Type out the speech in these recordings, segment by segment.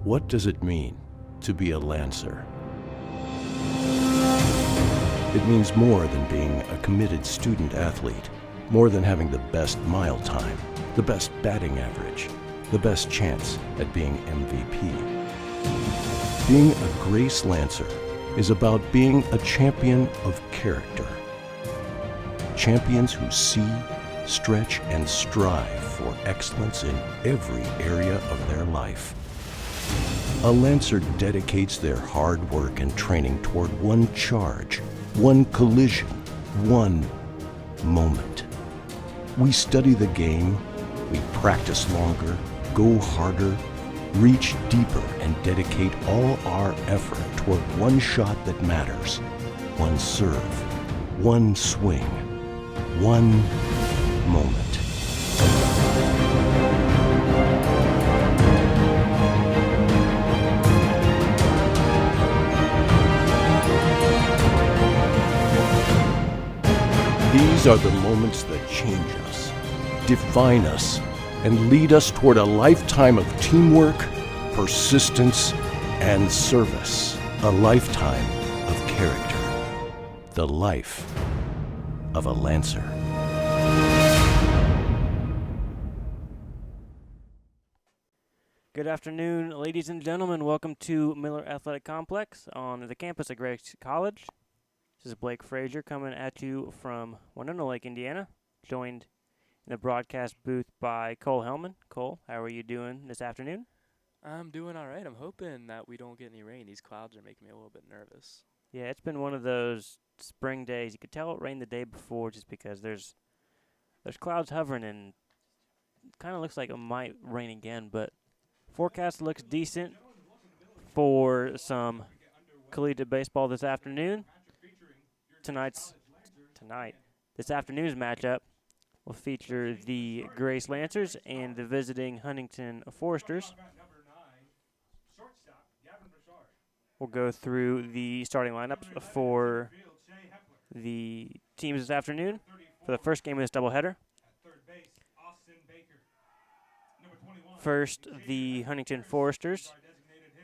What does it mean to be a Lancer? It means more than being a committed student athlete, more than having the best mile time, the best batting average, the best chance at being MVP. Being a Grace Lancer is about being a champion of character. Champions who see, stretch, and strive for excellence in every area of their life. A Lancer dedicates their hard work and training toward one charge, one collision, one moment. We study the game, we practice longer, go harder, reach deeper, and dedicate all our effort toward one shot that matters, one serve, one swing, one moment. These are the moments that change us, define us, and lead us toward a lifetime of teamwork, persistence, and service. A lifetime of character. The life of a Lancer. Good afternoon, ladies and gentlemen. Welcome to Miller Athletic Complex on the campus of Grace College. This is Blake Frazier coming at you from Winona Lake, Indiana, joined in the broadcast booth by Cole Hellman. Cole, how are you doing this afternoon? I'm doing all right. I'm hoping that we don't get any rain. These clouds are making me a little bit nervous. Yeah, it's been one of those spring days. You could tell it rained the day before just because there's clouds hovering and it kind of looks like it might rain again, but forecast looks decent for some collegiate baseball this afternoon. This afternoon's matchup will feature the Grace Lancers and the visiting Huntington Foresters. We'll go through the starting lineups for the teams this afternoon for the first game of this doubleheader. First, the Huntington Foresters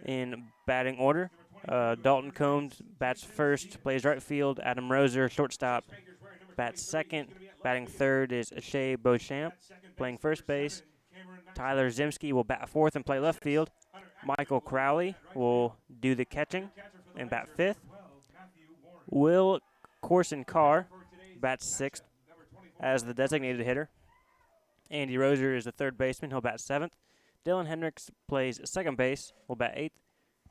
in batting order. Dalton Combs bats first, plays right field. Adam Roser, shortstop, bats second. Batting third is Shea Beauchamp, playing first base. Tyler Zimski will bat fourth and play left field. Michael Crowley will do the catching and bat fifth. Will Corson Carr bats sixth as the designated hitter. Andy Roser is the third baseman. He'll bat seventh. Dylan Hendricks plays second base. Will bat eighth.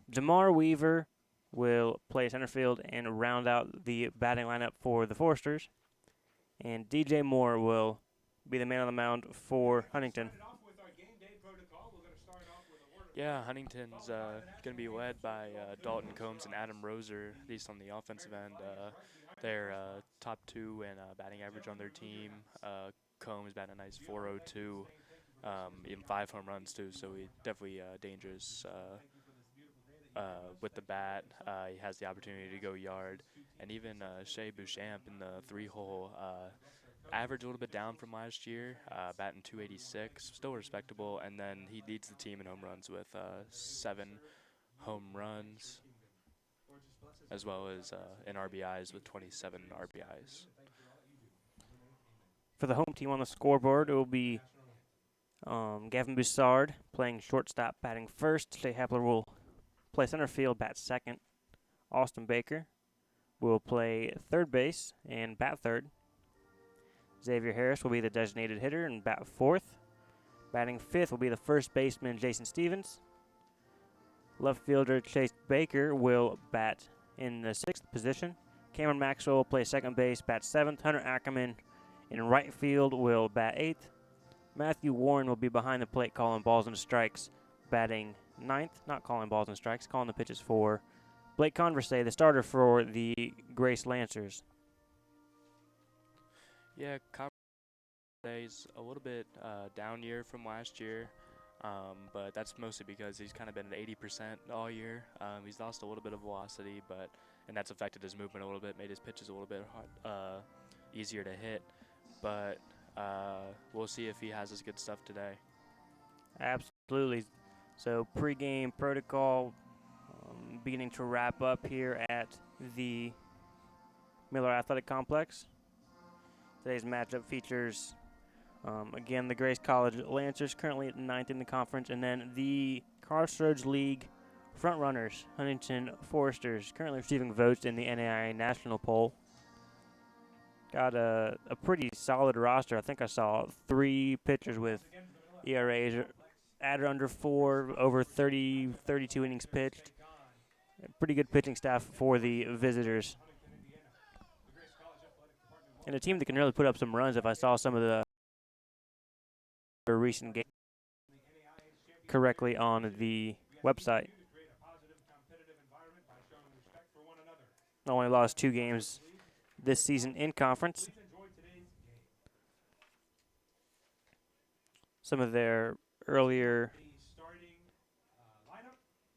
Jamar Weaver will play center field and round out the batting lineup for the Foresters. And DJ Moore will be the man on the mound for Huntington. Yeah, Huntington's going to be led by Dalton Combs and Adam Roser, at least on the offensive end. They're top two in batting average on their team. Combs batting a nice .402, even 5 home runs too, so he's definitely dangerous with the bat. He has the opportunity to go yard. And even Shea Beauchamp in the 3-hole, average a little bit down from last year, batting .286, still respectable. And then he leads the team in home runs with 7 home runs, as well as in RBIs with 27 RBIs. For the home team on the scoreboard, it will be Gavin Boussard playing shortstop, batting first. Shea Hepler will play center field, bat second. Austin Baker will play third base and bat third. Xavier Harris will be the designated hitter and bat fourth. Batting fifth will be the first baseman, Jason Stevens. Left fielder Chase Baker will bat in the sixth position. Cameron Maxwell will play second base, bat seventh. Hunter Ackerman in right field will bat eighth. Matthew Warren will be behind the plate calling balls and strikes, batting ninth. Not calling balls and strikes, calling the pitches for Blake Converse, the starter for the Grace Lancers. Yeah, Converse a little bit down year from last year, but that's mostly because he's kind of been at 80% all year. He's lost a little bit of velocity, and that's affected his movement a little bit, made his pitches a little bit easier to hit. But we'll see if he has his good stuff today. Absolutely. So pregame protocol beginning to wrap up here at the Miller Athletic Complex. Today's matchup features, again, the Grace College Lancers, currently at 9th in the conference, and then the Crossroads League frontrunners, Huntington Foresters, currently receiving votes in the NAIA National Poll. Got a pretty solid roster. I think I saw 3 pitchers with ERAs at or under 4, over 32 innings pitched. A pretty good pitching staff for the visitors. And a team that can really put up some runs if I saw some of the recent games correctly on the website. Only lost 2 games this season in conference. Some of their earlier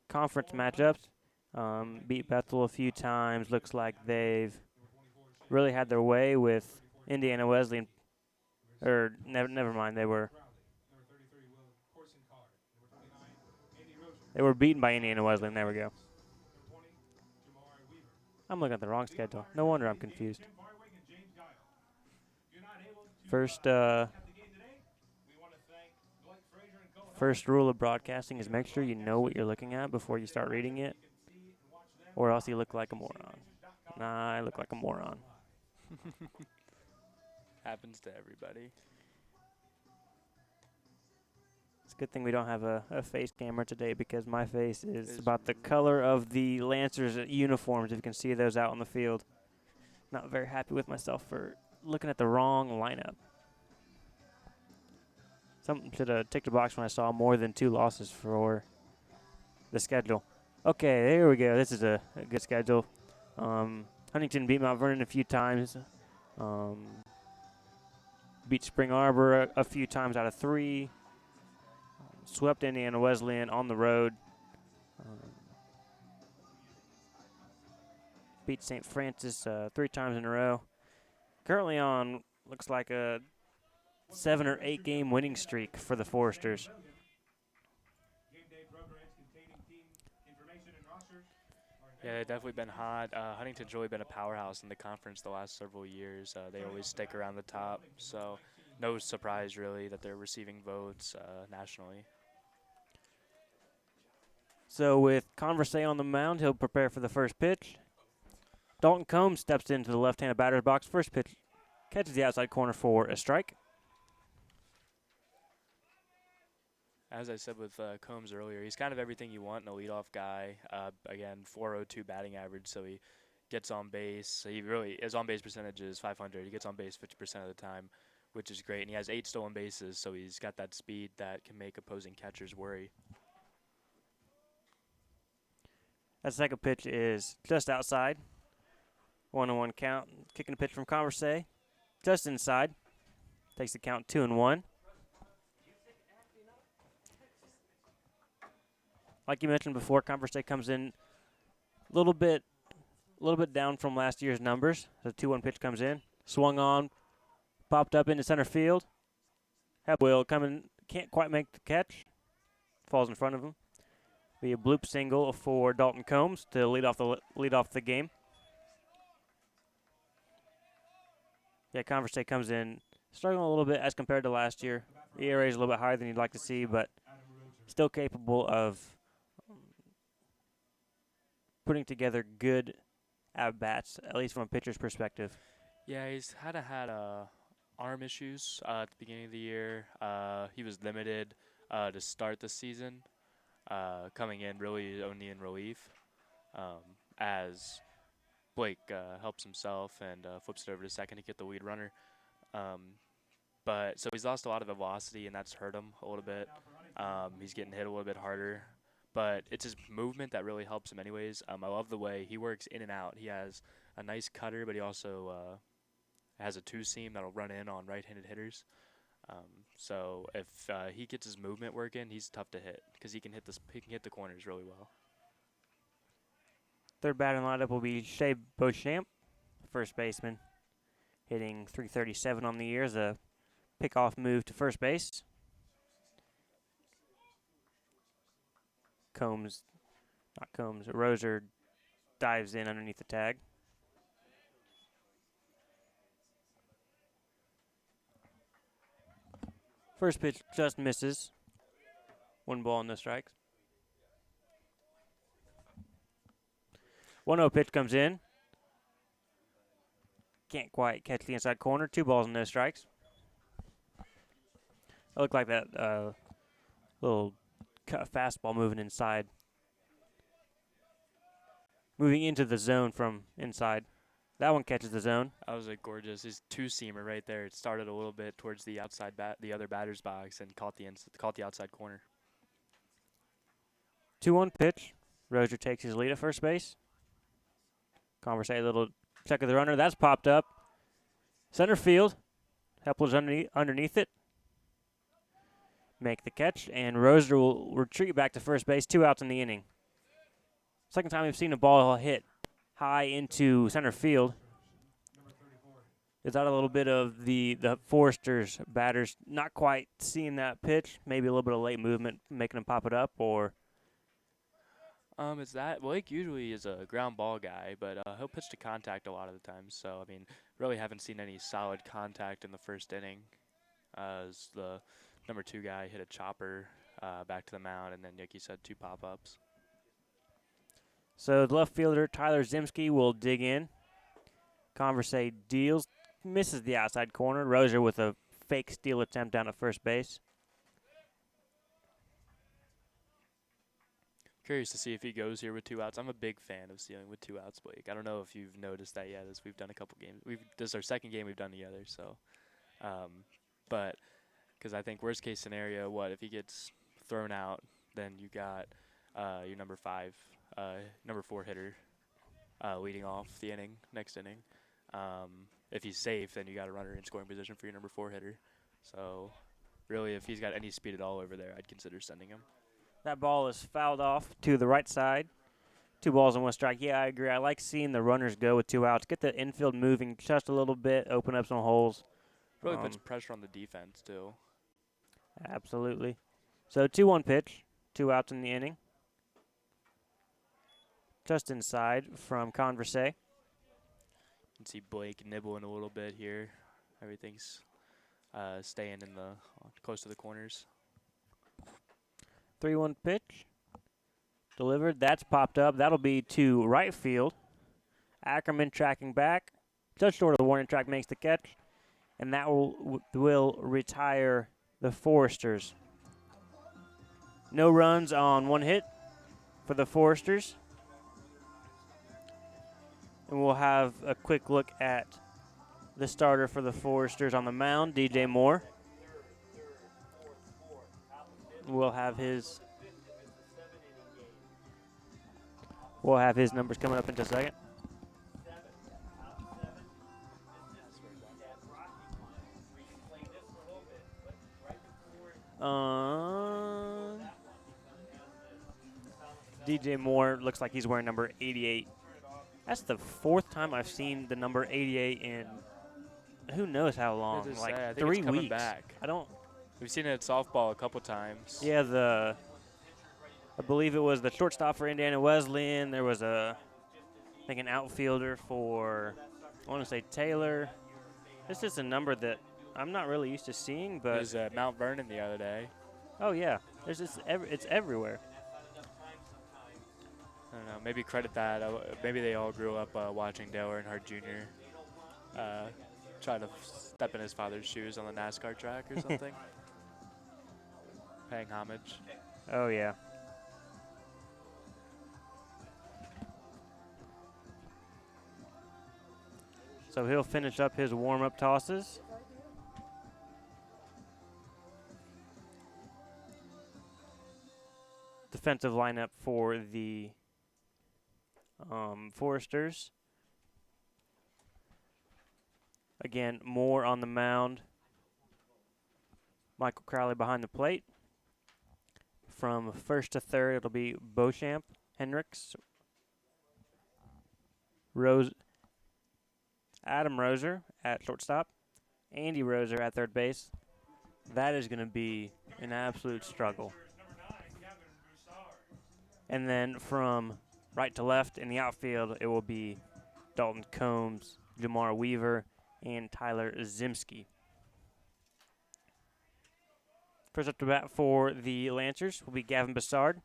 conference matchups beat Bethel a few times. Looks like they've really had their way with Indiana Wesleyan. Or never mind, they were beaten by Indiana Wesleyan. There we go. I'm looking at the wrong schedule. No wonder I'm confused. First rule of broadcasting is make sure you know what you're looking at before you start reading it, or else you look like a moron. Nah, I look like a moron. Happens to everybody. It's a good thing we don't have a face camera today because my face is about the color of the Lancers uniforms, if you can see those out on the field. Not very happy with myself for looking at the wrong lineup. Something should have ticked a box when I saw more than 2 losses for the schedule. Okay, there we go. This is a good schedule. Huntington beat Mount Vernon a few times. Beat Spring Arbor a few times out of 3. Swept Indiana Wesleyan on the road. Beat St. Francis 3 times in a row. Currently on, looks like a 7 or 8 game winning streak for the Foresters. Yeah, they've definitely been hot. Huntington's really been a powerhouse in the conference the last several years. They always stick around the top, so no surprise really that they're receiving votes nationally. So with Converse on the mound, he'll prepare for the first pitch. Dalton Combs steps into the left-handed batter's box. First pitch catches the outside corner for a strike. As I said with Combs earlier, he's kind of everything you want in a leadoff guy. Again, 402 batting average, so he gets on base. His on-base percentage is .500. He gets on base 50% of the time, which is great. And he has 8 stolen bases, so he's got that speed that can make opposing catchers worry. That second pitch is just outside. 1-1 count. Kicking a pitch from Converse. Just inside. Takes the count 2-1. Like you mentioned before, Converse comes in a little bit down from last year's numbers. The 2-1 pitch comes in. Swung on. Popped up into center field. Will coming. Can't quite make the catch. Falls in front of him. Be a bloop single for Dalton Combs to lead off the game. Yeah, Converse comes in struggling a little bit as compared to last year. The ERA is a little bit higher than you'd like to see, but still capable of putting together good at-bats, at least from a pitcher's perspective. Yeah, he's had arm issues at the beginning of the year. He was limited to start the season. Coming in really only in relief as Blake helps himself and flips it over to second to get the lead runner. But so he's lost a lot of velocity, and that's hurt him a little bit. He's getting hit a little bit harder. But it's his movement that really helps him anyways. I love the way he works in and out. He has a nice cutter, but he also has a 2-seam that'll run in on right-handed hitters. So if he gets his movement working, he's tough to hit because he can hit the corners really well. Third batting lineup will be Shea Beauchamp, first baseman, hitting .337 on the year as a pickoff move to first base. Roser dives in underneath the tag. First pitch just misses. 1 ball, no strikes. 1-0 pitch comes in. Can't quite catch the inside corner. 2 balls and no strikes. It looked like that little fastball moving inside. Moving into the zone from inside. That one catches the zone. That was a gorgeous. His two-seamer right there. It started a little bit towards the outside the other batter's box, and caught the outside corner. 2-1 pitch. Rozier takes his lead at first base. Conversate a little check of the runner. That's popped up. Center field. Hepler's underneath it. Make the catch, and Rozier will retreat back to first base. 2 outs in the inning. Second time we've seen a ball hit high into center field. Is that a little bit of the Foresters batters not quite seeing that pitch? Maybe a little bit of late movement making them pop it up, or? It's that Blake usually is a ground ball guy, but he'll pitch to contact a lot of the time. So, I mean, really haven't seen any solid contact in the first inning. As the number 2 guy hit a chopper back to the mound, and then, like you said, 2 pop-ups. So the left fielder, Tyler Zimski, will dig in. Conversate deals, misses the outside corner. Rozier with a fake steal attempt down at first base. Curious to see if he goes here with 2 outs. I'm a big fan of stealing with 2 outs, Blake. I don't know if you've noticed that yet, as we've done a couple games. This is our second game we've done together, so. But because I think worst case scenario, if he gets thrown out, then you got your number 4 hitter leading off the next inning. If he's safe, then you got a runner in scoring position for your number 4 hitter. So really, if he's got any speed at all over there, I'd consider sending him. That ball is fouled off to the right side. 2 balls and 1 strike. Yeah, I agree. I like seeing the runners go with 2 outs. Get the infield moving just a little bit, open up some holes. Really puts pressure on the defense, too. Absolutely. So 2-1 pitch, 2 outs in the inning. Just inside from Conversay. You can see Blake nibbling a little bit here. Everything's staying in close to the corners. 3-1 pitch. Delivered. That's popped up. That'll be to right field. Ackerman tracking back. Just short of the warning track, makes the catch. And that will retire the Foresters. No runs on 1 hit for the Foresters. And we'll have a quick look at the starter for the Foresters on the mound, DJ Moore. We'll have his numbers coming up in just a second. DJ Moore looks like he's wearing number 88. That's the 4th time I've seen the number 88 in who knows how long, like I think 3 it's coming weeks. Back. We've seen it at softball a couple times. Yeah, I believe it was the shortstop for Indiana Wesleyan. There was an outfielder for, I want to say Taylor. This is a number that I'm not really used to seeing, but it was at Mount Vernon the other day. Oh yeah, it's everywhere. I don't know. Maybe credit that. Maybe they all grew up watching Dale Earnhardt Jr. Try to step in his father's shoes on the NASCAR track or something. Paying homage. Oh, yeah. So he'll finish up his warm-up tosses. Defensive lineup for the Foresters. Again, Moore on the mound. Michael Crowley behind the plate. From first to third, it'll be Beauchamp, Hendricks, Adam Rozier at shortstop, Andy Rozier at third base. That is going to be an absolute struggle. And then from right to left in the outfield, it will be Dalton Combs, Jamar Weaver, and Tyler Zimski. First up to bat for the Lancers will be Gavin Bassard.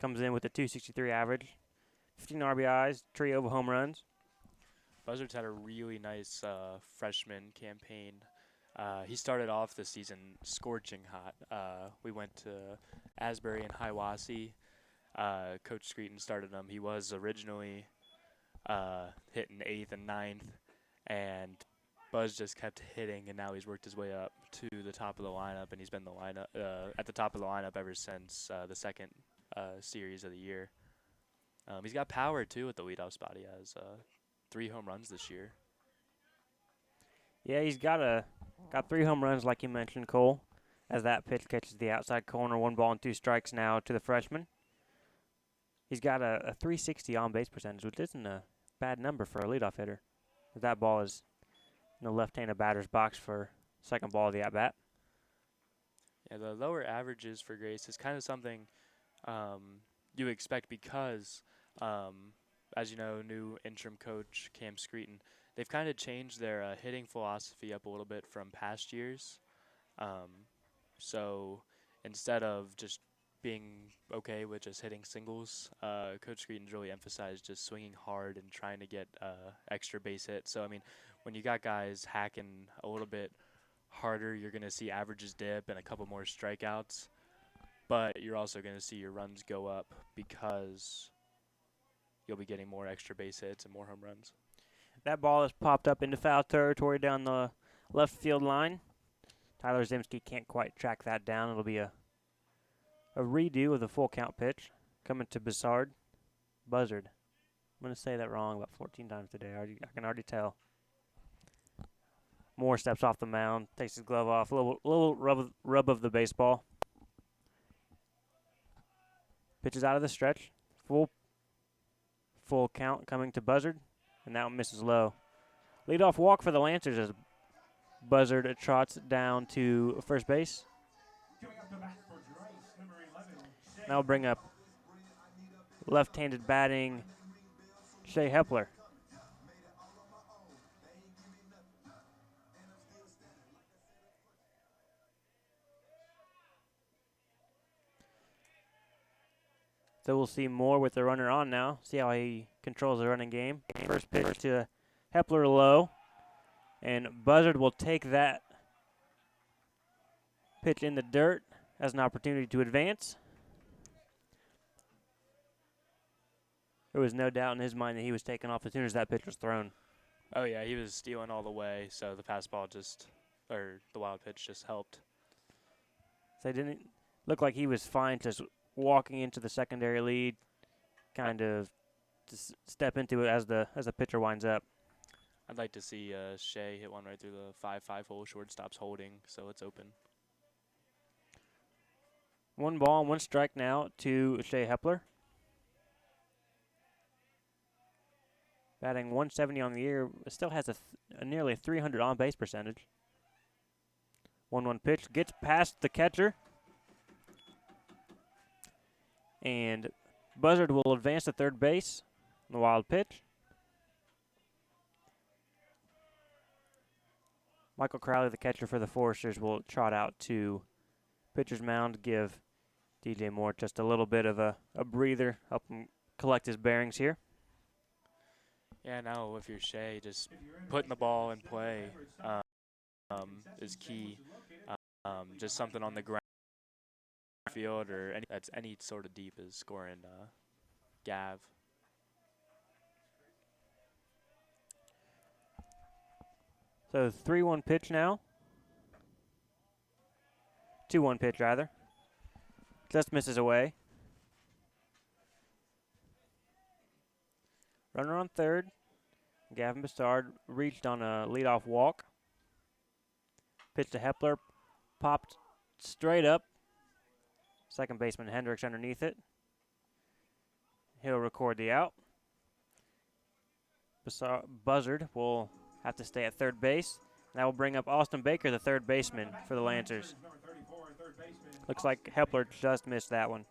Comes in with a .263 average, 15 RBIs, trio of home runs. Buzzards had a really nice freshman campaign. He started off the season scorching hot. We went to Asbury and Hiawassee. Coach Screeton started him. He was originally hitting 8th and 9th, and Buzz just kept hitting, and now he's worked his way up to the top of the lineup, and he's been at the top of the lineup ever since the second series of the year. He's got power, too, at the leadoff spot. He has 3 home runs this year. Yeah, he's got 3 home runs, like you mentioned, Cole, as that pitch catches the outside corner. 1 ball and 2 strikes now to the freshman. He's got a .360 on-base percentage, which isn't a bad number for a leadoff hitter. That ball is in the left-handed batter's box for second ball of the at-bat. Yeah, the lower averages for Grace is kind of something you expect because, as you know, new interim coach Cam Screeton, they've kind of changed their hitting philosophy up a little bit from past years. So instead of just being okay with just hitting singles, Coach Screeton's really emphasized just swinging hard and trying to get extra base hits. So, I mean, when you got guys hacking a little bit harder, you're going to see averages dip and a couple more strikeouts. But you're also going to see your runs go up because you'll be getting more extra base hits and more home runs. That ball has popped up into foul territory down the left field line. Tyler Zimski can't quite track that down. It'll be a redo of the full count pitch coming to Buzzard. I'm going to say that wrong about 14 times today. I can already tell. Moore steps off the mound, takes his glove off, a little rub of the baseball. Pitches out of the stretch. Full count coming to Buzzard, and that one misses low. Leadoff walk for the Lancers as Buzzard trots down to first base. Now we'll bring up left-handed batting Shea Hepler. So we'll see Moore with the runner on now. See how he controls the running game. First pitch to Hepler low. And Buzzard will take that pitch in the dirt as an opportunity to advance. There was no doubt in his mind that he was taken off as soon as that pitch was thrown. Oh, yeah, he was stealing all the way, so the the wild pitch just helped. So it didn't look like he was fine just walking into the secondary lead, kind of just step into it as the pitcher winds up. I'd like to see Shea hit one right through the 5-5 hole. Shortstop's holding, so it's open. 1 ball and 1 strike now to Shea Hepler. Batting 170 on the year, still has a nearly 300 on-base percentage. 1-1 pitch, gets past the catcher. And Buzzard will advance to third base on the wild pitch. Michael Crowley, the catcher for the Foresters, will trot out to pitcher's mound, give DJ Moore just a little bit of a breather, help him collect his bearings here. Yeah, now if you're Shea, just putting the ball in play is key. Just something on the ground field or any sort of deep is scoring Gav. So 3-1 pitch now. 2-1 pitch rather. Just misses away. Runner on third. Gavin Bassard reached on a leadoff walk. Pitch to Hepler. Popped straight up. Second baseman Hendricks underneath it. He'll record the out. Buzzard will have to stay at third base. That will bring up Austin Baker, the third baseman for the Lancers. Looks like Hepler just missed that one.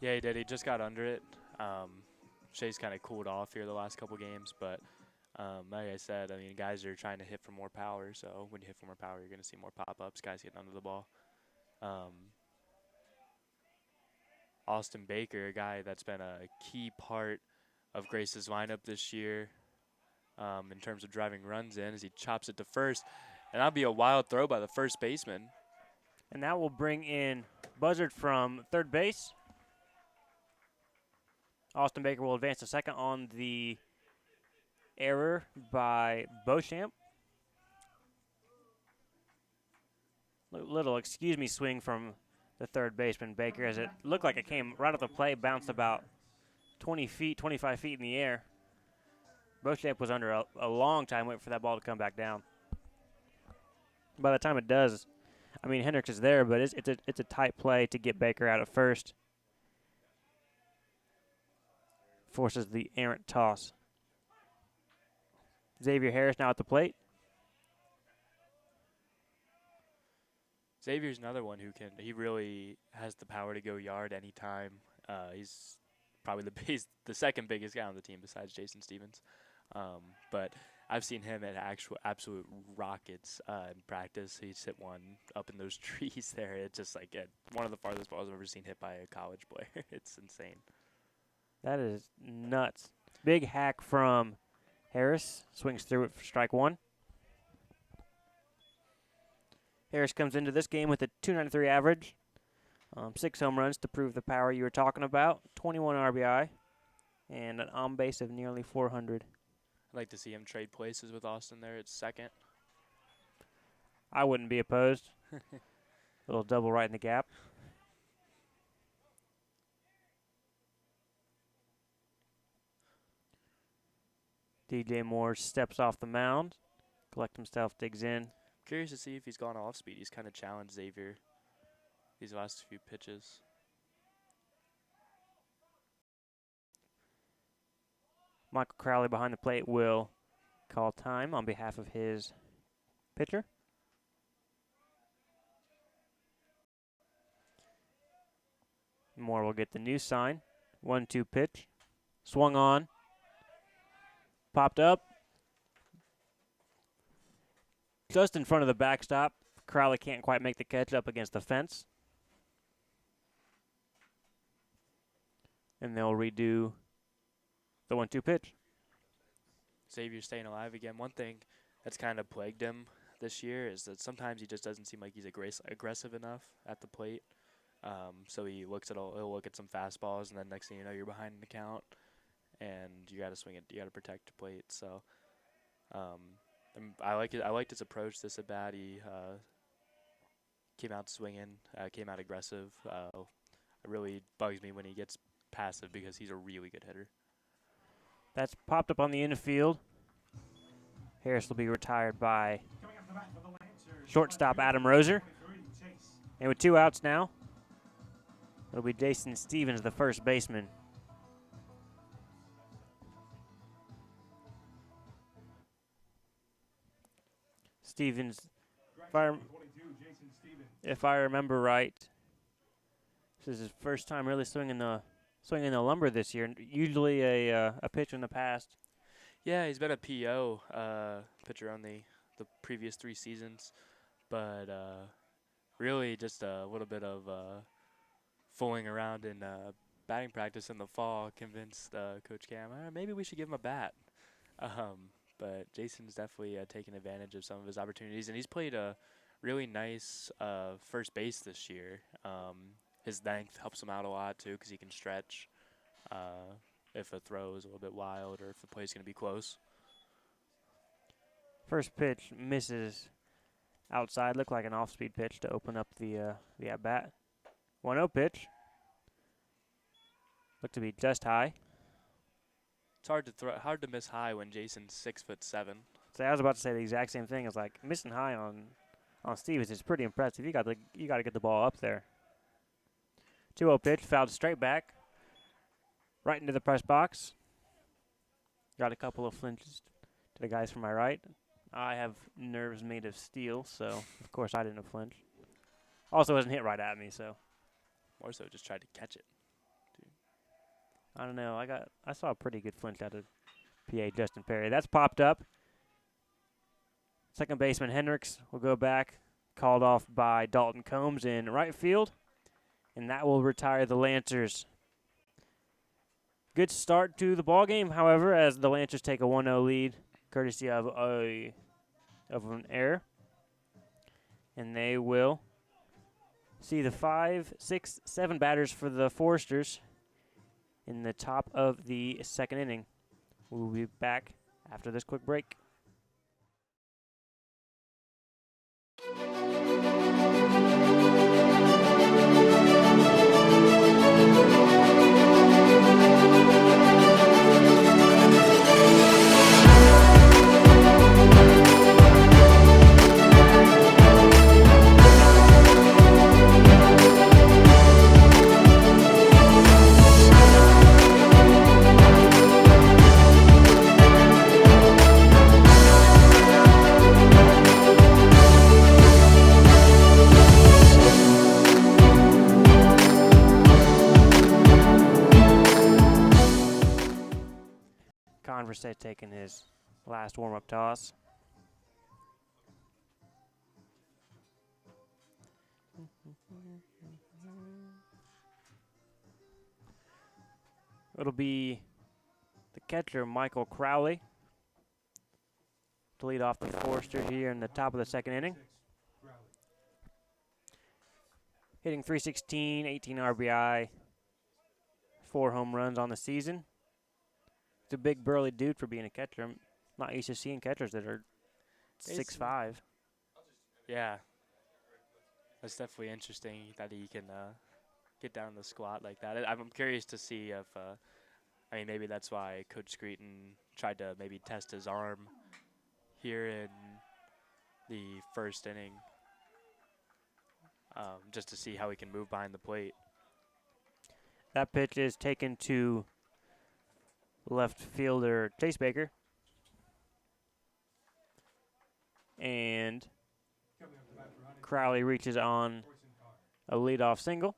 Yeah, he did. He just got under it. Shea's kind of cooled off here the last couple games, but like I said, I mean, guys are trying to hit for more power, so when you hit for more power, you're going to see more pop-ups, guys getting under the ball. Austin Baker, a guy that's been a key part of Grace's lineup this year in terms of driving runs in, as he chops it to first, and that'll be a wild throw by the first baseman. And that will bring in Buzzard from third base. Austin Baker will advance to second on the error by Beauchamp. Little excuse me swing from the third baseman Baker, as it looked like it came right off the plate, bounced about 20 feet, 25 feet in the air. Beauchamp was under a long time waiting for that ball to come back down. By the time it does, I mean, Hendricks is there, but it's a tight play to get Baker out at first. Forces the errant toss. Xavier Harris now at the plate. Xavier's another one he really has the power to go yard anytime. He's probably the second biggest guy on the team besides Jason Stevens. But I've seen him at absolute rockets in practice. He's hit one up in those trees there. It's just like one of the farthest balls I've ever seen hit by a college player. It's insane. That is nuts. Big hack from Harris. Swings through it for strike one. Harris comes into this game with a .293 average. 6 home runs to prove the power you were talking about. 21 RBI. And an on base of nearly 400. I'd like to see him trade places with Austin there at second. I wouldn't be opposed. Little double right in the gap. DJ Moore steps off the mound. Collect himself, digs in. Curious to see if he's gone off speed. He's kind of challenged Xavier these last few pitches. Michael Crowley behind the plate will call time on behalf of his pitcher. Moore will get the new sign. 1-2 pitch. Swung on. Popped up. Just in front of the backstop. Crowley can't quite make the catch up against the fence. And they'll redo the 1-2 pitch. Xavier staying alive again. One thing that's kind of plagued him this year is that sometimes he just doesn't seem like he's aggressive enough at the plate. So he'll look at some fastballs, and then next thing you know, you're behind in the count, and you got to swing it. You got to protect the plate. So I liked his approach this at bat. He came out swinging, came out aggressive. It really bugs me when he gets passive because he's a really good hitter. That's popped up on the infield. Harris will be retired by shortstop Adam Roser. And with 2 outs now, it'll be Jason Stevens, the first baseman. Stevens, if I remember right, this is his first time really swinging the lumber this year. Usually a pitch in the past. Yeah, he's been a PO pitcher on the previous 3 seasons, but really just a little bit of fooling around in batting practice in the fall convinced Coach Cam, maybe we should give him a bat. But Jason's definitely taken advantage of some of his opportunities, and he's played a really nice first base this year. His length helps him out a lot, too, because he can stretch if a throw is a little bit wild or if the play's going to be close. First pitch misses outside. Looked like an off-speed pitch to open up the at-bat. 1-0 pitch. Looked to be just high. It's hard to miss high when Jason's 6'7". So I was about to say the exact same thing. It's like missing high on Stevens is pretty impressive. You got to get the ball up there. 2-0 pitch, fouled straight back, right into the press box. Got a couple of flinches to the guys from my right. I have nerves made of steel, so of course I didn't flinch. Also wasn't hit right at me, so. More so just tried to catch it. I don't know. I saw a pretty good flinch out of PA Justin Perry. That's popped up. Second baseman Hendricks will go back, called off by Dalton Combs in right field, and that will retire the Lancers. Good start to the ball game, however, as the Lancers take a 1-0 lead, courtesy of an error, and they will see the 5, 6, 7 batters for the Foresters in the top of the second inning. We'll be back after this quick break. Converse taking his last warm-up toss. It'll be the catcher, Michael Crowley, to lead off the Foresters here in the top of the second inning. Hitting .316, 18 RBI, 4 home runs on the season. He's a big burly dude for being a catcher. I'm not used to seeing catchers that are 6'5". Yeah. That's definitely interesting that he can get down in the squat like that. I'm curious to see if, I mean, maybe that's why Coach Screeton tried to maybe test his arm here in the first inning, just to see how he can move behind the plate. That pitch is taken to left fielder Chase Baker. And Crowley reaches on a leadoff single.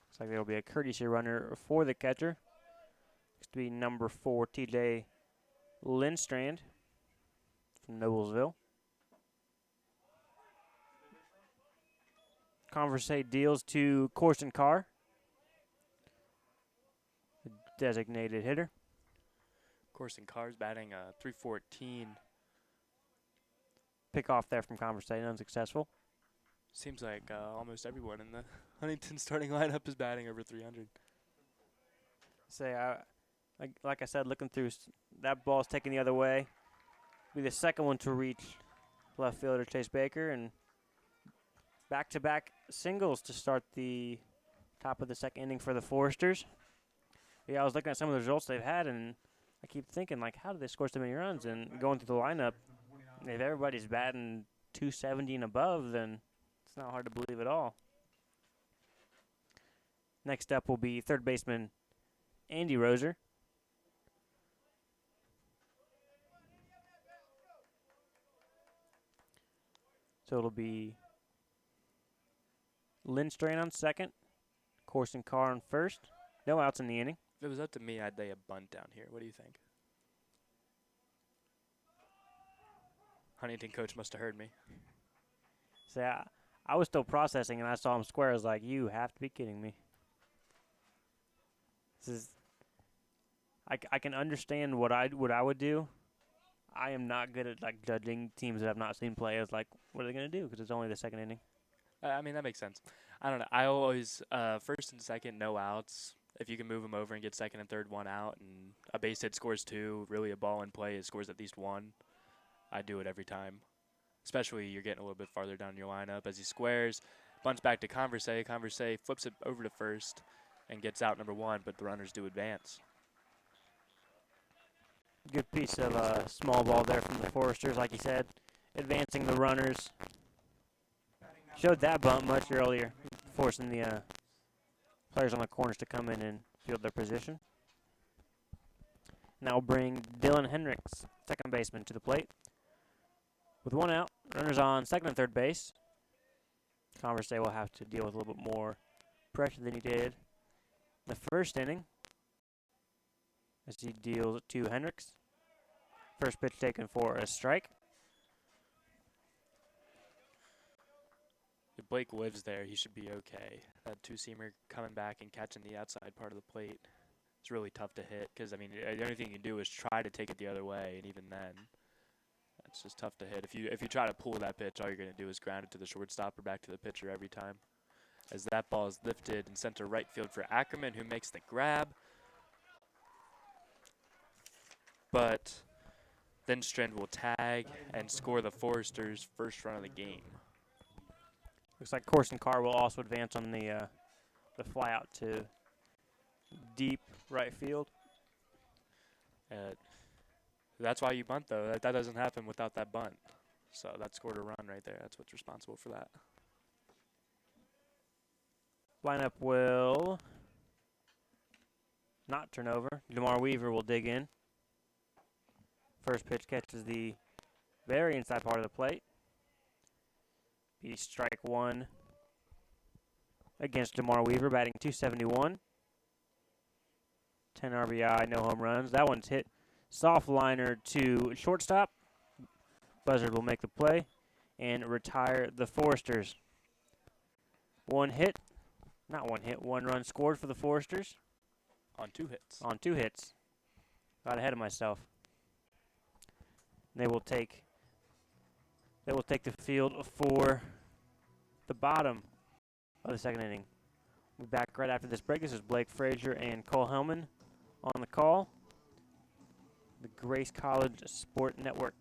Looks like there will be a courtesy runner for the catcher. Looks to be number 4, TJ Lindstrand from Noblesville. Converse deals to Corson Carr, the designated hitter. Corson Carr's batting .314. Pick off there from Converse, unsuccessful. Seems like almost everyone in the Huntington starting lineup is batting over 300. Like I said, looking through, that ball's taken the other way. Be the second one to reach left fielder Chase Baker, and back-to-back singles to start the top of the second inning for the Foresters. Yeah, I was looking at some of the results they've had, and I keep thinking, like, how did they score so many runs? And going through the lineup, if everybody's batting .270 and above, then it's not hard to believe at all. Next up will be third baseman Andy Roser. So it'll be Lindstrand on second, Corson Carr on first. No outs in the inning. If it was up to me, I'd lay a bunt down here. What do you think? Huntington coach must have heard me. So I was still processing, and I saw him square. I was like, you have to be kidding me. I can understand what I would do. I am not good at like judging teams that I've not seen play. As like, what are they going to do? Because it's only the second inning. I mean, that makes sense. I don't know. I always, first and second, no outs. If you can move them over and get second and third, 1 out, and a base hit scores 2, really a ball in play, it scores at least 1. I do it every time. Especially you're getting a little bit farther down your lineup. As he squares, bunts back to Converse. Converse flips it over to first and gets out number 1, but the runners do advance. Good piece of small ball there from the Foresters, like you said. Advancing the runners. Showed that bump much earlier, forcing the players on the corners to come in and field their position. Now bring Dylan Hendricks, second baseman, to the plate. With 1 out, runners on second and third base. Converse will have to deal with a little bit more pressure than he did the first inning as he deals to Hendricks. First pitch taken for a strike. If Blake lives there, he should be okay. That two-seamer coming back and catching the outside part of the plate, it's really tough to hit because, I mean, the only thing you can do is try to take it the other way, and even then, it's just tough to hit. If you try to pull that pitch, all you're going to do is ground it to the shortstop or back to the pitcher every time. As that ball is lifted and sent to right field for Ackerman, who makes the grab. But then Strand will tag and score the Foresters' first run of the game. Looks like Corson Carr will also advance on the fly out to deep right field. That's why you bunt, though. That doesn't happen without that bunt. So that scored a run right there. That's what's responsible for that. Lineup will not turn over. DeMar Weaver will dig in. First pitch catches the very inside part of the plate. Be strike one against DeMar Weaver, batting .271. 10 RBI, no home runs. That one's hit soft liner to shortstop. Buzzard will make the play and retire the Foresters. One run scored for the Foresters. On 2 hits. On 2 hits. Got ahead of myself. They will take the field for the bottom of the second inning. We'll be back right after this break. This is Blake Frazier and Cole Hellman on the call. The Grace College Sport Network.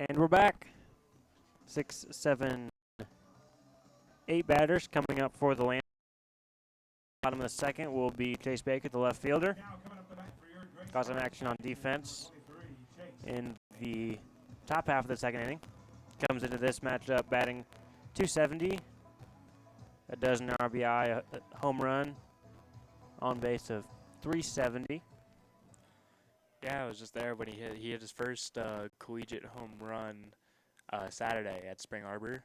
And we're back. 6, 7, 8 batters coming up for the land. Bottom of the second will be Chase Baker, the left fielder. Got some action on defense in the top half of the second inning. Comes into this matchup batting .270, a dozen RBI, a home run, on base of .370. Yeah, I was just there when he hit his first collegiate home run Saturday at Spring Arbor,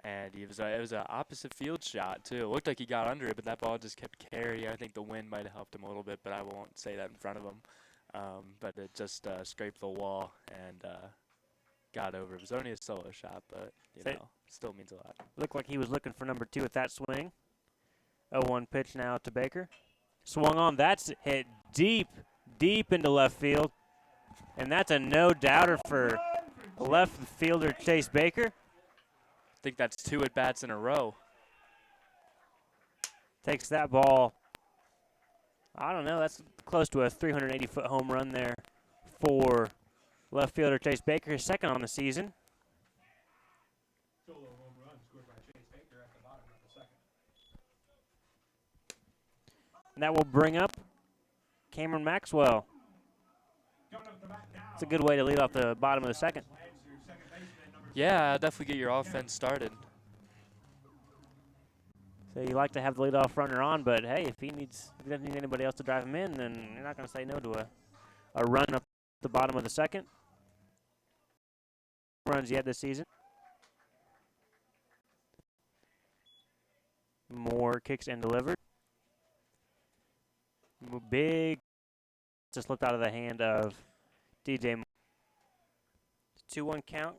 and it was an opposite field shot too. It looked like he got under it, but that ball just kept carrying. I think the wind might have helped him a little bit, but I won't say that in front of him. But it just scraped the wall and got over. It was only a solo shot, but still means a lot. Looked like he was looking for number 2 at that swing. 0-1 pitch now to Baker. Swung on. That's hit deep into left field. And that's a no-doubter for left fielder Chase Baker. I think that's 2 at-bats in a row. Takes that ball. I don't know. That's close to a 380-foot home run there for left fielder Chase Baker, his second on the season. Solo home run scored by Chase Baker at the bottom of the second. And that will bring up Cameron Maxwell. It's a good way to lead off the bottom of the second. Yeah, definitely get your offense started. So you like to have the leadoff runner on, but hey, if he doesn't need anybody else to drive him in, then you're not going to say no to a run up the bottom of the second. Runs yet this season. More kicks and delivered. Big just slipped out of the hand of DJ. 2-1 count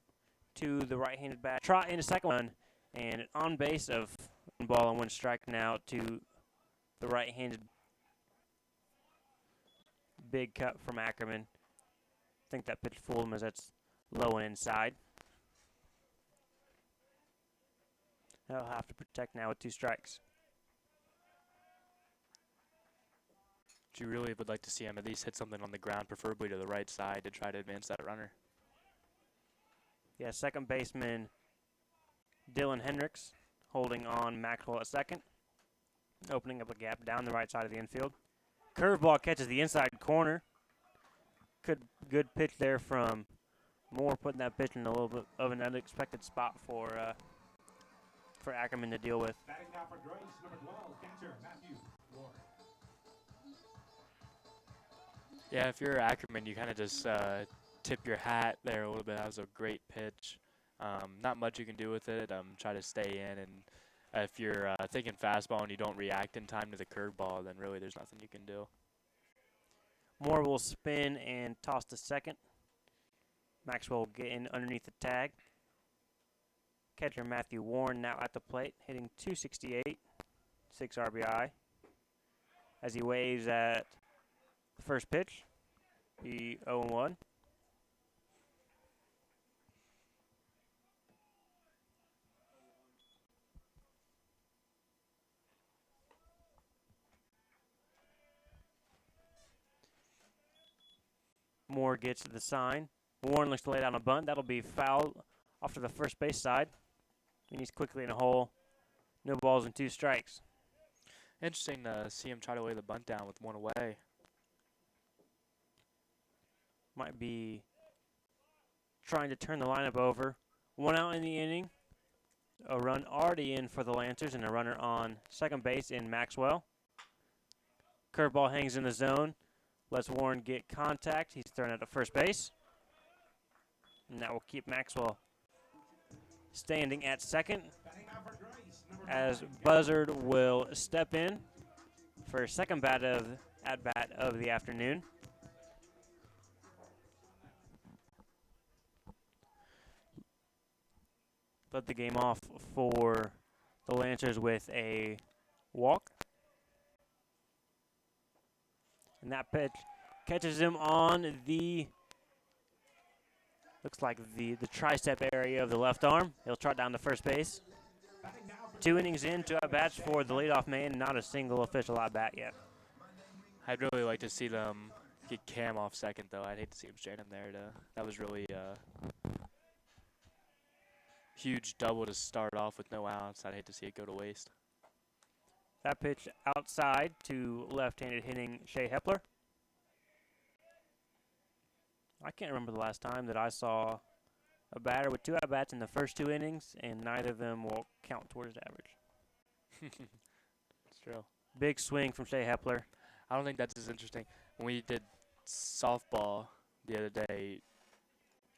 to the right-handed bat. Trot into second one, and on base of 1 ball and 1 strike now to the right-handed. Big cut from Ackerman. I think that pitch fooled him as that's low and inside. He'll have to protect now with 2 strikes. But you really would like to see him at least hit something on the ground, preferably to the right side, to try to advance that runner. Yeah, second baseman Dylan Hendricks holding on Maxwell at second, opening up a gap down the right side of the infield. Curveball catches the inside corner. Good pitch there from Moore, putting that pitch in a little bit of an unexpected spot for Ackerman to deal with. Batting now for Grace, number 12, catcher Matthew Ward. Yeah, if you're Ackerman, you kind of just tip your hat there a little bit. That was a great pitch. Not much you can do with it. Try to stay in, and if you're thinking fastball and you don't react in time to the curveball, then really there's nothing you can do. Moore will spin and toss to second. Maxwell will get in underneath the tag. Catcher Matthew Warren now at the plate, hitting .268, 6 RBI. As he waves at the first pitch, the 0-1. Moore gets to the sign. Warren looks to lay down a bunt. That'll be fouled off to the first base side. And he's quickly in a hole. No balls and 2 strikes. Interesting to see him try to lay the bunt down with 1 away. Might be trying to turn the lineup over. 1 out in the inning. A run already in for the Lancers and a runner on second base in Maxwell. Curveball hangs in the zone. Lets Warren get contact. He's thrown out to first base. And that will keep Maxwell standing at second as Buzzard will step in for his second at-bat of the afternoon. Led the game off for the Lancers with a walk. And that pitch catches him on the, looks like the tricep area of the left arm. He'll trot down to first base. 2 innings in, 2 at-bats for the leadoff man, not a single official at-bat yet. I'd really like to see them get Cam off second, though. I'd hate to see him straight in there. That was really a huge double to start off with no outs. I'd hate to see it go to waste. That pitch outside to left-handed hitting Shea Hepler. I can't remember the last time that I saw a batter with 2 at-bats in the first 2 innings, and neither of them will count towards average. It's true. Big swing from Shea Hepler. I don't think that's as interesting. When we did softball the other day,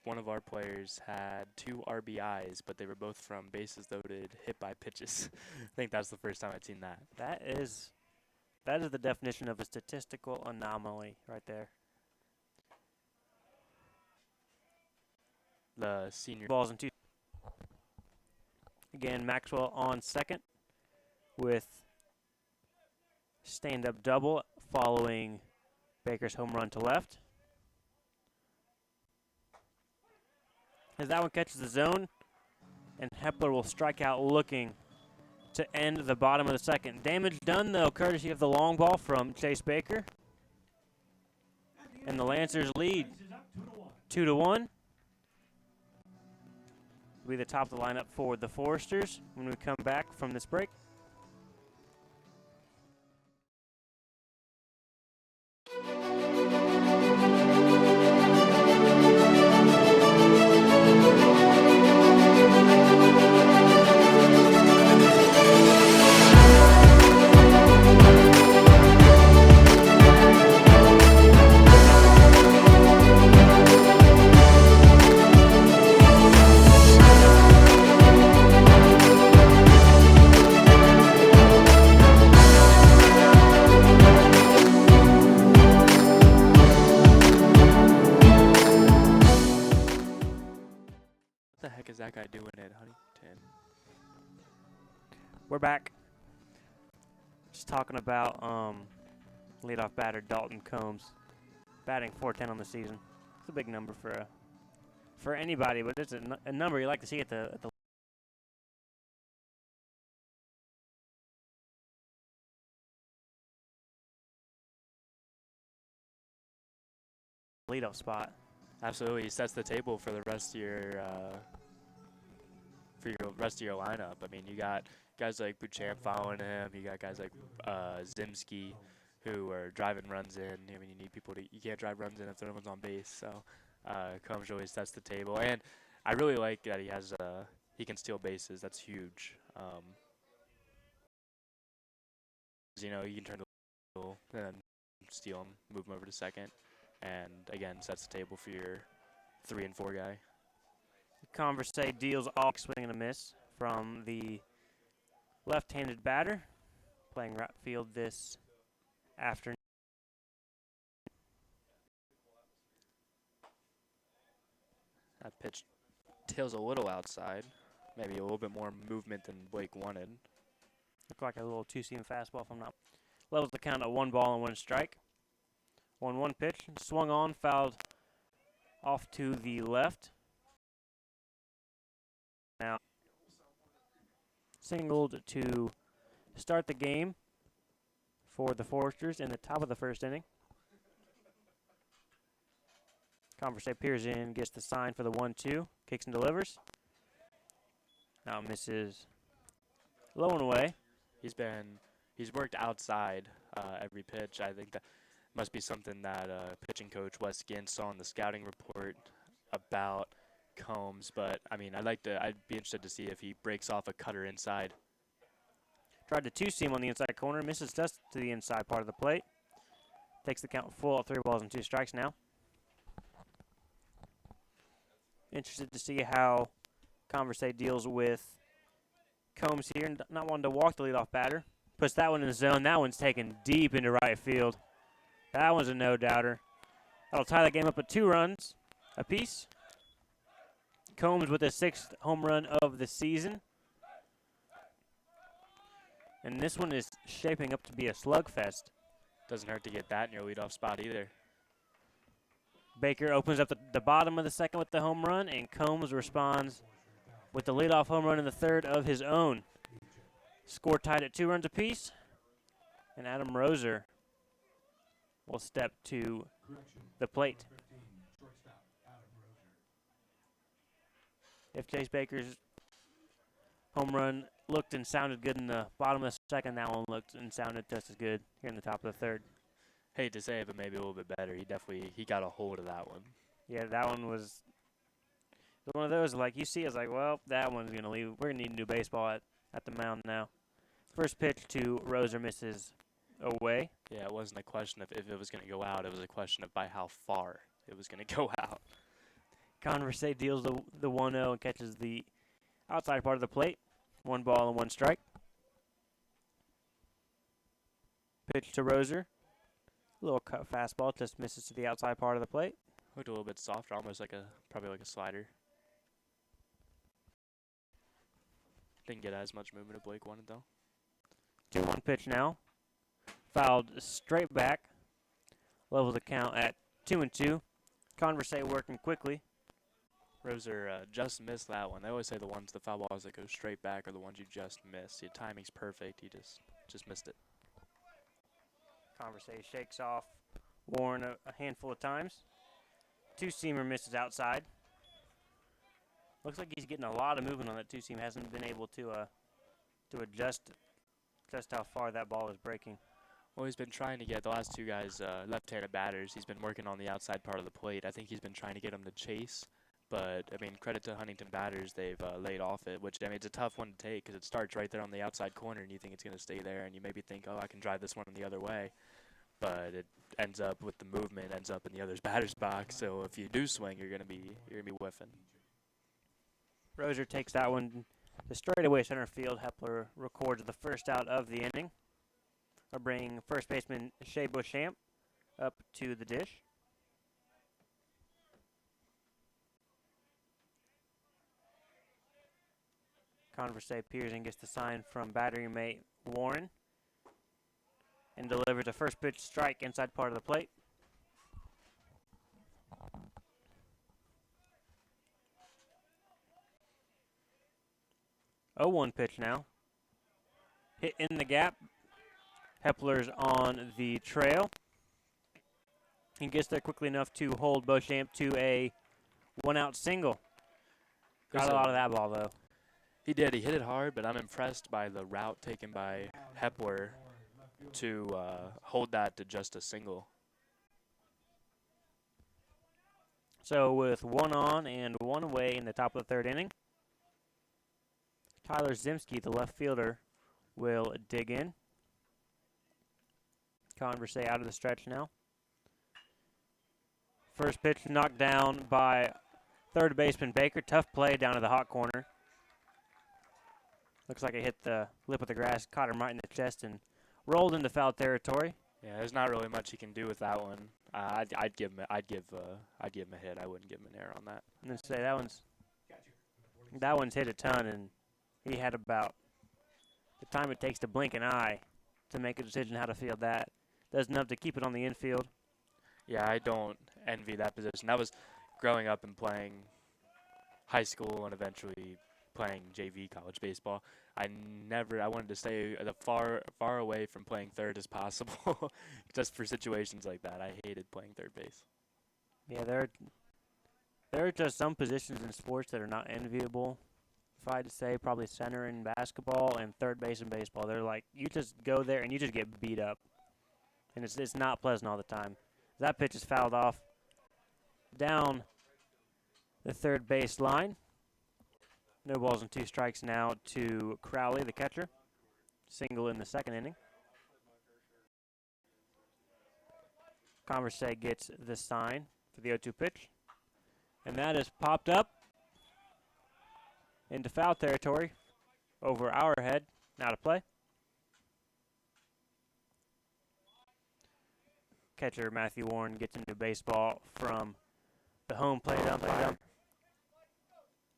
one of our players had 2 RBIs, but they were both from bases loaded, hit by pitches. I think that's the first time I'd seen that. That is the definition of a statistical anomaly right there. The senior Balls in 2. Again, Maxwell on second with stand-up double following Baker's home run to left. As that one catches the zone, and Hepler will strike out looking to end the bottom of the second. Damage done, though, courtesy of the long ball from Chase Baker. And the Lancers lead 2-1. Will be the top of the lineup for the Foresters when we come back from this break. What the heck is that guy doing at Huntington? We're back. Just talking about leadoff batter Dalton Combs, batting .410 on the season. It's a big number for anybody, but it's a number you like to see at the leadoff spot. Absolutely, he sets the table for the rest of your lineup. I mean, you got guys like Buchamp following him. You got guys like Zimski, who are driving runs in. I mean, you can't drive runs in if no one's on base. So Combs really sets the table, and I really like that he can steal bases. That's huge. You know, you can turn the wheel and then steal him, move him over to second, and again sets the table for your 3 and 4 guy. Conversay deals off swing and a miss from the left-handed batter playing right field this afternoon. That pitch tails a little outside, maybe a little bit more movement than Blake wanted. Looked like a little two-seam fastball if I'm not. Levels the count at 1 ball and 1 strike. 1-1 pitch, swung on, fouled off to the left. Now singled to start the game for the Foresters in the top of the first inning. Conversay peers in, gets the sign for the 1-2, kicks and delivers. Now misses low and away. He's worked outside every pitch. I think that must be something that pitching coach Wes Ginn saw in the scouting report about Combs. But I mean, I'd be interested to see if he breaks off a cutter inside. Tried the two-seam on the inside corner, misses just to the inside part of the plate. Takes the count full at 3 balls and 2 strikes now. Interested to see how Conversay deals with Combs here. Not wanting to walk the leadoff batter. Puts that one in the zone. That one's taken deep into right field. That one's a no-doubter. That'll tie the game up at 2 runs apiece. Combs with his 6th home run of the season. And this one is shaping up to be a slugfest. Doesn't hurt to get that in your leadoff spot either. Baker opens up the bottom of the second with the home run, and Combs responds with the leadoff home run in the 3rd of his own. Score tied at 2 runs apiece, and Adam Roser will step to the plate. If Chase Baker's home run looked and sounded good in the bottom of the second, that one looked and sounded just as good here in the top of the 3rd. Hate to say it, but maybe a little bit better. He got a hold of that one. Yeah, that one was one of those, like, you see, it's like, well, that one's going to leave. We're going to need a new baseball at the mound now. First pitch to Roser misses away. Yeah, it wasn't a question of if it was going to go out. It was a question of by how far it was going to go out. Conversay deals the 1-0 and catches the outside part of the plate. 1 ball and 1 strike. Pitch to Roser. Little cut fastball, just misses to the outside part of the plate. Looked a little bit softer, almost probably like a slider. Didn't get as much movement as Blake wanted though. 2-1 pitch now. Fouled straight back. Level the count at 2-2. Conversay working quickly. Roser just missed that one. They always say the foul balls that go straight back are the ones you just miss. Your timing's perfect. He just missed it. Conversay shakes off Warren a handful of times. 2-seamer misses outside. Looks like he's getting a lot of movement on that 2-seam. Hasn't been able to adjust just how far that ball is breaking. Well, he's been trying to get the last 2 guys left-handed batters. He's been working on the outside part of the plate. I think he's been trying to get them to chase. But, I mean, credit to Huntington batters. They've laid off it, which, I mean, it's a tough one to take because it starts right there on the outside corner and you think it's going to stay there. And you maybe think, oh, I can drive this one the other way. But it ends up with the movement, ends up in the other's batter's box. So if you do swing, you're going to be whiffing. Roser takes that one to straightaway center field. Hepler records the first out of the inning. I'll bring first baseman Shea Beauchamp up to the dish. Conversay peers and gets the sign from battery mate Warren and delivers a first pitch strike inside part of the plate. Oh, 1 pitch now. Hit in the gap. Hepler's on the trail. He gets there quickly enough to hold Beauchamp to a one-out single. Got a lot of that ball, though. He did. He hit it hard, but I'm impressed by the route taken by Hepler to hold that to just a single. So with one on and one away in the top of the third inning, Tyler Zimski, the left fielder, will dig in. Converse out of the stretch now. First pitch knocked down by third baseman Baker. Tough play down to the hot corner. Looks like it hit the lip of the grass, caught him right in the chest, and rolled into foul territory. Yeah, there's not really much he can do with that one. I'd give him a hit. I wouldn't give him an error on that. I'm gonna say that one's hit a ton, and he had about the time it takes to blink an eye to make a decision how to field that. Does enough to keep it on the infield. Yeah, I don't envy that position. That was growing up and playing high school and eventually playing JV college baseball. I wanted to stay as far away from playing third as possible, just for situations like that. I hated playing third base. Yeah, there are just some positions in sports that are not enviable. If I had to say, probably center in basketball and third base in baseball. They're like, you just go there and you just get beat up. And it's not pleasant all the time. That pitch is fouled off down the third base line. No balls and 2 strikes now to Crowley, the catcher. Single in the second inning. Converse gets the sign for the 0-2 pitch. And that is popped up into foul territory over our head. Now to play. Catcher Matthew Warren gets into baseball from the home plate umpire.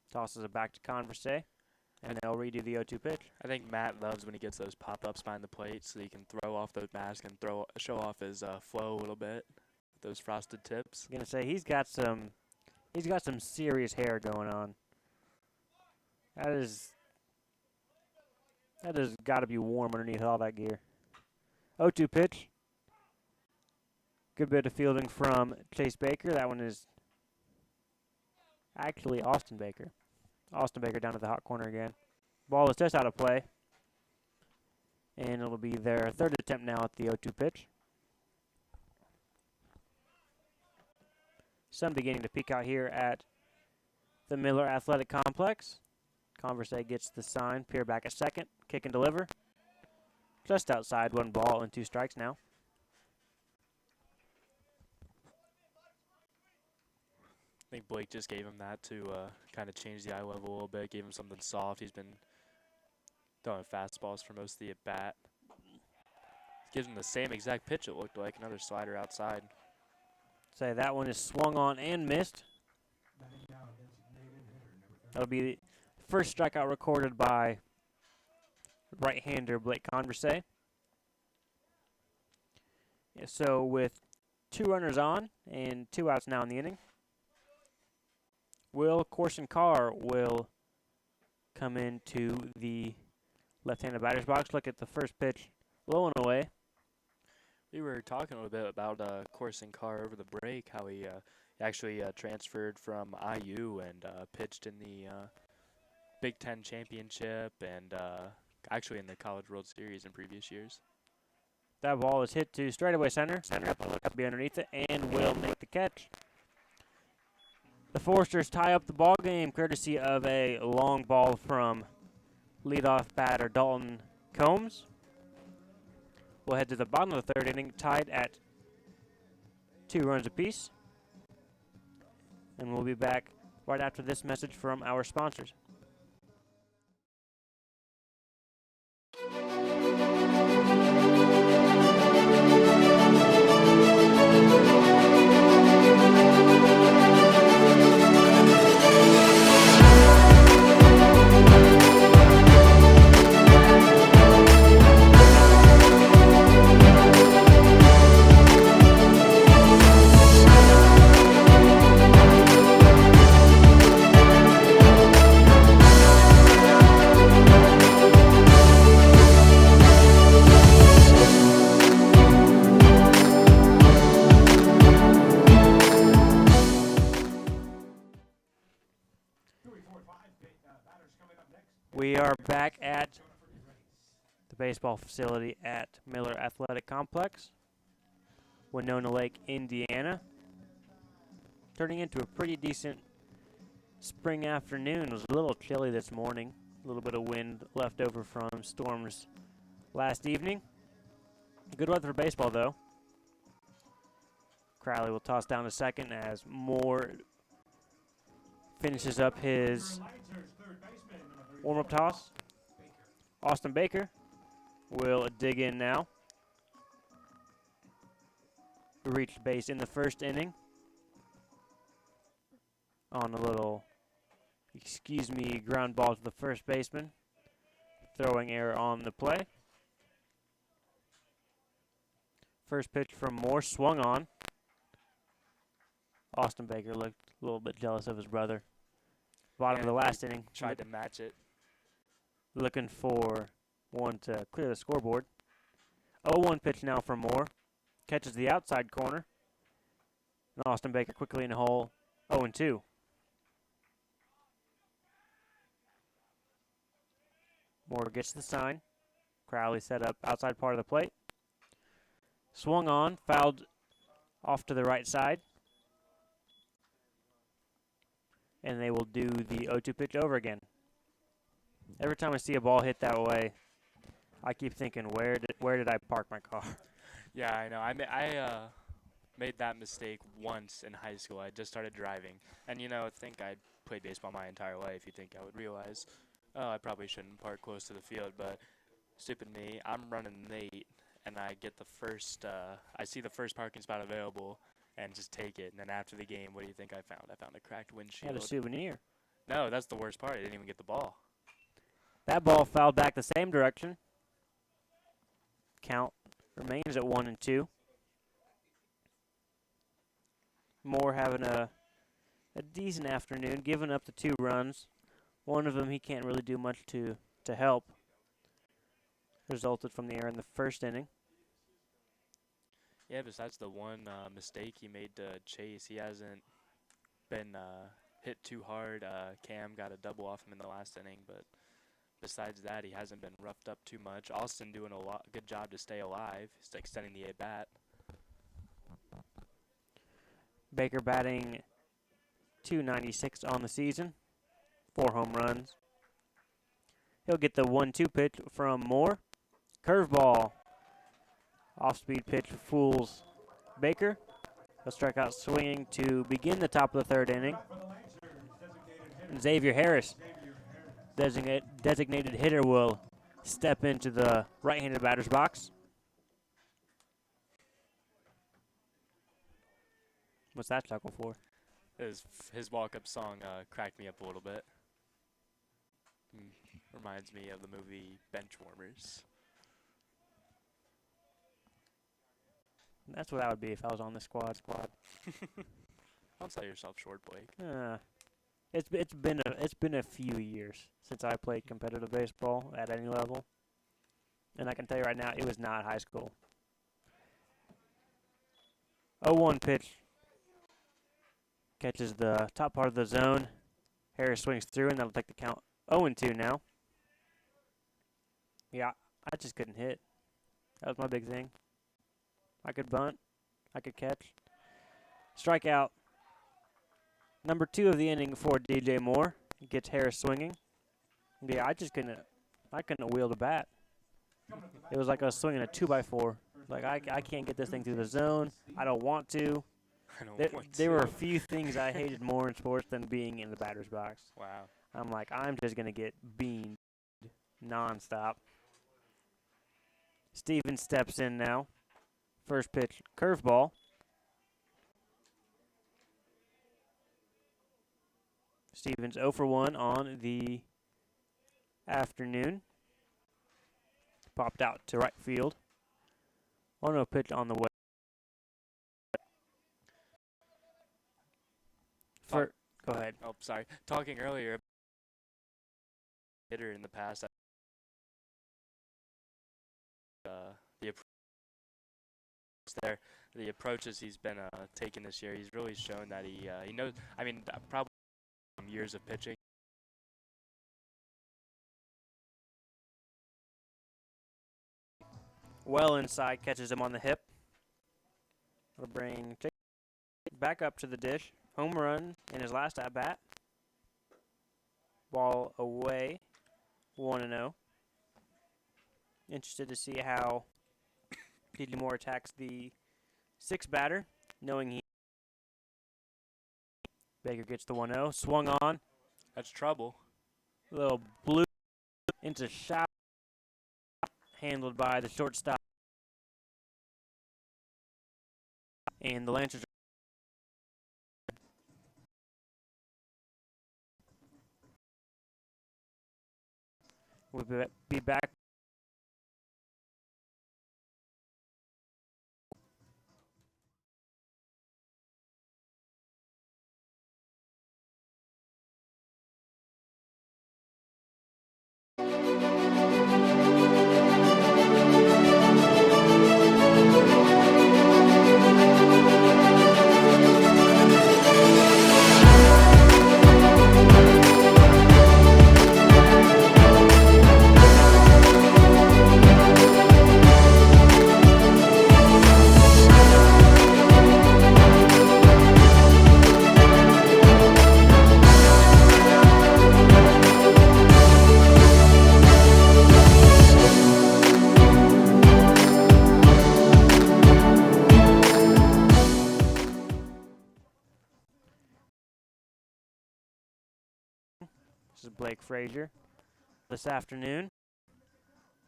Tosses it back to Converse, and they'll redo the 0-2 pitch. I think Matt loves when he gets those pop-ups behind the plate so he can throw off those masks and show off his flow a little bit with those frosted tips. I'm gonna say he's got some serious hair going on. That has got to be warm underneath all that gear. 0-2 pitch. Good bit of fielding from Chase Baker. That one is actually Austin Baker. Austin Baker down to the hot corner again. Ball is just out of play. And it'll be their third attempt now at the 0-2 pitch. Sun beginning to peek out here at the Miller Athletic Complex. Converse gets the sign. Peer back at second. Kick and deliver. Just outside, 1 ball and 2 strikes now. I think Blake just gave him that to kind of change the eye level a little bit, gave him something soft. He's been throwing fastballs for most of the at-bat. Gives him the same exact pitch, it looked like, another slider outside. Say that one is swung on and missed. That'll be the first strikeout recorded by right-hander Blake Converse. Yeah, so with 2 runners on and 2 outs now in the inning, Will Corson Carr will come into the left-handed batter's box. Look at the first pitch, low and away. We were talking a little bit about Corson Carr over the break, how he actually transferred from IU and pitched in the Big Ten Championship and actually in the College World Series in previous years. That ball is hit to straightaway center. Center up will be underneath it and will make the catch. The Foresters tie up the ball game courtesy of a long ball from leadoff batter Dalton Combs. We'll head to the bottom of the third inning, tied at 2 runs apiece. And we'll be back right after this message from our sponsors. We are back at the baseball facility at Miller Athletic Complex, Winona Lake, Indiana. Turning into a pretty decent spring afternoon. It was a little chilly this morning. A little bit of wind left over from storms last evening. Good weather for baseball, though. Crowley will toss down to second as Moore finishes up his warm-up toss. Austin Baker will dig in now. Reached base in the first inning on a little, ground ball to the first baseman. Throwing error on the play. First pitch from Moore, swung on. Austin Baker looked a little bit jealous of his brother. Bottom of the last inning. Tried to match it. Looking for one to clear the scoreboard. 0-1 pitch now from Moore. Catches the outside corner. And Austin Baker quickly in the hole. 0-2. Moore gets the sign. Crowley set up outside part of the plate. Swung on, fouled off to the right side. And they will do the 0-2 pitch over again. Every time I see a ball hit that way, I keep thinking, where did I park my car? Yeah, I know. I made that mistake once in high school. I just started driving. And, I think I played baseball my entire life. You think I would realize, oh, I probably shouldn't park close to the field. But stupid me, I'm running late, and I get the first, I see the first parking spot available and just take it. And then after the game, what do you think I found? I found a cracked windshield. Had a souvenir. No, that's the worst part. I didn't even get the ball. That ball fouled back the same direction. Count remains at 1-2. Moore having a decent afternoon, giving up the 2 runs. One of them he can't really do much to help. Resulted from the error in the first inning. Yeah, besides the one mistake he made to Chase, he hasn't been hit too hard. Cam got a double off him in the last inning, but besides that, he hasn't been roughed up too much. Austin doing a good job to stay alive. He's extending the at-bat. Baker batting .296 on the season. 4 home runs. He'll get the 1-2 pitch from Moore. Curveball. Off-speed pitch fools Baker. He'll strike out swinging to begin the top of the 3rd inning. And Xavier Harris, designated hitter, will step into the right-handed batter's box. What's that chuckle for? His walk-up song cracked me up a little bit. Reminds me of the movie Benchwarmers. That's what I would be if I was on the squad. Don't sell yourself short, Blake. It's been a few years since I played competitive baseball at any level, and I can tell you right now, it was not high school. 0-1 pitch catches the top part of the zone. Harris swings through, and that'll take the count 0-2 now. Yeah, I just couldn't hit. That was my big thing. I could bunt. I could catch. Strikeout. Number 2 of the inning for DJ Moore. Gets Harris swinging. Yeah, I couldn't wield a bat. It was like I was swinging a 2x4. Like, I can't get this thing through the zone. I don't want to. There were a few things I hated more in sports than being in the batter's box. Wow. I'm like, I'm just going to get beamed nonstop. Stevens steps in now. First pitch, curveball. Stevens 0 for 1 on the afternoon. Popped out to right field. 1-0 pitch on the way. Go ahead. Oh, sorry. Talking earlier, hitter in the past, the approaches he's been taking this year, he's really shown that he knows. I mean, probably years of pitching. Well inside, catches him on the hip. It'll bring Chase back up to the dish. Home run in his last at bat. Ball away, 1-0. Interested to see how DJ Moore attacks the sixth batter, knowing he. Baker gets the 1-0. Swung on. That's trouble. Little blue into shot. Handled by the shortstop. And the Lancers will be back. This is Blake Frazier. This afternoon,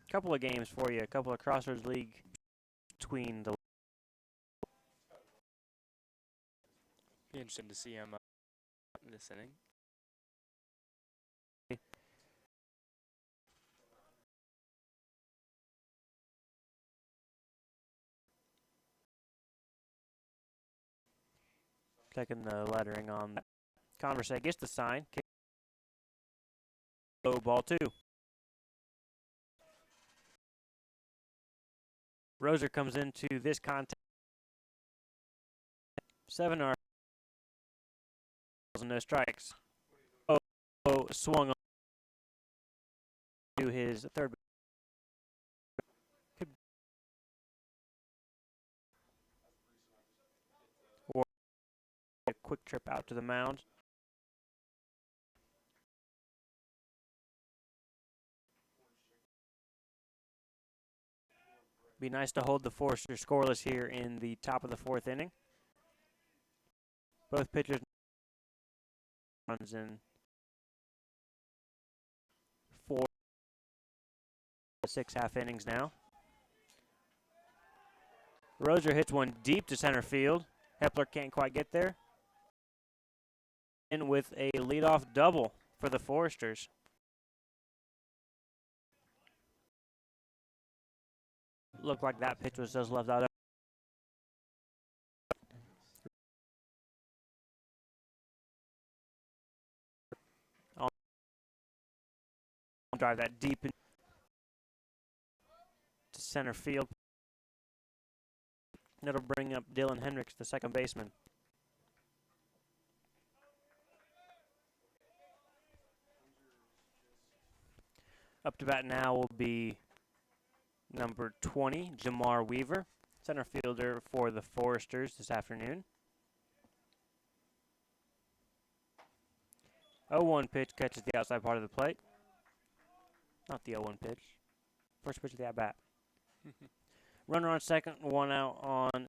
a couple of games for you, a couple of Crossroads League between the. Be interesting to see him in this inning. Checking the lettering on that. Converse gets the sign. Low ball 2. Roser comes into this contest. 7 RBIs and no strikes. Swung on to his third. Or a quick trip out to the mound. Be nice to hold the Foresters scoreless here in the top of the 4th inning. Both pitchers runs in 4 6 half innings now. Roser hits one deep to center field. Hepler can't quite get there. In with a leadoff double for the Foresters. Looked like that pitch was just left out. I'll drive that deep into center field. That'll bring up Dylan Hendricks, the second baseman. Up to bat now will be number 20, Jamar Weaver, center fielder for the Foresters this afternoon. 0-1 pitch catches the outside part of the plate. Not the 0-1 pitch. First pitch of the at-bat. Runner on second, 1 out on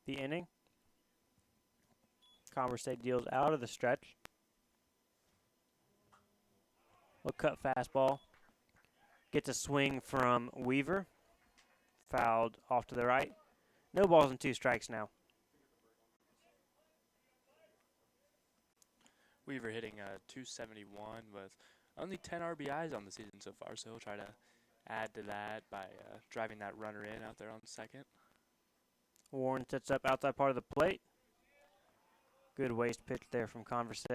the inning. Converse deals out of the stretch. Low cut fastball. Gets a swing from Weaver. Fouled off to the right. No balls and 2 strikes now. Weaver hitting 271 with only 10 RBIs on the season so far, so he'll try to add to that by driving that runner in out there on second. Warren sets up outside part of the plate. Good waste pitch there from Converse.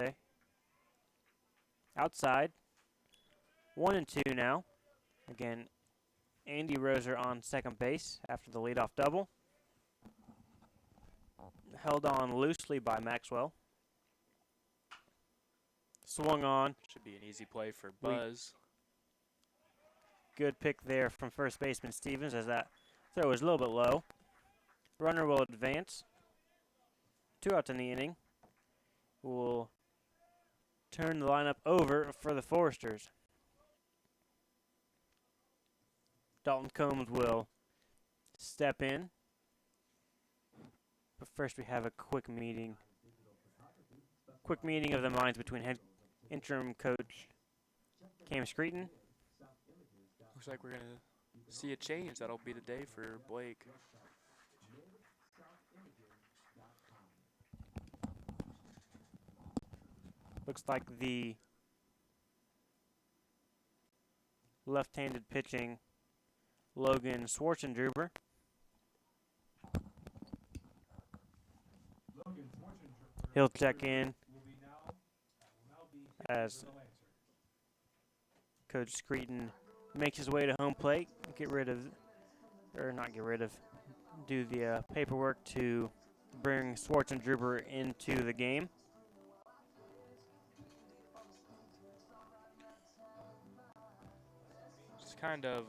Outside. 1-2 now. Again, Andy Roser on second base after the leadoff double. held on loosely by Maxwell. Swung on. Should be an easy play for Buzz. Good pick there from first baseman Stevens as that throw was a little bit low. Runner will advance. 2 outs in the inning. Will turn the lineup over for the Foresters. Dalton Combs will step in. But first we have a quick meeting. Quick meeting of the minds between interim coach Cam Screeton. Looks like we're going to see a change. That'll be the day for Blake. Looks like the left-handed pitching Logan Schwarzenegger he'll check in as Coach Screeton makes his way to home plate, do the paperwork to bring Schwarzenegger into the game. It's kind of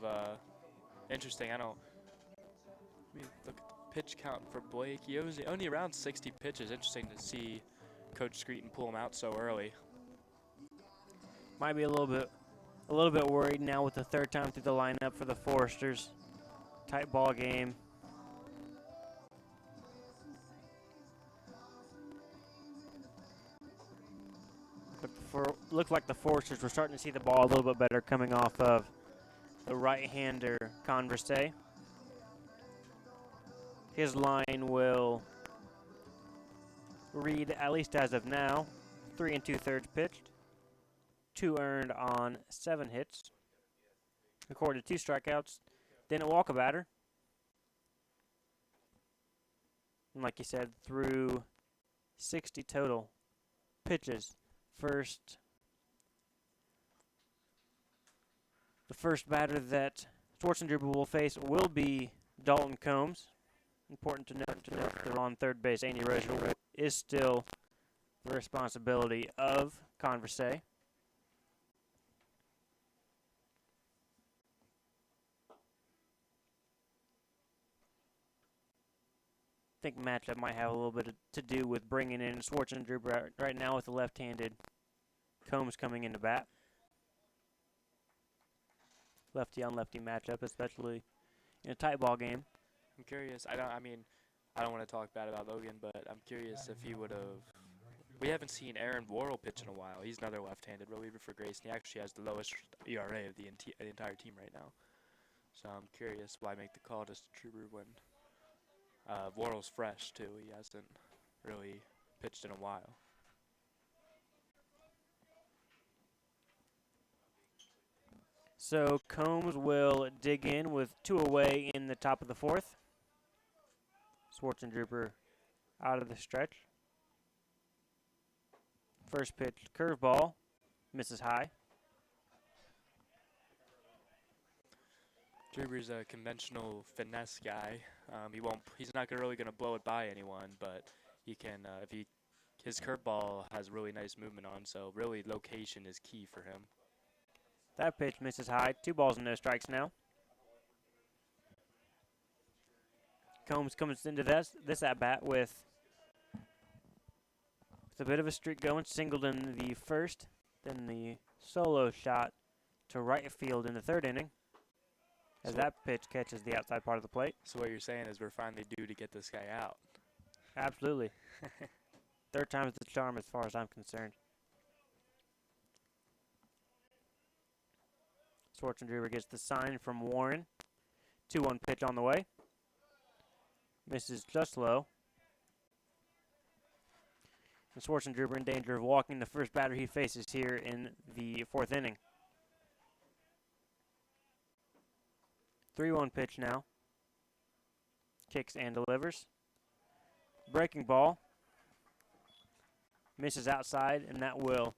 interesting. I don't. Let me look at the pitch count for Blake. He was only around 60 pitches. Interesting to see Coach Screeton pull him out so early. Might be a little bit worried now with the third time through the lineup for the Foresters. Tight ball game. Looked like the Foresters were starting to see the ball a little bit better coming off of the right-hander Converse. His line will read, at least as of now, 3 2/3 pitched, 2 earned on 7 hits, recorded 2 strikeouts, didn't walk a batter. And like you said, through 60 total pitches. The first batter that Schwarzenegger will face will be Dalton Combs. Important to note they're on third base. Andy Rozier is still the responsibility of Converse. I think matchup might have a little bit to do with bringing in Schwarzenegger right now with the left-handed Combs coming into bat. Lefty on lefty matchup, especially in a tight ball game. I'm curious. I don't want to talk bad about Logan, but I'm curious if he would have. We haven't seen Aaron Worrell pitch in a while. He's another left-handed reliever for Grace, and he actually has the lowest ERA of the entire team right now. So I'm curious why make the call to Struber when Worrell's fresh too. He hasn't really pitched in a while. So Combs will dig in with 2 away in the top of the 4th. Schwarzenegger out of the stretch. First pitch, curveball, misses high. Druber's a conventional finesse guy. He's not really gonna blow it by anyone, but he can. His curveball has really nice movement on, so really location is key for him. That pitch misses high. 2 balls and no strikes now. Combs comes into this at bat with a bit of a streak going. Singled in the first, then the solo shot to right field in the 3rd inning. As that pitch catches the outside part of the plate. So what you're saying is we're finally due to get this guy out. Absolutely. 3rd time's the charm as far as I'm concerned. Schwarzenegger gets the sign from Warren. 2-1 pitch on the way. Misses just low. And Schwarzenegger in danger of walking the first batter he faces here in the 4th inning. 3-1 pitch now. Kicks and delivers. Breaking ball. Misses outside, and that will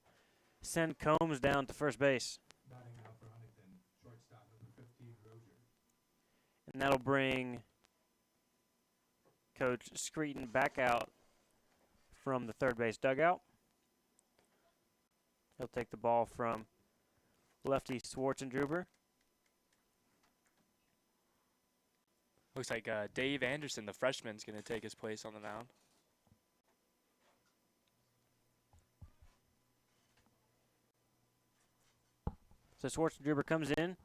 send Combs down to first base. Batting out for Huntington, shortstop number 15, Rozier. And that'll bring Coach Screeton back out from the third base dugout. He'll take the ball from lefty Schwartzendruber. Looks like Dave Anderson, the freshman, is going to take his place on the mound. So Schwartzendruber comes in,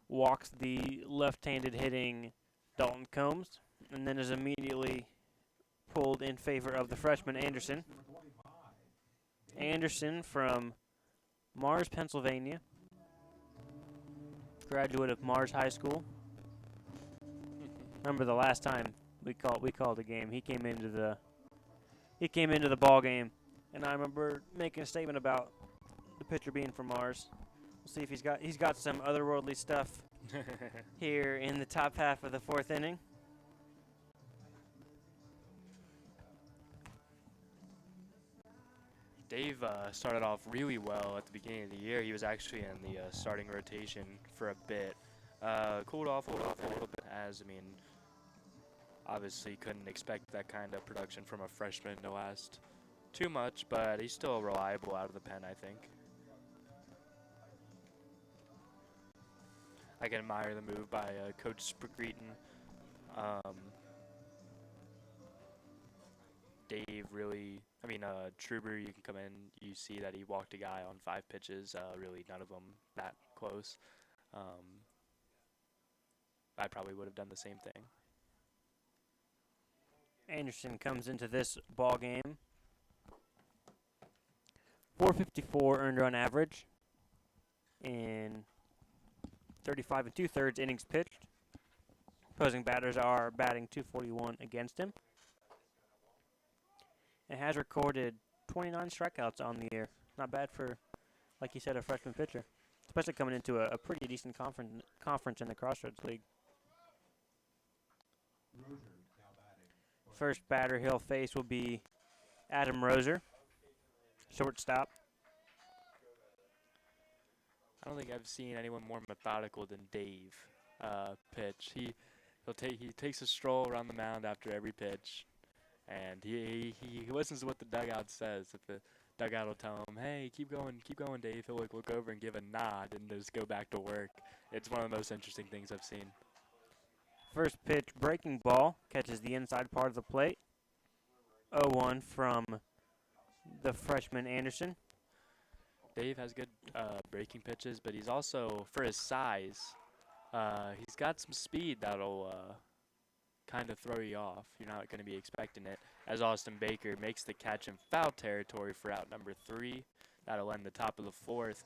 walks the left-handed hitting Dalton Combs, and then is immediately pulled in favor of the freshman Anderson. Anderson from Mars, Pennsylvania, graduate of Mars High School. Remember the last time we called a game, he came into the ball game, and I remember making a statement about the pitcher being from Mars. We'll see if he's got some otherworldly stuff here in the top half of the fourth inning. Dave started off really well at the beginning of the year. He was actually in the starting rotation for a bit. Cooled off a little bit, as I mean, obviously couldn't expect that kind of production from a freshman to last too much, but he's still reliable out of the pen, I think. I can admire the move by Coach Pregame. Dave really, Truber, you can come in, you see that he walked a guy on 5 pitches, really none of them that close. I probably would have done the same thing. Anderson comes into this ball game 454 earned run average in 35 2/3 innings pitched. Opposing batters are batting .241 against him. It has recorded 29 strikeouts on the year. Not bad for, like you said, a freshman pitcher, especially coming into a pretty decent conference in the Crossroads League. First batter he'll face will be Adam Roser, shortstop. I don't think I've seen anyone more methodical than Dave pitch. He takes a stroll around the mound after every pitch, and he listens to what the dugout says. If the dugout will tell him, "Hey, keep going, Dave," he'll look over and give a nod and just go back to work. It's one of the most interesting things I've seen. First pitch, breaking ball, catches the inside part of the plate. 0-1 from the freshman Anderson. Dave has good breaking pitches, but he's also, for his size, he's got some speed that'll kind of throw you off. You're not going to be expecting it. As Austin Baker makes the catch in foul territory for out number 3. That'll end the top of the 4th.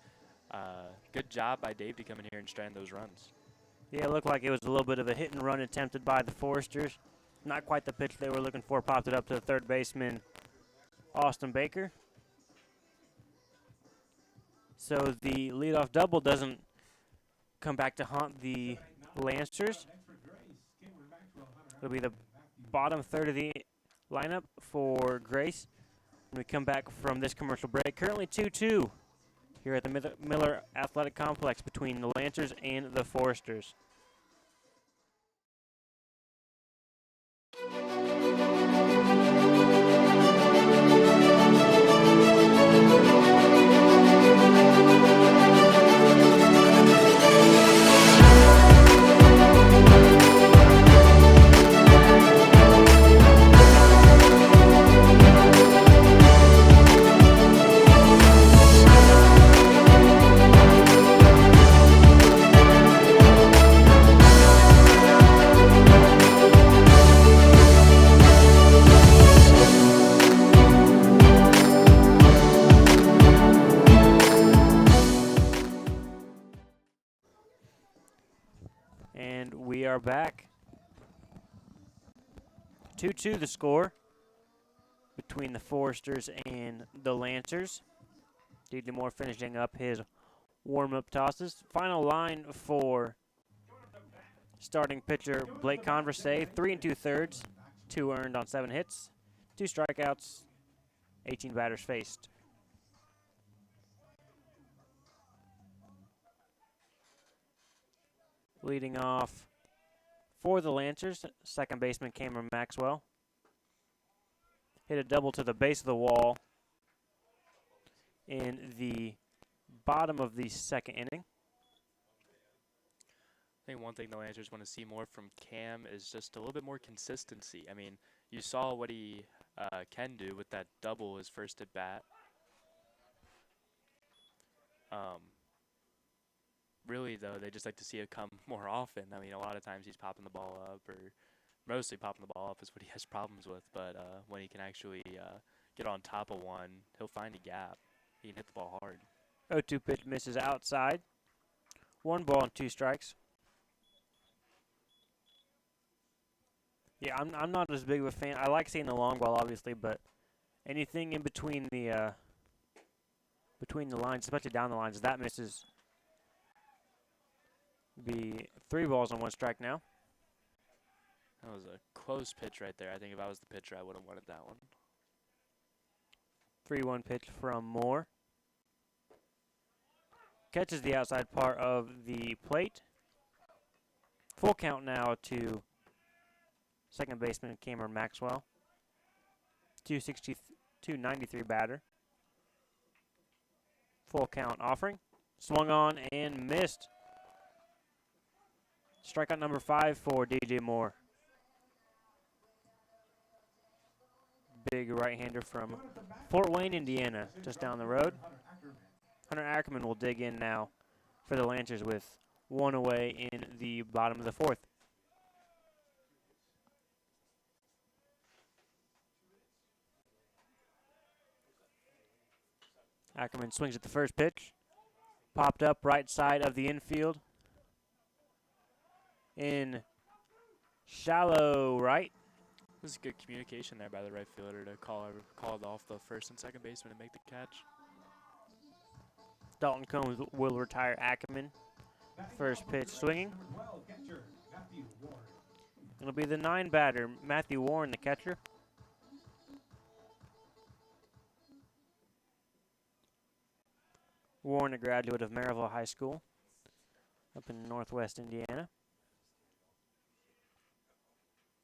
Good job by Dave to come in here and strand those runs. Yeah, it looked like it was a little bit of a hit and run attempted by the Foresters. Not quite the pitch they were looking for. Popped it up to the third baseman, Austin Baker. So the leadoff double doesn't come back to haunt the Lancers. It'll be the bottom third of the lineup for Grace when we come back from this commercial break. Currently 2-2 here at the Miller Athletic Complex between the Lancers and the Foresters. And we are back. 2-2 the score between the Foresters and the Lancers. DJ Moore finishing up his warm-up tosses. Final line for starting pitcher Blake Conversay, 3 2/3, 2 earned on 7 hits, 2 strikeouts, 18 batters faced. Leading off for the Lancers, second baseman Cameron Maxwell. hit a double to the base of the wall in the bottom of the second inning. I think one thing the Lancers want to see more from Cam is just a little bit more consistency. I mean, you saw what he can do with that double his first at bat. Really, though, they just like to see it come more often. I mean, a lot of times he's popping the ball up, or mostly popping the ball up is what he has problems with. But when he can actually get on top of one, he'll find a gap. He can hit the ball hard. 0-2 pitch misses outside. 1 ball and 2 strikes. Yeah, I'm not as big of a fan. I like seeing the long ball, obviously, but anything in between the lines, especially down the lines, that misses. Be 3 balls and 1 strike now. That was a close pitch right there. I think if I was the pitcher, I would have wanted that one. 3-1 pitch from Moore. Catches the outside part of the plate. Full count now to second baseman Cameron Maxwell. 293 batter. Full count offering. Swung on and missed. Strikeout number 5 for DJ Moore. Big right-hander from Fort Wayne, Indiana, just down the road. Hunter Ackerman will dig in now for the Lancers with 1 away in the bottom of the 4th. Ackerman swings at the first pitch. Popped up right side of the infield. In shallow right. This is good communication there by the right fielder to call off the first and second baseman and make the catch. Dalton Combs will retire Ackerman. First pitch swinging. It'll be the 9 batter, Matthew Warren, the catcher. Warren, a graduate of Maryville High School up in northwest Indiana.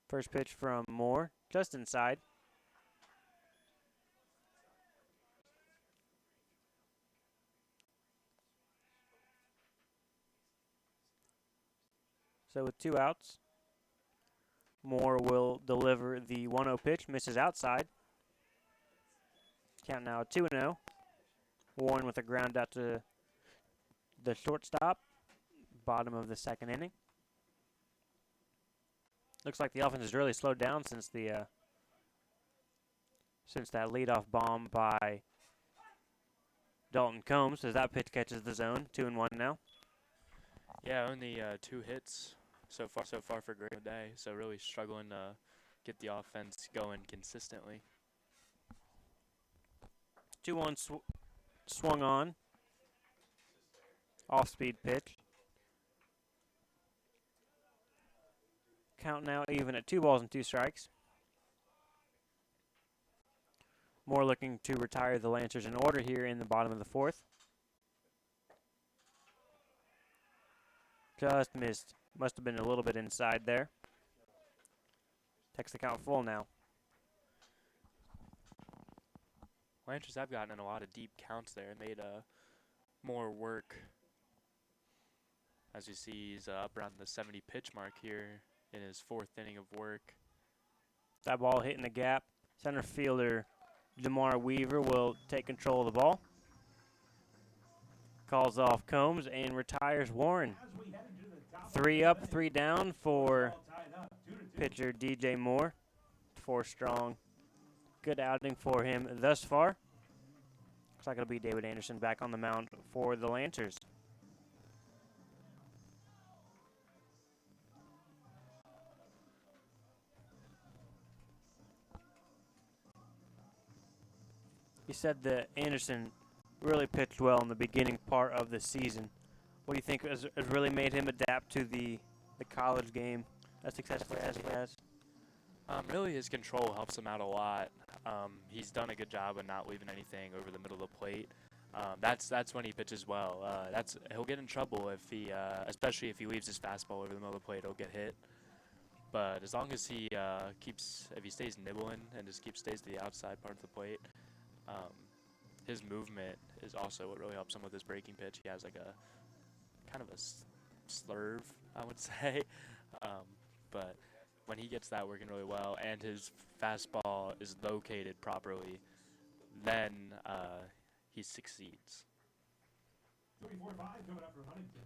First pitch from Moore, just inside. So with 2 outs, Moore will deliver the 1-0 pitch, misses outside. Count now 2-0. Warren with a ground out to the shortstop, bottom of the second inning. Looks like the offense has really slowed down since that leadoff bomb by Dalton Combs, as that pitch catches the zone. 2-1 now. Yeah, only 2 hits so far for Greg today. So really struggling to get the offense going consistently. 2-1 swung on. Off-speed pitch. Count now even at 2 balls and 2 strikes. Moore looking to retire the Lancers in order here in the bottom of the 4th. Just missed. Must have been a little bit inside there. Takes the count full now. Lancers have gotten in a lot of deep counts there and made more work. As you see, he's up around the 70 pitch mark here in his 4th inning of work. That ball hitting the gap. Center fielder DeMar Weaver will take control of the ball. Calls off Combs and retires Warren. 3 up, 3 down for pitcher DJ Moore. 4 strong. Good outing for him thus far. Looks like it'll be David Anderson back on the mound for the Lancers. You said that Anderson really pitched well in the beginning part of the season. What do you think has really made him adapt to the college game as successfully as he has? Really, his control helps him out a lot. He's done a good job of not leaving anything over the middle of the plate. That's when he pitches well. He'll get in trouble if he, especially if he leaves his fastball over the middle of the plate, he'll get hit. But as long as he if he stays nibbling and stays to the outside part of the plate, his movement is also what really helps him with his breaking pitch. He has like a kind of a slurve, I would say. But when he gets that working really well and his fastball is located properly, then he succeeds. 34-5 coming up for Huntington.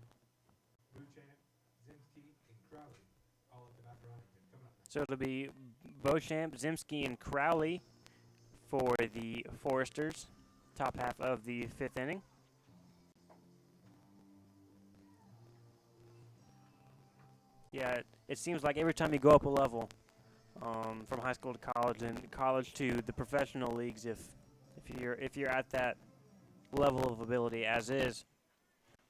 Beauchamp, Zimski, and Crowley all up to bat for Huntington. Coming up next. So it'll be Beauchamp, Zimski, and Crowley for the Foresters, top half of the fifth inning. Yeah, it seems like every time you go up a level, from high school to college and college to the professional leagues, if you're at that level of ability as is,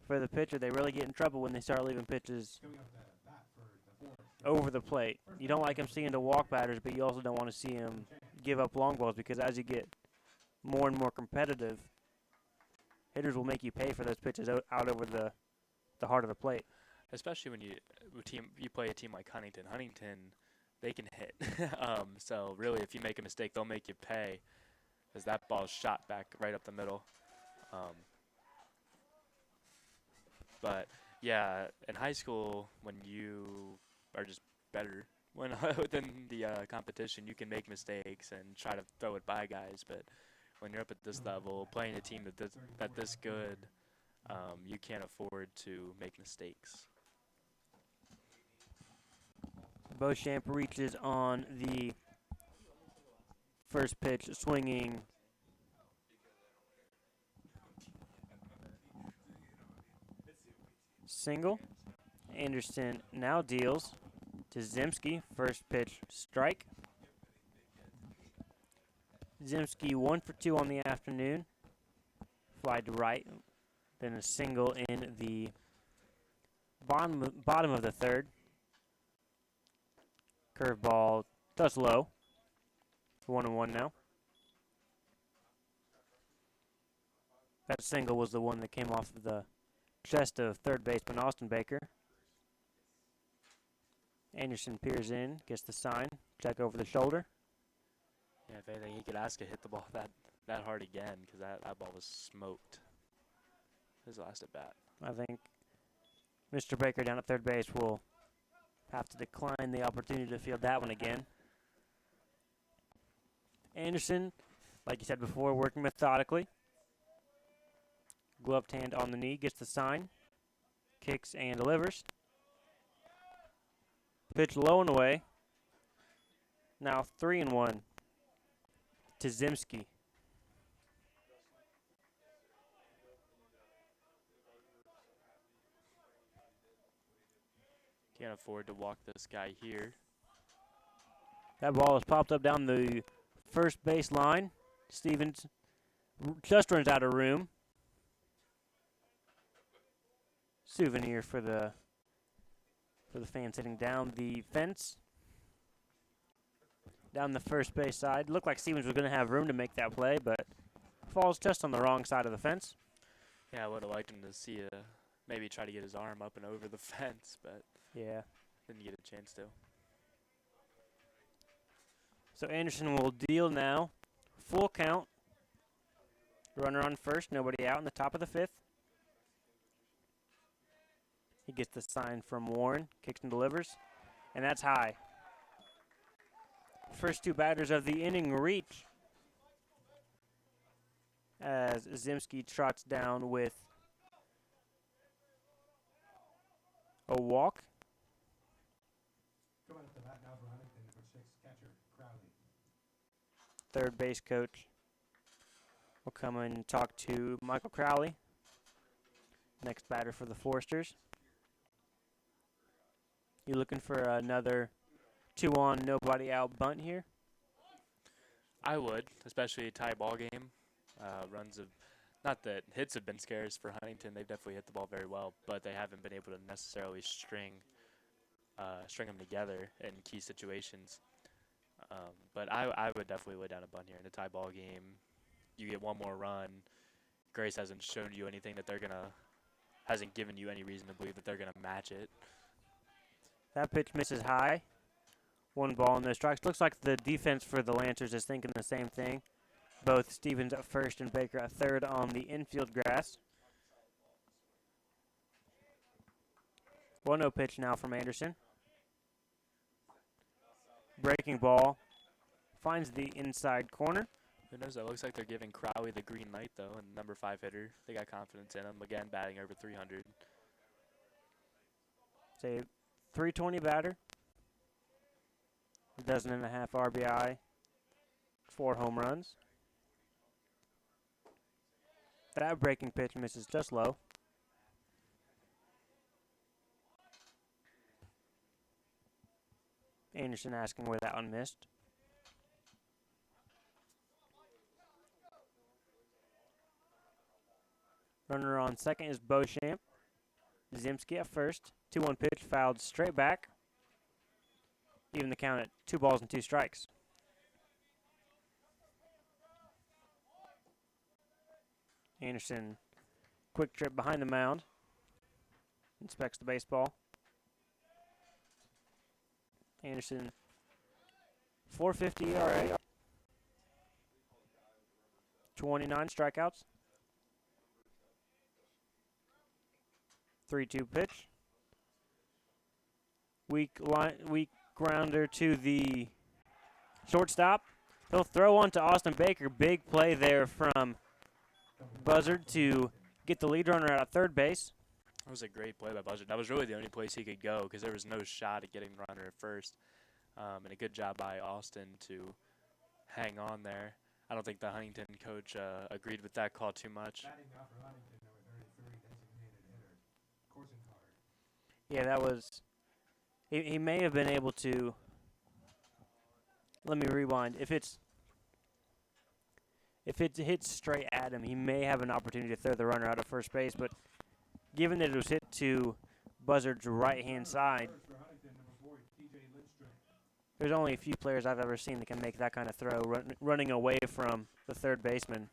for the pitcher, they really get in trouble when they start leaving pitches Coming up to bat for the Foresters. over the plate. You don't like them seeing to walk batters, but you also don't want to see them give up long balls, because as you get more and more competitive, hitters will make you pay for those pitches out over the heart of the plate. Especially when you play a team like Huntington. Huntington, they can hit. So really, if you make a mistake, they'll make you pay, because that ball's shot back right up the middle. But yeah, in high school, when you are just better than the competition, you can make mistakes and try to throw it by guys. But when you're up at this level, playing a team that this good, you can't afford to make mistakes. Beauchamp reaches on the first pitch, swinging single. Anderson now deals to Zimski. First pitch, strike. Zimski 1 for 2 on the afternoon. Fly to right. Then a single in the bottom of the third. Curveball touch low. 1-1 now. That single was the one that came off of the chest of third baseman Austin Baker. Anderson peers in, gets the sign, check over the shoulder. Yeah, if anything, he could ask to hit the ball that hard again, because that ball was smoked. His last at bat. I think Mr. Baker down at third base will have to decline the opportunity to field that one again. Anderson, like you said before, working methodically. Gloved hand on the knee, gets the sign, kicks and delivers. Pitch low and away. Now 3-1 to Zimski. Can't afford to walk this guy here. That ball is popped up down the first base line. Stevens just runs out of room. Souvenir for the fans sitting down the fence. Down the first base side. Looked like Stevens was going to have room to make that play, but falls just on the wrong side of the fence. Yeah, I would have liked him to see maybe try to get his arm up and over the fence, but Yeah. didn't get a chance to. So Anderson will deal now. Full count. Runner on first, nobody out in the top of the fifth. He gets the sign from Warren, kicks and delivers, and that's high. First two batters of the inning reach as Zimski trots down with a walk. Coming up to bat now for Huntington, number 6 catcher Crowley. Third base coach will come and talk to Michael Crowley, next batter for the Foresters. You looking for another 2-on, nobody out bunt here? I would, especially a tie ball game. Not that hits have been scarce for Huntington. They've definitely hit the ball very well, but they haven't been able to necessarily string them together in key situations. But I would definitely lay down a bunt here in a tie ball game. You get one more run. Grace hasn't shown you anything that hasn't given you any reason to believe that they're gonna match it. That pitch misses high. 1 ball, no strikes. Looks like the defense for the Lancers is thinking the same thing. Both Stevens at first and Baker at third on the infield grass. 1-0 pitch now from Anderson. Breaking ball. Finds the inside corner. Who knows? That looks like they're giving Crowley the green light, though, and number 5 hitter. They got confidence in him. Again, batting over 300. Say 320 batter. 12.5 RBI. 4 home runs. That breaking pitch misses just low. Anderson asking where that one missed. Runner on second is Beauchamp. Zimski at first. 2-1 pitch fouled straight back. Even the count at 2 balls and 2 strikes. Anderson, quick trip behind the mound. Inspects the baseball. Anderson, 4.50 ERA. 29 strikeouts. 3-2 pitch. Weak grounder to the shortstop. He'll throw one to Austin Baker. Big play there from Buzzard to get the lead runner out at third base. That was a great play by Buzzard. That was really the only place he could go because there was no shot at getting the runner at first. And a good job by Austin to hang on there. I don't think the Huntington coach agreed with that call too much. Batting now for Huntington, number 33, designated hitter, Corson Carr. Yeah, that was. He may have been able to. Let me rewind. If it hits straight at him, he may have an opportunity to throw the runner out at first base. But given that it was hit to Buzzard's right-hand side, For Huntington, number 4, TJ Lindstrom. there's only a few players I've ever seen that can make that kind of throw, running away from the third baseman.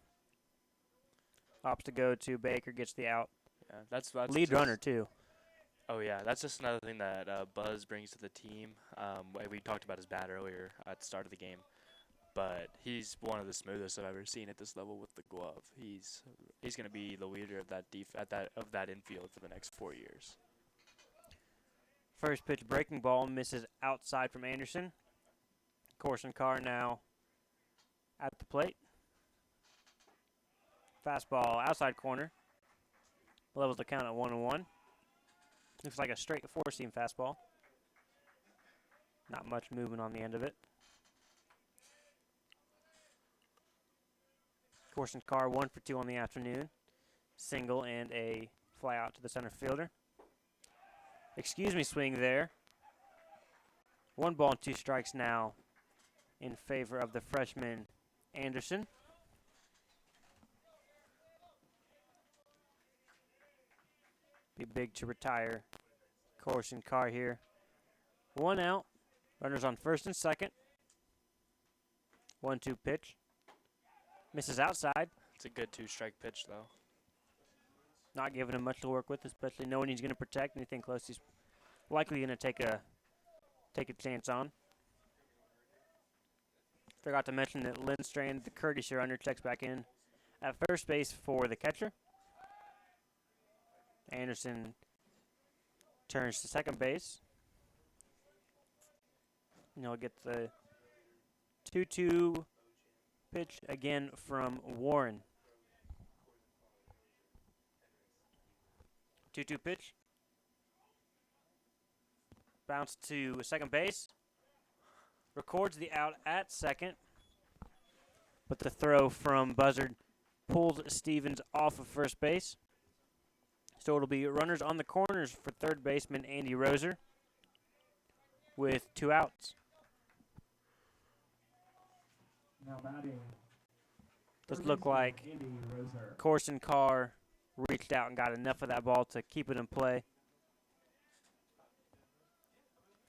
Opts to go to Baker, gets the out. Yeah, that's Lead just, runner, too. Oh, yeah, that's just another thing that Buzz brings to the team. We talked about his bat earlier at the start of the game, but he's one of the smoothest I've ever seen at this level with the glove. He's going to be the leader of that infield for the next 4 years. First pitch breaking ball misses outside from Anderson. Corson Carr now at the plate. Fastball outside corner. Levels the count at 1-1. Looks like a straight four-seam fastball. Not much movement on the end of it. Corson Carr 1 for 2 on the afternoon. Single and a fly out to the center fielder. Excuse me, swing there. 1 ball and 2 strikes now in favor of the freshman Anderson. Be big to retire Corson Carr here. 1 out. Runners on first and second. 1-2 pitch. Misses outside. It's a good 2-strike pitch, though. Not giving him much to work with, especially knowing he's going to protect anything close. He's likely going to take a chance on. Forgot to mention that Lindstrand, the courtesy runner, checks back in at first base for the catcher. Anderson turns to second base. And he'll get the 2-2 pitch again from Warren. 2-2 pitch. Bounce to second base. Records the out at second. But the throw from Buzzard pulls Stevens off of first base. So it'll be runners on the corners for third baseman Andy Roser with 2 outs. Now batting. Does look like Andy Roser. Corson Carr reached out and got enough of that ball to keep it in play.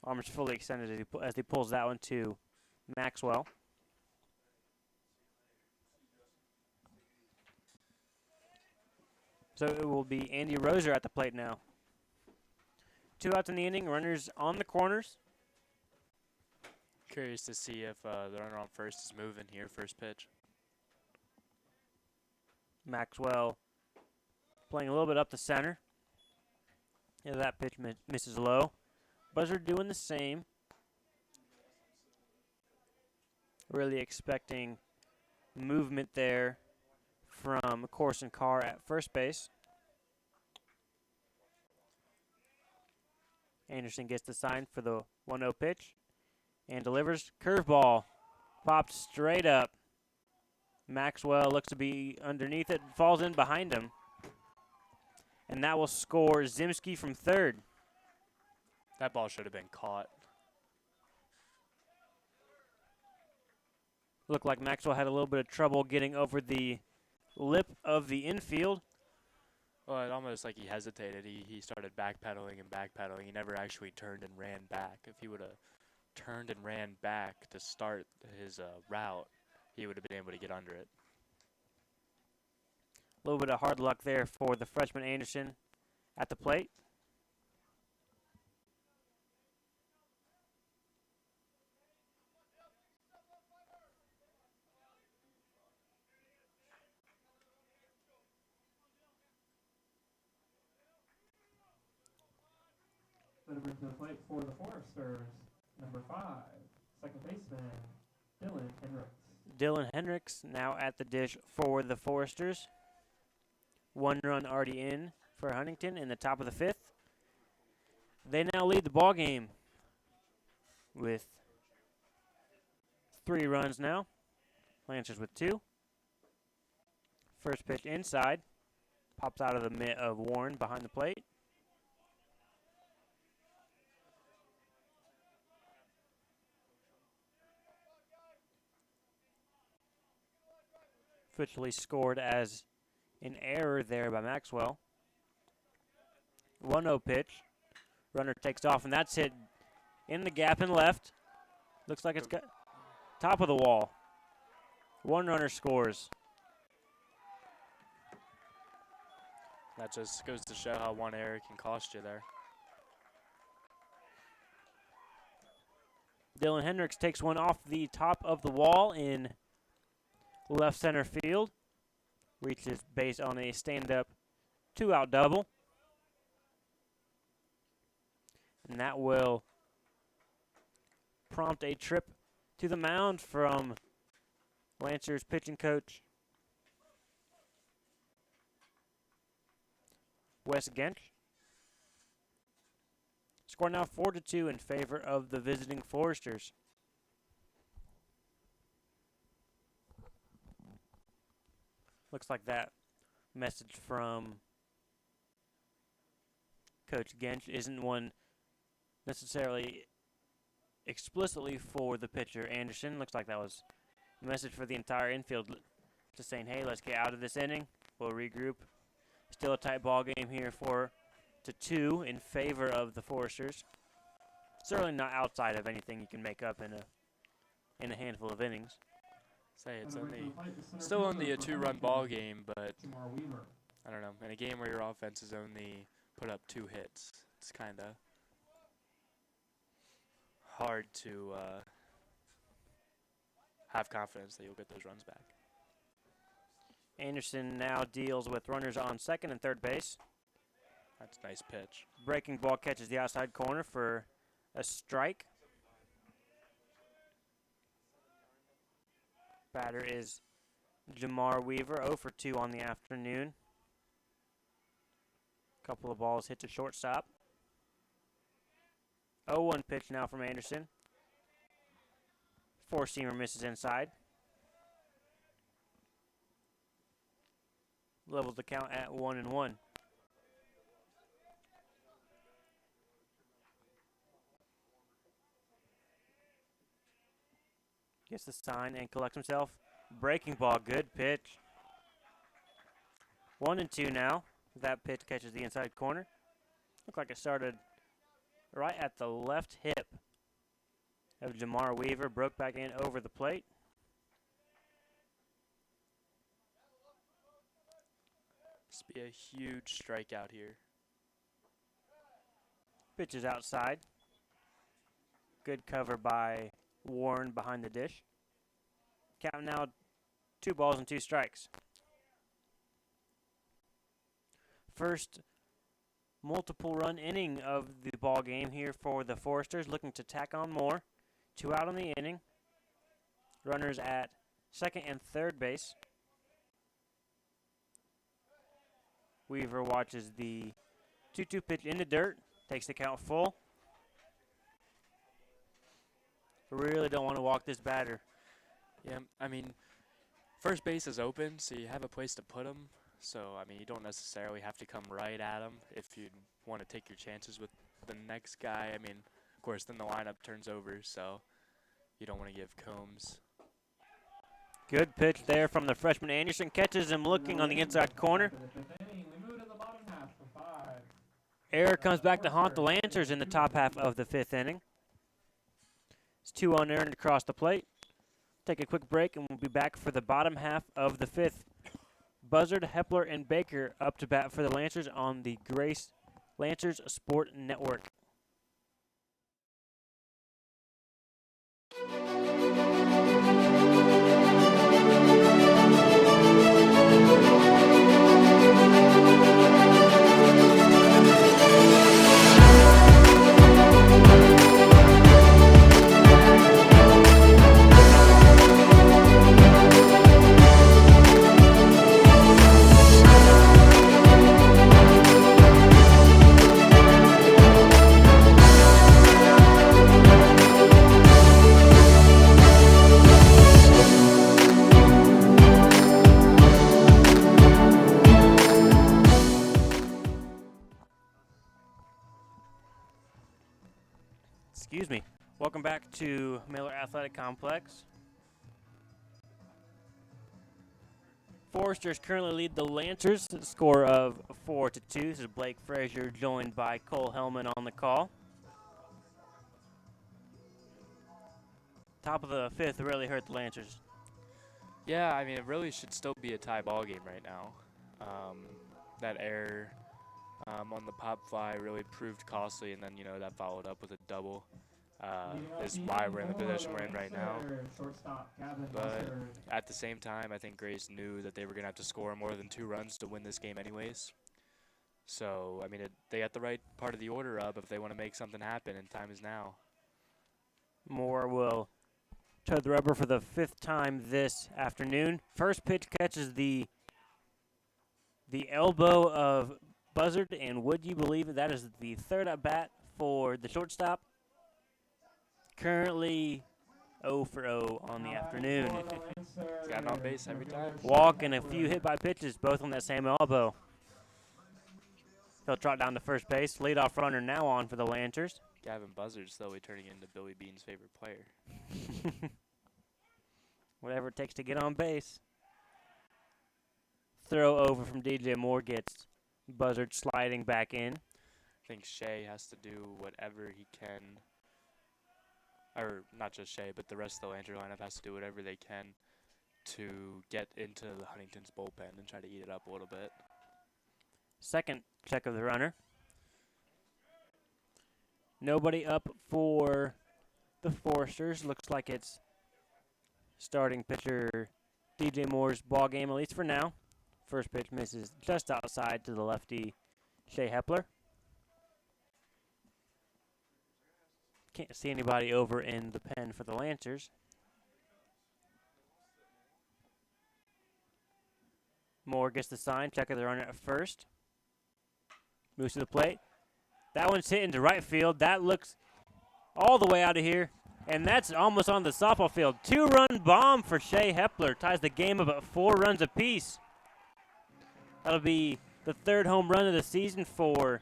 Arms fully extended as he pulls that one to Maxwell. So it will be Andy Roser at the plate now. 2 outs in the inning, runners on the corners. Curious to see if the runner on first is moving here, first pitch. Maxwell playing a little bit up the center. Yeah, that pitch misses low. Buzzer doing the same. Really expecting movement there from Corson Carr at first base. Anderson gets the sign for the 1-0 pitch and delivers. Curveball popped straight up. Maxwell looks to be underneath it, falls in behind him. And that will score Zimski from third. That ball should have been caught. Looked like Maxwell had a little bit of trouble getting over the lip of the infield. Well, it almost like he hesitated. He started backpedaling and backpedaling. He never actually turned and ran back. If he would have turned and ran back to start his route, he would have been able to get under it. A little bit of hard luck there for the freshman Anderson at the plate. Then bring to the plate for the Foresters, number 5, second baseman, Dylan Hendricks. Dylan Hendricks now at the dish for the Foresters. 1 run already in for Huntington in the top of the 5th. They now lead the ball game with 3 runs now. Lancers with 2. First pitch inside. Pops out of the mitt of Warren behind the plate. Officially scored as an error there by Maxwell. 1-0 pitch. Runner takes off, and that's hit in the gap and left. Looks like it's got top of the wall. 1 runner scores. That just goes to show how 1 error can cost you there. Dylan Hendricks takes one off the top of the wall in left center field. Reaches base on a stand-up 2-out double. And that will prompt a trip to the mound from Lancers pitching coach Wes Gench. Score now 4-2 in favor of the visiting Foresters. Looks like that message from Coach Gench isn't one necessarily explicitly for the pitcher Anderson. Looks like that was a message for the entire infield, just saying, hey, let's get out of this inning. We'll regroup. Still a tight ball game here, 4-2 in favor of the Foresters. Certainly not outside of anything you can make up in a handful of innings. Say it's still only a 2-run ball game, but I don't know. In a game where your offense has only put up 2 hits, it's kind of hard to have confidence that you'll get those runs back. Anderson now deals with runners on second and third base. That's a nice pitch. Breaking ball catches the outside corner for a strike. Batter is Jamar Weaver, 0 for 2 on the afternoon. Couple of balls hit to shortstop. 0-1 pitch now from Anderson. 4-seamer misses inside. Levels the count at 1-1. Gets the sign and collects himself. Breaking ball, good pitch. 1-2 now. That pitch catches the inside corner. Looked like it started right at the left hip of Jamar Weaver. Broke back in over the plate. This be a huge strikeout here. Pitch is outside. Good cover by Warren behind the dish. Count now 2 balls and 2 strikes. First multiple run inning of the ball game here for the Foresters, looking to tack on more. 2 out on the inning. Runners at second and third base. Weaver watches the 2-2 pitch in the dirt, takes the count full. Really don't want to walk this batter. Yeah, I mean, first base is open, so you have a place to put him. So, I mean, you don't necessarily have to come right at him if you want to take your chances with the next guy. I mean, of course, then the lineup turns over, so you don't want to give Combs. Good pitch there from the freshman Anderson. Catches him looking on the inside corner. Error comes back to haunt the Lancers in the top half of the 5th inning. It's 2 unearned across the plate. Take a quick break, and we'll be back for the bottom half of the 5th. Buzzard, Hepler, and Baker up to bat for the Lancers on the Grace Lancers Sport Network. Excuse me. Welcome back to Miller Athletic Complex. Foresters currently lead the Lancers, a score of 4-2. This is Blake Frazier joined by Cole Hellman on the call. Top of the 5th really hurt the Lancers. Yeah, I mean, it really should still be a tie ball game right now. That error on the pop fly really proved costly, and then, that followed up with a double. Is why we're in the position we're in right now. But at the same time, I think Grace knew that they were going to have to score more than 2 runs to win this game anyways. So, I mean, they got the right part of the order up if they want to make something happen, and time is now. Moore will toe the rubber for the 5th time this afternoon. First pitch catches the elbow of Buzzard, and would you believe it, that is the 3rd at bat for the shortstop. Currently 0 for 0 on the afternoon. He's gotten on base every time. Walk and a few hit by pitches, both on that same elbow. He'll trot down to first base. Leadoff runner now on for the Lancers. Gavin Buzzard slowly turning into Billy Bean's favorite player. Whatever it takes to get on base. Throw over from DJ Moore gets Buzzard sliding back in. I think Shea has to do whatever he can. Or not just Shea, but the rest of the Lancer lineup has to do whatever they can to get into the Huntington's bullpen and try to eat it up a little bit. Second check of the runner. Nobody up for the Foresters. Looks like it's starting pitcher DJ Moore's ball game, at least for now. First pitch misses just outside to the lefty Shea Hepler. Can't see anybody over in the pen for the Lancers. Moore gets the sign. Check of the runner at first. Moves to the plate. That one's hit into right field. That looks all the way out of here. And that's almost on the softball field. 2-run bomb for Shea Hepler. Ties the game up at 4 runs apiece. That'll be the 3rd home run of the season for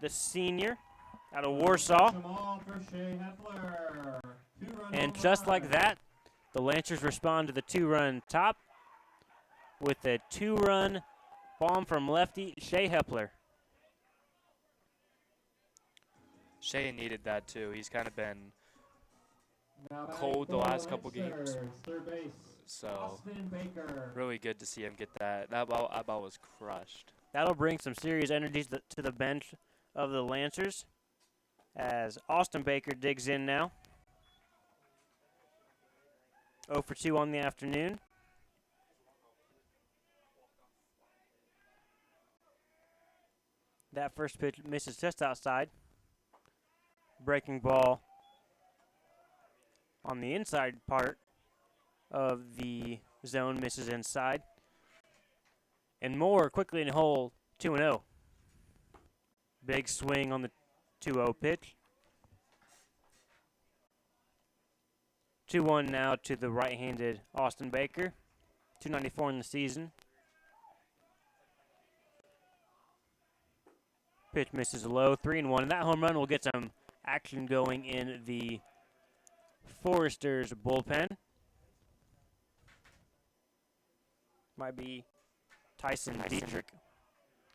the senior out of Warsaw. And just like that, the Lancers respond to the 2-run top with a 2-run bomb from lefty Shea Hepler. Shea needed that too. He's kind of been cold the last couple games. So really good to see him get that. That ball was crushed. That'll bring some serious energies to the bench of the Lancers as Austin Baker digs in now. 0 for 2 on the afternoon. That first pitch misses just outside. Breaking ball on the inside part of the zone misses inside. And Moore quickly in hole 2-0. Big swing on the 2-0 pitch. 2-1 now to the right-handed Austin Baker. 294 in the season. Pitch misses low, 3-1. And that home run will get some action going in the Foresters bullpen. Might be Tyson Dietrich.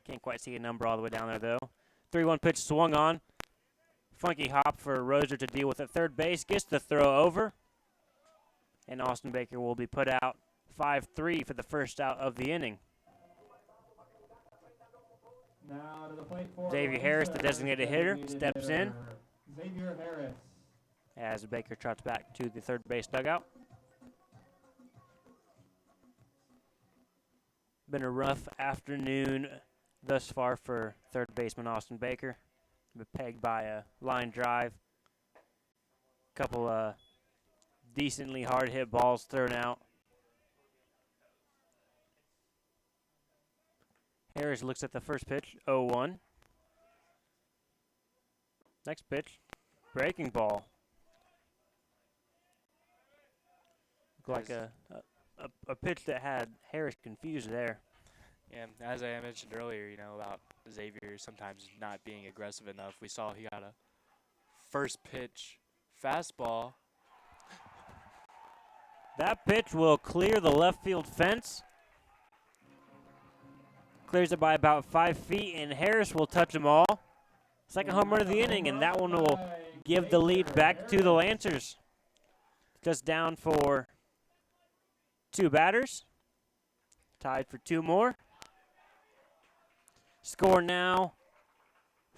Can't quite see a number all the way down there, though. 3-1 pitch swung on. Funky hop for Roser to deal with at third base. Gets the throw over. And Austin Baker will be put out 5-3 for the first out of the inning. Now to the plate for Xavier Harris, the designated hitter, steps in Xavier Harris. as Baker trots back to the third base dugout. Been a rough afternoon thus far for third baseman Austin Baker. Been pegged by a line drive. Couple decently hard hit balls thrown out. Harris looks at the first pitch, 0-1. Next pitch, breaking ball. Looked like a pitch that had Harris confused there. Yeah, as I mentioned earlier, about Xavier sometimes not being aggressive enough. We saw he got a first pitch fastball. That pitch will clear the left field fence. Clears it by about 5 feet, and Harris will touch them all. Second home run of the inning, and that one will give the lead back to the Lancers. Just down for 2 batters. Tied for 2 more. Score now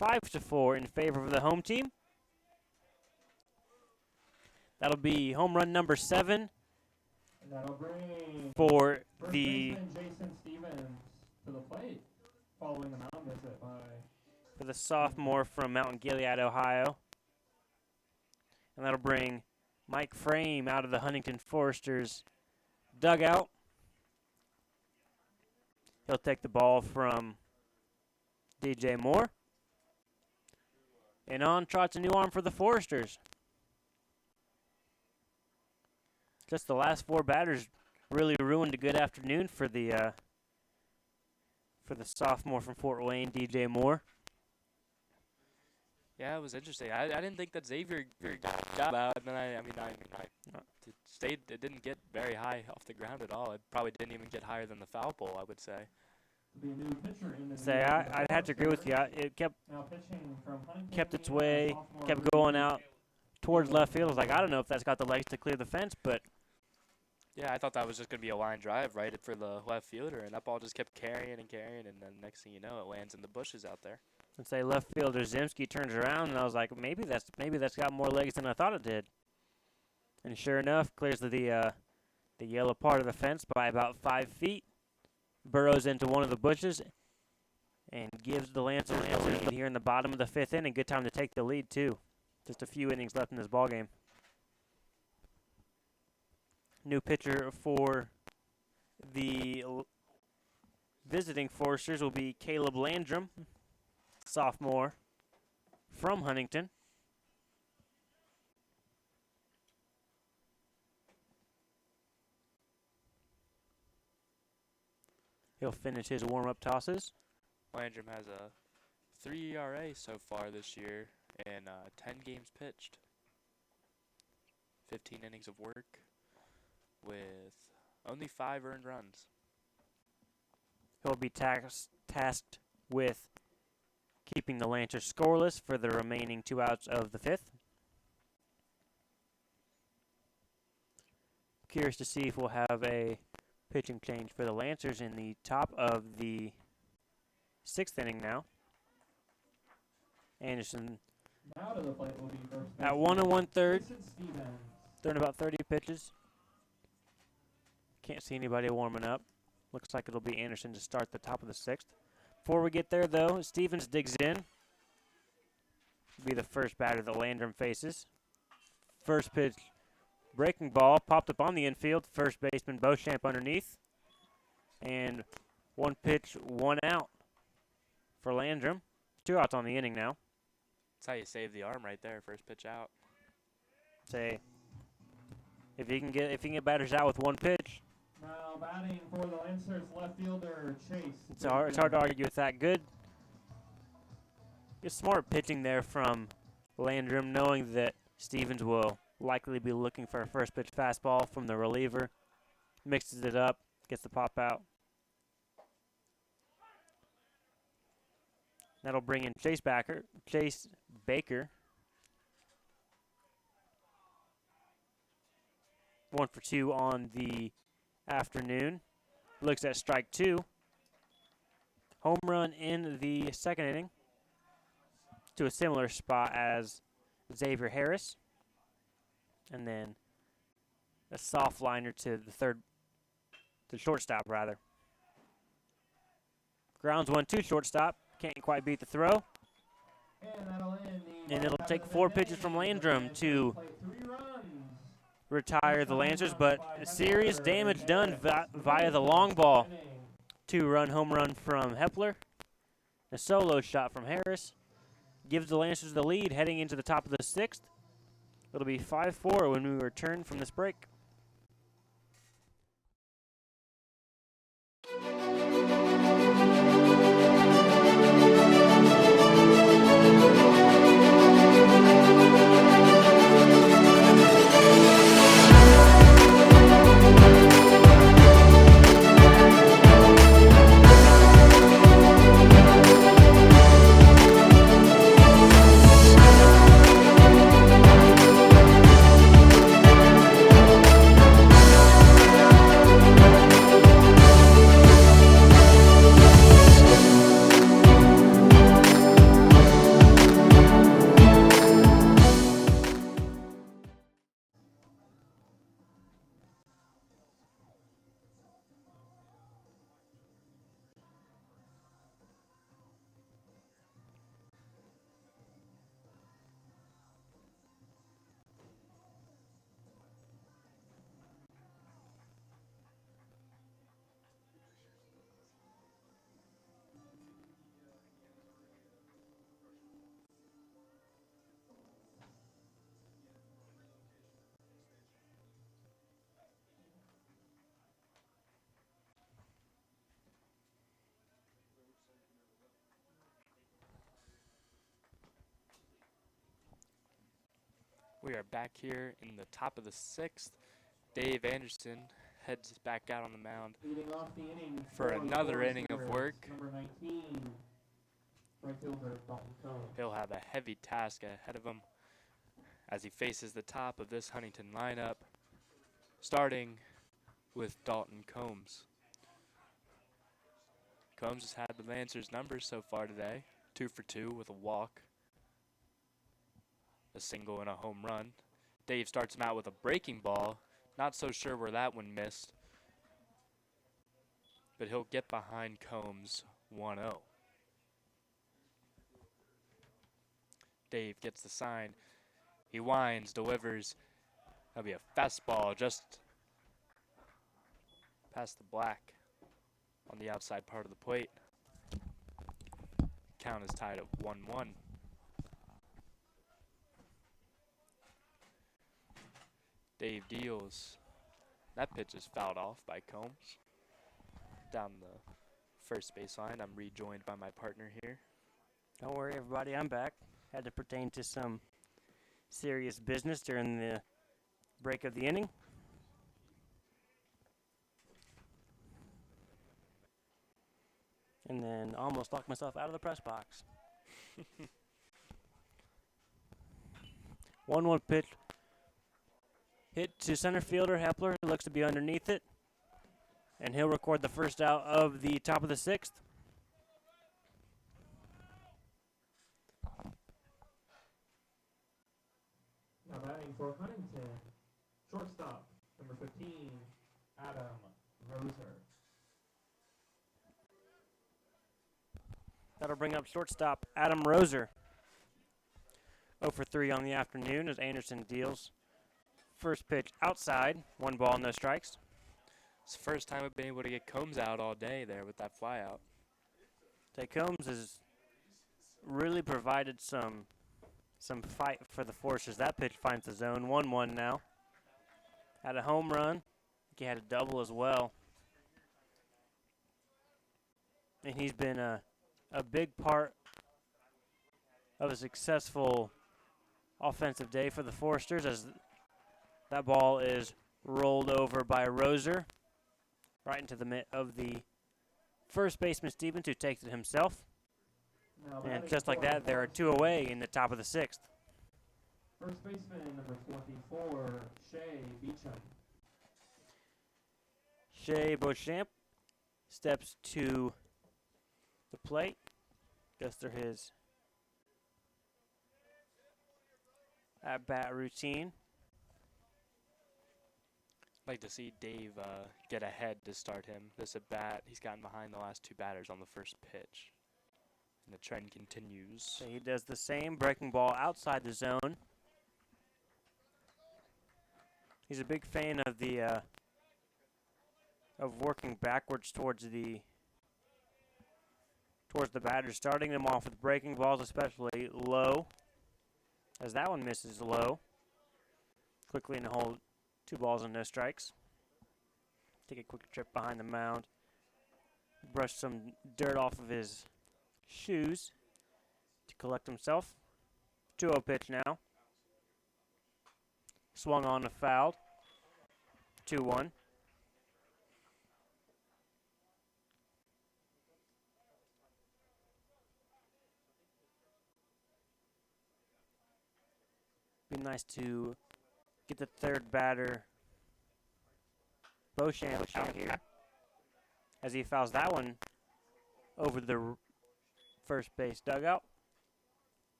5-4 in favor of the home team. That'll be home run number 7 That'll bring for first the baseman Jason Stevens to the plate, following the mound visit by sophomore from Mountain Gilead, Ohio. And that'll bring Mike Frame out of the Huntington Foresters dugout. He'll take the ball from DJ Moore. And on trots a new arm for the Foresters. Just the last 4 batters really ruined a good afternoon for the sophomore from Fort Wayne, DJ Moore. Yeah, it was interesting. I didn't think that Xavier got out, and then it didn't get very high off the ground at all. It probably didn't even get higher than the foul pole, I would say. the new pitcher in the Say, I'd have to agree with you. It kept now pitching from Huntington, kept its Indiana, way, sophomore kept Rudy going out towards left field. I was like, I don't know if that's got the legs to clear the fence, but Yeah, I thought that was just going to be a line drive right for the left fielder, and that ball just kept carrying, and then next thing you know, it lands in the bushes out there. let's say left fielder Zimski turns around, and I was like, maybe that's got more legs than I thought it did. And sure enough, clears the yellow part of the fence by about 5 feet, burrows into one of the bushes, and gives the Lancers the lead here in the bottom of the 5th inning. Good time to take the lead too. Just a few innings left in this ball game. New pitcher for the visiting Foresters will be Caleb Landrum, sophomore from Huntington. He'll finish his warm-up tosses. Landrum has a 3 ERA so far this year and 10 games pitched. 15 innings of work with only 5 earned runs. He'll be tasked with keeping the Lancers scoreless for the remaining 2 outs of the 5th. Curious to see if we'll have a pitching change for the Lancers in the top of the 6th inning now. Anderson now to the plate will be first at baseman 1 1/3, Jason Stevens. throwing about 30 pitches. Can't see anybody warming up. Looks like it'll be Anderson to start the top of the 6th. Before we get there, though, Stevens digs in. Be the first batter that Landrum faces. First pitch, breaking ball, popped up on the infield. First baseman Beauchamp underneath. And 1 pitch, 1 out for Landrum. 2 outs on the inning now. That's how you save the arm right there, first pitch out. Say, if you can get batters out with 1 pitch, Now batting for the Lancers, left fielder Chase. it's hard to argue with that. Good smart pitching there from Landrum, knowing that Stevens will likely be looking for a first pitch fastball from the reliever. Mixes it up, gets the pop out. That'll bring in Chase Baker. 1 for 2 on the afternoon. Looks at strike 2. Home run in the 2nd inning to a similar spot as Xavier Harris. And then a soft liner to the shortstop rather. Grounds 1-2 shortstop. Can't quite beat the throw. And it'll take 4 pitches from Landrum to retire the Lancers, but serious damage done via the long ball. 2-run home run from Hepler. A solo shot from Harris gives the Lancers the lead heading into the top of the 6th. It'll be 5-4 when we return from this break. We are back here in the top of the 6th. Dave Anderson heads back out on the mound Leading off the inning for another inning of work. Number 19, right fielder Dalton Combs. He'll have a heavy task ahead of him as he faces the top of this Huntington lineup, starting with Dalton Combs. Combs has had the Lancers numbers so far today, 2 for 2 with a walk, a single and a home run. Dave starts him out with a breaking ball. Not so sure where that one missed, but he'll get behind Combs 1-0. Dave gets the sign. He winds, delivers. That'll be a fastball just past the black on the outside part of the plate. Count is tied at 1-1. Dave deals. That pitch is fouled off by Combs. Down the first baseline, I'm rejoined by my partner here. Don't worry, everybody, I'm back. Had to pertain to some serious business during the break of the inning. And then almost locked myself out of the press box. 1-1 pitch. Hit to center fielder Hepler, who looks to be underneath it. And he'll record the first out of the top of the 6th. Now batting for Huntington, shortstop, number 15, Adam Roser. That'll bring up shortstop Adam Roser. 0 for 3 on the afternoon as Anderson deals. First pitch outside, 1 ball, no strikes. It's the first time I've been able to get Combs out all day there with that fly out. Tay Combs has really provided some fight for the Foresters. That pitch finds the zone, 1-1 now. Had a home run. He had a double as well. And he's been a big part of a successful offensive day for the Foresters as that ball is rolled over by Roser right into the mitt of the first baseman Stevens, who takes it himself. And just like that, there are 2 away in the top of the 6th. First baseman, number 24, Shea Beecham. Shea Beauchamp steps to the plate, goes through his at-bat routine. I'd like to see Dave get ahead to start him. This at bat, he's gotten behind the last 2 batters on the first pitch. And the trend continues. So he does the same, breaking ball outside the zone. He's a big fan of the of working backwards towards the batters, starting them off with breaking balls, especially low, as that one misses low. Quickly in the hole, 2 balls and no strikes. Take a quick trip behind the mound. Brush some dirt off of his shoes to collect himself. 2-0 pitch now. Swung on and fouled. 2-1. Be nice to get the third batter, Beauchamp, out here, as he fouls that one over the first base dugout.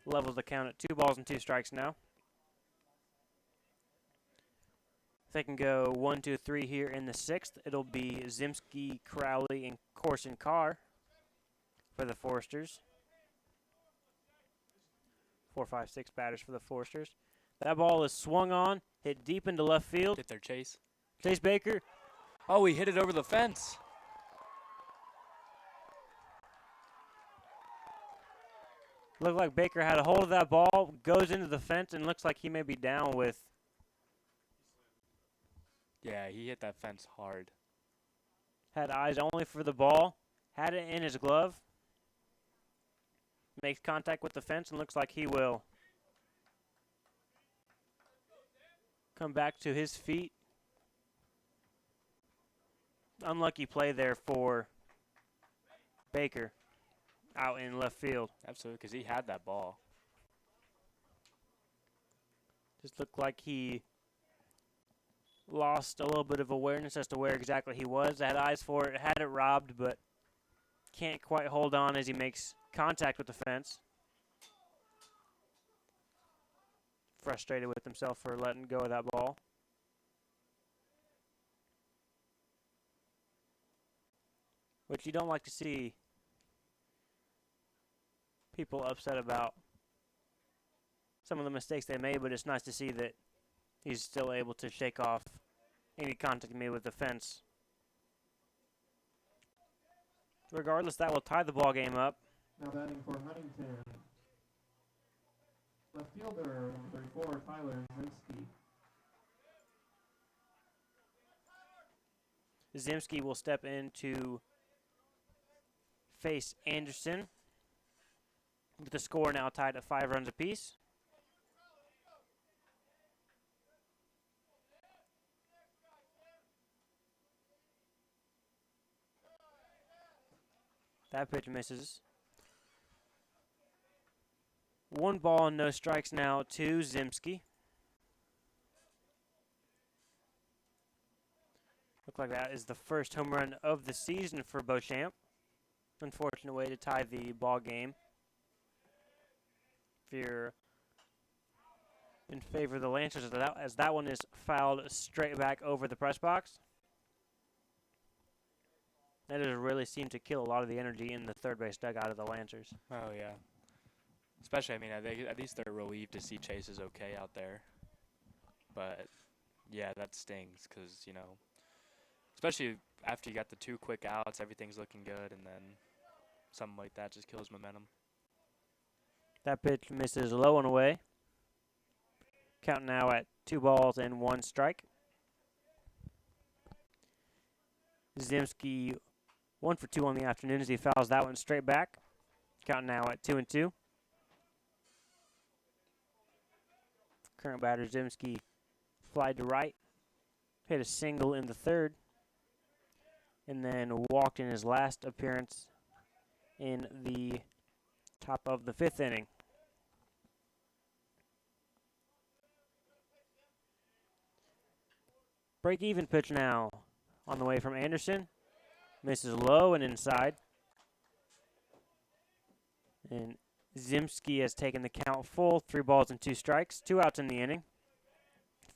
Levels the count at 2 balls and 2 strikes now. If they can go 1, 2, 3 here in the 6th, it'll be Zimski, Crowley, and Corson Carr for the Foresters. 4, 5, 6 batters for the Foresters. That ball is swung on, hit deep into left field. Get there, Chase. Chase Baker. Oh, he hit it over the fence. Looked like Baker had a hold of that ball, goes into the fence, and looks like he may be down with. Yeah, he hit that fence hard. Had eyes only for the ball, had it in his glove. Makes contact with the fence and looks like he will come back to his feet. Unlucky play there for Baker out in left field. Absolutely, because he had that ball. Just looked like he lost a little bit of awareness as to where exactly he was. Had eyes for it, had it robbed, but can't quite hold on as he makes contact with the fence. Frustrated with himself for letting go of that ball. Which you don't like to see people upset about some of the mistakes they made, but it's nice to see that he's still able to shake off any contact made with the fence. Regardless, that will tie the ball game up. Now batting for Huntington, left fielder, number 34, Tyler Zimski. Zimski will step in to face Anderson, with the score now tied at 5 runs apiece. That pitch misses. 1 ball and no strikes now to Zimski. Look like that is the first home run of the season for Beauchamp. Unfortunate way to tie the ball game. If you're in favor of the Lancers, as that one is fouled straight back over the press box. That has really seemed to kill a lot of the energy in the third base dugout of the Lancers. Oh, yeah. Especially, I mean, at least they're relieved to see Chase is okay out there. But, yeah, that stings because, you know, especially after you got the 2 quick outs, everything's looking good, and then something like that just kills momentum. That pitch misses low and away. Count now at 2 balls and 1 strike. Zimski 1 for 2 on the afternoon as he fouls that one straight back. Count now at 2-2. Current batter Zimski flied to right, hit a single in the third, and then walked in his last appearance in the top of the 5th inning. Break even pitch now on the way from Anderson. Misses low and inside. And Zimski has taken the count full, 3 balls and 2 strikes, 2 outs in the inning.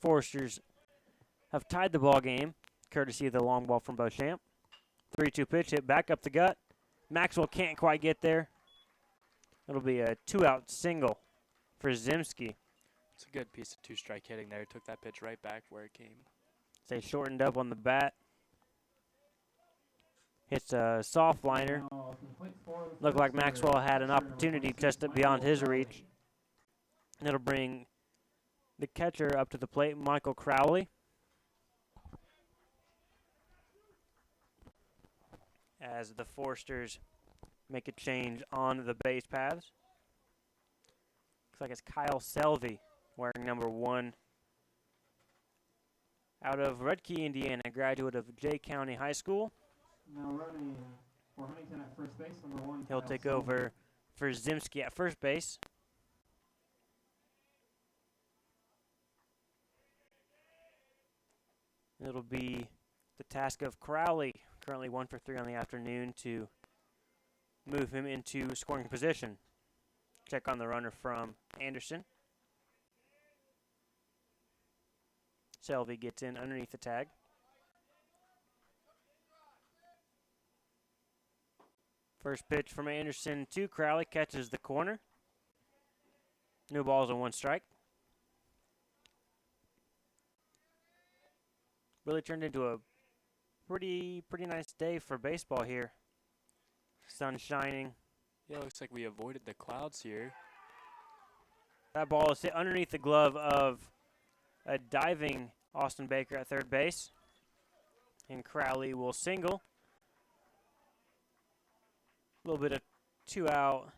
Foresters have tied the ball game, courtesy of the long ball from Beauchamp. 3-2 pitch hit back up the gut. Maxwell can't quite get there. It'll be a 2-out single for Zimski. It's a good piece of 2-strike hitting there. Took that pitch right back where it came. They shortened up on the bat. Hits a soft liner. Looked like Maxwell had an opportunity just beyond his reach. And it'll bring the catcher up to the plate, Michael Crowley. As the Foresters make a change on the base paths. Looks like it's Kyle Selvey wearing number 1. Out of Red Key, Indiana, graduate of Jay County High School. Now running for Huntington at first base, number 1. He'll take over for Zimski at first base. It'll be the task of Crowley, currently 1 for 3 on the afternoon, to move him into scoring position. Check on the runner from Anderson. Selvey gets in underneath the tag. First pitch from Anderson to Crowley, catches the corner. No balls and 1 strike. Really turned into a pretty nice day for baseball here. Sun shining. Yeah, looks like we avoided the clouds here. That ball is hit underneath the glove of a diving Austin Baker at third base. And Crowley will single. A little bit of 2-out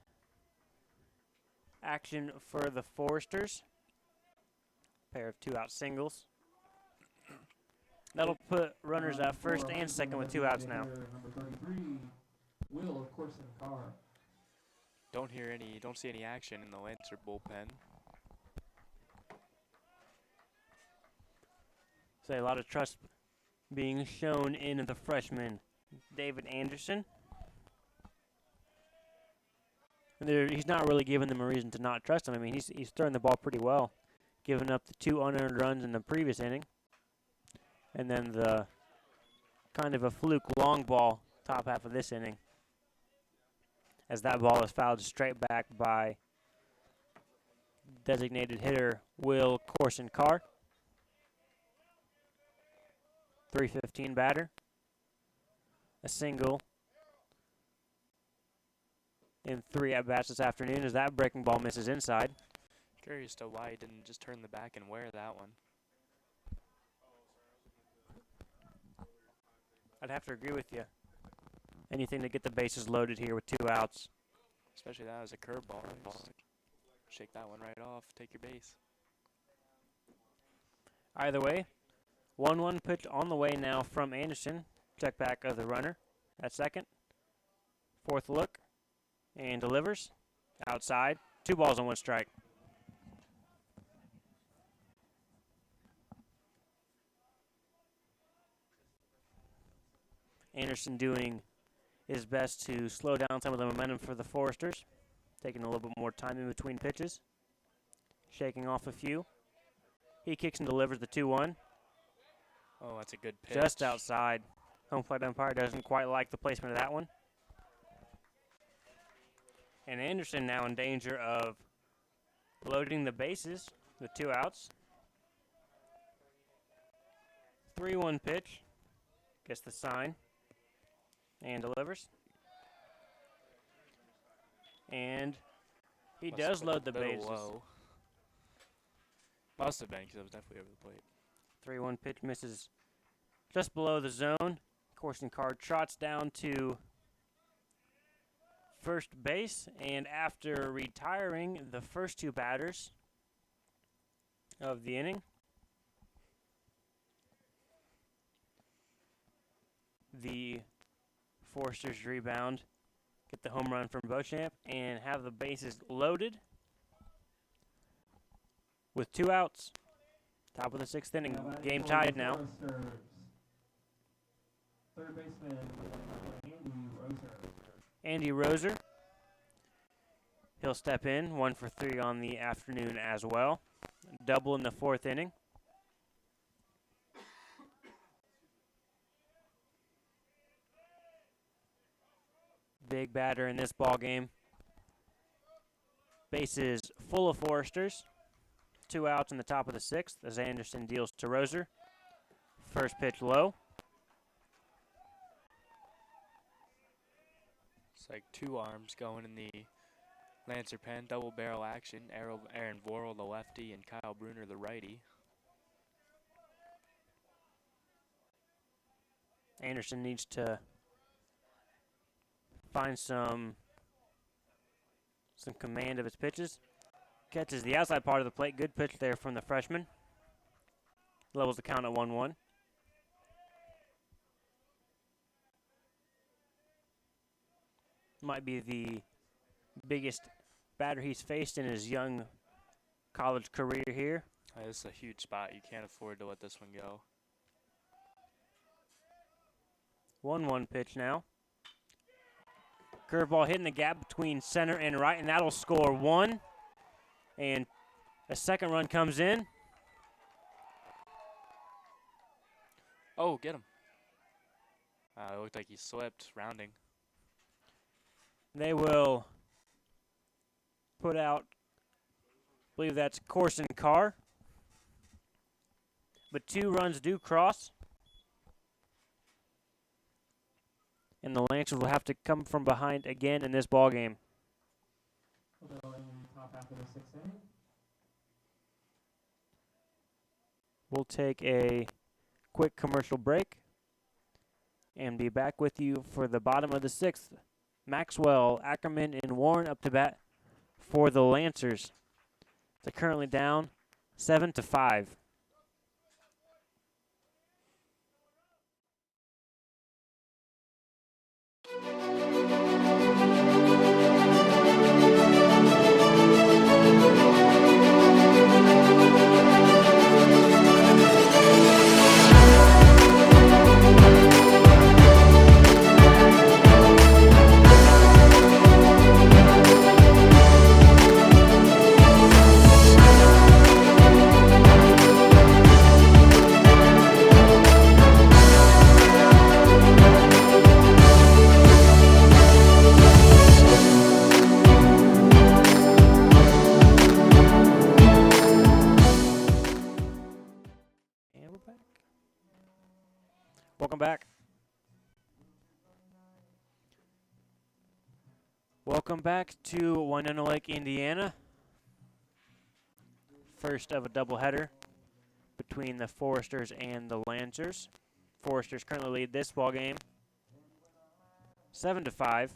action for the Foresters. Pair of 2-out singles. That'll put runners at first and second with 2 outs now. Number 33, Will of Corson Carr. Don't see any action in the Lancer bullpen. So a lot of trust being shown in the freshman, David Anderson. And he's not really giving them a reason to not trust him. I mean, he's throwing the ball pretty well, giving up the 2 unearned runs in the previous inning. And then the kind of a fluke long ball top half of this inning, as that ball is fouled straight back by designated hitter Will Corson Carr. 315 batter. A single in 3 at-bats this afternoon as that breaking ball misses inside. Curious to why he didn't just turn the back and wear that one. I'd have to agree with you. Anything to get the bases loaded here with 2 outs. Especially that as a curveball. Just shake that one right off. Take your base. Either way, 1-1 pitch on the way now from Anderson. Check back of the runner at second. 4th look and delivers. Outside. 2 balls and 1 strike. Anderson doing his best to slow down some of the momentum for the Foresters. Taking a little bit more time in between pitches. Shaking off a few. He kicks and delivers the 2-1. Oh, that's a good pitch. Just outside. Home plate umpire doesn't quite like the placement of that one. And Anderson now in danger of loading the bases with 2 outs. 3-1 pitch. Gets the sign and delivers. And he does load the bases. Low. Must have been because it was definitely over the plate. 3-1 pitch misses just below the zone. Coursing car trots down to first base, and after retiring the first 2 batters of the inning, the Foresters rebound, get the home run from Beauchamp, and have the bases loaded with 2 outs. Top of the 6th inning, game tied now. Third baseman, Andy Roser. He'll step in, 1 for 3 on the afternoon as well. Double in the 4th inning. Big batter in this ball game. Bases full of Foresters. 2 outs in the top of the 6th as Anderson deals to Roser. First pitch low. It's like 2 arms going in the Lancer pen, double barrel action. Aaron Vorel, the lefty, and Kyle Bruner, the righty. Anderson needs to find some command of his pitches. Catches the outside part of the plate. Good pitch there from the freshman. Levels the count at 1-1. Might be the biggest batter he's faced in his young college career here. This is a huge spot. You can't afford to let this one go. 1-1 pitch now. Curveball hitting the gap between center and right, and that'll score 1. And a second run comes in. Oh, get him. It looked like he slipped, rounding. They will put out, I believe that's Corson Carr. But 2 runs do cross. And the Lancers will have to come from behind again in this ball game. We'll take a quick commercial break and be back with you for the bottom of the 6th. Maxwell, Ackerman, and Warren up to bat for the Lancers. They're currently down 7-5. Welcome back. Welcome back to Winona Lake, Indiana. First of a doubleheader between the Foresters and the Lancers. Foresters currently lead this ball game 7-5.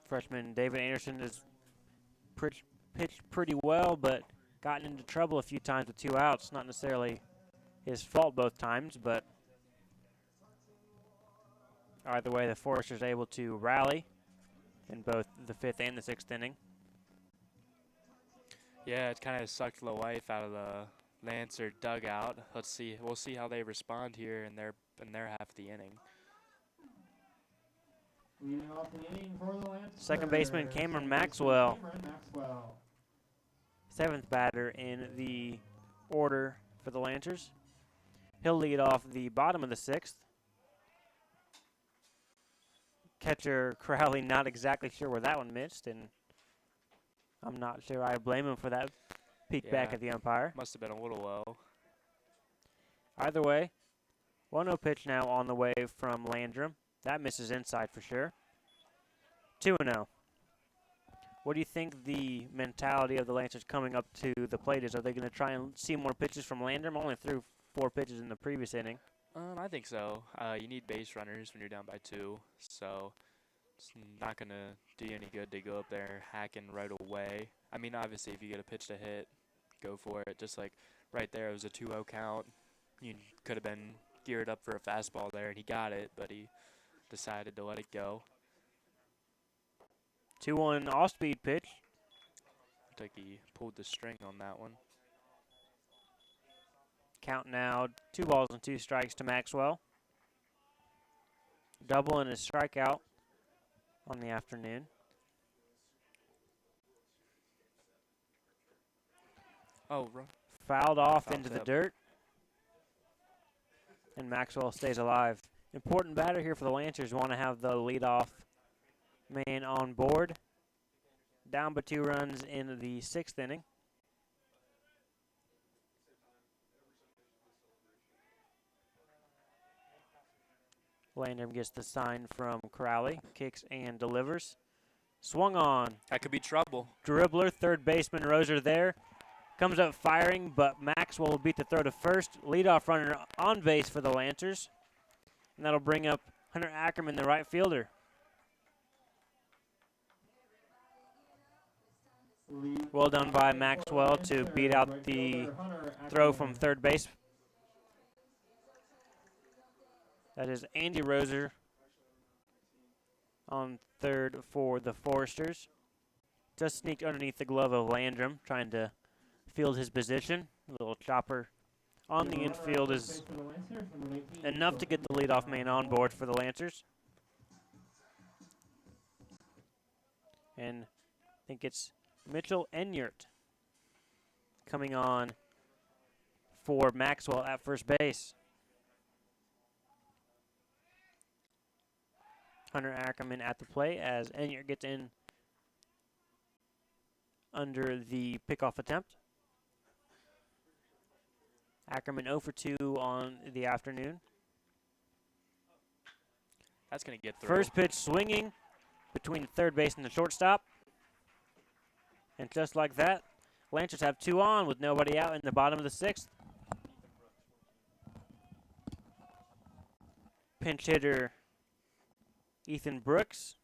Freshman David Anderson has pitched pretty well, but gotten into trouble a few times with 2 outs. Not necessarily his fault both times, but either way, the Foresters able to rally in both the 5th and the 6th inning. Yeah, it kind of sucked the life out of the Lancer dugout. Let's see. We'll see how they respond here in their half of the inning. Leading off the inning for the Lancers. Second baseman Cameron Maxwell. 7th batter in the order for the Lancers. He'll lead off the bottom of the 6th. Catcher Crowley not exactly sure where that one missed, and I'm not sure I blame him for that peek back at the umpire. Must have been a little low. Either way, 1-0 pitch now on the way from Landrum. That misses inside for sure. 2-0. What do you think the mentality of the Lancers coming up to the plate is? Are they going to try and see more pitches from Landrum? Only threw 4 pitches in the previous inning. I think so. You need base runners when you're down by 2, so it's not going to do you any good to go up there hacking right away. I mean, obviously, if you get a pitch to hit, go for it. Just like right there, it was a 2-0 count. You could have been geared up for a fastball there, and he got it, but he decided to let it go. 2-1 off-speed pitch. Looks like he pulled the string on that one. Count now 2 balls and 2 strikes to Maxwell. Double and a strikeout on the afternoon. Oh, Fouled off Fouled into the up. dirt. And Maxwell stays alive. Important batter here for the Lancers. Want to have the leadoff man on board. Down by 2 runs in the 6th inning. Landrum gets the sign from Crowley. Kicks and delivers. Swung on. that could be trouble. Dribbler, third baseman Roser there. Comes up firing, but Maxwell will beat the throw to first. Leadoff runner on base for the Lancers. And that'll bring up Hunter Ackerman, the right fielder. Well done by Maxwell to beat out the throw from third base. That is Andy Roser on third for the Foresters. Just sneaked underneath the glove of Landrum, trying to field his position. A little chopper on the infield is enough to get the leadoff man on board for the Lancers. And I think it's Mitchell Enyart coming on for Maxwell at first base. Hunter Ackerman at the plate as Enyart gets in under the pickoff attempt. Ackerman 0 for 2 on the afternoon. That's going to get through. First pitch swinging between the third base and the shortstop. And just like that, Lancers have 2 on with nobody out in the bottom of the 6th. Pinch hitter Ethan Brooks,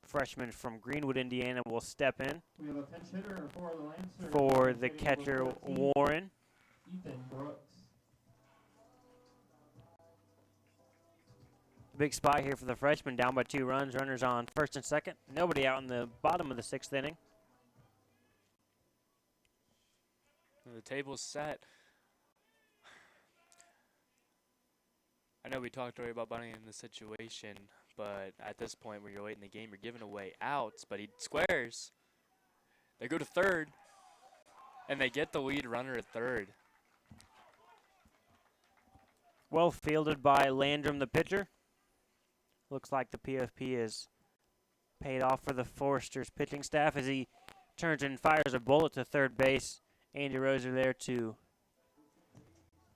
freshman from Greenwood, Indiana, will step in We have a pinch hitter for the Lancers. for the catcher Warren. Ethan Brooks. Big spot here for the freshman, down by 2 runs. Runners on first and second. Nobody out in the bottom of the 6th inning. The table's set. I know we talked already about bunting in the situation, but at this point where you're late in the game, you're giving away outs, but he squares. They go to third, and they get the lead runner at third. Well fielded by Landrum, the pitcher. Looks like the PFP is paid off for the Foresters pitching staff as he turns and fires a bullet to third base. Andy Roser there to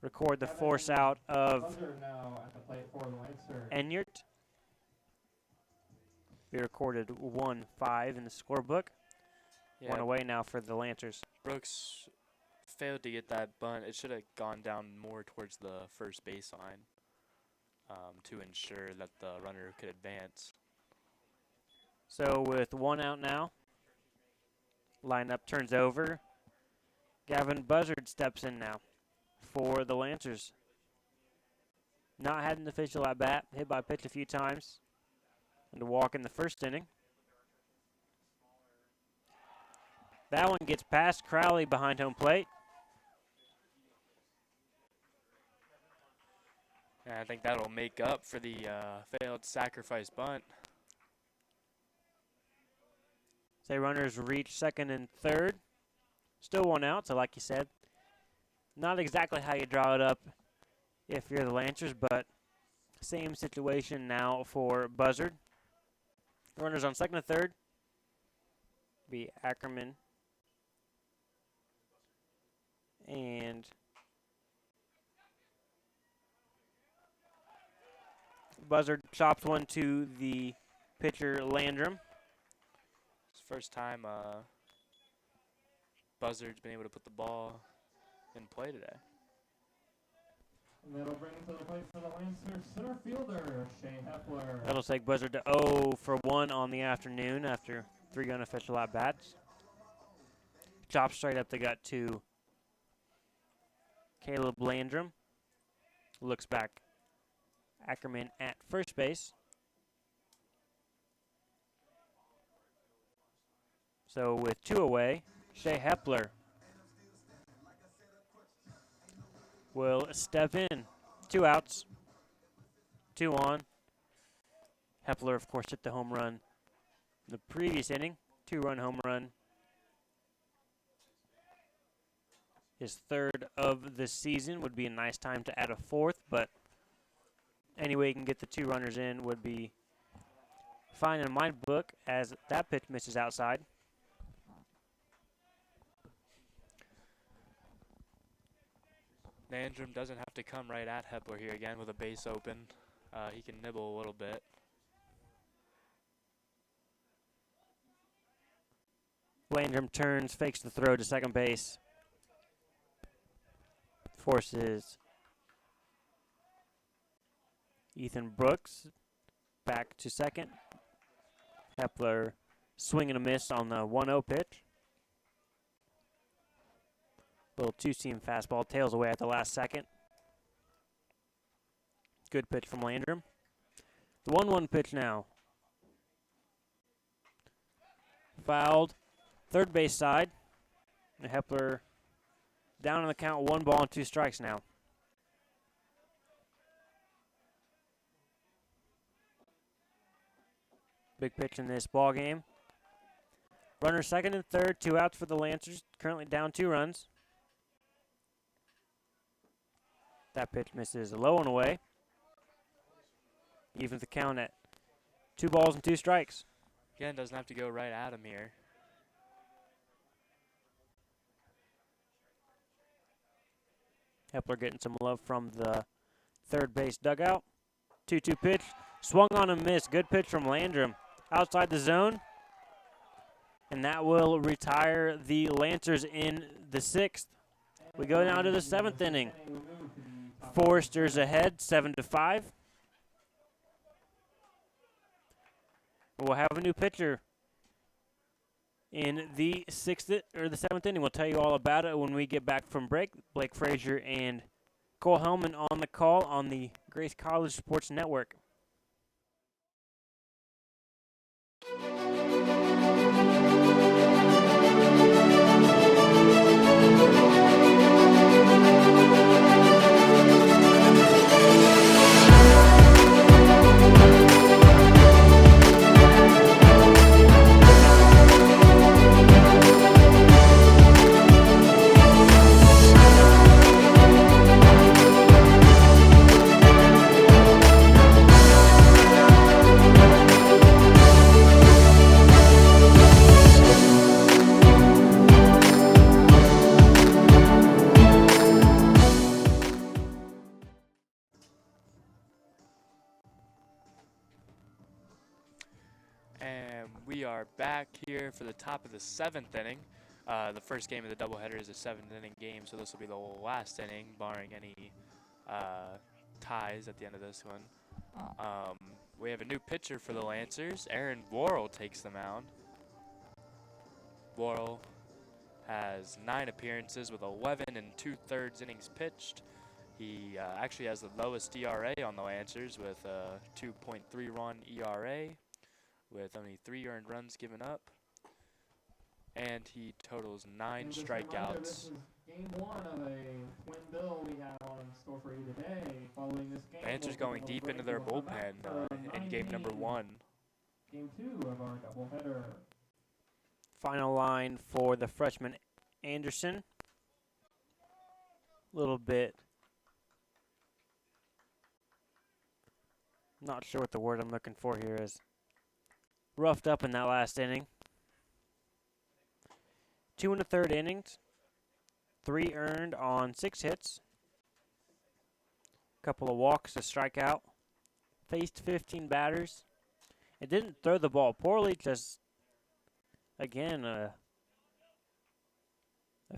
record the force out of Now at the plate for the Lancers. Enyart. We recorded 1-5 in the scorebook. Yeah, 1 away now for the Lancers. Brooks failed to get that bunt. It should have gone down more towards the first baseline to ensure that the runner could advance. So with 1 out now, lineup turns over. Gavin Buzzard steps in now for the Lancers. Not had an official at bat, hit by pitch a few times, and a walk in the first inning. That one gets past Crowley behind home plate. And I think that'll make up for the failed sacrifice bunt. Say runners reach second and third. Still 1 out, so like you said, Not exactly how you draw it up if you're the Lancers, but same situation now for Buzzard. Runners on second and third be Ackerman and Buzzard chops one to the pitcher Landrum. It's the first time Buzzard's been able to put the ball in play today. And that'll bring to the plate for the Lancers center fielder, Shea Hepler. That'll take Buzzard to 0 for 1 on the afternoon after 3 unofficial at-bats. Chop straight up the gut to Caleb Landrum. Looks back. Ackerman at first base. So with 2 away, Shea Hepler will step in. 2 outs, 2 on. Hepler, of course, hit the home run in the previous inning. 2-run home run. His 3rd of the season. Would be a nice time to add a 4th, but any way you can get the 2 runners in would be fine in my book, as that pitch misses outside. Landrum doesn't have to come right at Hepler here again with a base open. He can nibble a little bit. Landrum turns, fakes the throw to second base. Forces Ethan Brooks back to second. Hepler swing and a miss on the 1-0 pitch. Little two-seam fastball, tails away at the last second. Good pitch from Landrum. The 1-1 pitch now. Fouled. Third base side. And Hepler down on the count, 1 ball and 2 strikes now. Big pitch in this ball game. Runner second and third, 2 outs for the Lancers. Currently down 2 runs. That pitch misses low and away. Evens the count at 2 balls and 2 strikes. Again, doesn't have to go right at him here. Hepler getting some love from the third base dugout. 2-2 pitch. Swung on and missed. Good pitch from Landrum. Outside the zone. And that will retire the Lancers in the 6th. We go down to the 7th inning. Foresters ahead, 7-5. We'll have a new pitcher in the 6th or the 7th inning. We'll tell you all about it when we get back from break. Blake Frazier and Cole Hellman on the call on the Grace College Sports Network. We are back here for the top of the 7th inning. The first game of the doubleheader is a 7th inning game, so this will be the last inning, barring any ties at the end of this one. We have a new pitcher for the Lancers. Aaron Worrell takes the mound. Worrell has 9 appearances with 11 2/3 innings pitched. He actually has the lowest ERA on the Lancers with a 2.31 ERA. With only 3 earned runs given up. And he totals 9 strikeouts. This is game 1 of a twin bill we have on store for you today. Following this game, Lancers going deep into their bullpen in game number 1. Game 2 of our doubleheader. Final line for the freshman Anderson. little bit, not sure what the word I'm looking for here is, roughed up in that last inning. 2 1/3 innings, 3 earned on 6 hits, couple of walks, a strikeout, faced 15 batters. It didn't throw the ball poorly, just, again, a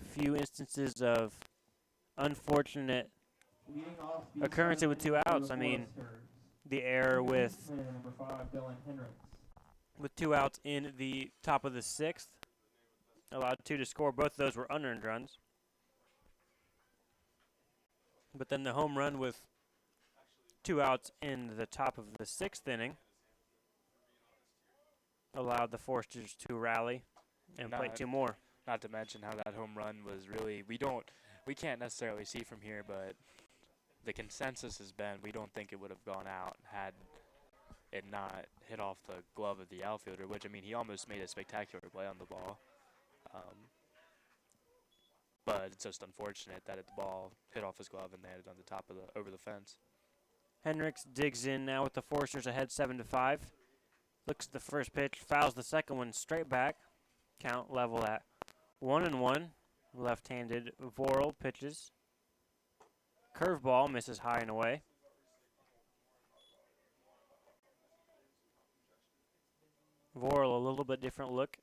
few instances of unfortunate occurrence with 2 outs. I mean, the error with 2 outs in the top of the 6th allowed 2 to score. Both of those were unearned runs. But then the home run with 2 outs in the top of the 6th inning allowed the Foresters to rally and play 2 more. Not to mention how that home run was really, we can't necessarily see from here, but the consensus has been we don't think it would have gone out had it not hit off the glove of the outfielder, which, I mean, he almost made a spectacular play on the ball. But it's just unfortunate that the ball hit off his glove and landed on the top of over the fence. Hendricks digs in now with the Foresters ahead 7-5. Looks at the first pitch, fouls the second one straight back. Count level at 1-1. Left-handed Vorel pitches. Curveball misses high and away. Vorel, a little bit different look.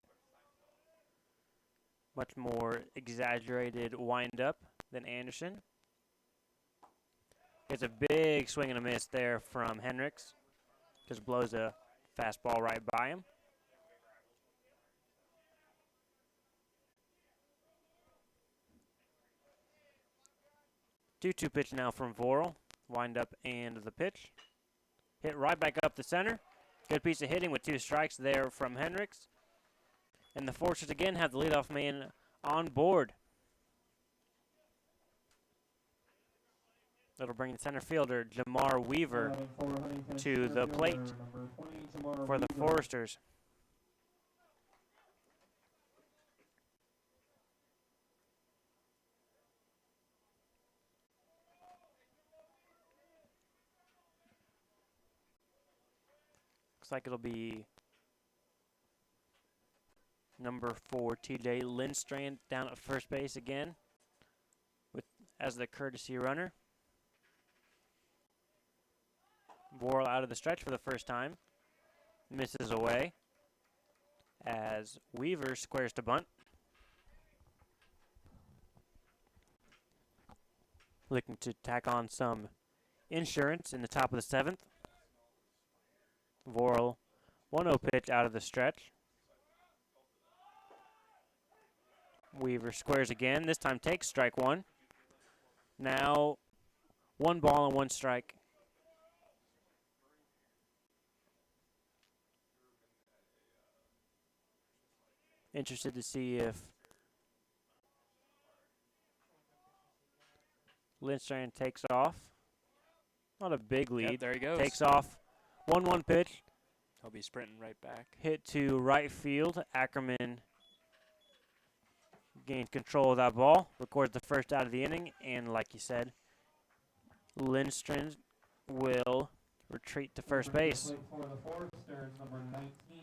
Much more exaggerated wind-up than Anderson. It's a big swing and a miss there from Hendricks. Just blows a fastball right by him. Two-two pitch now from Vorel. Wind up and the pitch. Hit right back up the center. Good piece of hitting with 2 strikes there from Hendricks. And the Foresters again have the leadoff man on board. That'll bring the center fielder, Jamar Weaver, to the plate for the Foresters. Looks like it'll be number 4, TJ Lindstrand, down at first base again as the courtesy runner. Vorel out of the stretch for the first time. Misses away as Weaver squares to bunt. Looking to tack on some insurance in the top of the 7th. Vorel, 1-0 pitch out of the stretch. Weaver squares again. This time takes strike 1. Now 1 ball and 1 strike. Interested to see if Lindstrand takes off. Not a big lead. Yep, there he goes. Takes off. 1-1 pitch. He'll be sprinting right back. Hit to right field. Ackerman gained control of that ball. Records the first out of the inning. And like you said, Lindstrand will retreat to first base.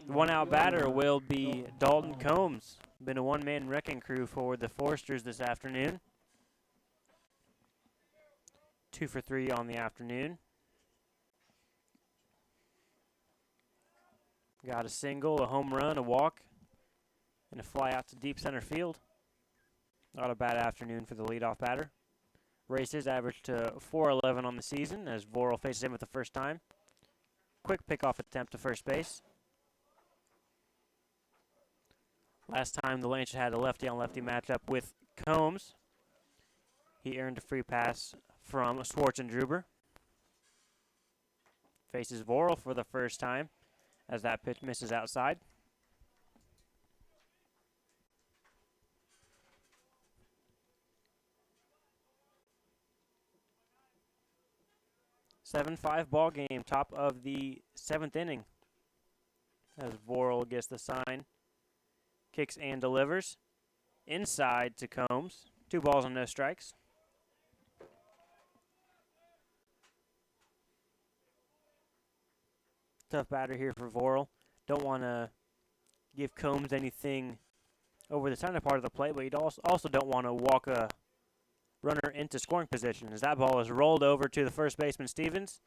The 1-out batter will be Dalton Combs. Been a one-man wrecking crew for the Foresters this afternoon. 2 for 3 on the afternoon. Got a single, a home run, a walk, and a fly out to deep center field. Not a bad afternoon for the leadoff batter. Races average to 411 on the season as Vorel faces him for the first time. Quick pickoff attempt to first base. Last time the Lancers had a lefty-on-lefty matchup with Combs. He earned a free pass from Schwartzendruber. Faces Vorel for the first time as that pitch misses outside. (7-5) ball game, top of the 7th inning. As Vorel gets the sign, kicks and delivers. Inside to Combs. 2 balls and no strikes. Tough batter here for Vorel. Don't want to give Combs anything over the center part of the plate, but you also don't want to walk a runner into scoring position. As that ball is rolled over to the first baseman, Stevens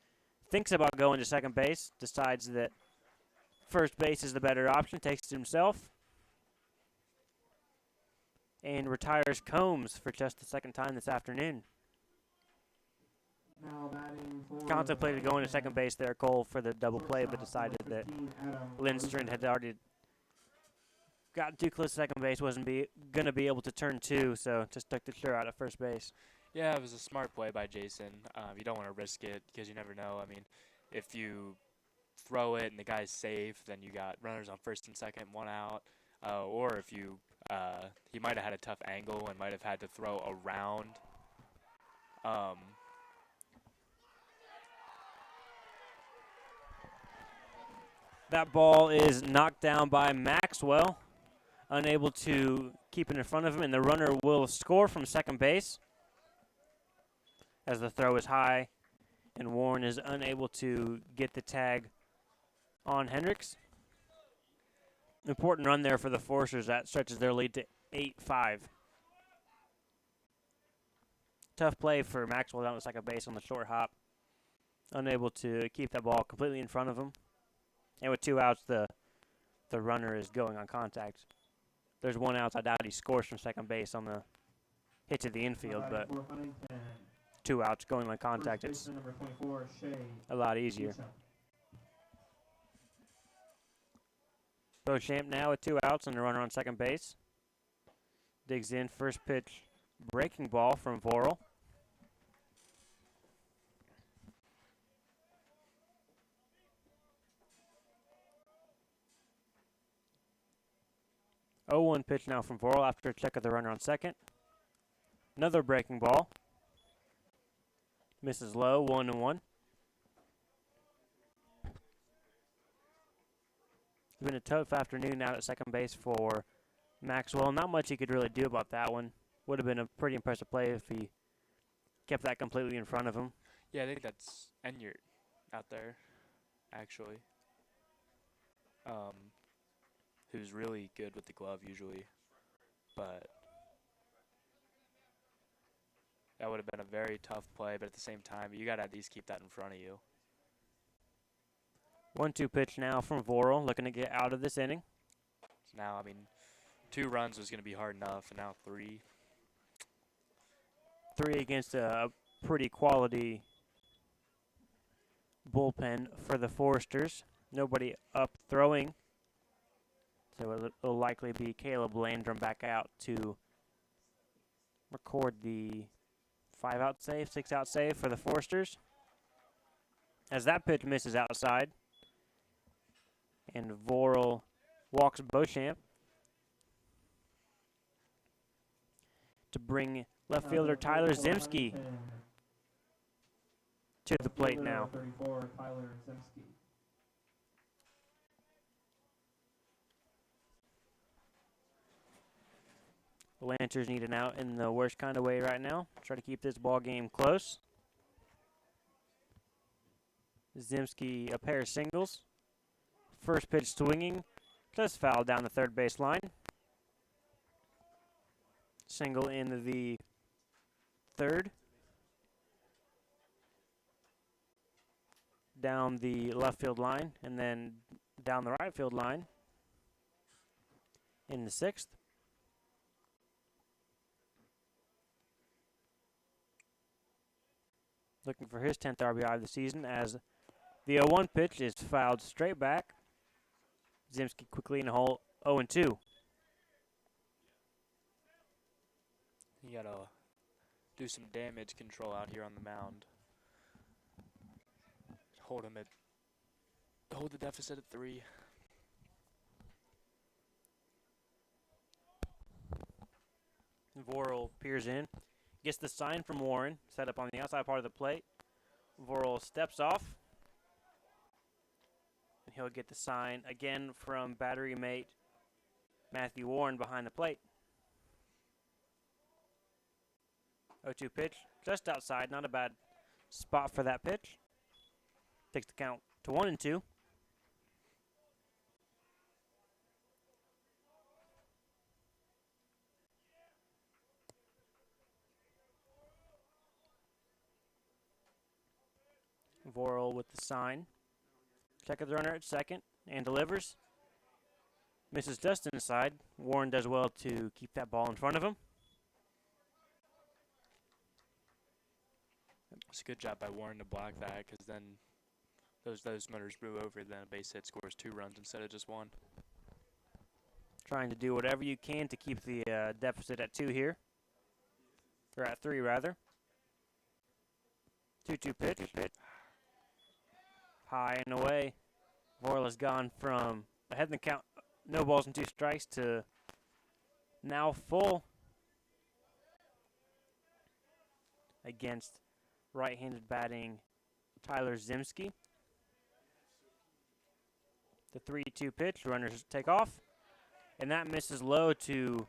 thinks about going to second base, decides that first base is the better option, takes it himself, and retires Combs for just the second time this afternoon. Now batting for Contemplated going to second base there, Cole, for the double play, but decided that Lindstrom had already gotten too close to second base, wasn't going to be able to turn two, so just took the sure out at first base. Yeah, it was a smart play by Jason. You don't want to risk it because you never know. I mean, if you throw it and the guy's safe, then you got runners on first and second, one out. Or if you, he might have had a tough angle and might have had to throw around. That ball is knocked down by Maxwell, unable to keep it in front of him, and the runner will score from second base as the throw is high, and Warren is unable to get the tag on Hendricks. Important run there for the Forcers. That stretches their lead to 8-5. Tough play for Maxwell down to second base on the short hop, unable to keep that ball completely in front of him. And with 2 outs, the runner is going on contact. There's 1 out. I doubt he scores from second base on the hit to the infield, but 2 outs going on contact, it's a lot easier. Beauchamp now with 2 outs and a runner on second base. Digs in, first pitch, breaking ball from Vorel. Oh, 1 pitch now from Vorel after a check of the runner on second. Another breaking ball. Misses low, 1-1. It's been a tough afternoon out at second base for Maxwell. Not much he could really do about that one. Would have been a pretty impressive play if he kept that completely in front of him. Yeah, I think that's Enyart out there, actually. Who's really good with the glove usually, but that would have been a very tough play, but at the same time, you got to at least keep that in front of you. 1-2 pitch now from Vorel, looking to get out of this inning. So now, I mean, 2 runs was going to be hard enough, and now 3. 3 against a pretty quality bullpen for the Foresters. Nobody up throwing. So it'll likely be Caleb Landrum back out to record the 5-out save, 6-out save for the Foresters. As that pitch misses outside. And Vorel walks Beauchamp to bring left fielder Tyler Zimski to the plate now. 34, Tyler Zemski. The Lancers need an out in the worst kind of way right now. Try to keep this ball game close. Zimski, a pair of singles. First pitch swinging, just foul down the third base line. Single in the third. Down the left field line, and then down the right field line in the 6th. Looking for his 10th RBI of the season as the 0-1 pitch is fouled straight back. Zimski quickly in the hole, 0-2. You got to do some damage control out here on the mound. Hold the deficit at 3. Vorel peers in, gets the sign from Warren, set up on the outside part of the plate. Vorel steps off, and he'll get the sign again from battery mate Matthew Warren behind the plate. 0-2 pitch, just outside, not a bad spot for that pitch. Takes the count to 1-2. Vorel with the sign. Check the runner at second and delivers. Misses just inside. Warren does well to keep that ball in front of him. It's a good job by Warren to block that, because then those runners move over, then a base hit scores 2 runs instead of just 1. Trying to do whatever you can to keep the deficit at 2 here. Or at 3, rather. 2-2 pitch. High and away. Vorel has gone from ahead in the count, no balls and 2 strikes, to now full against right-handed batting Tyler Zimski. The 3-2 pitch, runners take off, and that misses low to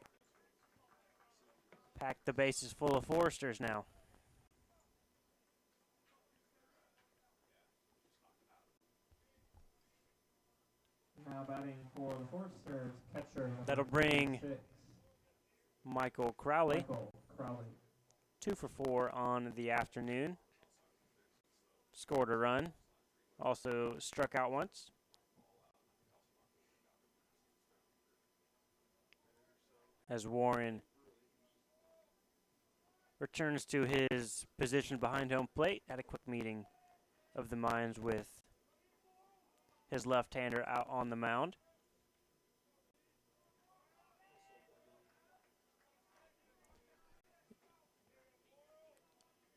pack the bases full of Foresters now. Now batting for the Foresters, catcher. That'll bring Michael Crowley. 2 for 4 on the afternoon. Scored a run. Also struck out once. As Warren returns to his position behind home plate at a quick meeting of the minds with his left-hander out on the mound.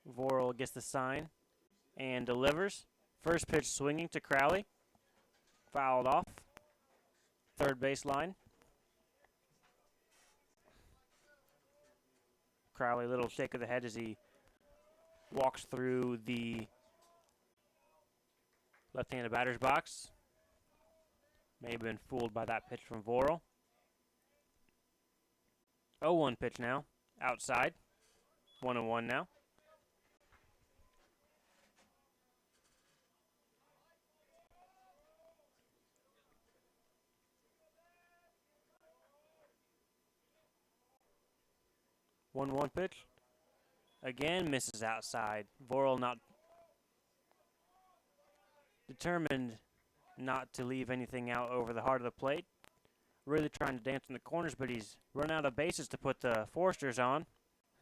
Vorel gets the sign and delivers. First pitch swinging to Crowley. Fouled off. Third baseline. Crowley, little shake of the head as he walks through the left-handed batter's box. May have been fooled by that pitch from Vorel. 0-1 pitch now. Outside. 1-1 now. One pitch. Again misses outside. Vorel not determined not to leave anything out over the heart of the plate. Really trying to dance in the corners, but he's run out of bases to put the Foresters on.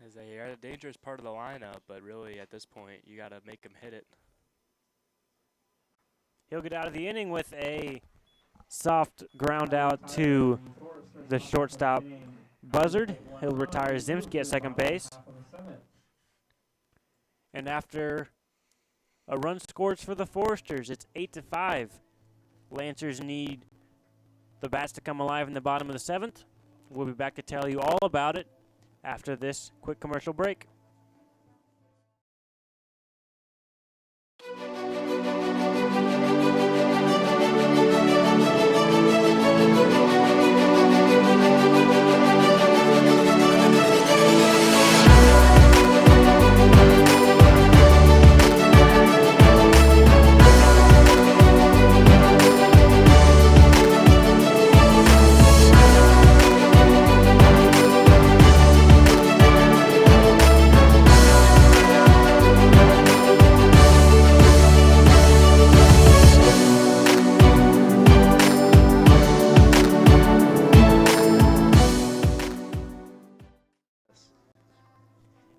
As they are a dangerous part of the lineup, but really at this point you got to make them hit it. He'll get out of the inning with a soft ground out to the shortstop Buzzard. He'll retire Zimski at second base. And after a run scores for the Foresters, it's 8-5. Lancers need the bats to come alive in the bottom of the 7th. We'll be back to tell you all about it after this quick commercial break.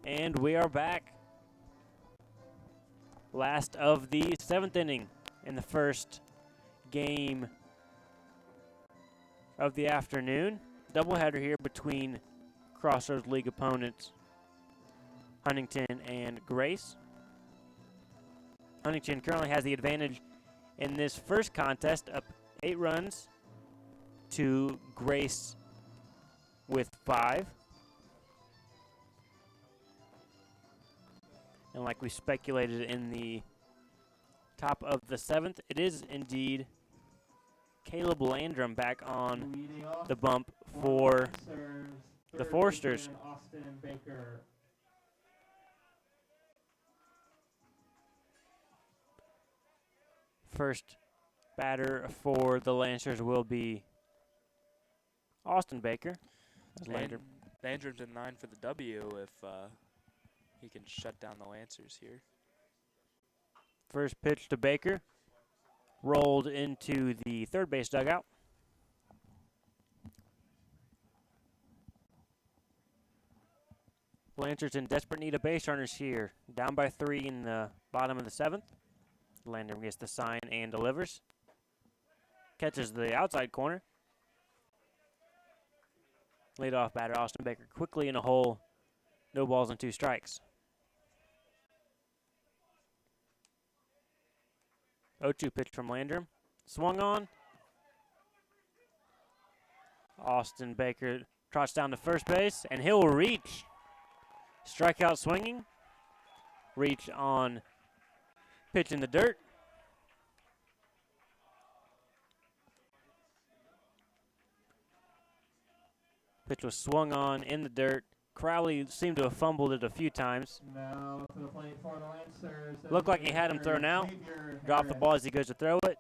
And we are back. Last of the 7th inning in the first game of the afternoon. Doubleheader here between Crossroads League opponents Huntington and Grace. Huntington currently has the advantage in this first contest, up 8 runs to Grace with 5. And like we speculated in the top of the 7th, it is indeed Caleb Landrum back on the bump for the Foresters. Austin Baker. First batter for the Lancers will be Austin Baker. Landrum's in 9 for the W if he can shut down the Lancers here. First pitch to Baker. Rolled into the third base dugout. Lancers in desperate need of base runners here. Down by 3 in the bottom of the 7th. Landrum gets the sign and delivers. Catches the outside corner. Leadoff batter Austin Baker quickly in a hole. No balls and 2 strikes. 0-2 pitch from Landrum. Swung on. Austin Baker trots down to first base, and he'll reach. Strikeout swinging. Reach on pitch in the dirt. Pitch was swung on in the dirt. Crowley seemed to have fumbled it a few times. Now to the plate for the Lancers. Looked like he had him thrown out. Dropped the ball as he goes to throw it.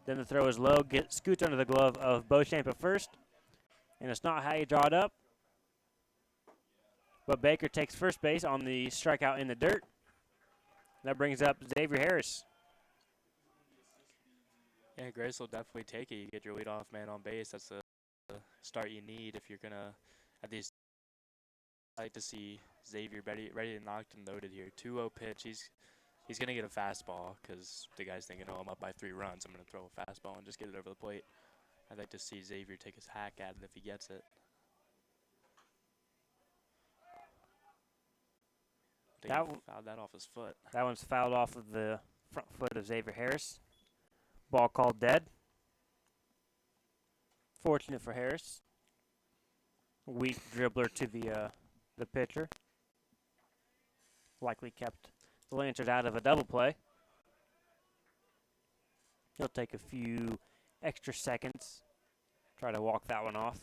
Then the throw is low. Scoots under the glove of Beauchamp at first. And it's not how you draw it up. But Baker takes first base on the strikeout in the dirt. That brings up Xavier Harris. Yeah, Grace will definitely take it. You get your leadoff man on base. That's the start you need if you're going to at least like to see Xavier ready to knock him loaded here. 2-0 pitch. He's going to get a fastball because the guy's thinking, oh, I'm up by 3 runs. I'm going to throw a fastball and just get it over the plate. I'd like to see Xavier take his hack at it if he gets it. Fouled that off his foot. That one's fouled off of the front foot of Xavier Harris. Ball called dead. Fortunate for Harris. Weak dribbler to the pitcher. Likely kept the Lancers out of a double play. He'll take a few extra seconds. Try to walk that one off.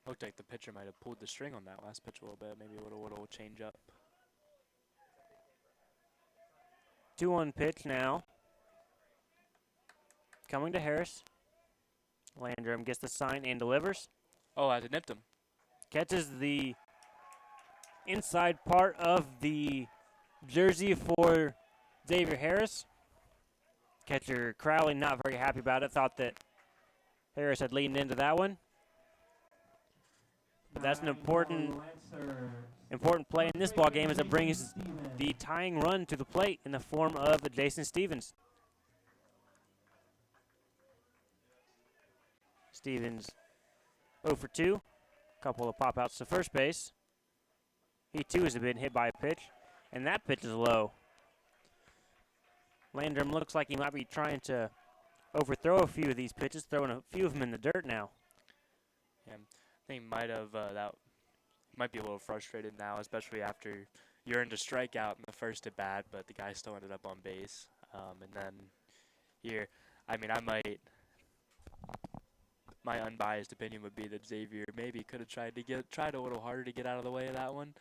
Looked like the pitcher might have pulled the string on that last pitch a little bit. Maybe a little change up. 2-1 pitch now. Coming to Harris. Landrum gets the sign and delivers. Oh, I nipped him. Catches the inside part of the jersey for Xavier Harris. Catcher Crowley not very happy about it. Thought that Harris had leaned into that one. But that's an important play in this ball game as it brings the tying run to the plate in the form of Jason Stevens. Stevens 0 for 2. Couple of pop-outs to first base. He too has been hit by a pitch, and that pitch is low. Landrum looks like he might be trying to overthrow a few of these pitches, throwing a few of them in the dirt now. Yeah, I think that might be a little frustrated now, especially after you're into strikeout in the first at bat, but the guy still ended up on base. And then here, I mean, my unbiased opinion would be that Xavier maybe could have tried a little harder to get out of the way of that one.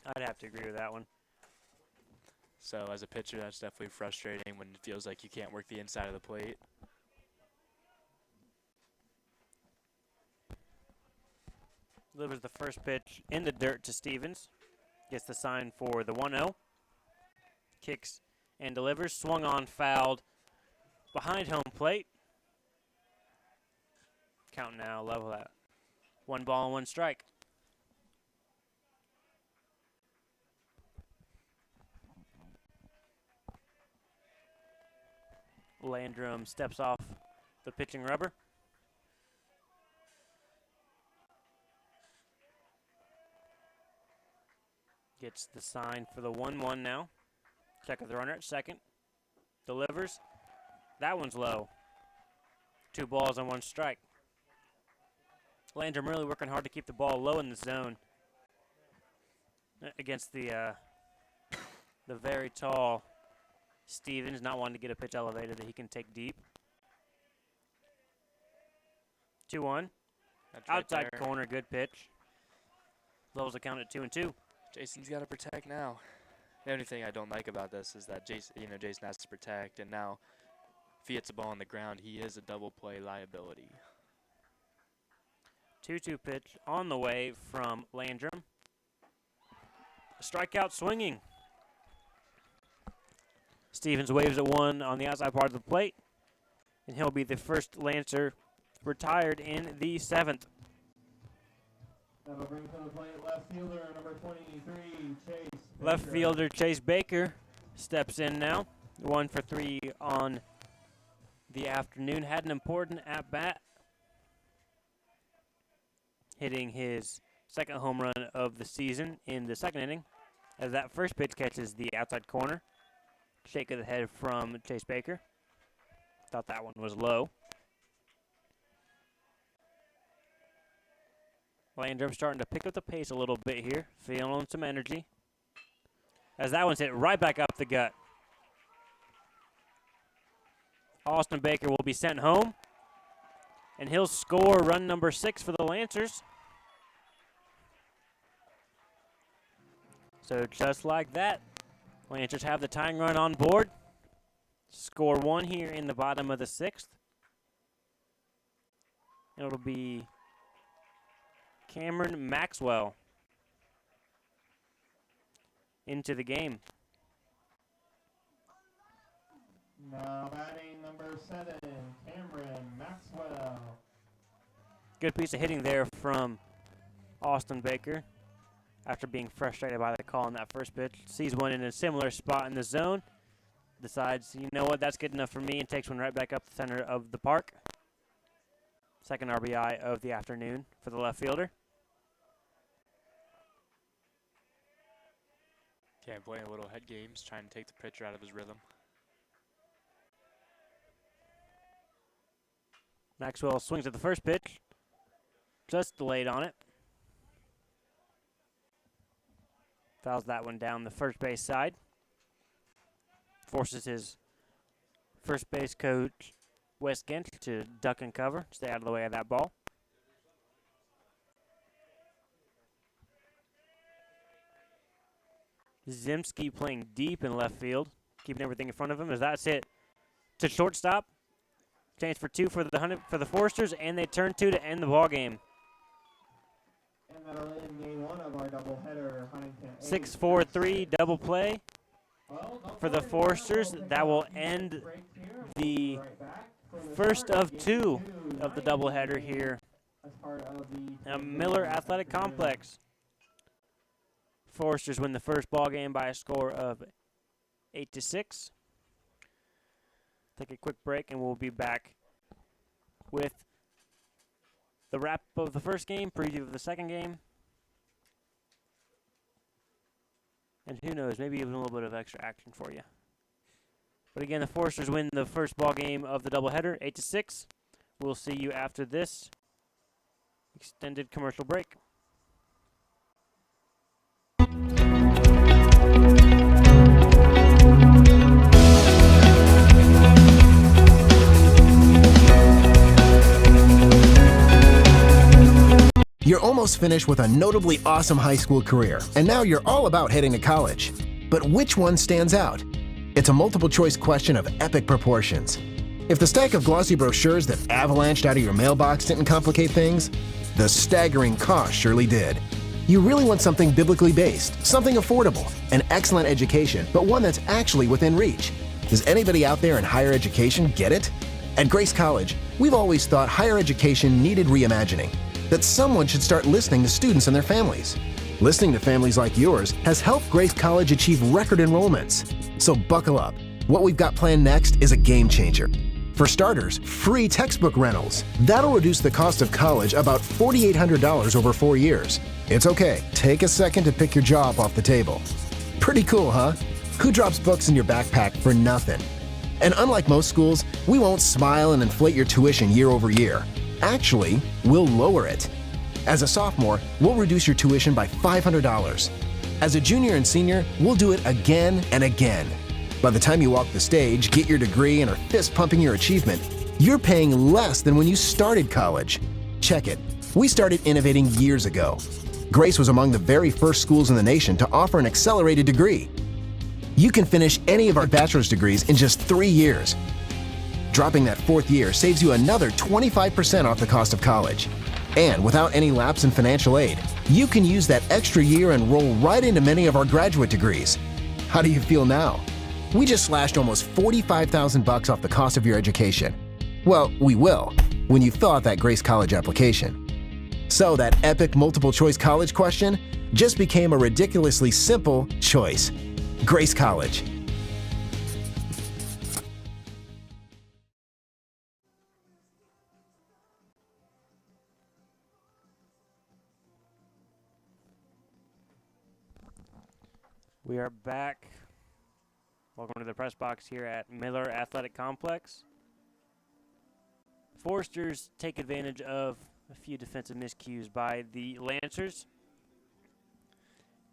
I'd have to agree with that one. So as a pitcher, that's definitely frustrating when it feels like you can't work the inside of the plate. Delivers the first pitch in the dirt to Stevens. Gets the sign for the 1-0. Kicks and delivers. Swung on, fouled. Behind home plate. Count now, level at 1 ball and 1 strike. Landrum steps off the pitching rubber. Gets the sign for the 1-1 now. Check with the runner at second. Delivers. That one's low. 2 balls and 1 strike. Landrum really working hard to keep the ball low in the zone against the very tall Stevens, not wanting to get a pitch elevated that he can take deep. 2-1. Outside corner, good pitch. Levels the count at 2-2. Jason's got to protect now. The only thing I don't like about this is that Jason has to protect, and now if he hits a ball on the ground, he is a double play liability. 2-2 pitch on the way from Landrum. Strikeout swinging. Stevens waves at one on the outside part of the plate, and he'll be the first Lancer retired in the 7th. That'll bring to the plate left fielder number 23, Chase Left Baker. fielder Chase Baker steps in now. 1 for 3 on the afternoon. Had an important at-bat, hitting his second home run of the season in the 2nd inning, as that first pitch catches the outside corner. Shake of the head from Chase Baker. Thought that one was low. Landrum starting to pick up the pace a little bit here, feeling some energy, as that one's hit right back up the gut. Austin Baker will be sent home, and he'll score run number 6 for the Lancers. So just like that, Lancers have the tying run on board. Score 1 here in the bottom of the 6th. It'll be Cameron Maxwell into the game. Now batting number 7, Cameron Maxwell. Good piece of hitting there from Austin Baker after being frustrated by the call on that first pitch. Sees one in a similar spot in the zone. Decides, you know what, that's good enough for me, and takes one right back up the center of the park. Second RBI of the afternoon for the left fielder. Yeah, playing a little head games, trying to take the pitcher out of his rhythm. Maxwell swings at the first pitch. Just delayed on it. Fouls that one down the first base side. Forces his first base coach, Wes Gent, to duck and cover, stay out of the way of that ball. Zimski playing deep in left field, keeping everything in front of him as that's hit to shortstop. Chance for 2 for the Foresters, and they turn 2 to end the ball game. And that'll end game 1 of our doubleheader. Huntington 6-4-3 double play for the Foresters. That will end the first of 2 of the doubleheader here at Miller Athletic Complex. Foresters win the first ball game by a score of 8-6. Take a quick break, and we'll be back with the wrap of the first game, preview of the second game, and who knows, maybe even a little bit of extra action for you. But again, the Foresters win the first ball game of the doubleheader, 8-6. We'll see you after this extended commercial break. You're almost finished with a notably awesome high school career, and now you're all about heading to college. But which one stands out? It's a multiple choice question of epic proportions. If the stack of glossy brochures that avalanched out of your mailbox didn't complicate things, the staggering cost surely did. You really want something biblically based, something affordable, an excellent education, but one that's actually within reach. Does anybody out there in higher education get it? At Grace College, we've always thought higher education needed reimagining, that someone should start listening to students and their families. Listening to families like yours has helped Grace College achieve record enrollments. So buckle up. What we've got planned next is a game changer. For starters, free textbook rentals. That'll reduce the cost of college about $4,800 over 4 years. It's okay, take a second to pick your job off the table. Pretty cool, huh? Who drops books in your backpack for nothing? And unlike most schools, we won't smile and inflate your tuition year over year. Actually, we'll lower it. As a sophomore, we'll reduce your tuition by $500. As a junior and senior, we'll do it again and again. By the time you walk the stage, get your degree, and are fist-pumping your achievement, you're paying less than when you started college. Check it. We started innovating years ago. Grace was among the very first schools in the nation to offer an accelerated degree. You can finish any of our bachelor's degrees in just 3 years. Dropping that 4th year saves you another 25% off the cost of college. And without any lapse in financial aid, you can use that extra year and roll right into many of our graduate degrees. How do you feel now? We just slashed almost $45,000 off the cost of your education. Well, we will, when you fill out that Grace College application. So that epic multiple choice college question just became a ridiculously simple choice. Grace College. We are back. Welcome to the press box here at Miller Athletic Complex. Foresters take advantage of a few defensive miscues by the Lancers.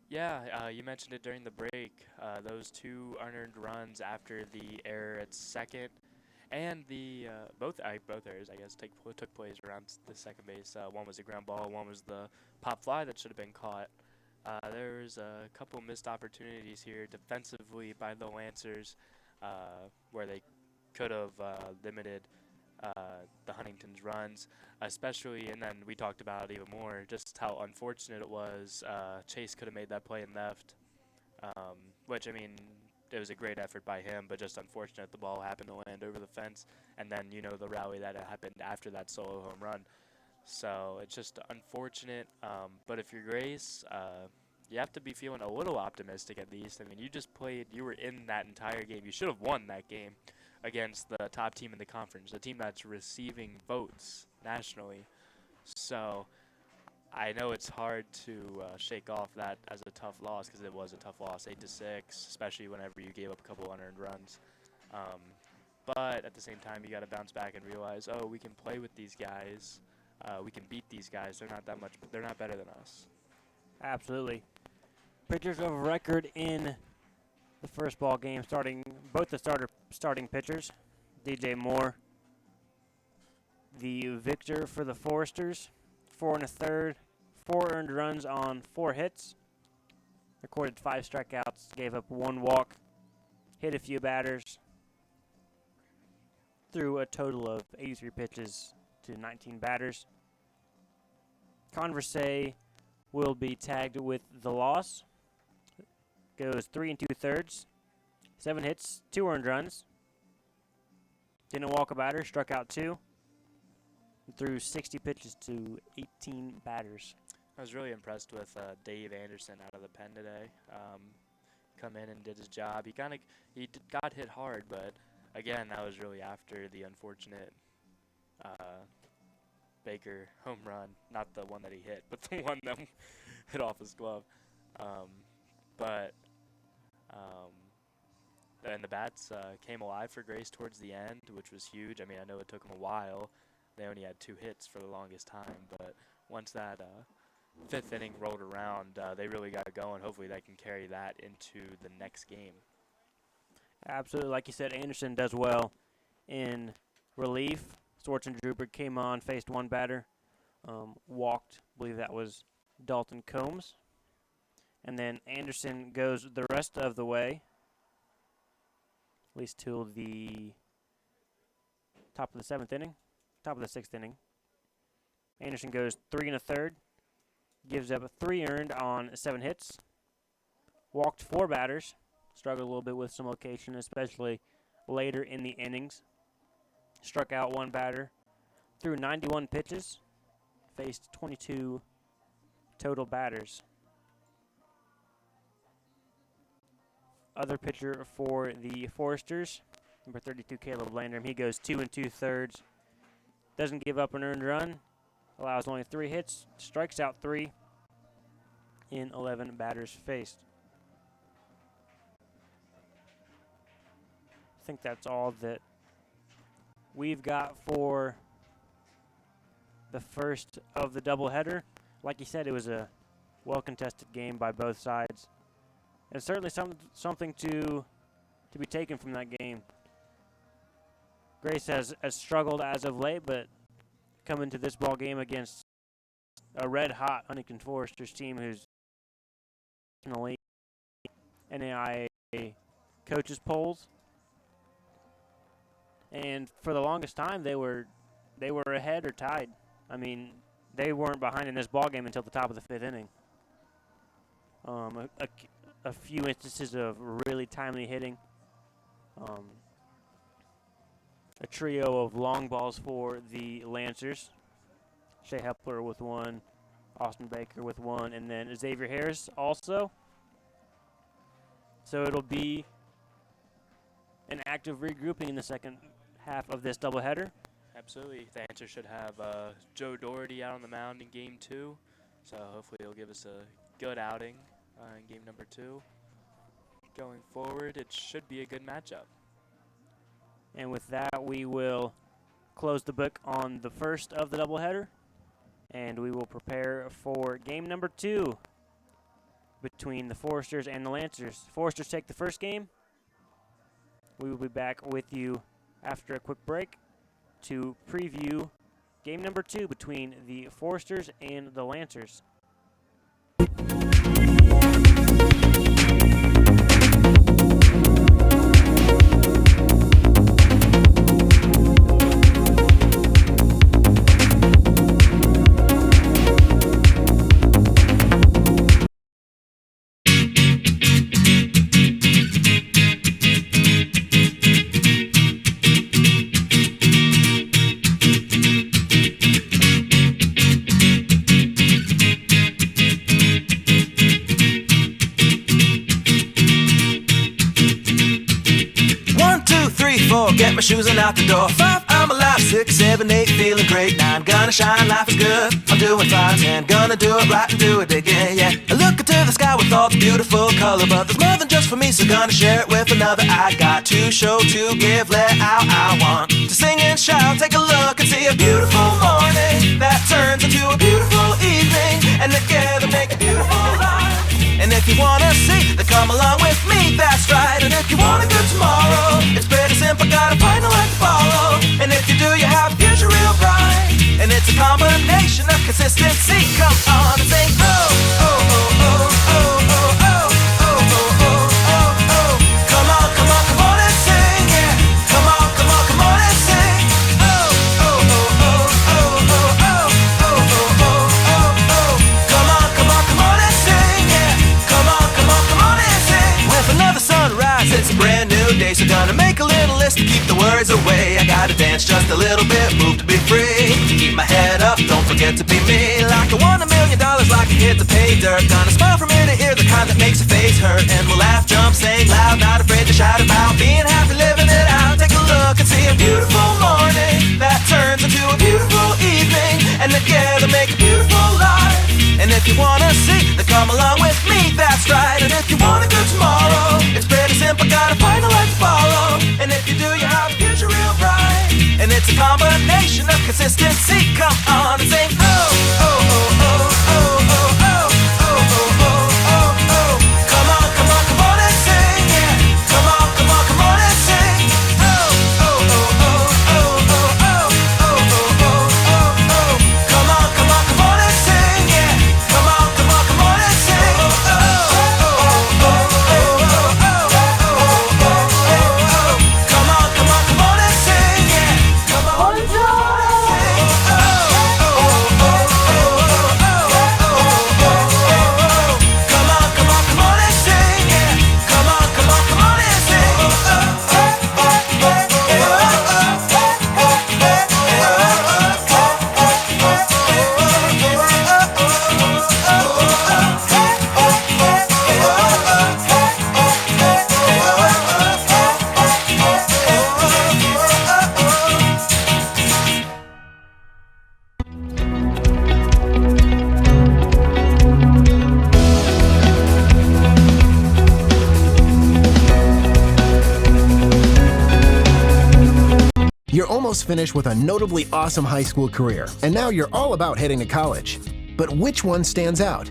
Yeah, you mentioned it during the break. Those two unearned runs after the error at second, and the both errors, I guess, took place around the second base. One was a ground ball, one was the pop fly that should have been caught. There was a couple missed opportunities here defensively by the Lancers, where they could have limited the Huntington's runs, especially, and then we talked about it even more, just how unfortunate it was. Chase could have made that play and left, which, I mean, it was a great effort by him, but just unfortunate the ball happened to land over the fence, and then, you know, the rally that happened after that solo home run. So it's just unfortunate, but if you're Grace, you have to be feeling a little optimistic at least. I mean, you were in that entire game. You should have won that game against the top team in the conference, the team that's receiving votes nationally. So I know it's hard to shake off that as a tough loss, because it was a tough loss, 8-6, especially whenever you gave up a couple unearned runs. But at the same time, you got to bounce back and realize, oh, we can play with these guys. We can beat these guys. They're not better than us. Absolutely. Pitchers of record in the first ball game, both the starting pitchers. DJ Moore, the victor for the Foresters, 4 1/3, 4 earned runs on 4 hits, recorded 5 strikeouts, gave up 1 walk, hit a few batters, threw a total of 83 pitches to 19 batters. Converse will be tagged with the loss. Goes 3 2/3, 7 hits, 2 earned runs. Didn't walk a batter, struck out 2. Threw 60 pitches to 18 batters. I was really impressed with Dave Anderson out of the pen today. Come in and did his job. He got hit hard, but again, that was really after the unfortunate Baker home run. Not the one that he hit, but the one that hit off his glove. And the bats came alive for Grace towards the end, which was huge. I mean, I know it took them a while. They only had 2 hits for the longest time, but once that 5th inning rolled around, they really got going. Hopefully they can carry that into the next game. Absolutely. Like you said, Anderson does well in relief. Schwarzenegger came on, faced 1 batter, walked. I believe that was Dalton Combs. And then Anderson goes the rest of the way, at least till the top of the 7th inning, top of the 6th inning. Anderson goes 3 1/3, gives up 3 earned on 7 hits, walked 4 batters, struggled a little bit with some location, especially later in the innings. Struck out 1 batter, threw 91 pitches, faced 22 total batters. Other pitcher for the Foresters, number 32, Caleb Landrum. He goes 2 2/3, doesn't give up an earned run, allows only 3 hits, strikes out 3 in 11 batters faced. I think that's all that we've got for the first of the doubleheader. Like you said, it was a well-contested game by both sides. And certainly something to be taken from that game. Grace has struggled as of late, but coming to this ball game against a red-hot Huntington Foresters team who's in the league NAIA coaches polls. And for the longest time, they were ahead or tied. I mean, they weren't behind in this ball game until the top of the 5th inning. A few instances of really timely hitting. A trio of long balls for the Lancers. Shea Hepler with one, Austin Baker with one, and then Xavier Harris also. So it'll be an active regrouping in the second half of this doubleheader. Absolutely. The Lancers should have Joe Doherty out on the mound in Game 2. So hopefully he'll give us a good outing in Game number 2. Going forward, it should be a good matchup. And with that, we will close the book on the first of the doubleheader, and we will prepare for game number 2 between the Foresters and the Lancers. Foresters take the first game. We will be back with you after a quick break to preview game number 2 between the Foresters and the Lancers. Get my shoes and out the door. 5, I'm alive. 6, 7, 8, feeling great. 9, gonna shine, life is good. I'm doing fine. 10, gonna do it right and do it again, yeah. I look into the sky with all the beautiful color, but there's more than just for me, so gonna share it with another. I got to show, to give, let out. I want to sing and shout. Take a look and see a beautiful morning that turns into a beautiful evening, and together make a beautiful life. And if you wanna see, then come along with me, that's right. And if you want a good tomorrow, it's pretty simple, got a final life to follow. And if you do, you have a future real bright. And it's a combination of consistency. Come on and sing, oh, oh, oh, oh, oh, oh, oh, oh, oh, oh, oh, oh. Come on, come on, come on and sing, yeah. Come on, come on, come on and sing. Oh, oh, oh, oh, oh, oh, oh, oh, oh, oh, oh, oh. Come on, come on, come on and sing, yeah. Come on, come on, come on and sing. With another sunrise, it's a brand new day, so gonna make a little list to keep the worries away. I gotta dance just a little bit, move to be free. Keep my head up, don't forget to be me. Like I won $1 million, like a kid to pay dirt. Gonna smile from ear to ear, the kind that makes your face hurt. And we'll laugh, jump, sing loud, not afraid to shout about being happy, living it out. Take a look and see a beautiful morning that turns into a beautiful evening, and together make a beautiful life. And if you wanna see, then come along with me, that's right. And if you want a good tomorrow, it's pretty simple, got a final life to follow. And if you do, you have a future real bright. And it's a combination of consistency. Come on and sing, oh, oh, oh, oh, oh, oh, oh, oh, oh, oh, oh, oh. Come on, come on, come on and sing, yeah. Come on, come on, come on and sing. Oh, oh, oh, oh, oh, oh, oh, oh, oh, oh, oh, oh. Come on, come on, come on and sing, yeah. Come on, come on, come on and sing. Oh, oh, oh, oh, oh, oh, oh, oh, oh, oh. Come on, come on, come on and sing, yeah. Come on, come on and sing. Oh, oh, oh, oh, oh, oh, oh, oh. Come on, come on, come on and sing, yeah. Come on, come on, come on and sing. Oh, oh, oh, oh, oh, You're almost finished with a notably awesome high school career, and now you're all about heading to college. But which one stands out?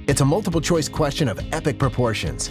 It's a multiple choice question of epic proportions.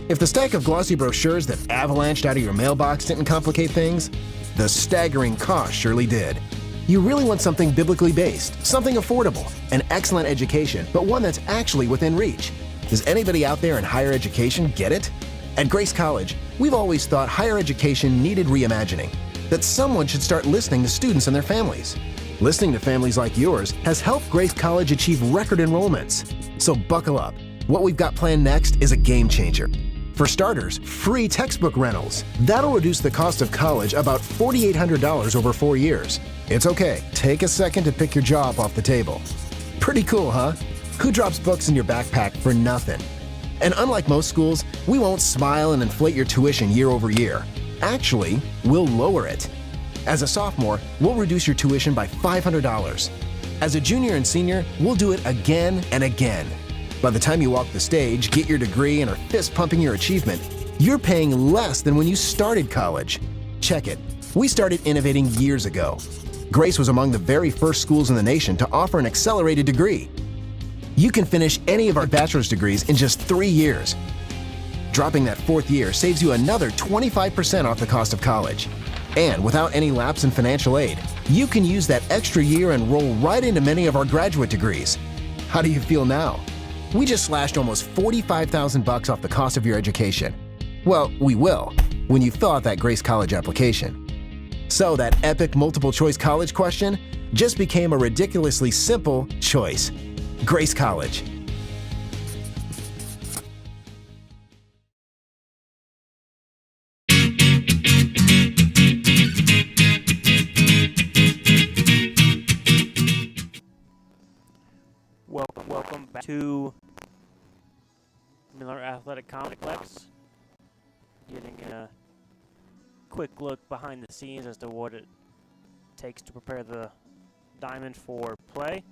If the stack of glossy brochures that avalanched out of your mailbox didn't complicate things, the staggering cost surely did. You really want something biblically based, something affordable, an excellent education, but one that's actually within reach. Does anybody out there in higher education get it? At Grace College, we've always thought higher education needed reimagining, that someone should start listening to students and their families. Listening to families like yours has helped Grace College achieve record enrollments. So buckle up. What we've got planned next is a game changer. For starters, free textbook rentals. That'll reduce the cost of college about $4,800 over 4 years. It's okay. Take a second to pick your job off the table. Pretty cool, huh? Who drops books in your backpack for nothing? And unlike most schools, we won't smile and inflate your tuition year over year. Actually, we'll lower it. As a sophomore, we'll reduce your tuition by $500. As a junior and senior, we'll do it again and again. By the time you walk the stage, get your degree, and are fist-pumping your achievement, you're paying less than when you started college. Check it. We started innovating years ago. Grace was among the very first schools in the nation to offer an accelerated degree. You can finish any of our bachelor's degrees in just 3 years. Dropping that 4th year saves you another 25% off the cost of college. And without any lapse in financial aid, you can use that extra year and roll right into many of our graduate degrees. How do you feel now? We just slashed almost $45,000 off the cost of your education. Well, we will, when you fill out that Grace College application. So that epic multiple choice college question just became a ridiculously simple choice. Grace College. Welcome back to Miller Athletic Complex. Getting a quick look behind the scenes as to what it takes to prepare the diamond for play.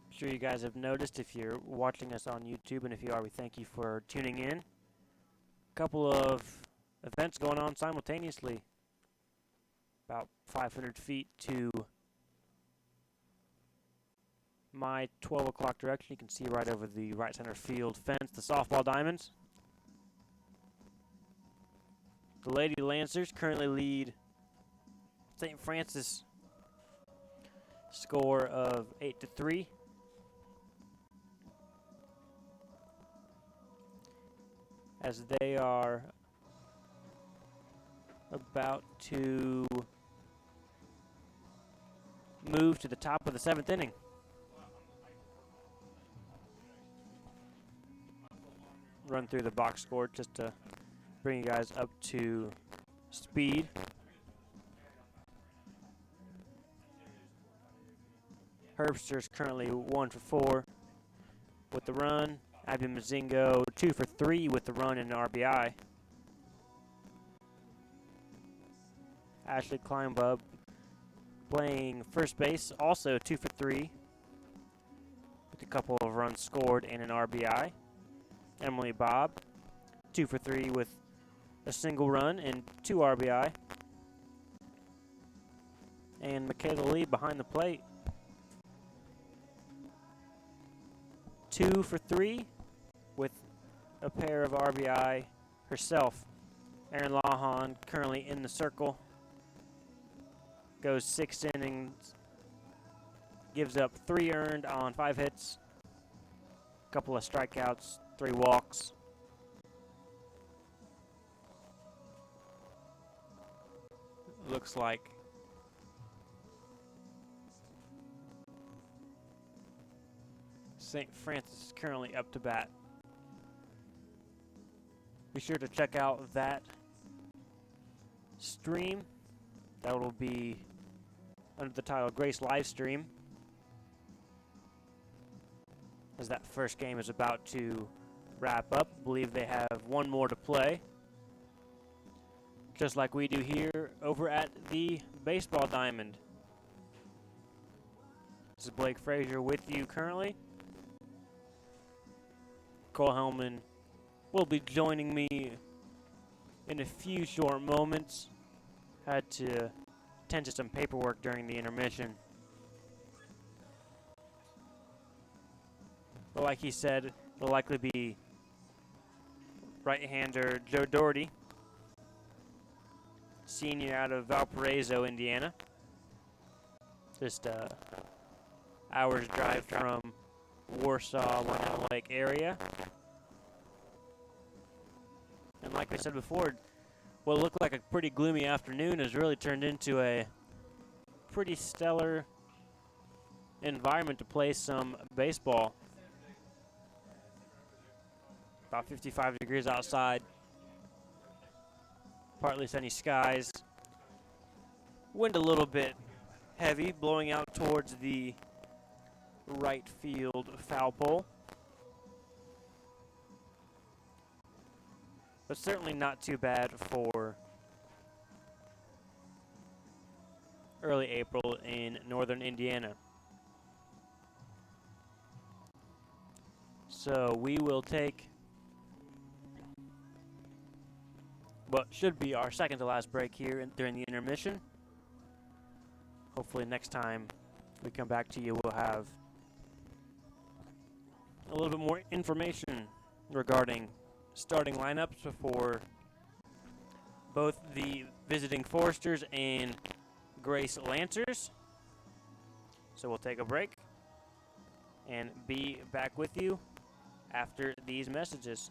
I'm sure you guys have noticed if you're watching us on YouTube, and if you are, we thank you for tuning in. A couple of events going on simultaneously. About 500 feet to my 12 o'clock direction. You can see right over the right center field fence the softball diamonds. The Lady Lancers currently lead St. Francis score of 8-3. As they are about to move to the top of the 7th inning. Run through the box score just to bring you guys up to speed. Herbster's currently 1 for 4 with the run. Abby Mazingo 2 for 3 with the run and an RBI. Ashley Kleinbub playing first base, also 2 for 3 with a couple of runs scored and an RBI. Emily Bobb 2 for 3 with a single run and 2 RBI. And Michaela Lee behind the plate 2 for 3 with a pair of RBI herself. Erin Lawhon currently in the circle. Goes 6 innings, gives up 3 earned on 5 hits, a couple of strikeouts, 3 walks. Looks like St. Francis is currently up to bat. Be sure to check out that stream. That will be under the title Grace Livestream, as that first game is about to wrap up. I believe they have one more to play, just like we do here over at the baseball diamond. This is Blake Frazier with you currently. Cole Hellman will be joining me in a few short moments. Had to attend to some paperwork during the intermission. But like he said, it'll likely be right-hander Joe Doherty, senior out of Valparaiso, Indiana. Just hour's drive from Warsaw, Winona Lake area. And like I said before, what looked like a pretty gloomy afternoon has really turned into a pretty stellar environment to play some baseball. About 55 degrees outside. Partly sunny skies. Wind a little bit heavy, blowing out towards the right field foul pole. But certainly not too bad for early April in northern Indiana. So we will take what should be our second to last break here during the intermission. Hopefully next time we come back to you, we'll have a little bit more information regarding starting lineups for both the visiting Foresters and Grace Lancers. So we'll take a break and be back with you after these messages.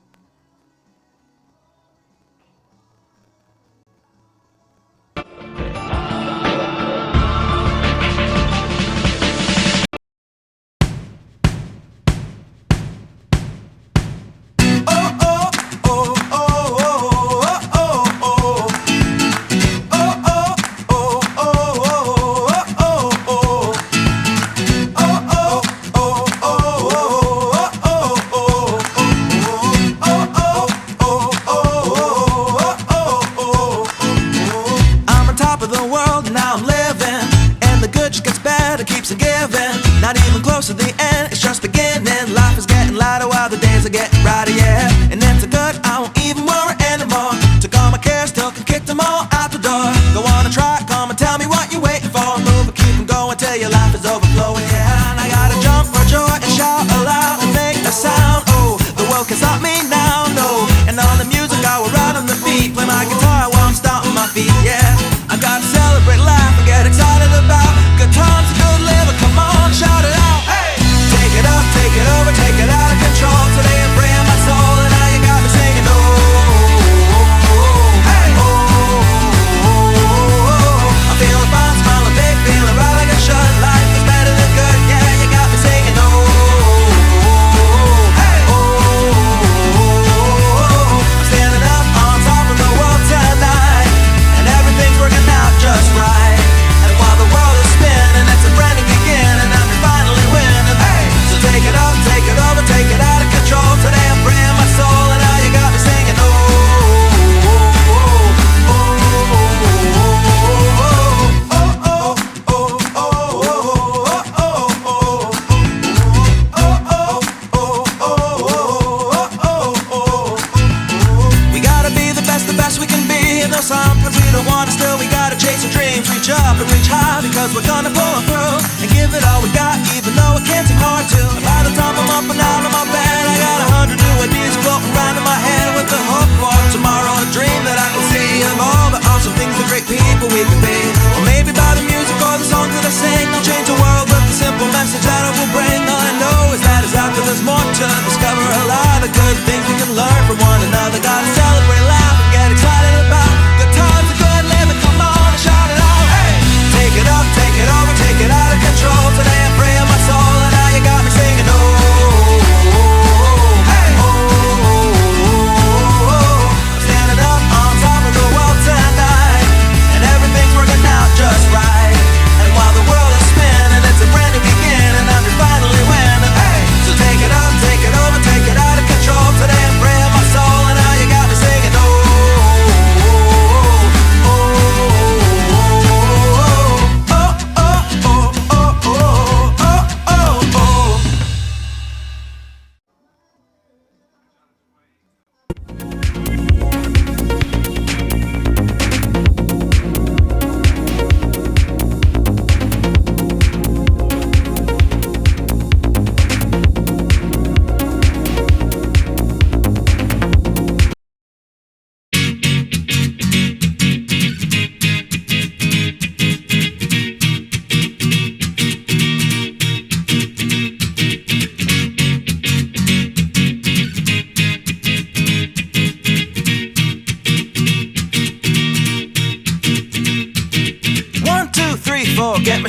Take it over.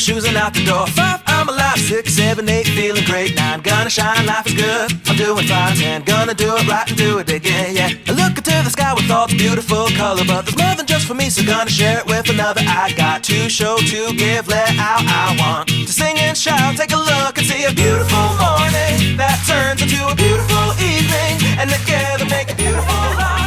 shoes and out the door. 5, I'm alive. 6, 7, 8, feeling great. 9, gonna shine, life is good. I'm doing fine. 10, gonna do it right and do it again, yeah. I look into the sky with all the beautiful color, but there's more than just for me, so gonna share it with another. I got to show, to give, let out. I want to sing and shout. Take a look and see a beautiful morning that turns into a beautiful evening, and together make a beautiful life.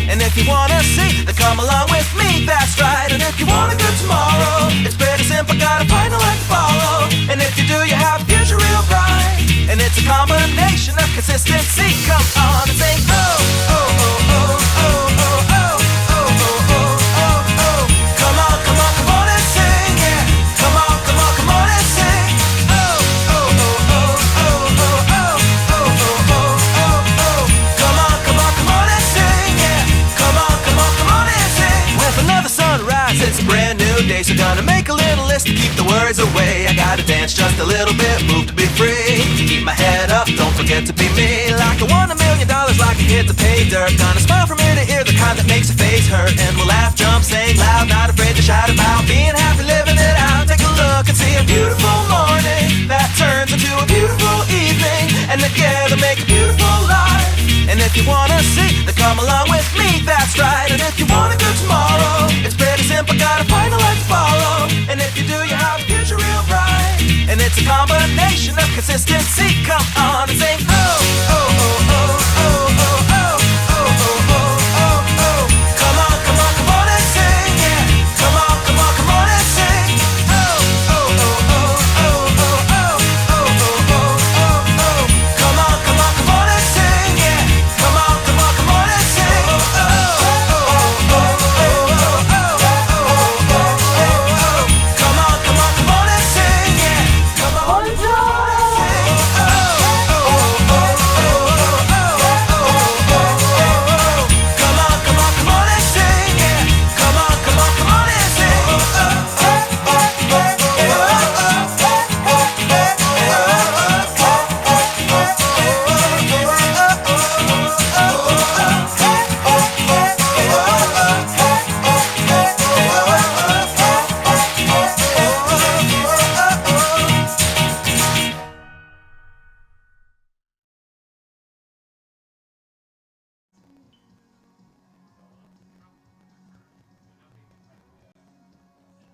And if you wanna see, then come along with me, that's right. And if you want a good tomorrow, it's pretty simple, got a final life to follow. And if you do, you have a future real bright. And it's a combination of consistency. Come on and sing, oh, oh, oh, oh, oh, oh, oh, oh, oh, oh, oh, oh. Come on, come on, come on and sing, yeah. Come on, come on, come on and sing. Oh, oh, oh, oh, oh, oh, oh, oh, oh, oh, oh, oh. Come on, come on, come on and sing, yeah. Come on, come on, come on and sing. With another sunrise, it's a brand new day, so gonna make a little list to keep the worries away. I gotta dance just a little bit, move to be free. Keep my head up, don't forget to be me. Like I won $1 million, like a kid to pay dirt. Gonna smile from ear to ear, the kind that makes your face hurt. And we'll laugh, jump, sing loud, not afraid to shout about being happy, living it out. Take a look and see a beautiful morning that turns into a beautiful evening, and together make a beautiful life. And if you wanna see, then come along with me, that's right. And if you want a good tomorrow, it's pretty simple, got a final life to follow. And if you do, you have a future real bright. And it's a combination of consistency. Come on and sing, oh, oh, oh, oh, oh, oh, oh, oh, oh, oh, oh, oh. Come on, come on, come on and sing, yeah. Come on, come on, come on and sing. Oh, oh, oh, oh, oh, oh, oh, oh, oh, oh, oh, oh. Come on, come on, come on and sing, yeah. Come on, come on, come on and sing. Oh, oh, oh, oh, oh, oh, oh, oh, oh, oh. Come on, come on, come on and sing, yeah. Come on, come on and sing. Oh, oh, oh, oh, oh, oh, oh, oh. Come on, come on, come on and sing, yeah. Come on, come on, come on and sing. Oh, oh, oh, oh,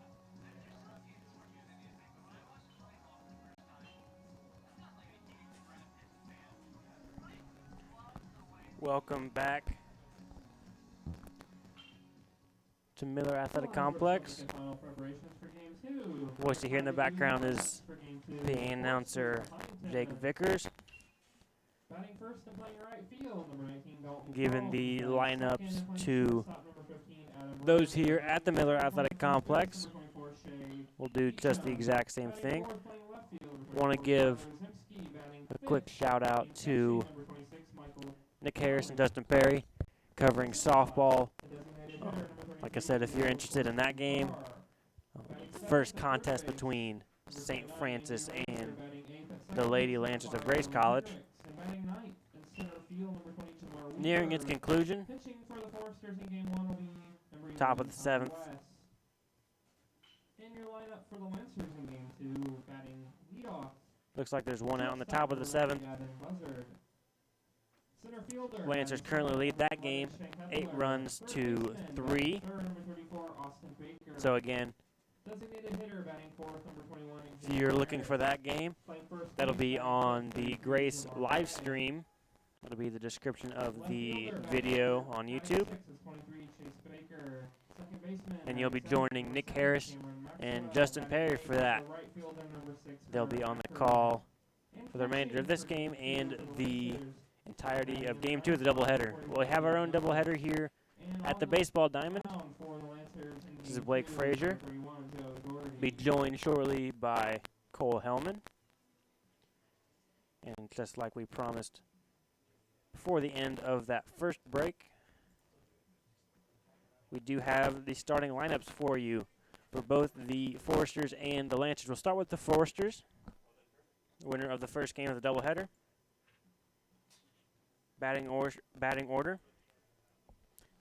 oh, Welcome back to Miller Athletic Complex. Final preparations for game 2. Voice you hear in the background is For game 2, the announcer Jake Vickers, batting first and playing right field, number 19 Dalton giving Cole. the Batting lineups second and playing to shortstop, number 15 Adam those Rosen. here at the Miller Athletic Number 26, Complex. number 24 Shea. We'll do just the exact same Batting thing. fourth, playing left field, number Want to 24 give Brzezinski. Batting a fifth, quick shout out playing to catching, number 26 Michael. Nick Harris and Dustin Perry covering softball. The designated hitter, number 33 Like I said, if you're interested in that game, first contest between St. Francis and the Lady Lancers of Grace College, nearing its conclusion. Top of the 7th. In your lineup for the Lancers in game 2, batting leadoff. Looks like there's one out on the top of the 7th. Center fielder. Lancers currently lead that game 8 runs to 3. So again, Designated hitter batting fourth, number 21. if you're looking for that game, Playing first that'll base, be batting on second, the number Grace 31, live stream. That'll be the description of the video on YouTube. And you'll be joining Nick Harris and Justin Perry for that. They'll be on the call for the remainder of this game and the entirety of Game 2 of the doubleheader. We'll have our own doubleheader here at the Baseball Diamond. This is Blake Frazier. Be joined shortly by Cole Hellman. And just like we promised before the end of that first break, we do have the starting lineups for you for both the Foresters and the Lancers. We'll start with the Foresters, winner of the first game of the doubleheader. Batting order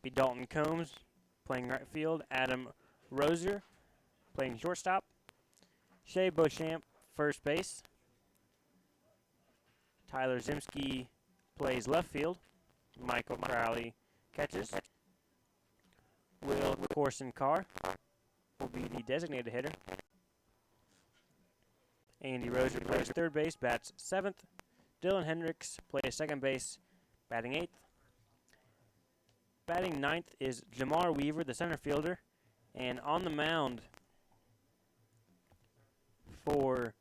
be Dalton Combs playing right field, Adam Roser playing shortstop, Shea Beauchamp, first base. Tyler Zimski plays left field. Michael Crowley catches. Will Corson Carr will be the designated hitter. Andy Rozier plays third base, bats seventh. Dylan Hendricks plays second base, batting eighth. Batting ninth is Jamar Weaver, the center fielder. And on the mound for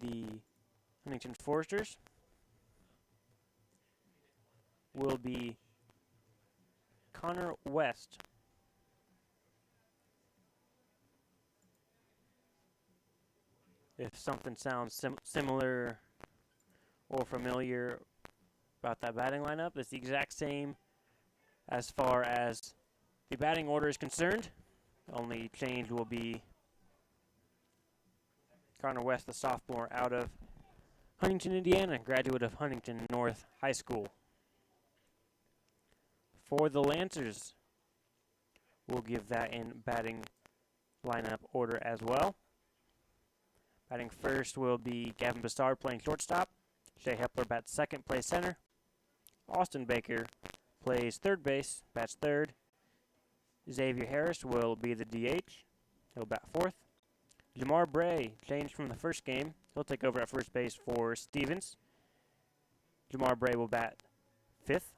the Huntington Foresters will be Connor West. If something sounds similar or familiar about that batting lineup, it's the exact same as far as the batting order is concerned. The only change will be Connor West, the sophomore out of Huntington, Indiana, graduate of Huntington North High School. For the Lancers, we'll give that in batting lineup order as well. Batting first will be Gavin Bassard playing shortstop. Shea Hepler bats second, plays center. Austin Baker plays third base, bats third. Xavier Harris will be the DH. He'll bat fourth. Jamar Bray changed from the first game. He'll take over at first base for Stevens. Jamar Bray will bat fifth.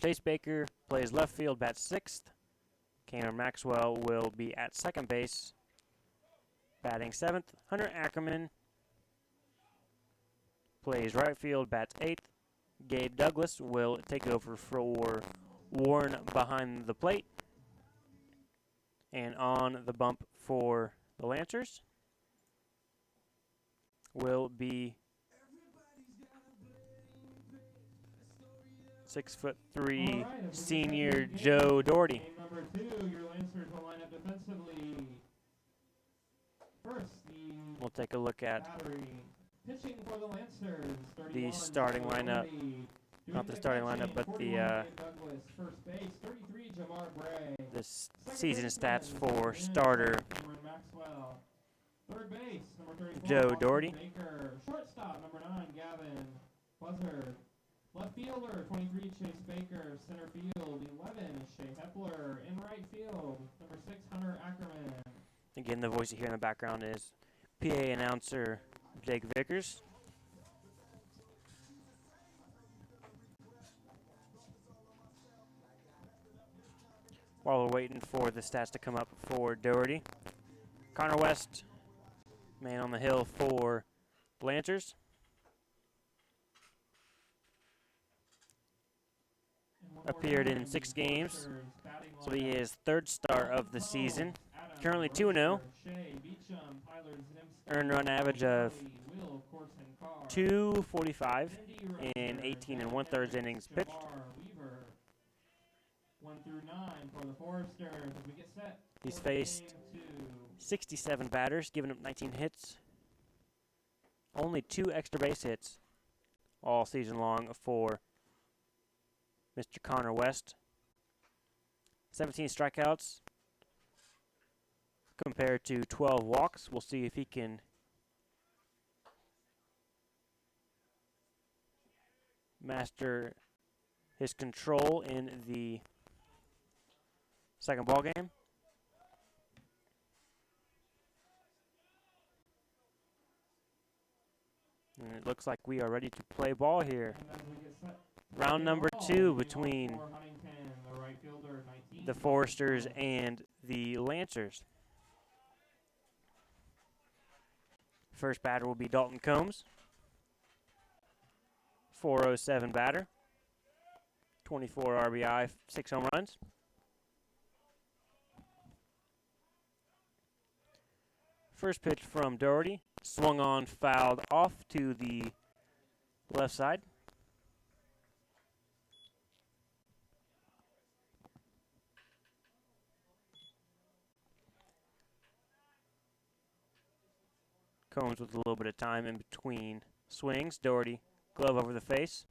Chase Baker plays left field, bats sixth. Kaner Maxwell will be at second base, batting seventh. Hunter Ackerman plays right field, bats eighth. Gabe Douglas will take over for Warren behind the plate. And on the bump for the Lancers will be 6'3" senior Joe Doherty. Game number 2, your Lancers will line up defensively. First, We'll take a look at battery pitching for the Lancers. the starting lineup. Not the starting lineup, but the Douglas, first base, 33 Jamar Bray. season stats for starter Cameron Maxwell. Third base, number 34 Joe Austin Doherty. Baker. Shortstop, number 9 Gavin Buzzard. Left fielder, 23 Chase Baker. Center field, 11 Shea Hepler. In right field, number 6 Hunter Ackerman. Again, the voice you hear in the background is PA announcer Jake Vickers. While we're waiting for the stats to come up for Doherty, Connor West, man on the hill for Lancers. Appeared in 6 games, so he is third start of the season. Currently 2-0. Earned run average of 245 in 18 and 1/3 innings pitched. 1 through 9 for the Foresters as we get set. He's faced 67 batters, giving up 19 hits. Only 2 extra base hits all season long for Mr. Connor West. 17 strikeouts compared to 12 walks. We'll see if he can master his control in the second ball game. And it looks like we are ready to play ball here. Round number 2 between the Foresters and the Lancers. First batter will be Dalton Combs. 407 batter. 24 RBI, 6 home runs. First pitch from Doherty. Swung on, fouled off to the left side. Combs with a little bit of time in between swings. Doherty, glove over the face.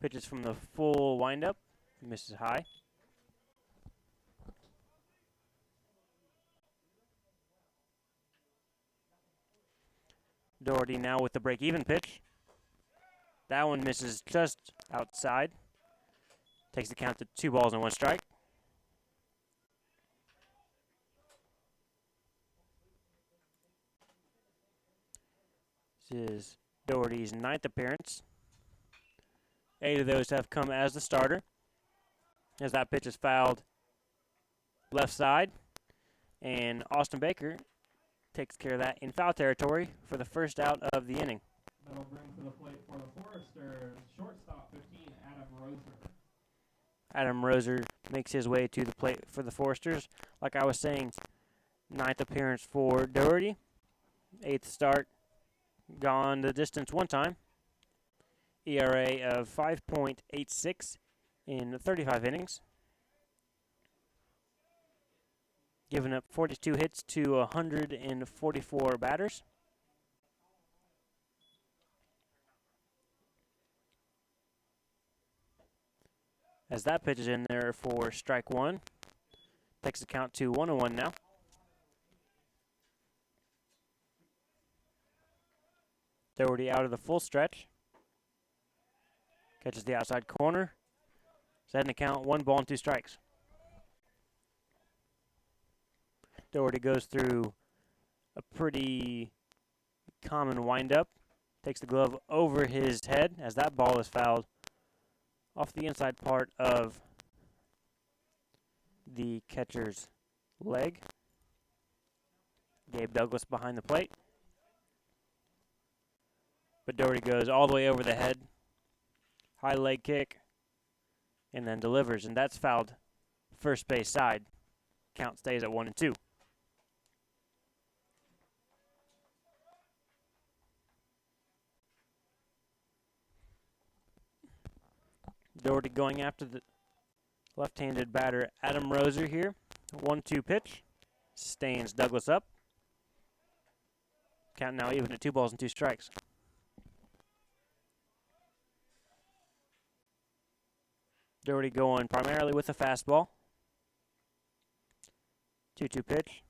Pitches from the full windup. Misses high. Doherty now with the break-even pitch. That one misses just outside. Takes the count to 2 balls and 1 strike. This is Doherty's 9th appearance. 8 of those have come as the starter. As that pitch is fouled left side. And Austin Baker takes care of that in foul territory for the first out of the inning. That'll bring to the plate for the Foresters, shortstop 15, Adam Roser. Adam Roser makes his way to the plate for the Foresters. Like I was saying, 9th appearance for Doherty. 8th start, gone the distance 1 time. ERA of 5.86 in 35 innings. Giving up 42 hits to 144 batters. As that pitch is in there for strike 1. Takes the count to 1-1 now. Doherty out of the full stretch. Catches the outside corner. Setting the count 1 ball and 2 strikes. Doherty goes through a pretty common windup. Takes the glove over his head as that ball is fouled off the inside part of the catcher's leg. Gabe Douglas behind the plate. But Doherty goes all the way over the head. High leg kick. And then delivers. And that's fouled first base side. Count stays at 1-2. Doherty going after the left-handed batter Adam Roser here. 1-2 pitch. Stands Douglas up. Count now even at 2 balls and 2 strikes. Doherty going primarily with a fastball. 2-2 pitch.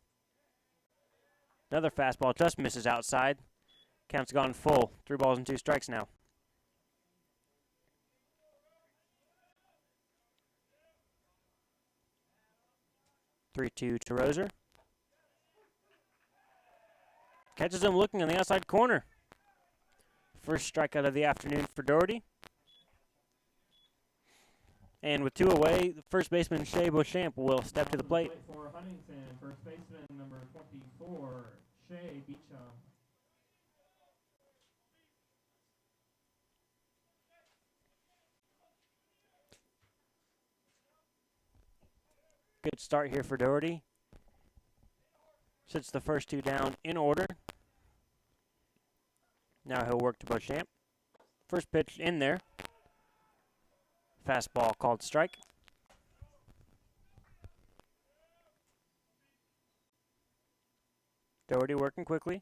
Another fastball just misses outside. Count's gone full. 3 balls and 2 strikes now. (3-2) to Roser. Catches him looking on the outside corner. First strikeout of the afternoon for Doherty. And with 2 away, the first baseman Shea Beauchamp will step to the plate. For Huntington, first baseman number 24, Shea Beauchamp. Good start here for Doherty. Sits the first 2 down in order. Now he'll work to Beauchamp. First pitch in there. Fastball called strike. Doherty working quickly.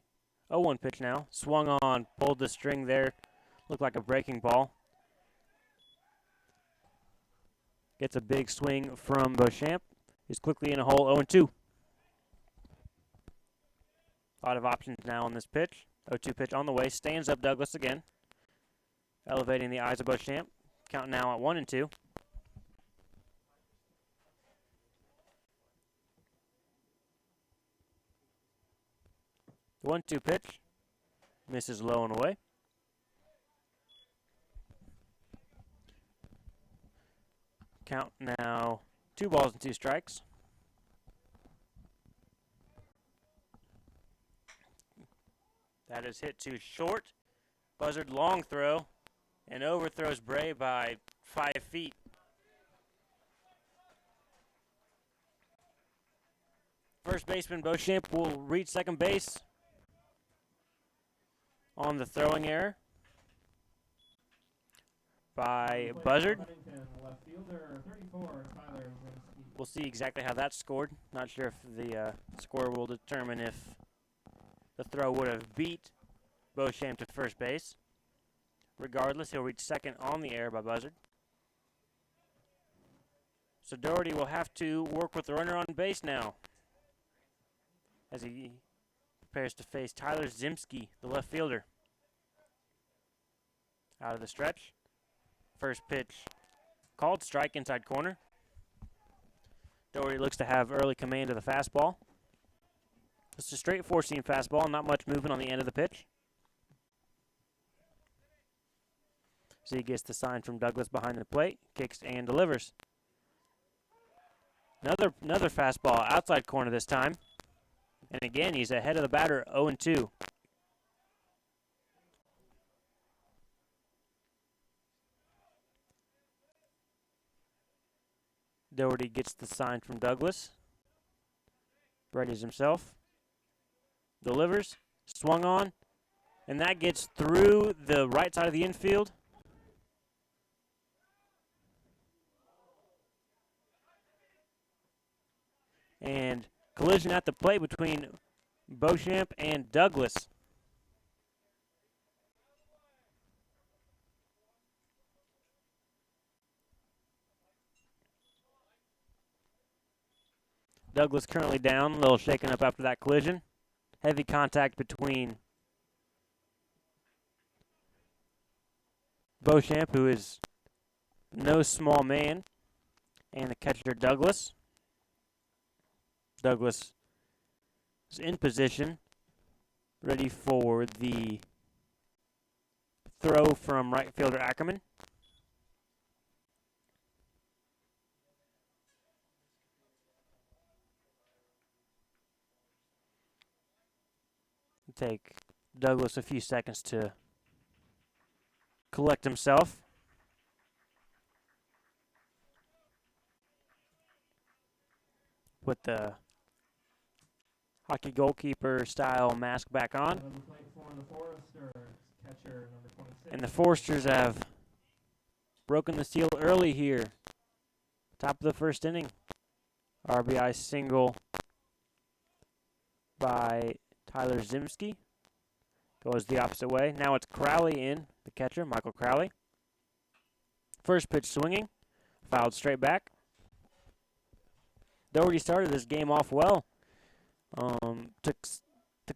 0-1 pitch now. Swung on, pulled the string there. Looked like a breaking ball. Gets a big swing from Beauchamp. He's quickly in a hole, 0-2. A lot of options now on this pitch. 0-2 pitch on the way. Stands up Douglas again. Elevating the eyes of Beauchamp. Count now at 1-2. The 1-2 pitch. Misses low and away. Count now 2 balls and 2 strikes. That is hit to short. Buzzard long throw. And overthrows Bray by 5 feet. First baseman Beauchamp will reach second base on the throwing error by Buzzard. Left fielder 34, Tyler Zinsky. We'll see exactly how that's scored. Not sure if the score will determine if the throw would have beat Beauchamp to first base. Regardless, he'll reach second on the air by Buzzard. So Doherty will have to work with the runner on base now as he prepares to face Tyler Zimski, the left fielder. Out of the stretch. First pitch called, strike inside corner. Doherty looks to have early command of the fastball. It's a straight four-seam fastball, not much movement on the end of the pitch. So he gets the sign from Douglas behind the plate, kicks and delivers. Another fastball outside corner this time. And again, he's ahead of the batter, 0-2. Doherty gets the sign from Douglas. Readies himself. Delivers. Swung on. And that gets through the right side of the infield. And collision at the plate between Beauchamp and Douglas. Douglas currently down, a little shaken up after that collision. Heavy contact between Beauchamp, who is no small man, and the catcher Douglas. Douglas is in position, ready for the throw from right fielder Ackerman. It'll take Douglas a few seconds to collect himself. Put the hockey goalkeeper style mask back on. And the Foresters have broken the seal early here. Top of the first inning. RBI single by Tyler Zimski. Goes the opposite way. Now it's Crowley in, the catcher, Michael Crowley. First pitch swinging. Fouled straight back. Doherty started this game off well. Took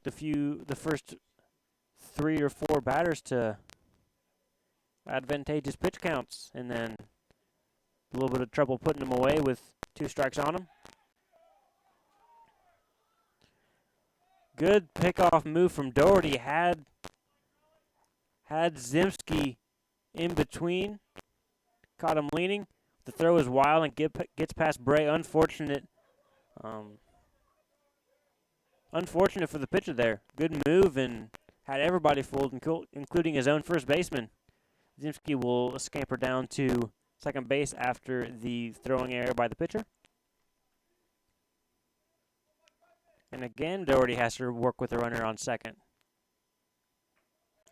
the first 3 or 4 batters to advantageous pitch counts, and then a little bit of trouble putting them away with 2 strikes on him. Good pickoff move from Doherty. Had Zimski in between. Caught him leaning. The throw is wild and gets past Bray. Unfortunate for the pitcher there. Good move and had everybody fooled, including his own first baseman. Zimski will scamper down to second base after the throwing error by the pitcher. And again, Doherty has to work with the runner on second.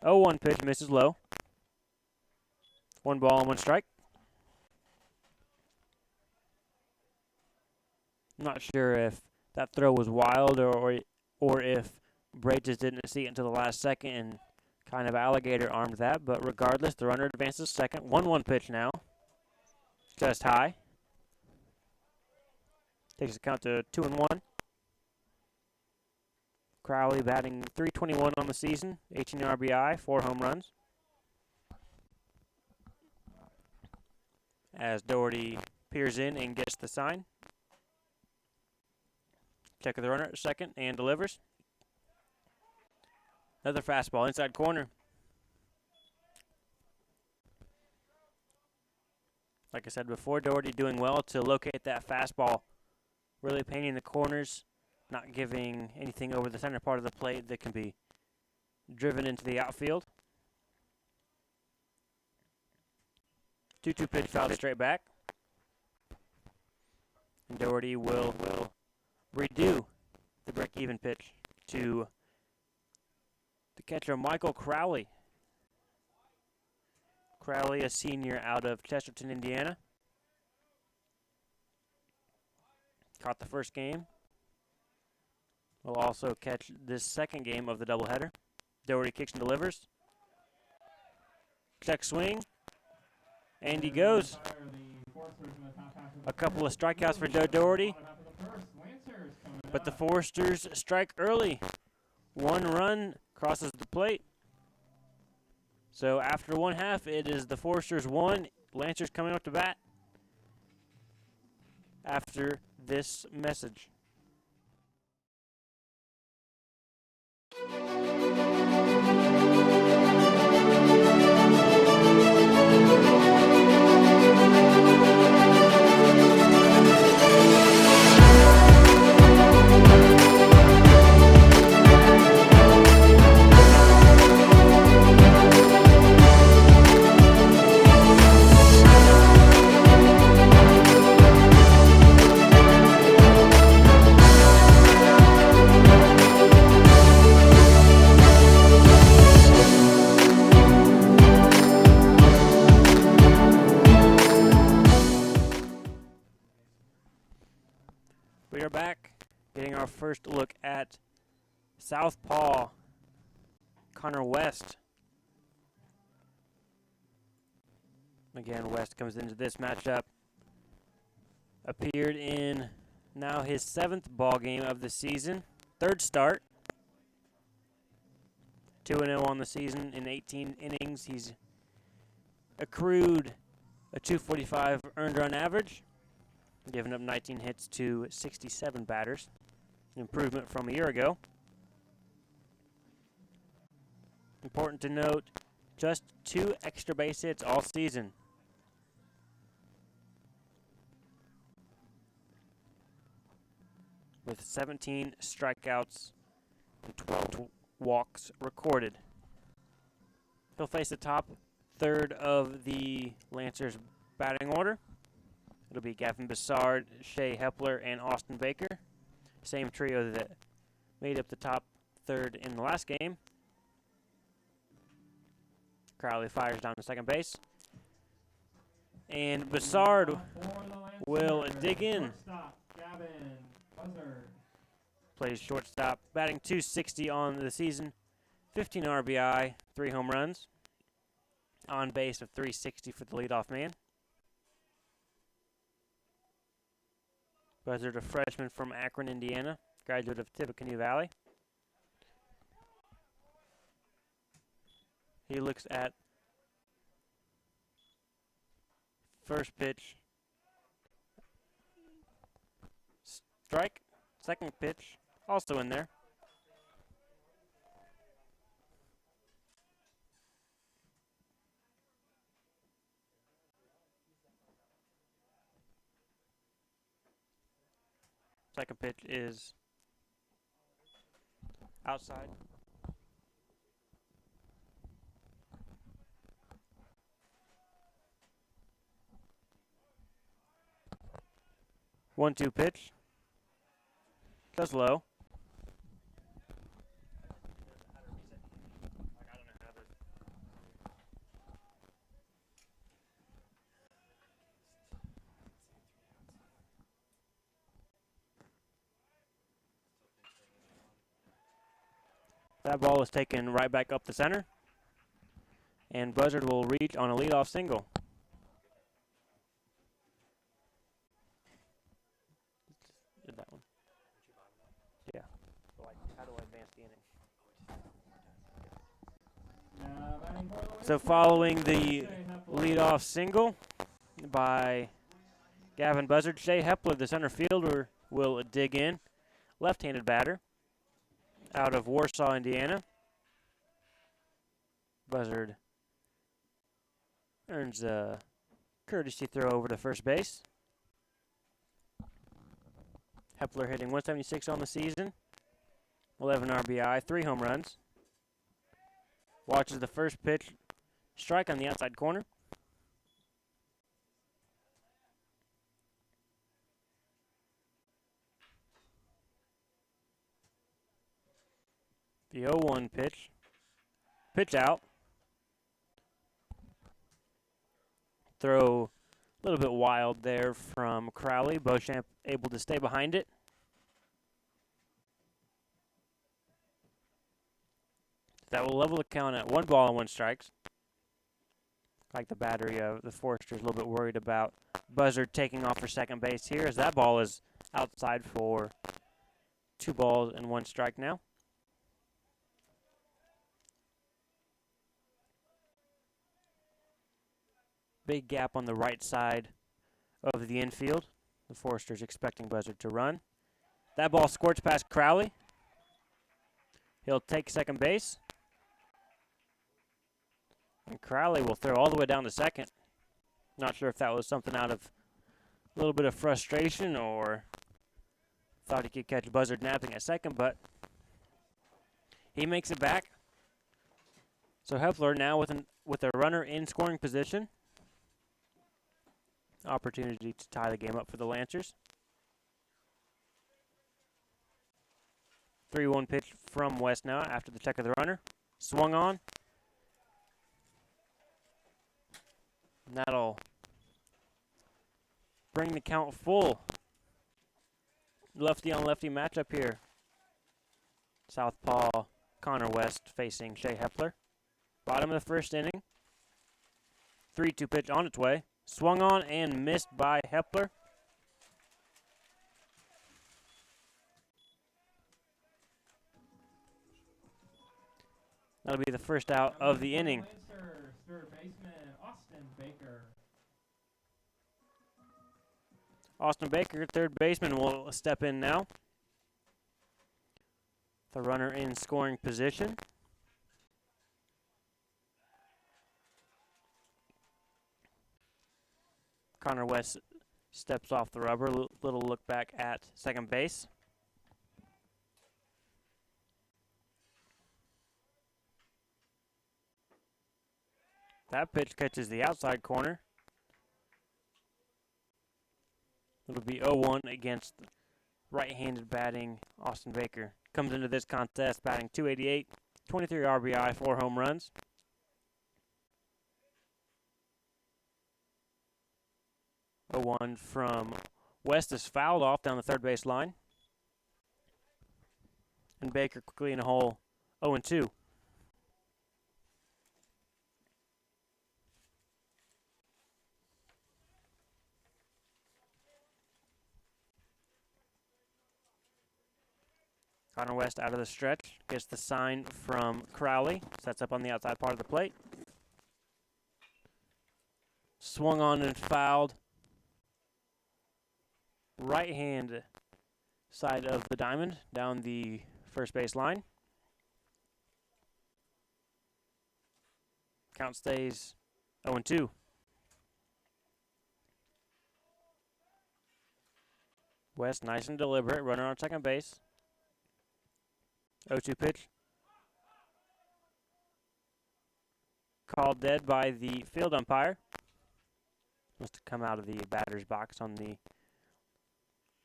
0-1 pitch, misses low. 1 ball and 1 strike. Not sure if that throw was wild or if Bray just didn't see it until the last second and kind of alligator armed that. But regardless, the runner advances second. 1-1 pitch now. Just high. Takes the count to 2-1. Crowley batting .321 on the season, 18 RBI, 4 home runs. As Doherty peers in and gets the sign. Check with the runner at second and delivers. Another fastball inside corner. Like I said before, Doherty doing well to locate that fastball. Really painting the corners. Not giving anything over the center part of the plate that can be driven into the outfield. 2-2 pitch fouled straight back. And Doherty will redo the break-even pitch to the catcher, Michael Crowley. Crowley, a senior out of Chesterton, Indiana. Caught the first game. Will also catch this second game of the doubleheader. Doherty kicks and delivers. Check swing. And he goes. A couple of strikeouts for Joe Doherty. But the Foresters strike early. 1 run crosses the plate. So after 1/2, it is the Foresters 1, Lancers coming up to bat after this message. We are back, getting our first look at Southpaw Connor West. Again, West comes into this matchup. Appeared in now his 7th ball game of the season. 3rd start. 2-0 on the season in 18 innings. He's accrued a 245 earned run average, giving up 19 hits to 67 batters. An improvement from a year ago. Important to note, just 2 extra base hits all season. With 17 strikeouts and 12 walks recorded. He'll face the top third of the Lancers batting order. It'll be Gavin Bessard, Shea Hepler, and Austin Baker. Same trio that made up the top third in the last game. Crowley fires down to second base. And Bessard will dig in. Plays shortstop, batting .260 on the season, 15 RBI, 3 home runs, on base of .360 for the leadoff man. Buzzard, a freshman from Akron, Indiana, graduate of Tippecanoe Valley. He looks at first pitch, strike, second pitch, also in there. Second pitch is outside. One-two pitch. That's low. That ball is taken right back up the center, and Buzzard will reach on a leadoff single. Did that one? Yeah. How do I advance the inning? So following the leadoff single by Gavin Buzzard, Shea Hepler, the center fielder, will dig in. Left-handed batter out of Warsaw, Indiana. Buzzard earns a courtesy throw over to first base. Hepler hitting .176 on the season, 11 RBI, 3 home runs. Watches the first pitch, strike on the outside corner. The 0-1 pitch. Pitch out. Throw a little bit wild there from Crowley. Beauchamp able to stay behind it. That will level the count at 1 ball and 1 strikes. Like the battery of the Foresters, a little bit worried about Buzzard taking off for second base here, as that ball is outside for 2 balls and 1 strike now. Big gap on the right side of the infield. The Foresters expecting Buzzard to run. That ball squirts past Crowley. He'll take second base. And Crowley will throw all the way down to second. Not sure if that was something out of a little bit of frustration or thought he could catch Buzzard napping at second, but he makes it back. So Hepler now with a runner in scoring position. Opportunity to tie the game up for the Lancers. 3-1 pitch from West now after the check of the runner. Swung on. And that'll bring the count full. Lefty on lefty matchup here. Southpaw Connor West facing Shea Hepler. Bottom of the first inning. 3-2 pitch on its way. Swung on and missed by Hepler. That'll be the first out of the inning. Third baseman Austin Baker. Austin Baker, third baseman, will step in now. The runner in scoring position. Connor West steps off the rubber. Little look back at second base. That pitch catches the outside corner. It'll be 0-1 against right-handed batting Austin Baker. Comes into this contest batting .288, 23 RBI, 4 home runs. A 1 from West is fouled off down the third base line. And Baker quickly in a hole, 0-2. Connor West out of the stretch, gets the sign from Crowley, sets up on the outside part of the plate. Swung on and fouled. Right hand side of the diamond, down the first base line. Count stays 0-2. West nice and deliberate, runner on second base. 0-2 pitch. Called dead by the field umpire. Must have come out of the batter's box on the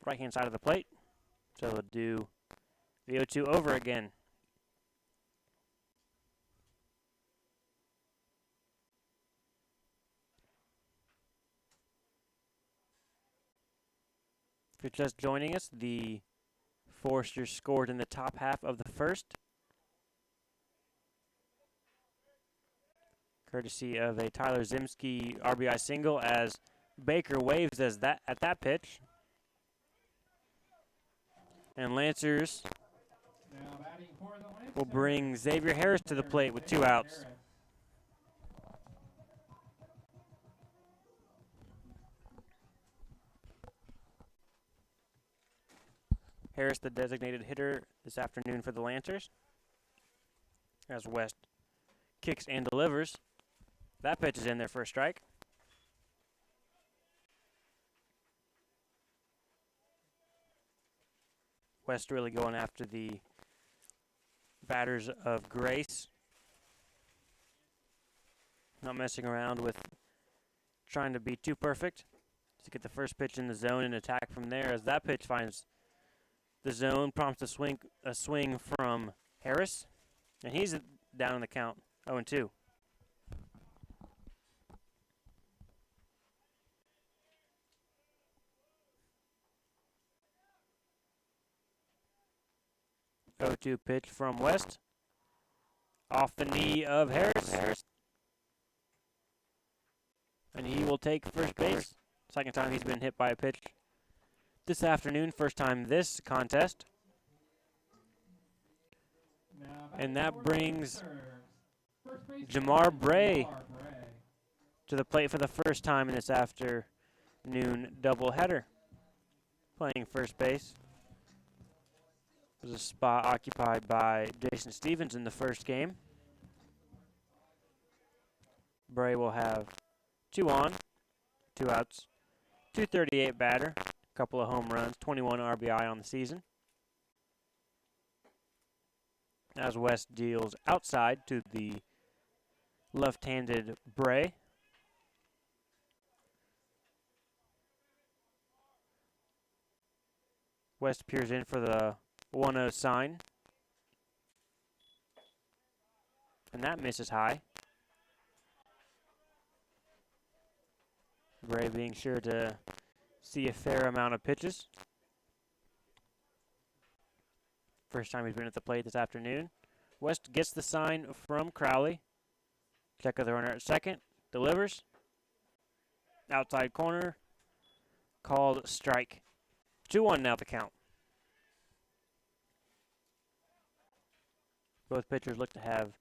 right-hand side of the plate. So we'll do the 0-2 over again. If you're just joining us, the Foresters scored in the top half of the first, courtesy of a Tyler Zimski RBI single as Baker waves at that pitch. And Lancers will bring Xavier Harris to the plate with 2 outs. Harris, the designated hitter this afternoon for the Lancers. As West kicks and delivers. That pitch is in there for a strike. West really going after the batters of Grace. Not messing around with trying to be too perfect. To get the first pitch in the zone and attack from there. As that pitch finds the zone, prompts a swing from Harris. And he's down in the count, 0-2. .02 pitch from West. Off the knee of Harris. And he will take first base. Second time he's been hit by a pitch this afternoon. First time this contest. And that brings Jamar Bray to the plate for the first time in this afternoon doubleheader. Playing first base was a spot occupied by Jason Stevens in the first game. Bray will have 2 on, 2 outs, 238 batter, a couple of home runs, 21 RBI on the season. As West deals outside to the left-handed Bray. West peers in for the 1-0 sign. And that misses high. Bray being sure to see a fair amount of pitches. First time he's been at the plate this afternoon. West gets the sign from Crowley. Check of the runner at second. Delivers. Outside corner. Called strike. 2-1 now the count. Both pitchers look to have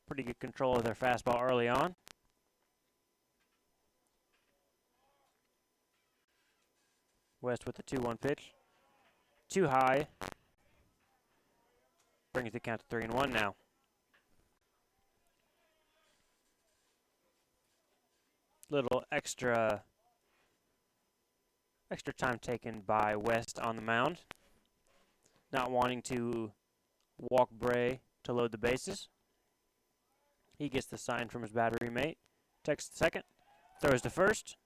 pretty good control of their fastball early on. West with the 2-1 pitch. Too high. Brings the count to 3-1 now. Little extra time taken by West on the mound. Not wanting to walk Bray to load the bases. He gets the sign from his battery mate. Takes the second. Throws to first.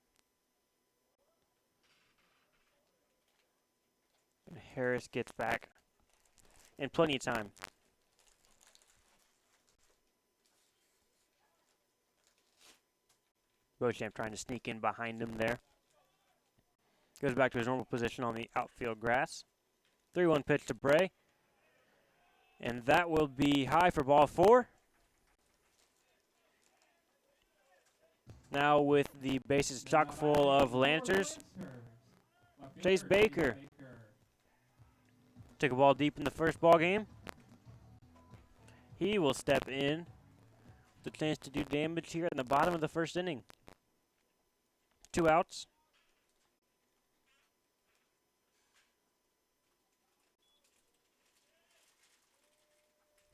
And Harris gets back in plenty of time. Beauchamp trying to sneak in behind him there. Goes back to his normal position on the outfield grass. 3-1 pitch to Bray. And that will be high for ball 4. Now with the bases chock full of Lancers, Chase Baker took a ball deep in the first ball game. He will step in with a chance to do damage here in the bottom of the first inning. 2 outs.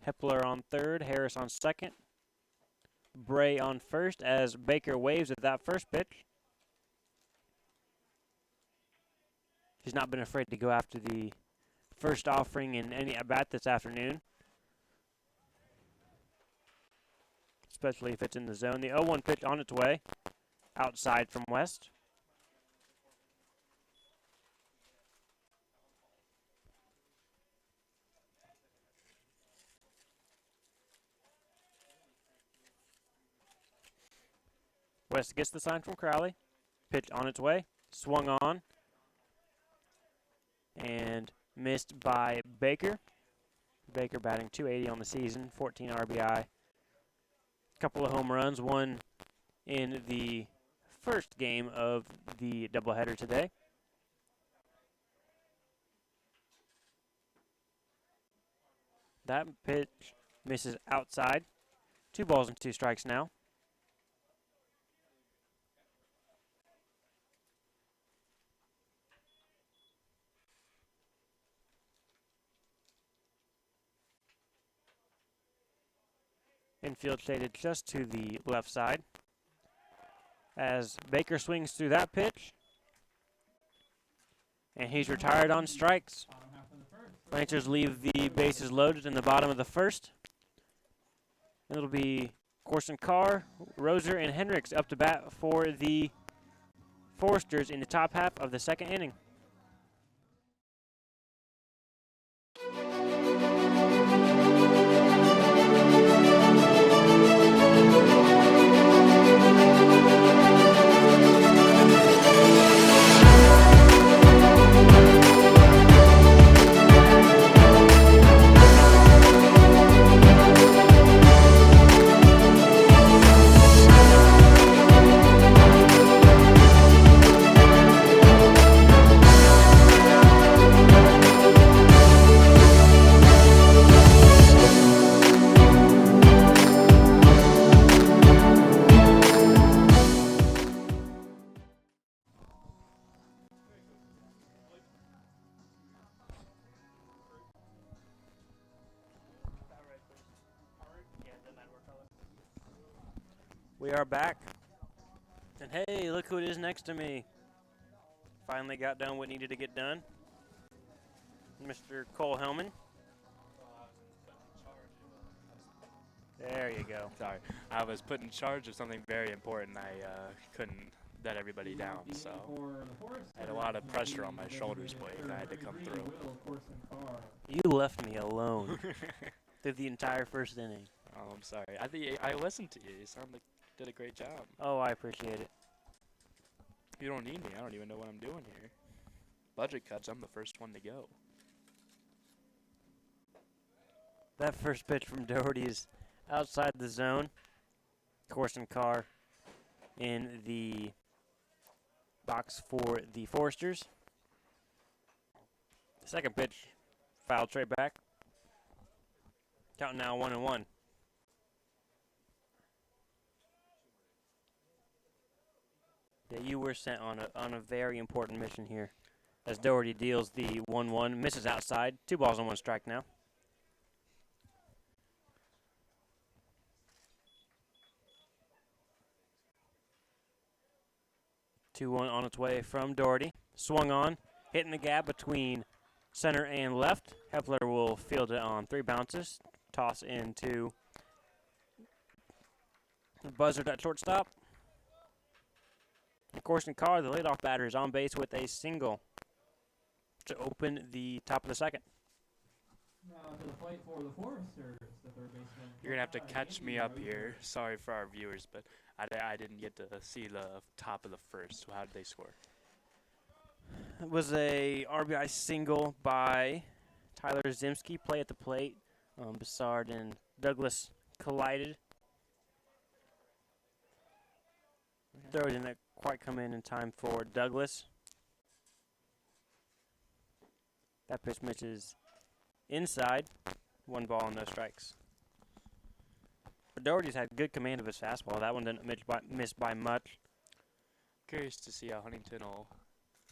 Hepler on third, Harris on second. Bray on first as Baker waves at that first pitch. He's not been afraid to go after the first offering in any at-bat this afternoon, especially if it's in the zone. The 0-1 pitch on its way, outside from West. West gets the sign from Crowley. Pitch on its way. Swung on. And missed by Baker. Baker batting .280 on the season. 14 RBI. Couple of home runs. One in the first game of the doubleheader today. That pitch misses outside. 2 balls and 2 strikes now. Infield shaded just to the left side. As Baker swings through that pitch. And he's retired on strikes. Lancers leave the bases loaded in the bottom of the first. It'll be Corson Carr, Roser, and Hendricks up to bat for the Foresters in the top half of the second inning. We are back. And hey, look who it is next to me. Finally got done what needed to get done. Mr. Cole Hellman. There you go. Sorry, I was put in charge of something very important. I couldn't let everybody down, so I had a lot of pressure on my shoulders, Blake. I had to come through. You left me alone through the entire first inning. Oh, I'm sorry. I listened to you. You sound like you did a great job. Oh, I appreciate it. You don't need me. I don't even know what I'm doing here. Budget cuts. I'm the first one to go. That first pitch from Doherty is outside the zone. Corson Carr in the box for the Foresters. Second pitch, fouled straight back. Count now 1-1. Yeah, you were sent on a very important mission here. As Doherty deals the 1-1, misses outside. 2 balls and 1 strike now. 2-1 on its way from Doherty. Swung on, hitting the gap between center and left. Hepler will field it on 3 bounces. Toss into Buzzard at shortstop. And Corson Carr, the leadoff batter, is on base with a single to open the top of the second. Now to the plate for the Foresters, the third baseman. You're going to have to catch me up here. Sorry for our viewers, but I didn't get to see the top of the first. So how did they score? It was a RBI single by Tyler Zimski. Play at the plate. Bassard and Douglas collided. Throw didn't quite come in time for Douglas. That pitch misses inside. 1 ball and no strikes. But Doherty's had good command of his fastball. That one didn't miss by much. Curious to see how Huntington will,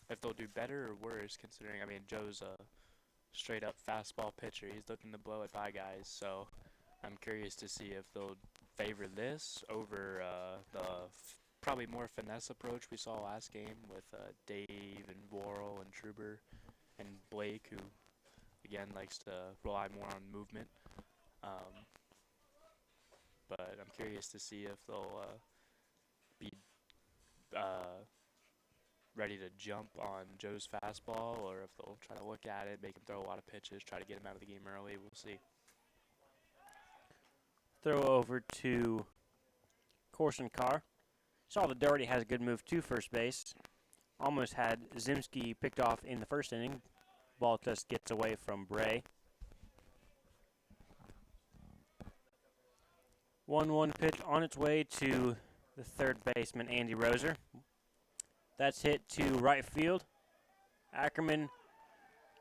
if they'll do better or worse, considering, I mean, Joe's a straight-up fastball pitcher. He's looking to blow it by guys, so I'm curious to see if they'll favor this over the probably more finesse approach we saw last game with Dave and Worrell and Truber and Blake, who, again, likes to rely more on movement. But I'm curious to see if they'll be ready to jump on Joe's fastball, or if they'll try to look at it, make him throw a lot of pitches, try to get him out of the game early. We'll see. Throw over to Corson Carr. Saw that Doherty has a good move to first base. Almost had Zimski picked off in the first inning. Ball just gets away from Bray. 1-1 pitch on its way to the third baseman, Andy Roser. That's hit to right field. Ackerman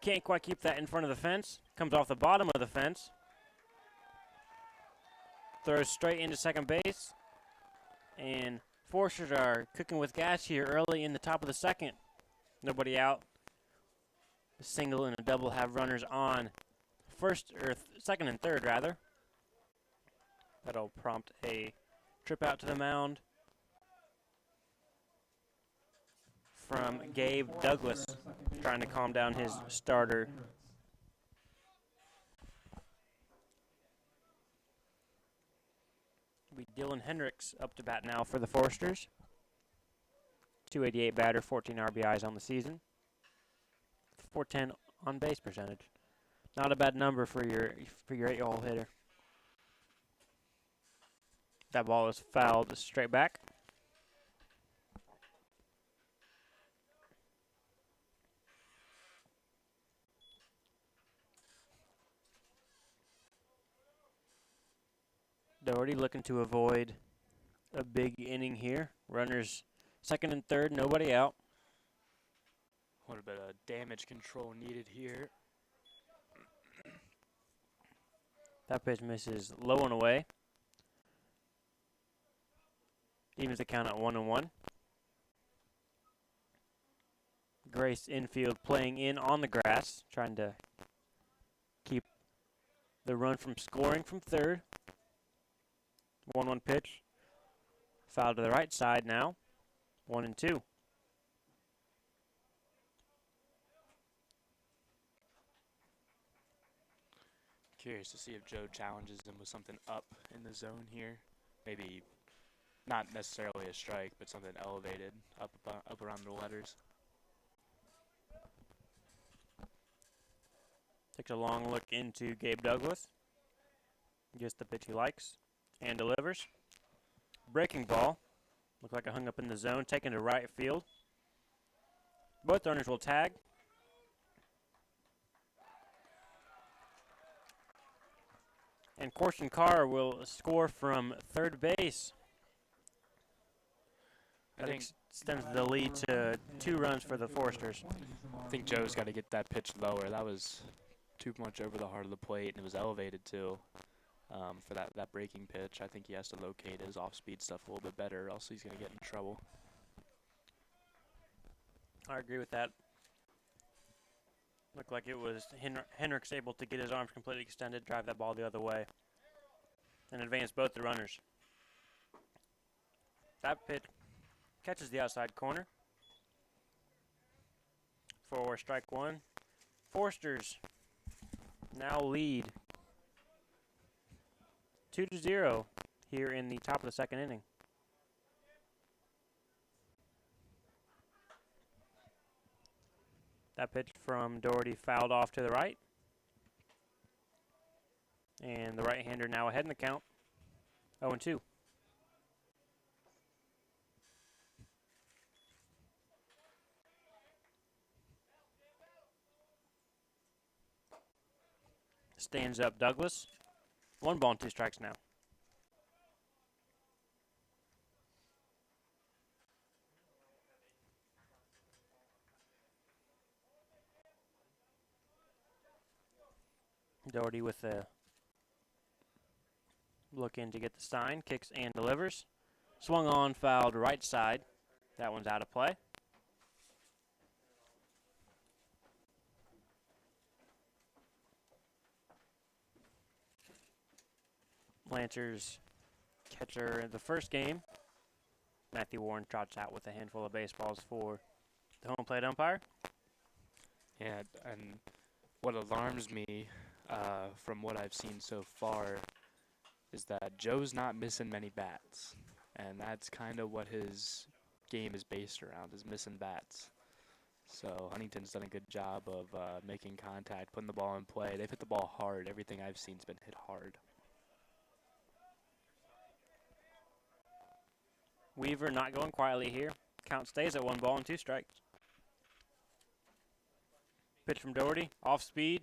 can't quite keep that in front of the fence. Comes off the bottom of the fence. Throws straight into second base. And Foresters are cooking with gas here early in the top of the second. Nobody out. A single and a double have runners on second and third, rather. That'll prompt a trip out to the mound from Gabe Douglas, trying to calm down his starter. Be Dylan Hendricks up to bat now for the Foresters. 288 batter, 14 RBIs on the season. 410 on base percentage. Not a bad number for your 8-hole hitter. That ball is fouled straight back. Doherty looking to avoid a big inning here. Runners second and third, nobody out. A little bit of damage control needed here. That pitch misses low and away. Evens the count at 1-1. Grace infield playing in on the grass, trying to keep the run from scoring from third. 1-1 pitch. Foul to the right side now. 1-2. Curious to see if Joe challenges him with something up in the zone here. Maybe not necessarily a strike, but something elevated up around the letters. Takes a long look into Gabe Douglas. Gets the pitch he likes and delivers. Breaking ball. Looked like it hung up in the zone. Taken to right field. Both runners will tag. And Corson Carr will score from third base. That extends the lead to 2 runs for the Foresters. I think Joe's got to get that pitch lower. That was too much over the heart of the plate, and it was elevated too. For that breaking pitch, I think he has to locate his off-speed stuff a little bit better, else he's going to get in trouble. I agree with that. Looked like it was Henrik's able to get his arms completely extended, drive that ball the other way, and advance both the runners. That pitch catches the outside corner for strike 1. Foresters now lead 2-0 here in the top of the second inning. That pitch from Doherty fouled off to the right. And the right-hander now ahead in the count, 0-2. Stands up Douglas. 1 ball and 2 strikes now. Doherty with a look in to get the sign, kicks and delivers. Swung on, fouled right side. That one's out of play. Lancers catcher in the first game. Matthew Warren trots out with a handful of baseballs for the home plate umpire. Yeah, and what alarms me from what I've seen so far is that Joe's not missing many bats. And that's kind of what his game is based around, is missing bats. So Huntington's done a good job of making contact, putting the ball in play. They've hit the ball hard. Everything I've seen's been hit hard. Weaver not going quietly here. Count stays at 1 ball and 2 strikes. Pitch from Doherty, off speed.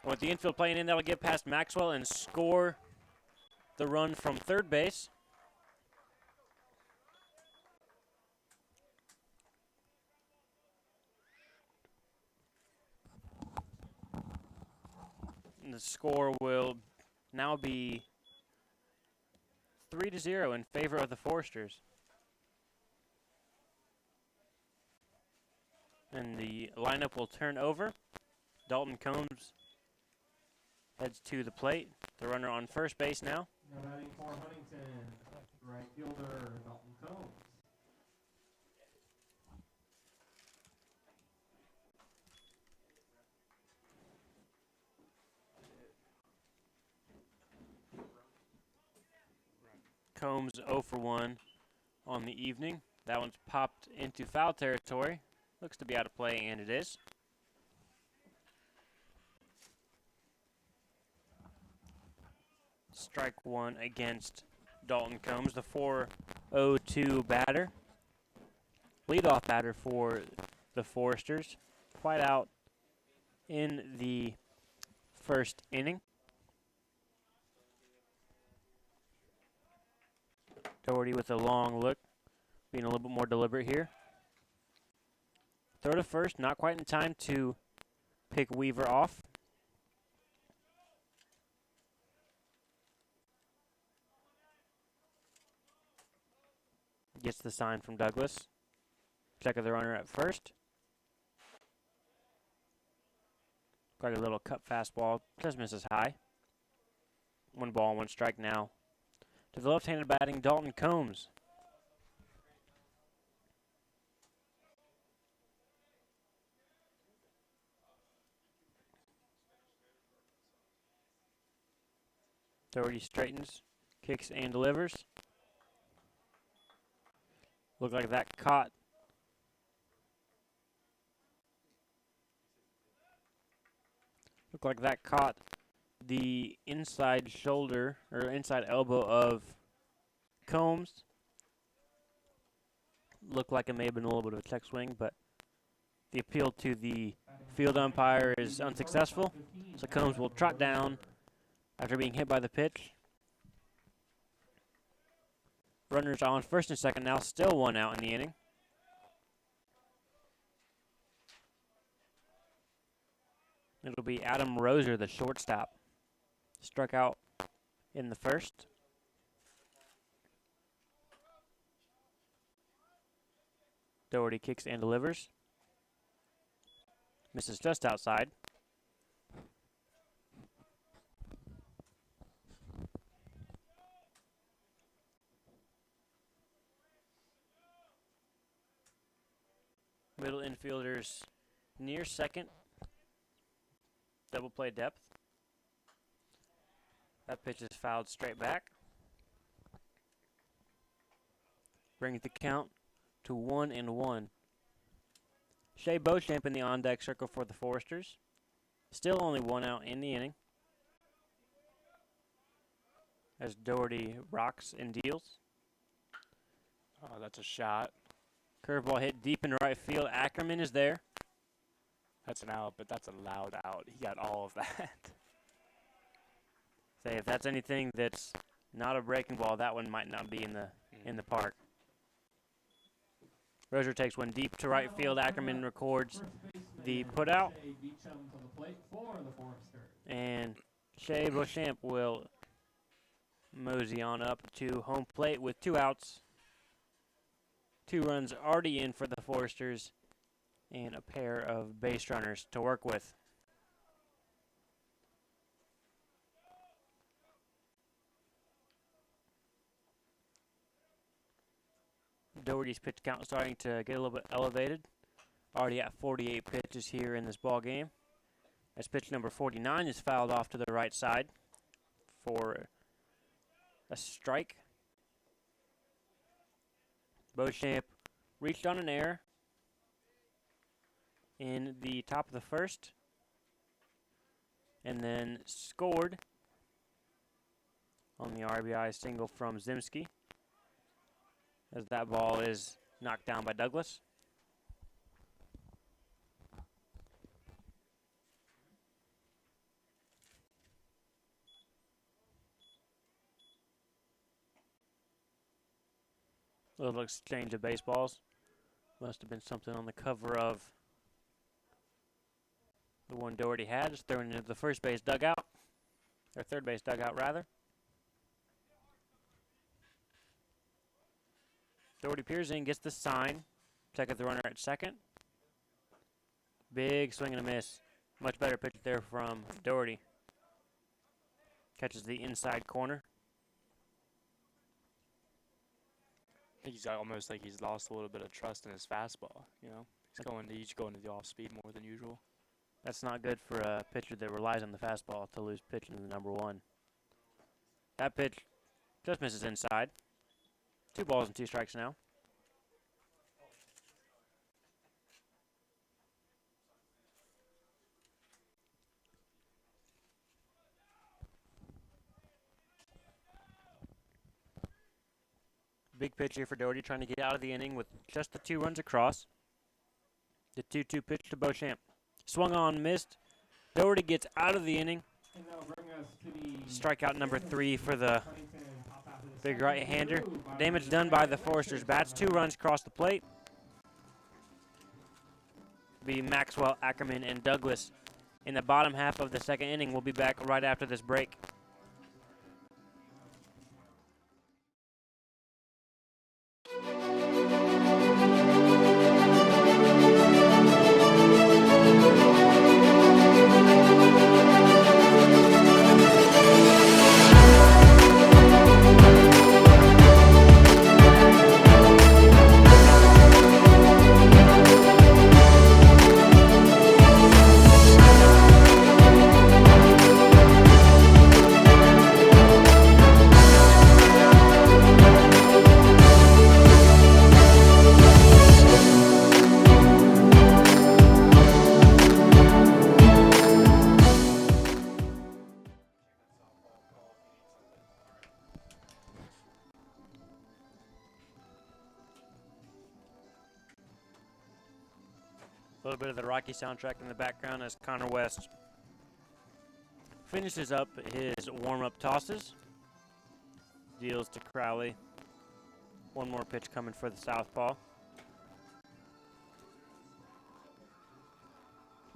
With the infield playing in, that'll get past Maxwell and score the run from third base. And the score will now be 3-0 in favor of the Foresters. And the lineup will turn over. Dalton Combs heads to the plate. The runner on first base now. Now batting for Huntington, right fielder Dalton Combs. Combs 0 for 1 on the evening. That one's popped into foul territory. Looks to be out of play, and it is. Strike 1 against Dalton Combs, the 4-0-2 batter. Leadoff batter for the Foresters. Quite out in the first inning. Doherty with a long look, being a little bit more deliberate here. Throw to first, not quite in time to pick Weaver off. Gets the sign from Douglas. Check of the runner at first. Quite a little cut fastball, just misses high. 1 ball, 1 strike now. To the left-handed batting Dalton Combs. Doherty straightens, kicks and delivers. Looked like that caught. Looked like that caught the inside shoulder or inside elbow of Combs. Looked like it may have been a little bit of a check swing, but the appeal to the field umpire is unsuccessful. So Combs will trot down after being hit by the pitch. Runners on first and second now, still 1 out in the inning. It'll be Adam Roser, the shortstop. Struck out in the first. Doherty kicks and delivers. Misses just outside. Middle infielders near second. Double play depth. That pitch is fouled straight back. Brings the count to 1-1. Shea Beauchamp in the on-deck circle for the Foresters. Still only 1 out in the inning. As Doherty rocks and deals. Oh, that's a shot. Curveball hit deep in right field. Ackerman is there. That's an out, but that's a loud out. He got all of that. Say if that's anything that's not a breaking ball, that one might not be in the park. Roser takes one deep to right field. Ackerman records the putout. And Shea Beauchamp will mosey on up to home plate with 2 outs. 2 runs already in for the Foresters and a pair of base runners to work with. Doherty's pitch count starting to get a little bit elevated. Already at 48 pitches here in this ball game. As pitch number 49 is fouled off to the right side for a strike. Beauchamp reached on an error in the top of the first and then scored on the RBI single from Zimski as that ball is knocked down by Douglas. A little exchange of baseballs. Must have been something on the cover of the one Doherty had. Just thrown into the first base dugout, or third base dugout rather. Doherty peers in, gets the sign. Check the runner at second. Big swing and a miss. Much better pitch there from Doherty. Catches the inside corner. I think he's almost like he's lost a little bit of trust in his fastball. You know, he's going to the off speed more than usual. That's not good for a pitcher that relies on the fastball to lose pitch in the number 1. That pitch just misses inside. 2 balls and 2 strikes now. Big pitch here for Doherty, trying to get out of the inning with just the 2 runs across. The 2-2 pitch to Beauchamp. Swung on, missed. Doherty gets out of the inning. Strikeout number 3 for the big right-hander. Damage done by the Foresters. Bats 2 runs across the plate. Be Maxwell, Ackerman, and Douglas in the bottom half of the second inning. We'll be back right after this break. A little bit of the Rocky soundtrack in the background as Connor West finishes up his warm-up tosses. Deals to Crowley. One more pitch coming for the southpaw.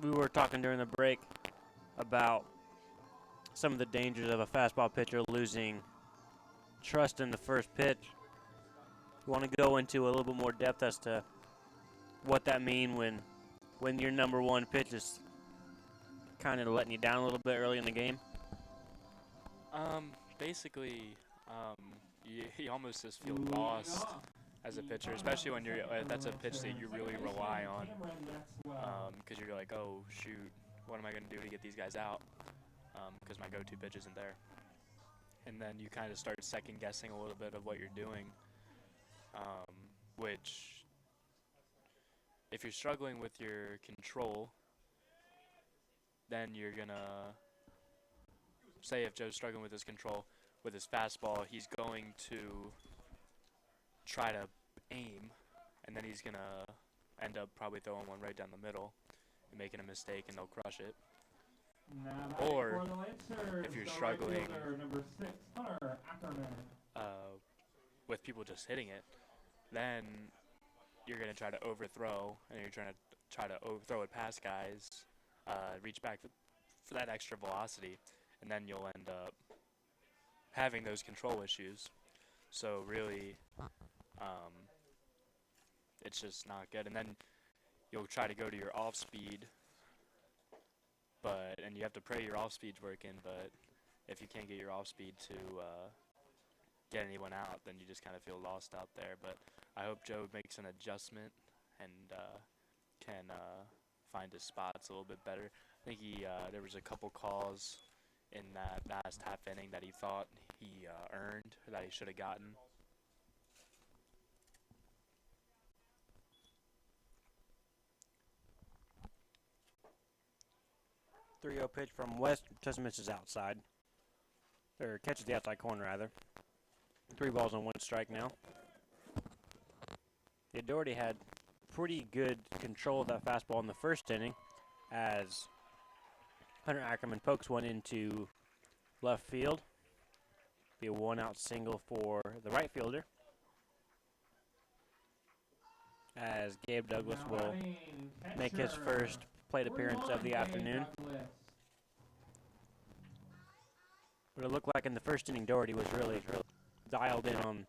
We were talking during the break about some of the dangers of a fastball pitcher losing trust in the first pitch. You want to go into a little bit more depth as to what that means when your number one pitch is kind of letting you down a little bit early in the game? Basically, you almost just feel lost as a pitcher, especially when that's a pitch that you really rely on, because you're like, oh shoot, what am I going to do to get these guys out? Because my go-to pitch isn't there, and then you kind of start second guessing a little bit of what you're doing, which if you're struggling with your control, then you're gonna say if Joe's struggling with his control with his fastball, he's going to try to aim, and then he's going to end up probably throwing one right down the middle and making a mistake, and they'll crush it. Or if you're struggling with people just hitting it, then you're going to try to overthrow, and you're try to overthrow it past guys, reach back for that extra velocity, and then you'll end up having those control issues. So really, it's just not good. And then you'll try to go to your off speed, and you have to pray your off speed's working. But if you can't get your off speed to get anyone out, then you just kind of feel lost out there. But I hope Joe makes an adjustment and can find his spots a little bit better. I think there was a couple calls in that last half inning that he thought he earned, that he should have gotten. Three-0 pitch from West, just misses outside, or catches the outside corner rather. 3 balls and 1 strike now. Yeah, Doherty had pretty good control of that fastball in the first inning, as Hunter Ackerman pokes one into left field. Be a 1-out single for the right fielder, as Gabe Douglas will make his first plate appearance of the afternoon. But it looked like in the first inning, Doherty was really dialed in on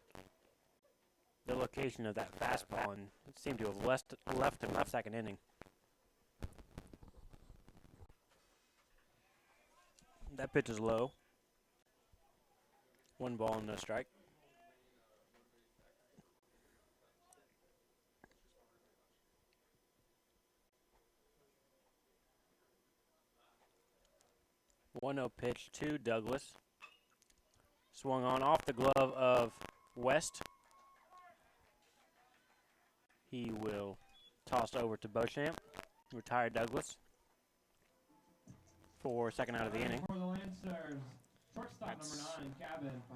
the location of that fastball, and it seemed to have left him left second inning. That pitch is low. 1 ball and no strike. One-0 pitch to Douglas. Swung on off the glove of West. He will toss over to Beauchamp. Retire Douglas for second out of the inning. That's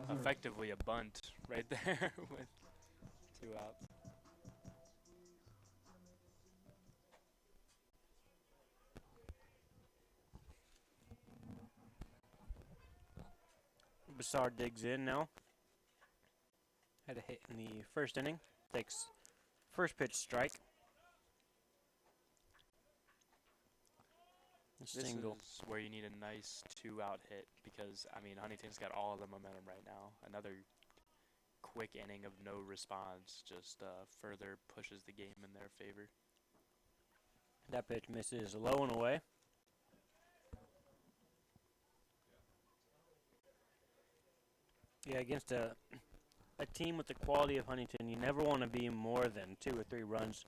effectively a bunt right there with 2 outs. Bassard digs in now. Had a hit in the first inning. Takes first pitch strike. This is where you need a nice 2-out hit, because, I mean, Huntington's got all of the momentum right now. Another quick inning of no response just further pushes the game in their favor. That pitch misses low and away. Yeah, against a team with the quality of Huntington, you never want to be more than 2 or 3 runs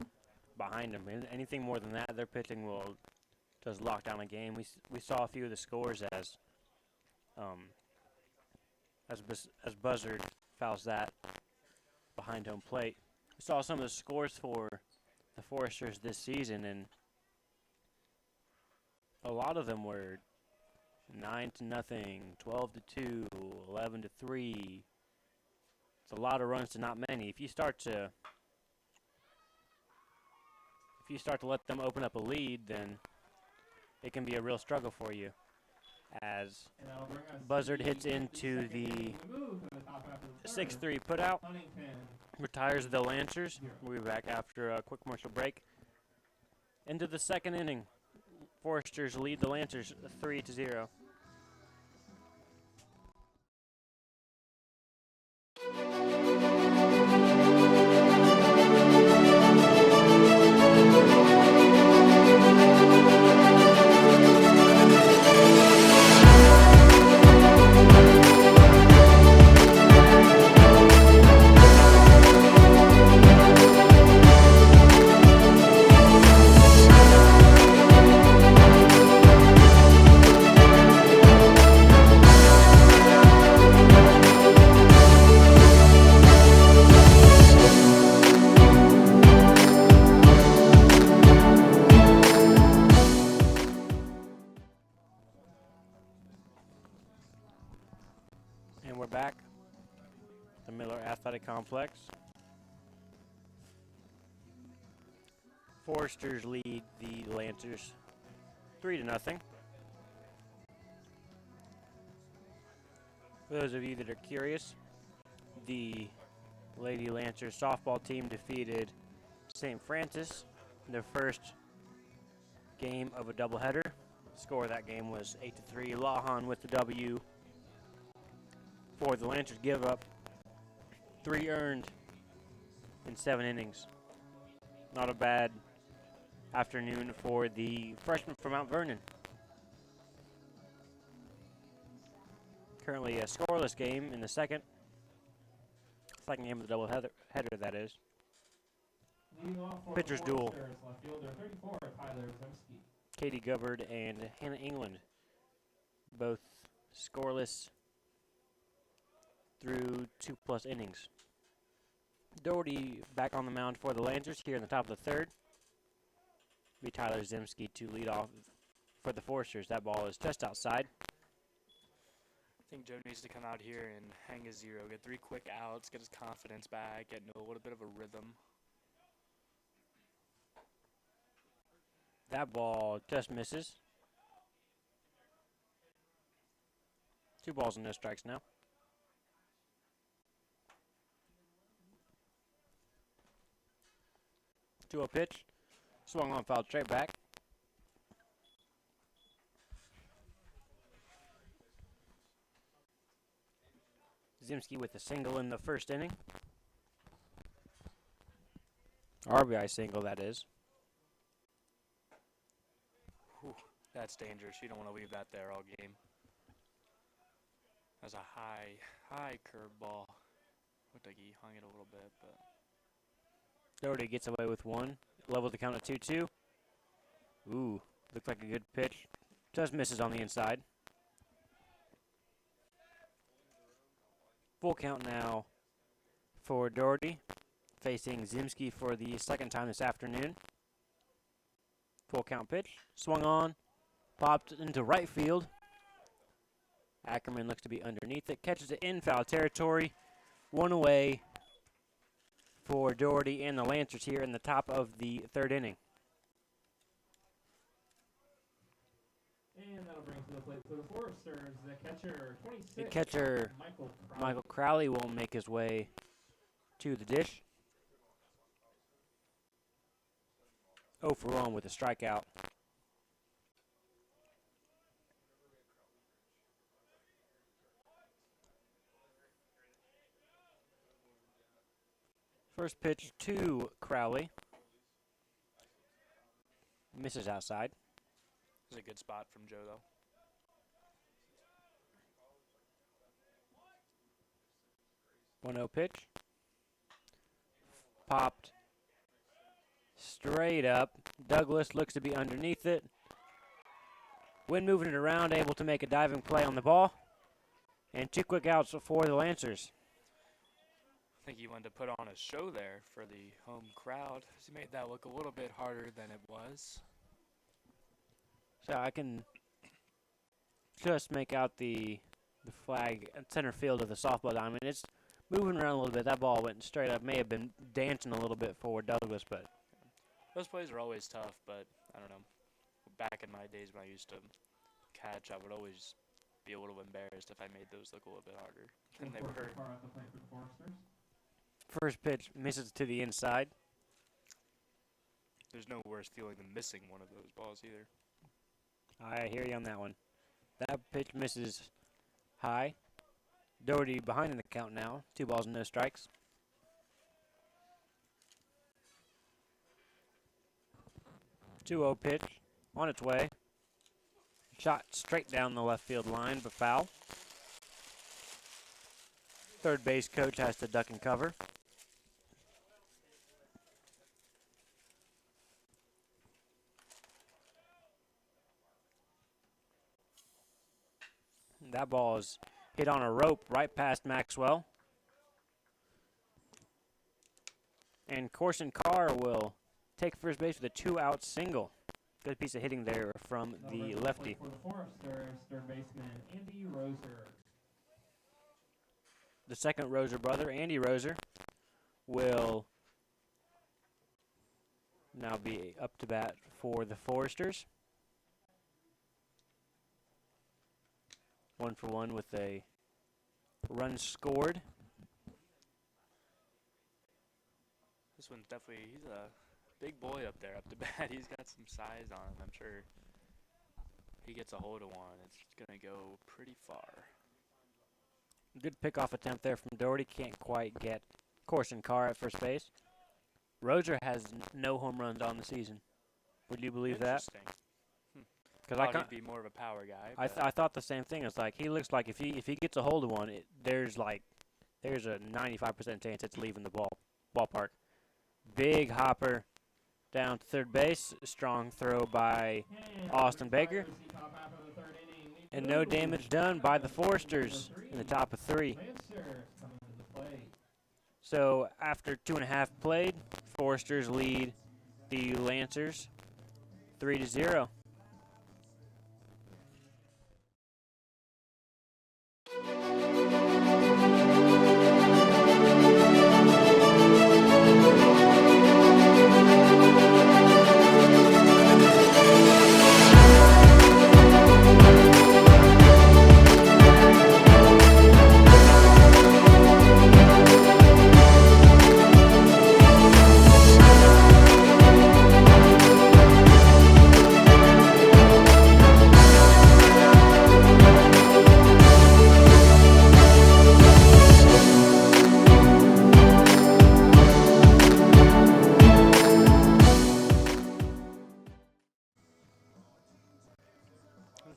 behind them. Anything more than that, their pitching will just lock down a game. We saw a few of the scores as Buzzard fouls that behind home plate. We saw some of the scores for the Foresters this season, and a lot of them were 9-0, 12-2, 11-3. It's a lot of runs to not many. If you start you start to let them open up a lead, then it can be a real struggle for you. As And that'll bring us Buzzard to hits the into 52nd the inning. We move to the top half of the third. 6-3 putout, Huntington. retires the Lancers. We'll be back after a quick commercial break. Into the second inning, Foresters lead the Lancers 3-0. And we're back. The Miller Athletic Complex. Foresters lead the Lancers 3-0. For those of you that are curious, the Lady Lancers softball team defeated St. Francis in their first game of a doubleheader. The score of that game was 8-3. Lahan with the W. For the Lancers give up 3 earned in 7 innings. Not a bad afternoon for the freshman from Mount Vernon. Currently a scoreless game in the second game of the doubleheader, that is. Leading off for Pitcher's the duel. Foresters, left fielder 34, Tyler Zemsky. Katie Gubbard and Hannah England, both scoreless through 2+ innings. Doherty back on the mound for the Lancers here in the top of the third. Be Tyler Zemsky to lead off for the Foresters. That ball is just outside. I think Joe needs to come out here and hang a 0, get 3 quick outs, get his confidence back, get into a little bit of a rhythm. That ball just misses. 2 balls and no strikes now. To a pitch. Swung on, fouled straight back. Zemsky with a single in the first inning. RBI single, that is. Whew, that's dangerous. You don't want to leave that there all game. That's a high curveball. Looked like he hung it a little bit, but Doherty gets away with 1. Level the count at 2-2. Ooh, looked like a good pitch. Just misses on the inside. Full count now for Doherty, facing Zemsky for the second time this afternoon. Full count pitch. Swung on. Popped into right field. Ackerman looks to be underneath it. Catches it in foul territory. 1 away for Doherty and the Lancers here in the top of the third inning. And that'll bring to the plate for the Foresters, the catcher, 26. The catcher, Michael Crowley, will make his way to the dish. 0 for 1 with a strikeout. First pitch to Crowley. Misses outside. it was a good spot from Joe, though. 1-0 pitch. Popped straight up. Douglas looks to be underneath it. Wind moving it around, able to make a diving play on the ball. And 2 quick outs for the Lancers. I think he wanted to put on a show there for the home crowd. He made that look a little bit harder than it was. So I can just make out the flag at center field of the softball diamond. It's moving around a little bit. That ball went straight up. May have been dancing a little bit for Douglas, but Those plays are always tough, but I don't know. Back in my days when I used to catch, I would always be a little embarrassed if I made those look a little bit harder than they were. Car at the plate for the Foresters. First pitch misses to the inside. There's no worse feeling than missing one of those balls either. I hear you on that one. That pitch misses high. Doherty behind in the count now. 2 balls and no strikes. Two-0 pitch on its way. Shot straight down the left field line, but foul. Third base coach has to duck and cover. That ball is hit on a rope right past Maxwell. And Corson Carr will take first base with a 2-out single. Good piece of hitting there from the lefty. For the Foresters, third baseman Andy Roser. The second Roser brother, Andy Roser, will now be up to bat for the Foresters. 1-for-1 with a run scored. This one's definitely, he's a big boy up there, up to bat. He's got some size on him. I'm sure he gets a hold of one. It's going to go pretty far. Good pickoff attempt there from Doherty. Can't quite get Corson Carr at first base. Roser has no home runs on the season. Would you believe that? Interesting. Because Thought he'd be more of a power guy. I thought the same thing. It's like he looks like if he gets a hold of one, there's a 95% chance it's leaving the ballpark. Big hopper down to third base. Strong throw by Austin Baker. And no damage done by the Foresters in the top of 3. So after 2.5 played, Foresters lead the Lancers 3-0.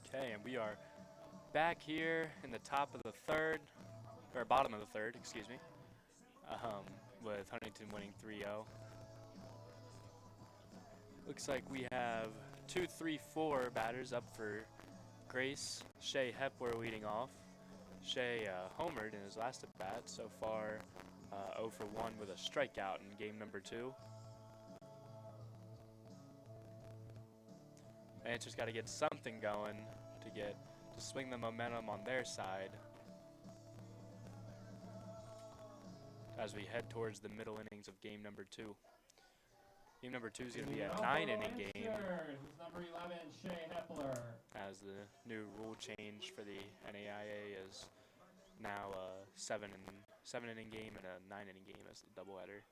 Okay, and we are back here in the top of the third, or bottom of the third, excuse me, with Huntington winning 3-0. Looks like we have 2, 3, 4 batters up for Grace. Shea Hepler leading off. Shea homered in his last at bat, so far 0 for 1 with a strikeout in game number 2. Lancers got to get something going to swing the momentum on their side as we head towards the middle innings of game number 2. Game number 2 is going to be a 9-inning game, Number 11, Shea Hepler. as the new rule change for the NAIA is now a 7-inning game and a 9-inning game as the doubleheader.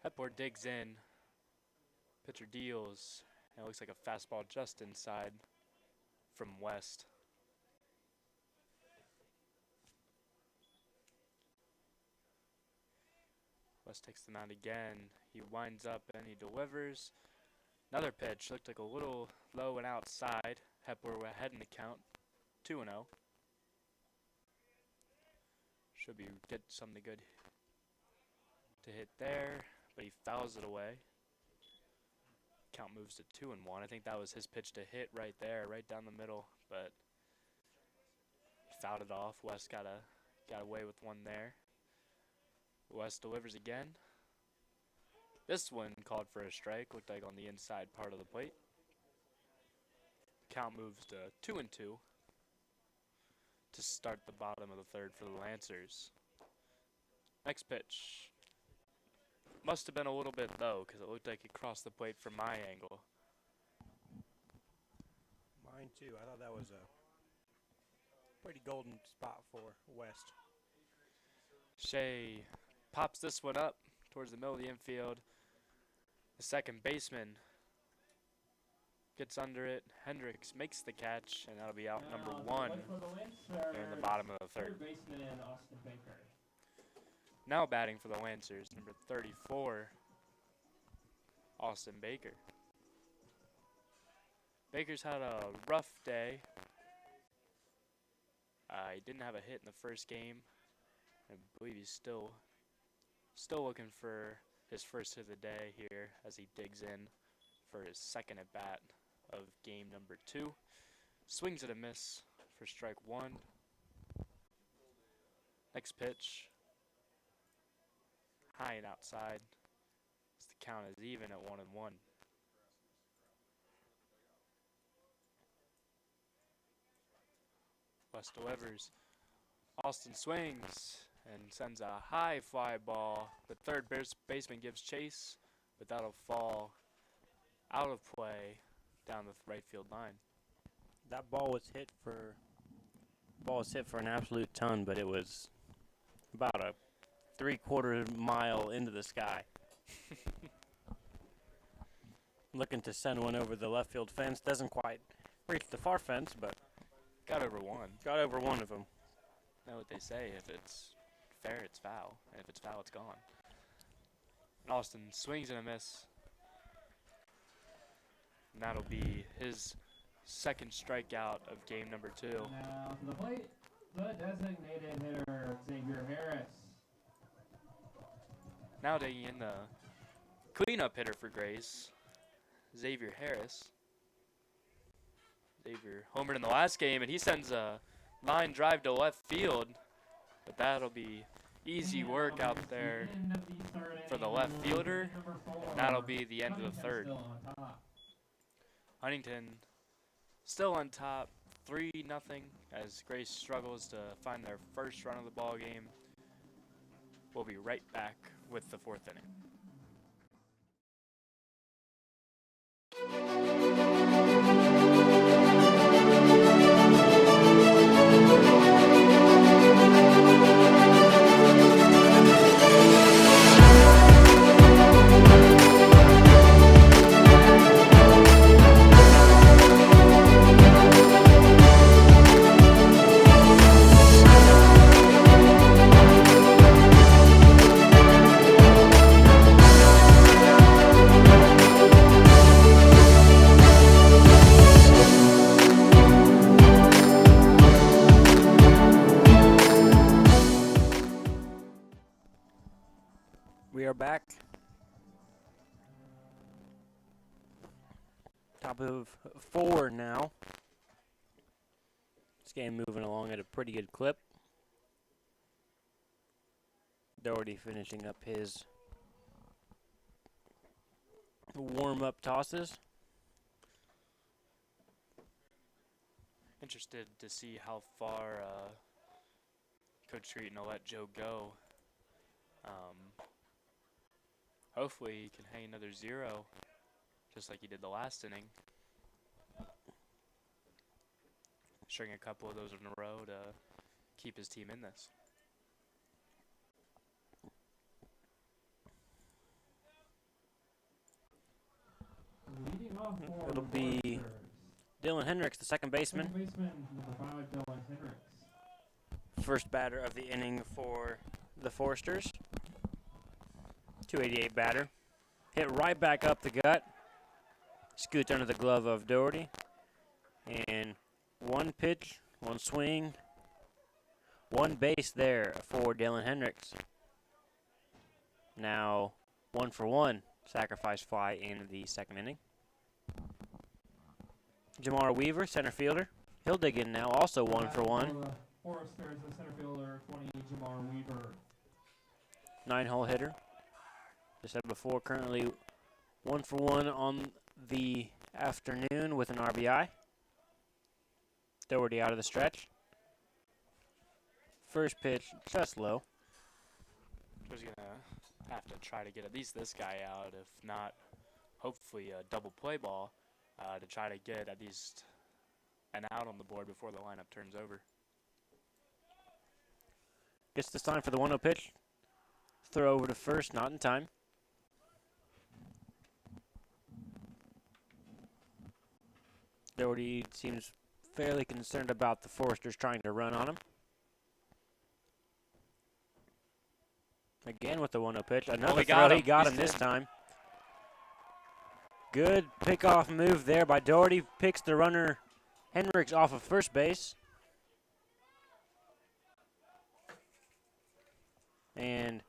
Hepler digs in. Pitcher deals, and it looks like a fastball just inside from West. West takes the mound again. He winds up and he delivers. Another pitch looked like a little low and outside. Hepler ahead in the count, 2-0. Should be get something good to hit there, but he fouls it away. Count moves to 2-1. I think that was his pitch to hit right there, right down the middle, but he fouled it off. West got away with one there. West delivers again. This one called for a strike, looked like on the inside part of the plate. Count moves to 2-2 to start the bottom of the third for the Lancers. Next pitch. Must have been a little bit low because it looked like it crossed the plate from my angle. Mine too. I thought that was a pretty golden spot for West. Shea pops this one up towards the middle of the infield. The second baseman gets under it. Hendricks makes the catch, and that'll be out Now, number to the 1 plate for the Lancers, in the bottom of the third. baseman Austin Baker. Now batting for the Lancers, number 34, Austin Baker. Baker's had a rough day. He didn't have a hit in the first game. I believe he's still looking for his first hit of the day here as he digs in for his second at bat of game number 2. Swings at a miss for strike 1. Next pitch. High and outside. As the count is even at 1-1. West delivers. Austin swings and sends a high fly ball. The third baseman gives chase, but that'll fall out of play down the right field line. That ball was hit for an absolute ton, but it was about a 3/4 mile into the sky. Looking to send one over the left field fence. Doesn't quite reach the far fence, but Got over one. got over one of them. Know what they say, if it's fair, it's foul. And if it's foul, it's gone. Austin swings and a miss. And that'll be his second strikeout of game number 2. Now to the plate, the designated hitter, Xavier Harris. Now taking in the cleanup hitter for Grace, Xavier Harris. Xavier homered in the last game, and he sends a line drive to left field, but that'll be easy work out there for the left fielder. That'll be the end of the third. Huntington still on top, 3-0, as Grace struggles to find their first run of the ball game. We'll be right back with the 4th inning. We are back. Top of 4 now. This game moving along at a pretty good clip. Doherty finishing up his warm-up tosses. Interested to see how far Coach Cretin will let Joe go. Hopefully he can hang another 0, just like he did the last inning. String a couple of those in a row to keep his team in this. Leading off for It'll the be Foresters. Dylan Hendricks, the second baseman. Second baseman, number 5, Dylan Hendricks. First batter of the inning for the Foresters. 288 batter. Hit right back up the gut. Scoots under the glove of Doherty. And one pitch, one swing, one base there for Dylan Hendricks. Now 1-for-1 sacrifice fly in the second inning. Jamar Weaver, center fielder. He'll dig in now, also 1-for-1. Foresters, the center fielder, 20, Jamar Weaver. 9-hole hitter. As I said before, currently 1-for-1 on the afternoon with an RBI. Doherty out of the stretch. First pitch, just low. Just gonna have to try to get at least this guy out, if not, hopefully a double play ball to try to get at least an out on the board before the lineup turns over. Gets the sign for the 1-0 pitch. Throw over to first, not in time. Doherty seems fairly concerned about the Foresters trying to run on him. Again with the 1-0 pitch. Another throw. He got him this time. Good pickoff move there by Doherty. Picks the runner Hendricks off of first base. And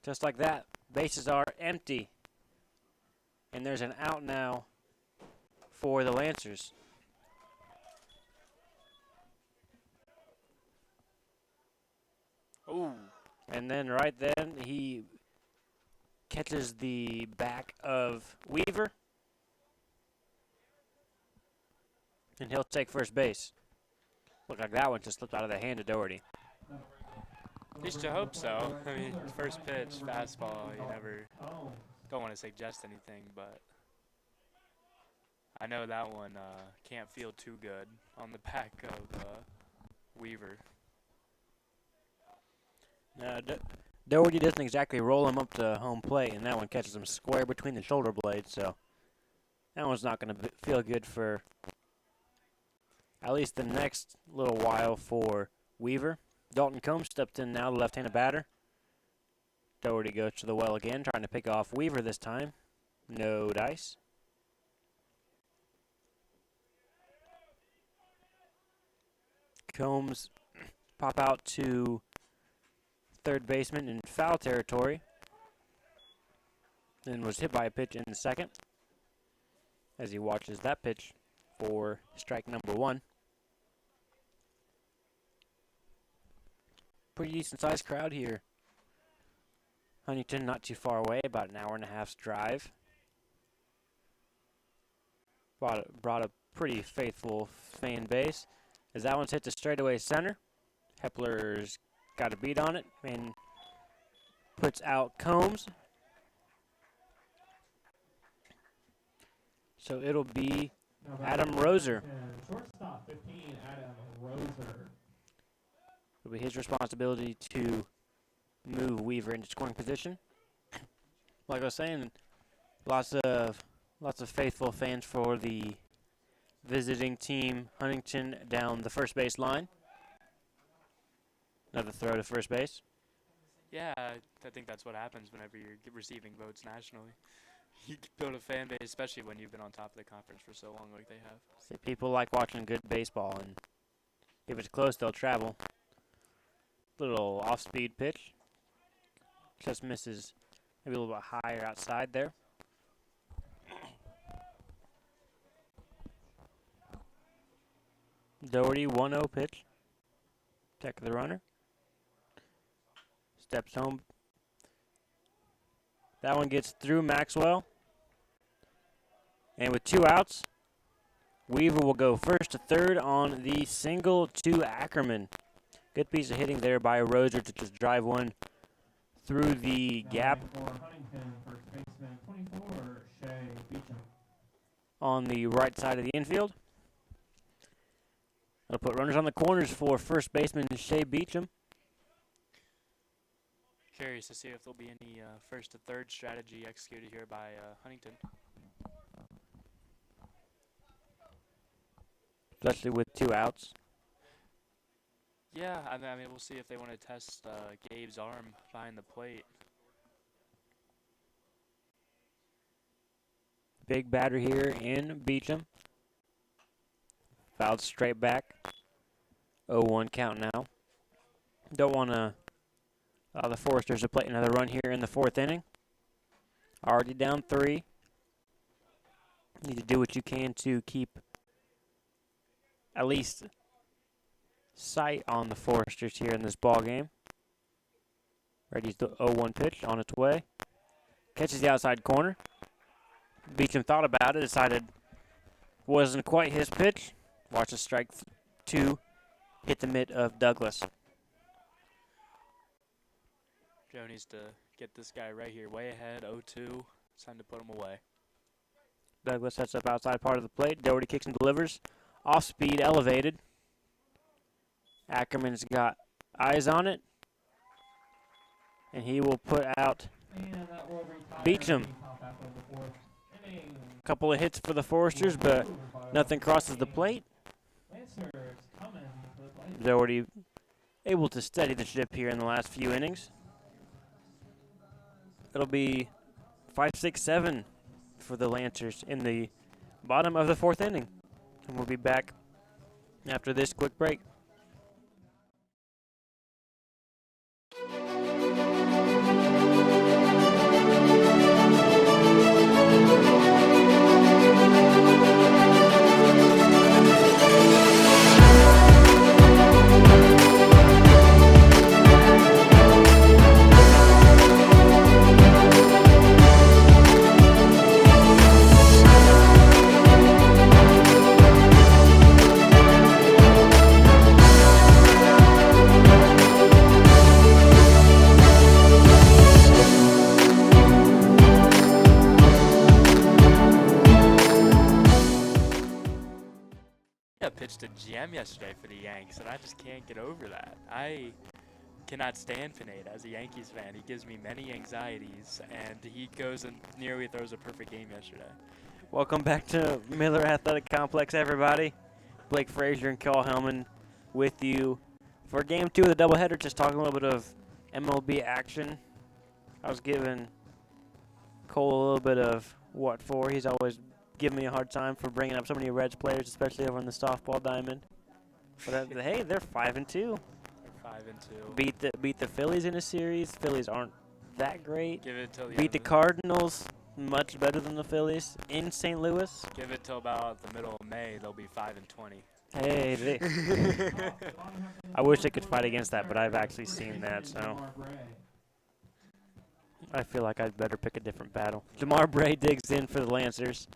just like that, bases are empty. And there's an out now for the Lancers. Ooh. And then right then, he catches the back of Weaver. And he'll take first base. Looked like that one just slipped out of the hand of Doherty. At least you hope so. I mean, first pitch, fastball, you never don't want to suggest anything, but I know that one can't feel too good on the back of Weaver. Doherty doesn't exactly roll him up to home plate, and that one catches him square between the shoulder blades, so that one's not going to feel good for at least the next little while for Weaver. Dalton Combs stepped in now, the left-handed batter. Doherty goes to the well again, trying to pick off Weaver this time. No dice. Combs pop out to third baseman in foul territory. Then was hit by a pitch in the second as he watches that pitch for strike number 1. Pretty decent sized crowd here. Huntington not too far away, about an hour and a half's drive. Brought a pretty faithful fan base. As that one's hit to straightaway center, Hepler's got a beat on it and puts out Combs. So it'll be Adam Roser. Shortstop 15, Adam Roser. It'll be his responsibility to move Weaver into scoring position. Like I was saying, lots of faithful fans for the visiting team, Huntington, down the first base line. Another throw to first base. Yeah, I think that's what happens whenever you're receiving votes nationally. You build a fan base, especially when you've been on top of the conference for so long like they have. See, people like watching good baseball, and if it's close, they'll travel. Little off-speed pitch. Just misses maybe a little bit higher outside there. Doherty, 1-0 pitch. Check the runner. Steps home. That one gets through Maxwell. And with 2 outs, Weaver will go first to third on the single to Ackerman. Good piece of hitting there by Roser to just drive one through the gap. For Huntington, first baseman 24, Shea Beecham. On the right side of the infield. That'll put runners on the corners for first baseman Shea Beecham. Curious to see if there'll be any first to third strategy executed here by Huntington. Especially with 2 outs. Yeah, I mean, we'll see if they want to test Gabe's arm behind the plate. Big batter here in Beecham. Fouled straight back. 0-1 count now. Don't want to allow the Foresters to play another run here in the 4th inning. Already down 3. Need to do what you can to keep at least sight on the Foresters here in this ball game. Ready's the 0-1 pitch on its way. Catches the outside corner. Beecham thought about it, decided wasn't quite his pitch. Watches strike 2 hit the mitt of Douglas. Joe needs to get this guy right here way ahead, 0-2. It's time to put him away. Douglas sets up outside part of the plate. Doherty kicks and delivers. Off speed, elevated. Ackerman's got eyes on it. And he will put out Beecham. A couple of hits for the Foresters, but nothing crosses the plate. Doherty able to steady the ship here in the last few innings. It'll be 5-6-7 for the Lancers in the bottom of the 4th inning. And we'll be back after this quick break. Pitched a gem yesterday for the Yanks, and I just can't get over that. I cannot stand Pineda as a Yankees fan. He gives me many anxieties, and he goes and nearly throws a perfect game yesterday. Welcome back to Miller Athletic Complex, everybody. Blake Frazier and Kel Hellman with you for Game 2 of the doubleheader. Just talking a little bit of MLB action. I was giving Cole a little bit of what for. He's always giving me a hard time for bringing up so many Reds players, especially over in the softball diamond. But hey, they're 5-2. They're 5-2. Beat the Phillies in a series. Phillies aren't that great. Give it till the Beat the Cardinals, much better than the Phillies in St. Louis. Give it till about the middle of May. They'll be 5-20. Hey, I wish I could fight against that, but I've actually seen that, so I feel like I'd better pick a different battle. Jamar Bray digs in for the Lancers.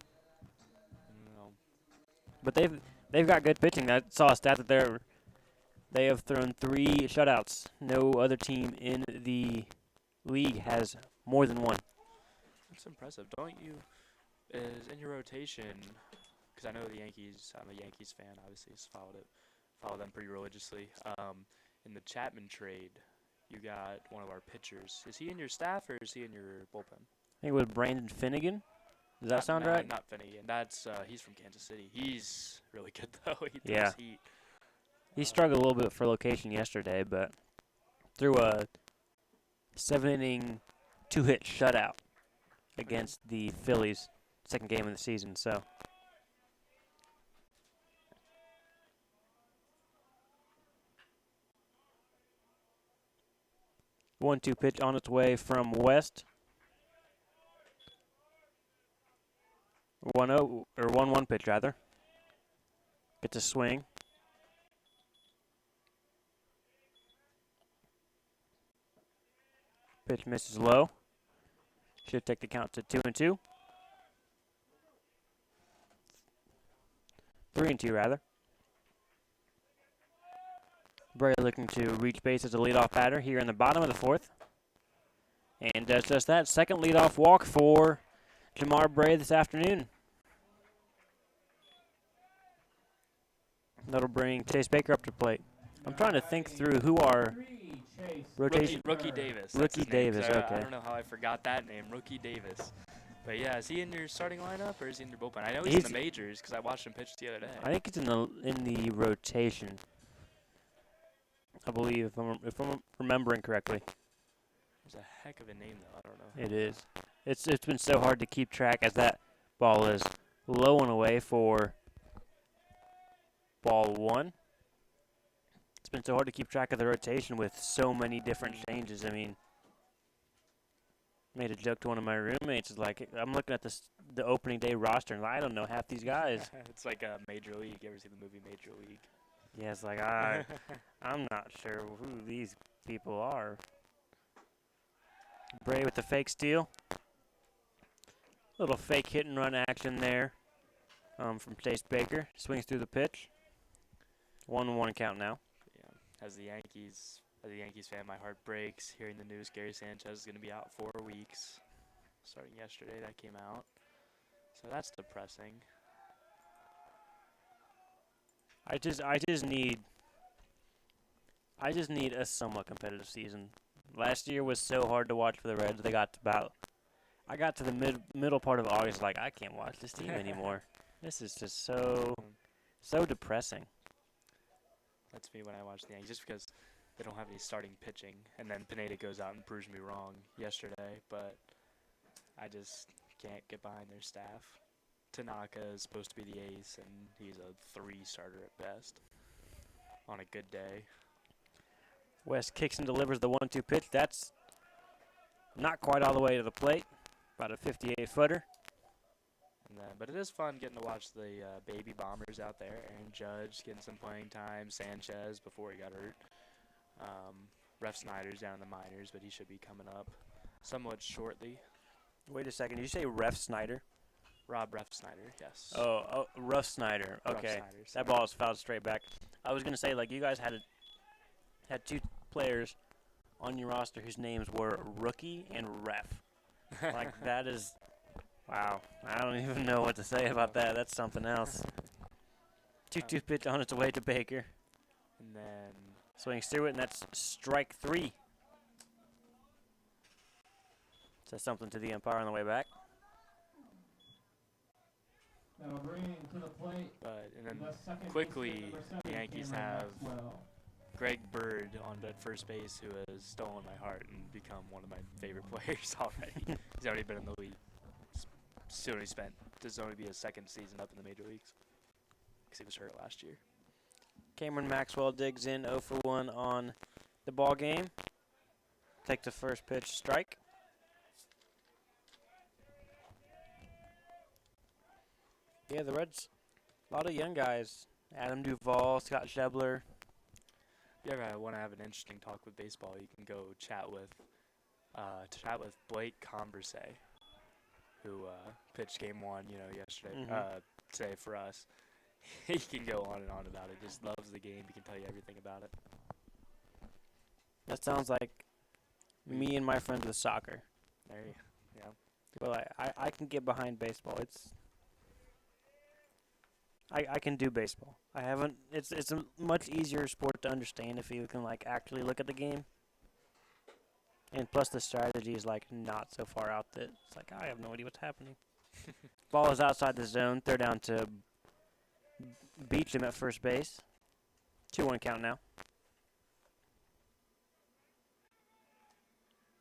But they've got good pitching. I saw a stat that they have thrown 3 shutouts. No other team in the league has more than one. That's impressive. Don't you, is in your rotation, because I know the Yankees, I'm a Yankees fan, obviously, follow them pretty religiously. In the Chapman trade, you got one of our pitchers. Is he in your staff or is he in your bullpen? I think it was Brandon Finnegan. Does that sound right? Not Finnegan. That's he's from Kansas City. He's really good though. He yeah. Heat. He struggled a little bit for location yesterday, but threw a 7-inning, 2-hit shutout against the Phillies, second game of the season. So 1-2 pitch on its way from West. 1-0 or 1-1 pitch rather. Gets a swing. Pitch misses low. Should take the count to 2-2. 3-2 rather. Bray looking to reach base as a leadoff batter here in the bottom of the 4th. And does just that. Second leadoff walk for Jamar Bray this afternoon. That'll bring Chase Baker up to plate. I'm trying to think through who our rotation. Rookie Davis. Rookie Davis, okay. I don't know how I forgot that name, Rookie Davis. But yeah, is he in your starting lineup or is he in your bullpen? I know he's in the majors because I watched him pitch the other day. I think it's in the rotation. I believe, if I'm remembering correctly. There's a heck of a name though. I don't know. It is. It's been so hard to keep track as that ball is low and away for ball 1. It's been so hard to keep track of the rotation with so many different changes. I mean, made a joke to one of my roommates. It's like, I'm looking at the opening day roster, and I don't know half these guys. It's like a Major League. You ever see the movie Major League? Yeah, it's like, I'm not sure who these people are. Bray with the fake steal. Little fake hit and run action there from Chase Baker. Swings through the pitch. 1-1 count now. Yeah, as the Yankees As a Yankees fan, my heart breaks hearing the news Gary Sanchez is going to be out 4 weeks. Starting yesterday, that came out. So that's depressing. I just need a somewhat competitive season. Last year was so hard to watch for the Reds. I got to the middle part of August, like I can't watch this team anymore. This is just so depressing. That's me when I watch the Yankees, just because they don't have any starting pitching. And then Pineda goes out and proves me wrong yesterday, but I just can't get behind their staff. Tanaka is supposed to be the ace, and he's a 3 starter at best on a good day. West kicks and delivers the 1-2 pitch. That's not quite all the way to the plate. About a 58-footer. But it is fun getting to watch the baby bombers out there. Aaron Judge getting some playing time. Sanchez before he got hurt. Ref Snyder's down in the minors, but he should be coming up somewhat shortly. Wait a second. Did you say Ref Snyder? Rob Ref Snyder, yes. Oh, Ruff Snyder. Ruff Okay. Snyder, That sorry. ball is fouled straight back. I was going to say, like, you guys had 2 players on your roster whose names were Rookie and Ref. Like, that is, wow. I don't even know what to say about that. That's something else. 2-2 pitch on its way to Baker. And then Swings through it, and that's strike 3. Says something to the umpire on the way back. That'll bring to the plate. and then the second quickly, baseman, number 7, the Yankees Cameron have Maxwell. Greg Bird on at first base, who has stolen my heart and become one of my favorite players already. He's already been in the league. This will only be his 2nd season up in the major leagues because he was hurt last year. Cameron Maxwell digs in 0 for 1 on the ball game. Take the first pitch, strike. Yeah, the Reds, a lot of young guys. Adam Duvall, Scott Schebler. If you ever want to have an interesting talk with baseball, you can go chat with Blake Converse, who pitched Game 1, yesterday, today for us. He can go on and on about it. Just loves the game. He can tell you everything about it. That sounds like me and my friends with soccer. There you go. Well, I can get behind baseball. I can do baseball. I haven't. It's a much easier sport to understand if you can like actually look at the game. And plus the strategy is like not so far out that it's like I have no idea what's happening. Ball is outside the zone. They're down to Beecham at first base. 2-1 count now.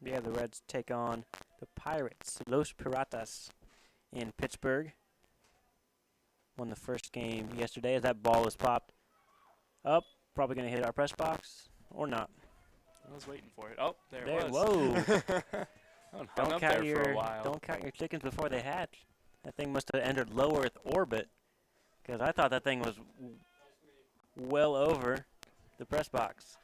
Yeah, the Reds take on the Pirates, Los Piratas, in Pittsburgh. Won the first game yesterday as that ball was popped up. Probably going to hit our press box or not. I was waiting for it. Oh, there it was. Whoa. Hung up there for a while. Don't count your chickens before they hatch. That thing must have entered low Earth orbit because I thought that thing was well over the press box.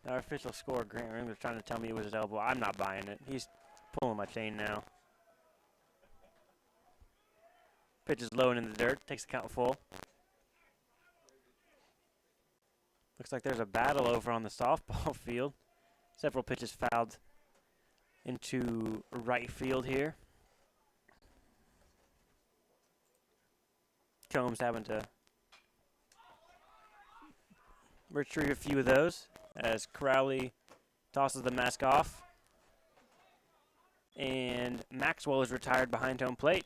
Our official score, Grant Ring, was trying to tell me it was his elbow. I'm not buying it. He's pulling my chain now. Pitch is low and in the dirt. Takes the count full. Looks like there's a battle over on the softball field. Several pitches fouled into right field here. Combs having to retrieve a few of those as Crowley tosses the mask off. And Maxwell is retired behind home plate.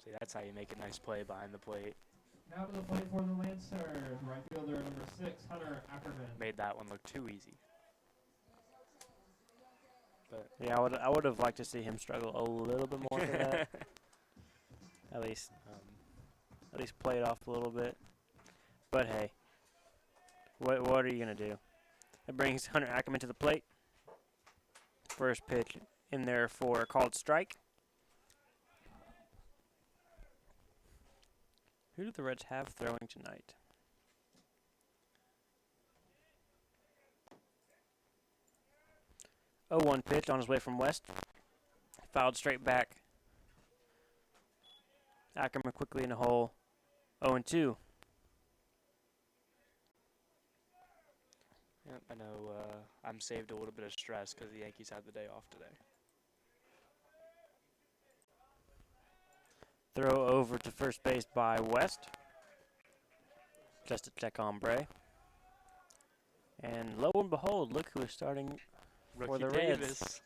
See, that's how you make a nice play behind the plate. Now to the plate for the Lancers, right fielder number 6, Hunter Ackerman. Made that one look too easy. But Yeah, I would have liked to see him struggle a little bit more for that. At least play it off a little bit. But hey, what are you gonna do? It brings Hunter Ackerman to the plate. First pitch in there for a called strike. Who do the Reds have throwing tonight? Oh, 1 pitch on his way from West. Fouled straight back. Ackerman quickly in the hole. 0-2. Yep, I know I'm saved a little bit of stress because the Yankees have the day off today. Throw over to first base by West. Just to check on Bray. And lo and behold, look who is starting for Rookie the Davis. Reds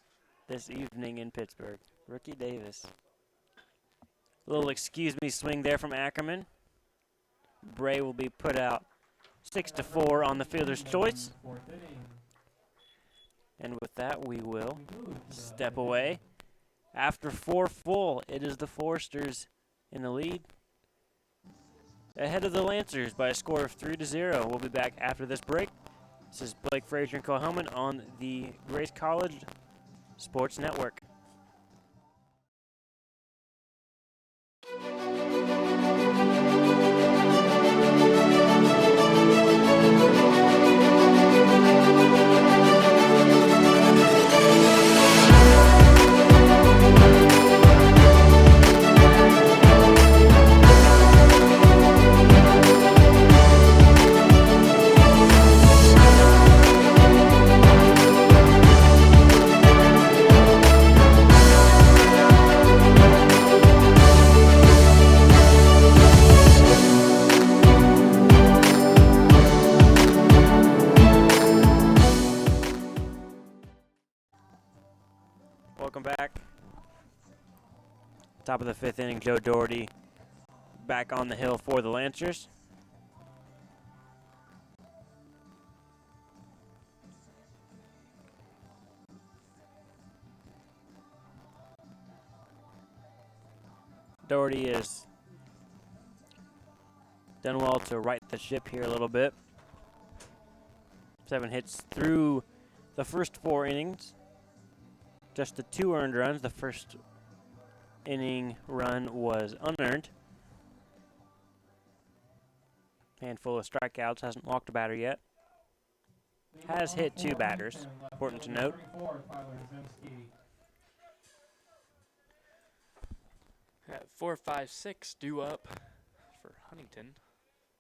this evening in Pittsburgh. Rookie Davis. A little excuse me swing there from Ackerman. Bray will be put out 6-4 on the fielder's choice. And with that, we will step away. After 4 full, it is the Foresters in the lead, ahead of the Lancers by a score of 3-0. We'll be back after this break. This is Blake Frazier and Cole Hellman on the Grace College Sports Network. Welcome back. Top of the 5th inning, Joe Doherty back on the hill for the Lancers. Doherty has done well to right the ship here a little bit. 7 hits through the first 4 innings. Just the 2 earned runs. The first inning run was unearned. Handful of strikeouts. Hasn't walked a batter yet. Has hit 2 batters. Important to note. At 4, 5, 6 due up for Huntington.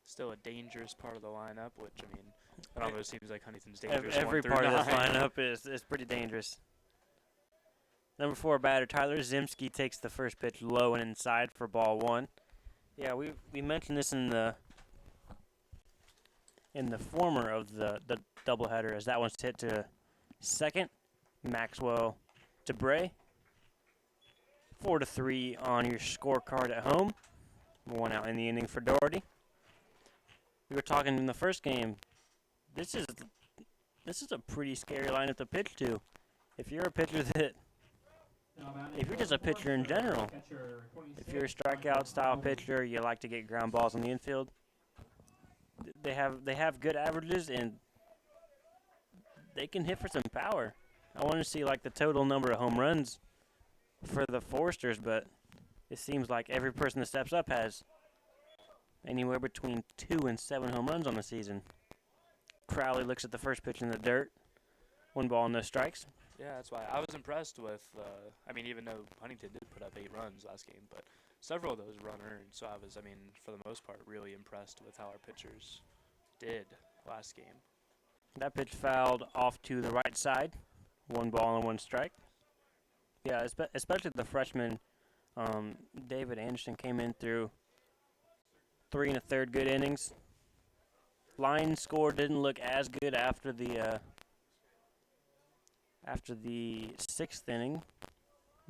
Still a dangerous part of the lineup, which, I mean, it almost seems like Huntington's dangerous. Every 1 through part of 9. this lineup is pretty dangerous. Number 4 batter, Tyler Zimski takes the first pitch low and inside for ball 1. Yeah, we mentioned this in the former of the doubleheader, as that one's hit to second. Maxwell to Bray. 4-3 on your scorecard at home. 1 out in the inning for Doherty. We were talking in the first game. This is a pretty scary lineup to pitch to. If you're a pitcher if you're just a pitcher in general, if you're a strikeout style pitcher, you like to get ground balls on the infield. They have good averages and they can hit for some power. I want to see like the total number of home runs for the Foresters, but it seems like every person that steps up has anywhere between 2 and 7 home runs on the season. Crowley looks at the first pitch in the dirt. 1 ball, no strikes. Yeah, that's why I was impressed with, I mean, even though Huntington did put up 8 runs last game, but several of those were unearned. So I was, I mean, for the most part, really impressed with how our pitchers did last game. That pitch fouled off to the right side. 1 ball and 1 strike. Yeah, especially the freshman, David Anderson came in through 3 1/3 good innings. Line score didn't look as good after the 6th inning,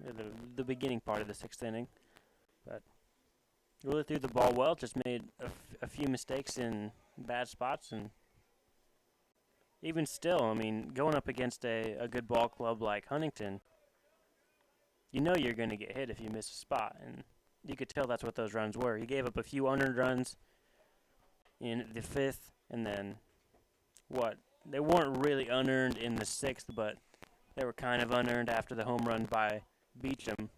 or the beginning part of the 6th inning, but really threw the ball well. Just made a few mistakes in bad spots, and even still, I mean, going up against a good ball club like Huntington, you know you're going to get hit if you miss a spot, and you could tell that's what those runs were. He gave up a few unearned runs in the 5th, and then they weren't really unearned in the 6th, but they were kind of unearned after the home run by Beecham.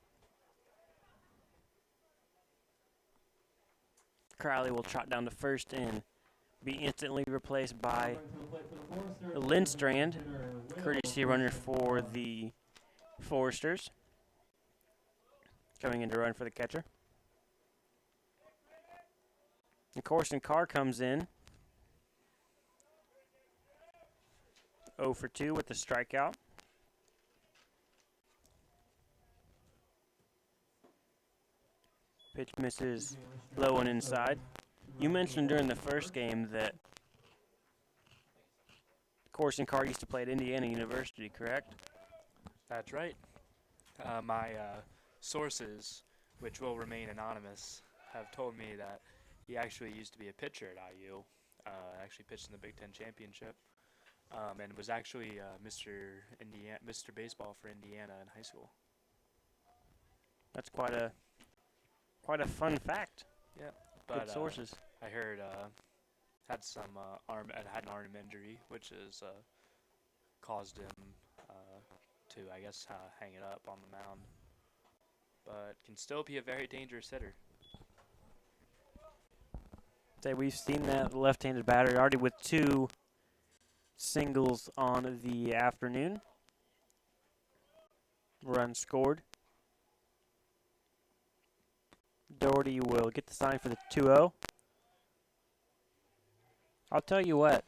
Crowley will trot down to first and be instantly replaced by Lindstrand, courtesy runner for the Foresters, coming in to run for the catcher. And Corson Carr comes in. 0 for 2 with the strikeout. Pitch misses low and inside. You mentioned during the first game that Corson Carr used to play at Indiana University, correct? That's right. My sources, which will remain anonymous, have told me that he actually used to be a pitcher at IU. Actually pitched in the Big Ten Championship, and was actually Mr. Baseball for Indiana in high school. That's quite a fun fact. Yeah, but Good sources. I heard had an arm injury, which has caused him to, I guess, hang it up on the mound. But can still be a very dangerous hitter. Say we've seen that left-handed batter already with 2 singles on the afternoon. Run scored. Doherty will get the sign for the 2-0. I'll tell you what,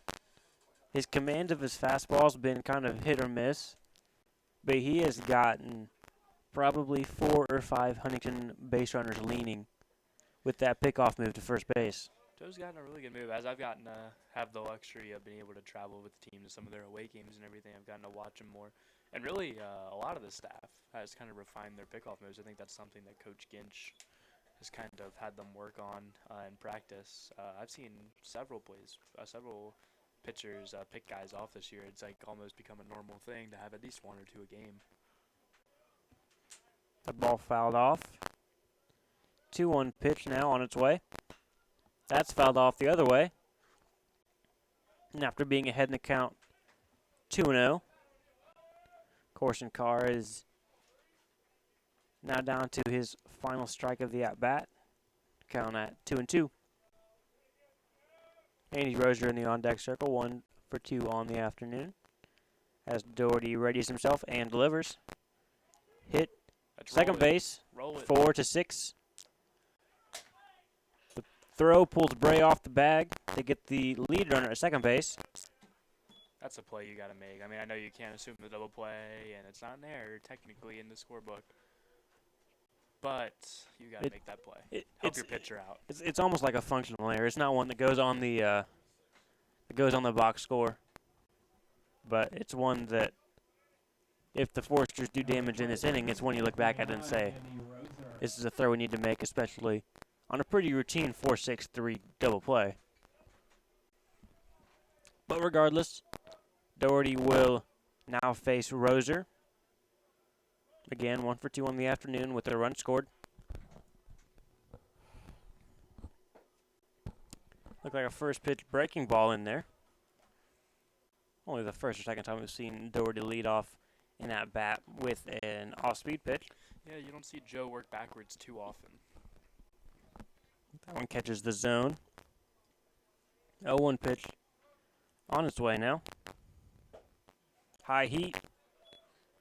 his command of his fastball's been kind of hit or miss, but he has gotten probably 4 or 5 Huntington base runners leaning with that pickoff move to first base. Joe's gotten a really good move. As I've gotten to have the luxury of being able to travel with the team to some of their away games and everything, I've gotten to watch them more. And really, a lot of the staff has kind of refined their pickoff moves. I think that's something that Coach Ginch has kind of had them work on in practice. I've seen several pitchers pick guys off this year. It's like almost become a normal thing to have at least 1 or 2 a game. The ball fouled off. 2-1 pitch now on its way. That's fouled off the other way. And after being ahead in the count 2-0, Corson Carr is now down to his final strike of the at-bat. Count at 2-2. Andy Rozier in the on-deck circle, 1 for 2 on the afternoon. As Doherty readies himself and delivers. Hit second base, 4-6. The throw pulls Bray off the bag. They get the lead runner at second base. That's a play you got to make. I mean, I know you can't assume the double play, and it's not an error technically in the scorebook. But you got to make that play. Help your pitcher out. It's almost like a functional error. It's not one that goes on the box score, but it's one that if the Foresters do damage in this inning, it's one you look back at and say, this is a throw we need to make, especially on a pretty routine 4-6-3 double play. But regardless, Doherty will now face Rozier. Again, 1 for 2 on the afternoon with a run scored. Looked like a first pitch breaking ball in there. Only the first or second time we've seen Doherty lead off in that bat with an off-speed pitch. Yeah, you don't see Joe work backwards too often. That one catches the zone. 0-1 pitch on its way now. High heat.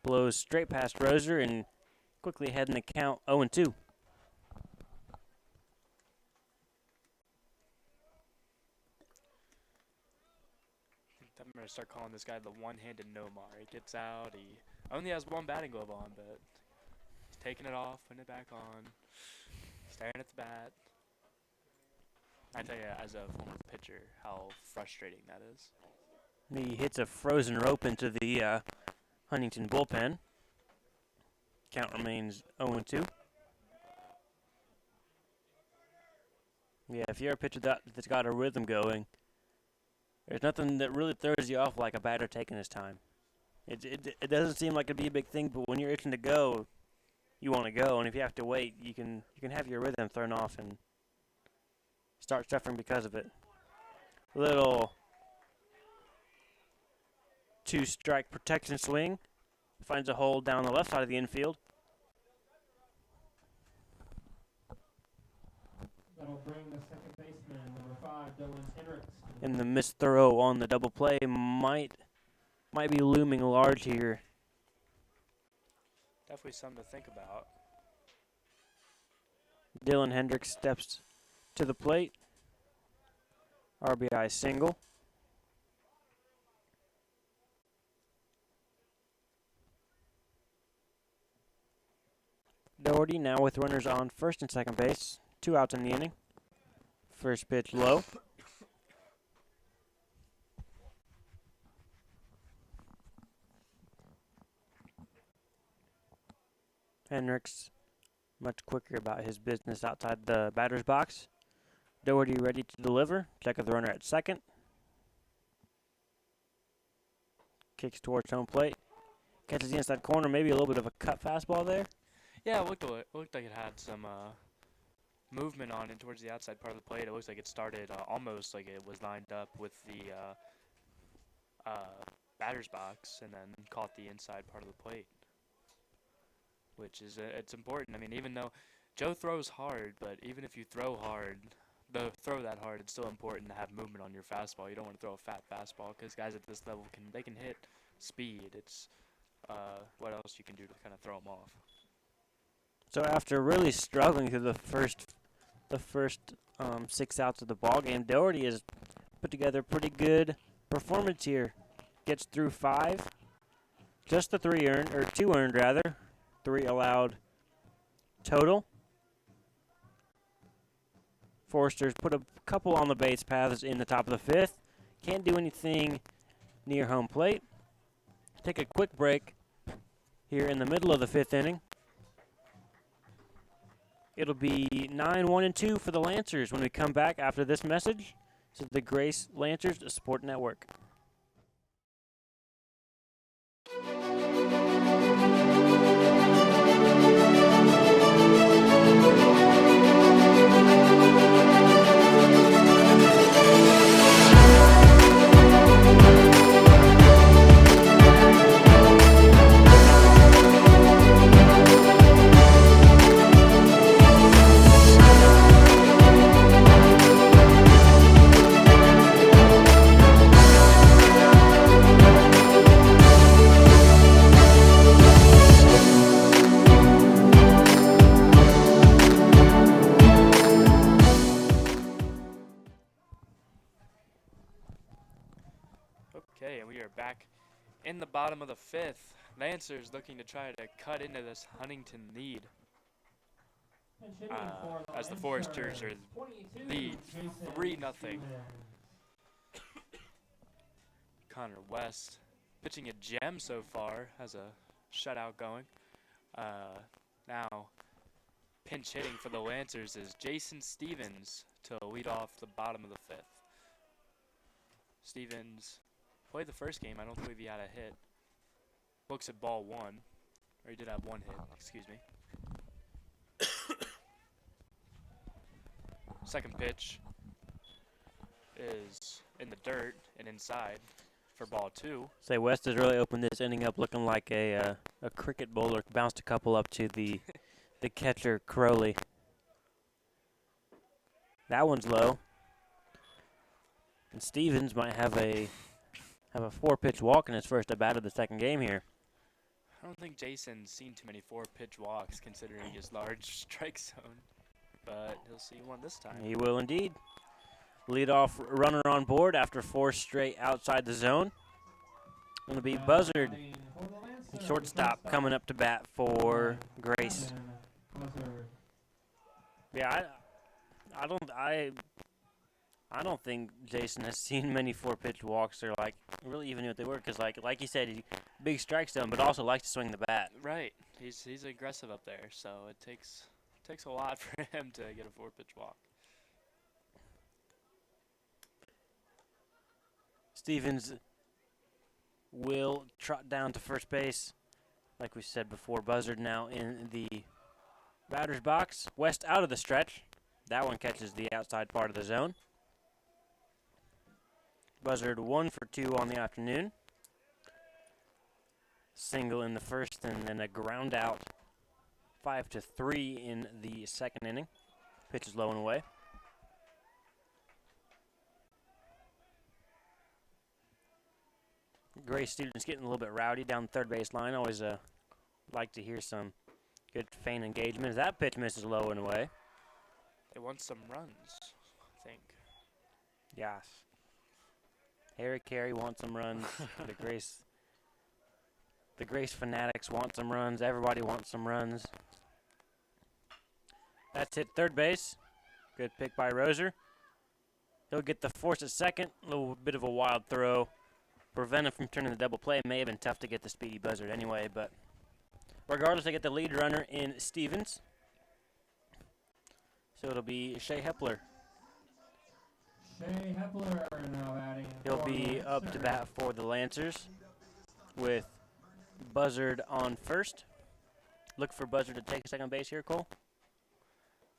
Blows straight past Rozier and quickly ahead in the count 0-2. I'm going to start calling this guy the one-handed Nomar. He gets out. He only has 1 batting glove on, but he's taking it off, putting it back on, staring at the bat. I tell you, as a former pitcher, how frustrating that is. He hits a frozen rope into the Huntington bullpen. Count remains 0-2. Yeah, if you're a pitcher that's got a rhythm going, there's nothing that really throws you off like a batter taking his time. It doesn't seem like it'd be a big thing, but when you're itching to go, you want to go, and if you have to wait, you can have your rhythm thrown off and start suffering because of it. Little 2-strike protection swing. Finds a hole down the left side of the infield. That'll bring the second baseman, number 5, Dylan Hendricks. And the missed throw on the double play might be looming large here. Definitely something to think about. Dylan Hendricks steps to the plate. RBI single. Doherty now with runners on first and second base. 2 outs in the inning. First pitch low. Hendricks much quicker about his business outside the batter's box. Doherty ready to deliver. Check with the runner at second. Kicks towards home plate. Catches the inside corner. Maybe a little bit of a cut fastball there. Yeah, it looked like it had some movement on it towards the outside part of the plate. It looks like it started almost like it was lined up with the batter's box and then caught the inside part of the plate, which is it's important. I mean, even though Joe throws hard, but even if you throw that hard, it's still important to have movement on your fastball. You don't want to throw a fat fastball because guys at this level can hit speed. It's what else you can do to kind of throw them off. So after really struggling through the first 6 outs of the ball game, Doherty has put together a pretty good performance here. Gets through 5, just the 2 earned rather, 3 allowed total. Forster's put a couple on the base paths in the top of the 5th. Can't do anything near home plate. Take a quick break here in the middle of the 5th inning. It'll be 9-1-2 for the Lancers when we come back after this message. This is the Grace Lancers Sport Network. Okay, and we are back in the bottom of the 5th. Lancers looking to try to cut into this Huntington lead. As the Foresters are lead 3-0. Connor West pitching a gem so far, has a shutout going. Now pinch hitting for the Lancers is Jason Stevens to lead off the bottom of the 5th. Stevens played the first game. I don't believe he had a hit. Looks at ball 1. Or he did have 1 hit, excuse me. Second pitch is in the dirt and inside for ball 2. Say West has really opened this inning up looking like a cricket bowler. Bounced a couple up to the catcher Crowley. That one's low. And Stevens might have a 4-pitch walk in his first at bat of the second game here. I don't think Jason's seen too many 4-pitch walks considering his large strike zone, but he'll see one this time. He will indeed. Leadoff runner on board after 4 straight outside the zone. Going to be Buzzard, shortstop, coming up to bat for Grace. Yeah, I don't think Jason has seen many 4-pitch walks or really even knew what they were because like you said, he big strike zone, but also likes to swing the bat. Right, he's aggressive up there, so it takes a lot for him to get a 4-pitch walk. Stevens will trot down to first base, like we said before. Buzzard now in the batter's box. West out of the stretch. That one catches the outside part of the zone. Buzzard 1 for 2 on the afternoon. Single in the first and then a ground out. 5-3 in the second inning. Pitch is low and away. Grace students getting a little bit rowdy down the third base line. Always like to hear some good feint engagement. As that pitch misses low and away. They want some runs, I think. Yes. Harry Carey wants some runs. The Grace fanatics want some runs. Everybody wants some runs. That's hit third base. Good pick by Roser. He'll get the force at second. A little bit of a wild throw. Prevent him from turning the double play. It may have been tough to get the speedy buzzard anyway, but regardless, they get the lead runner in Stevens. So it'll be Shea Hepler. Shea Hepler now batting. He'll for be up to Lancers. bat for the Lancers with Buzzard on first. Look for Buzzard to take second base here, Cole.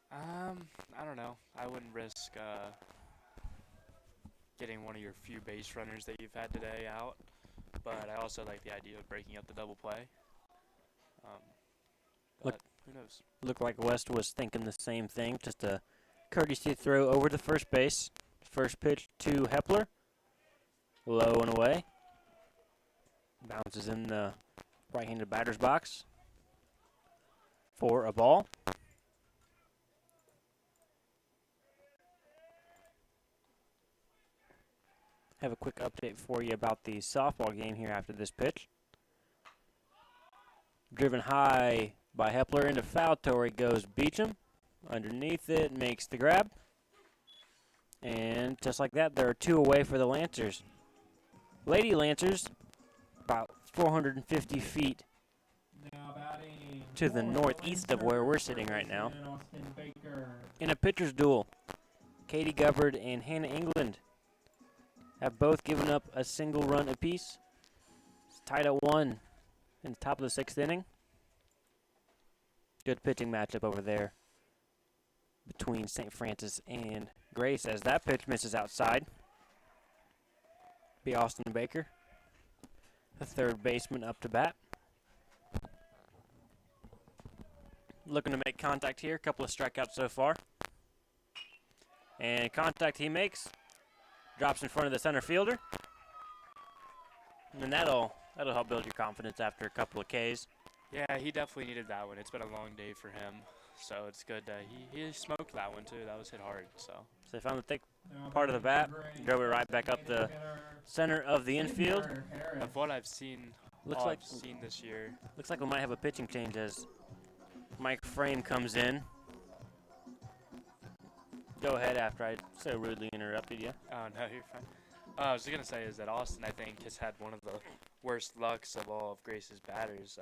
I don't know. I wouldn't risk getting one of your few base runners that you've had today out, but I also like the idea of breaking up the double play. But who knows? Looked like West was thinking the same thing. Just a courtesy throw over to first base. First pitch to Hepler. Low and away. Bounces in the right-handed batter's box for a ball. Have a quick update for you about the softball game here after this pitch. Driven high by Hepler into foul territory goes Beecham. Underneath it, makes the grab. And just like that, there are two away for the Lancers. Lady Lancers, about 450 feet Now batting to the for northeast of where we're sitting right now. and Austin Baker. In a pitcher's duel, Katie Gubbard and Hannah England have both given up a single run apiece. It's tied at 1 in the top of the 6th inning. Good pitching matchup over there between St. Francis and Grace as that pitch misses outside. Be Austin Baker, the third baseman, up to bat. Looking to make contact here. A couple of strikeouts so far. And contact he makes. Drops in front of the center fielder. And that'll help build your confidence after a couple of Ks. Yeah, he definitely needed that one. It's been a long day for him, so it's good. He smoked that one, too. That was hit hard, so. So they found the thick Now part of the bat. batting for Grace, Drove it right back up the hitter center of the infield. Xavier Harris. Of what I've seen, Looks all like I've seen this year, looks like we might have a pitching change as Mike Frame comes in. Go ahead after I so rudely interrupted you. oh no, you're fine. I was going to say is that Austin, I think, has had one of the worst lucks of all of Grace's batters.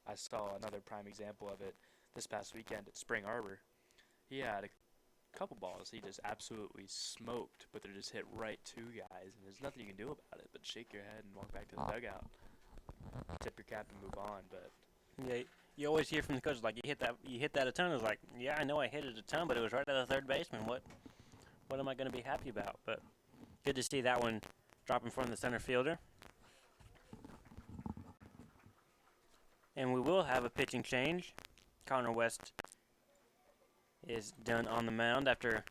I saw another prime example of it this past weekend at Spring Arbor. He had a couple balls he just absolutely smoked, but they're just hit right to guys, and there's nothing you can do about it but shake your head and walk back to the dugout. Tip your cap and move on, but Yeah, you always hear from the coaches like you hit that a ton. It's like, yeah, I know I hit it a ton, but it was right at the third baseman. What am I going to be happy about? But good to see that one drop in front of the center fielder. And we will have a pitching change. Connor West is done on the mound after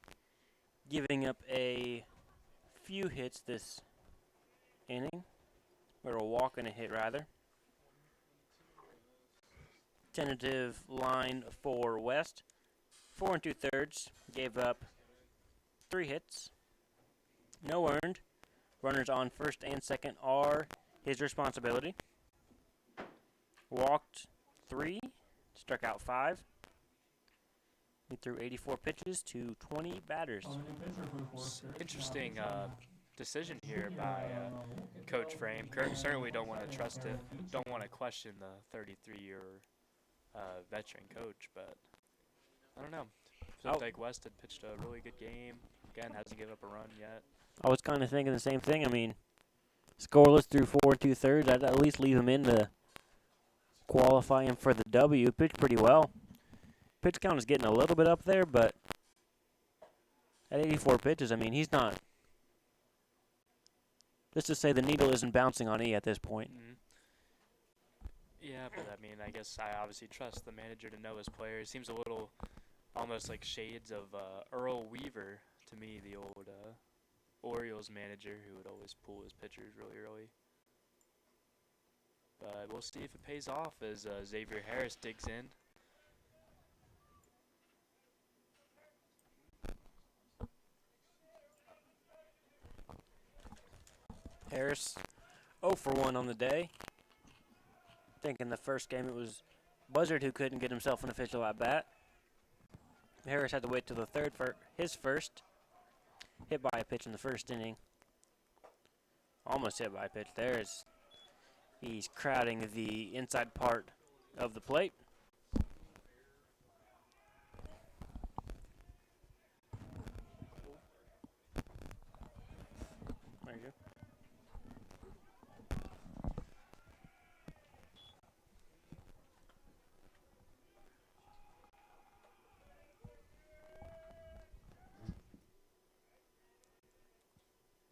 giving up a few hits this inning, or a walk and a hit rather. Tentative line for West. 4 2/3. Gave up 3 hits. No earned. Runners on first and second are his responsibility. Walked 3. Struck out 5. He threw 84 pitches to 20 batters. Oh, the new pitcher for the Foresters. interesting decision here by Coach Frame. Certainly don't want to trust it, don't want to question the 33-year veteran coach, but I don't know. Feels like West had pitched a really good game. Again, hasn't given up a run yet. I was kind of thinking the same thing. I mean, scoreless through 4 2/3. I'd at least leave him in to qualify him for the W. Pitched pretty well. Pitch count is getting a little bit up there, but at 84 pitches, I mean, he's not. Let's just say the needle isn't bouncing on E at this point. Yeah, but I mean, I guess I obviously trust the manager to know his players. Seems a little almost like shades of Earl Weaver to me, the old Orioles manager who would always pull his pitchers really early. But we'll see if it pays off as Xavier Harris digs in. Harris 0 for 1 on the day. I think in the first game it was Buzzard who couldn't get himself an official at bat. Harris had to wait till the third for his first. Hit by a pitch in the first inning. Almost hit by a pitch there as he's crowding the inside part of the plate. There you go.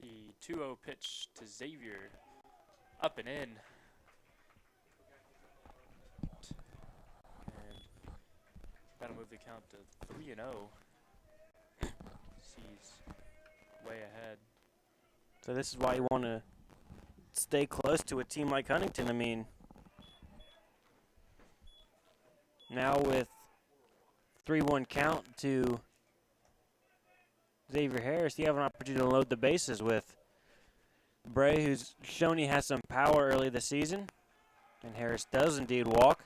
The 2-0 pitch to Xavier. Up and in. And that'll move the count to 3-0. He's way ahead. So this is why you want to stay close to a team like Huntington. I mean, now with 3-1 count to Xavier Harris, you have an opportunity to load the bases with Bray, who's shown he has some power early this season, and Harris does indeed walk.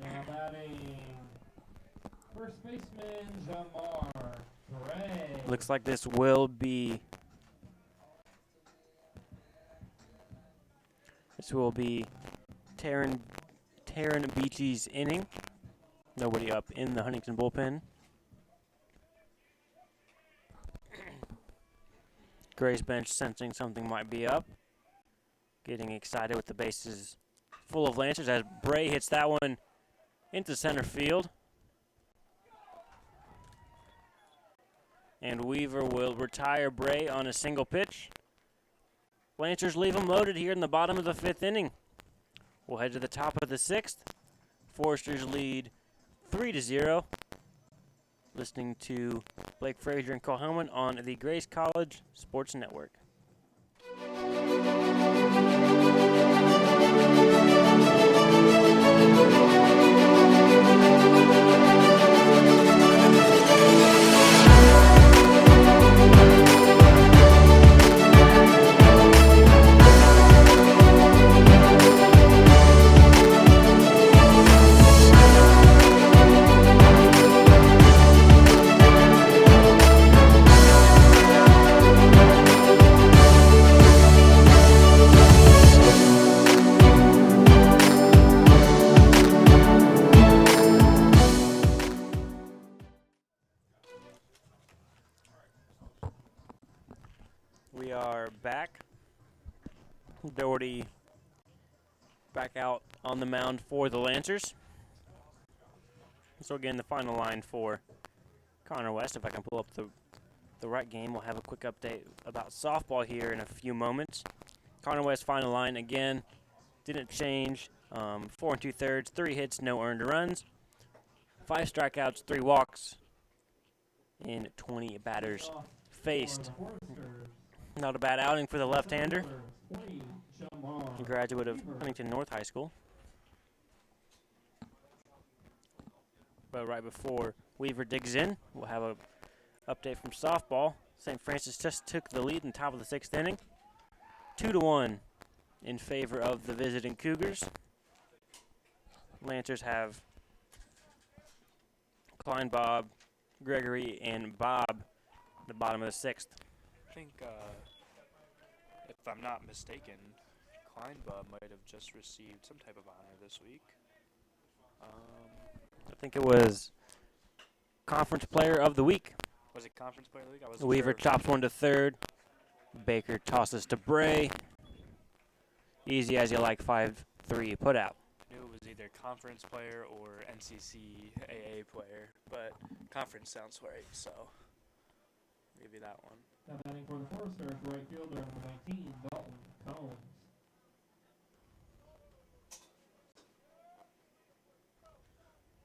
Now batting, first baseman Jamar Gray. Looks like this will be Taryn Beachy's inning. Nobody up in the Huntington bullpen. Gray's bench sensing something might be up. Getting excited with the bases full of Lancers as Bray hits that one into center field. And Weaver will retire Bray on a single pitch. Lancers leave him loaded here in the bottom of the 5th inning. We'll head to the top of the 6th. Foresters lead 3-0. Listening to Blake Frazier and Cole Hellman on the Grace College Sports Network. We are back. Doherty back out on the mound for the Lancers. So again, the final line for Connor West. If I can pull up the right game, we'll have a quick update about softball here in a few moments. Connor West final line again didn't change. 4 2/3, 3 hits, no earned runs, 5 strikeouts, 3 walks, and 20 batters faced. Not a bad outing for the left-hander, a graduate of Huntington North High School. But right before Weaver digs in, we'll have an update from softball. St. Francis just took the lead in the top of the 6th inning, 2-1 in favor of the visiting Cougars. Lancers have Klein, Bob, Gregory, and Bob at the bottom of the 6th. I think, if I'm not mistaken, Kleinbub might have just received some type of honor this week. I think it was Conference Player of the Week. Was it Conference Player of the Week? I wasn't Weaver sure. chops one to third. Baker tosses to Bray. Easy as you like, 5-3 put out. I knew it was either Conference Player or NCCAA Player, but Conference sounds right, so I'll give you that one. Now batting for the Foresters, right fielder number 19, Dalton Combs.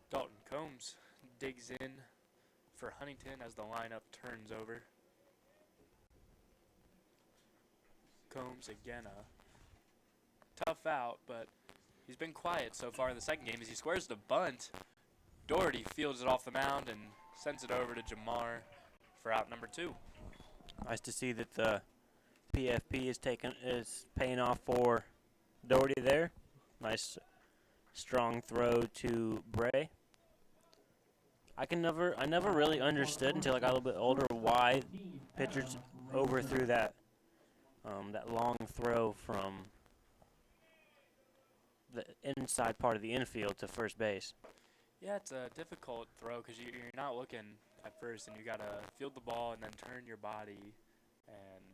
Dalton Combs digs in for Huntington as the lineup turns over. Combs again, a tough out, but he's been quiet so far in the second game as he squares the bunt. Doherty fields it off the mound and sends it over to Jamar for out number 2. Nice to see that the PFP is paying off for Doherty there. Nice Strong throw to Bray. I never really understood until I got a little bit older why pitchers overthrew that long throw from the inside part of the infield to first base. Yeah, it's a difficult throw because you're not looking at first, and you gotta field the ball and then turn your body and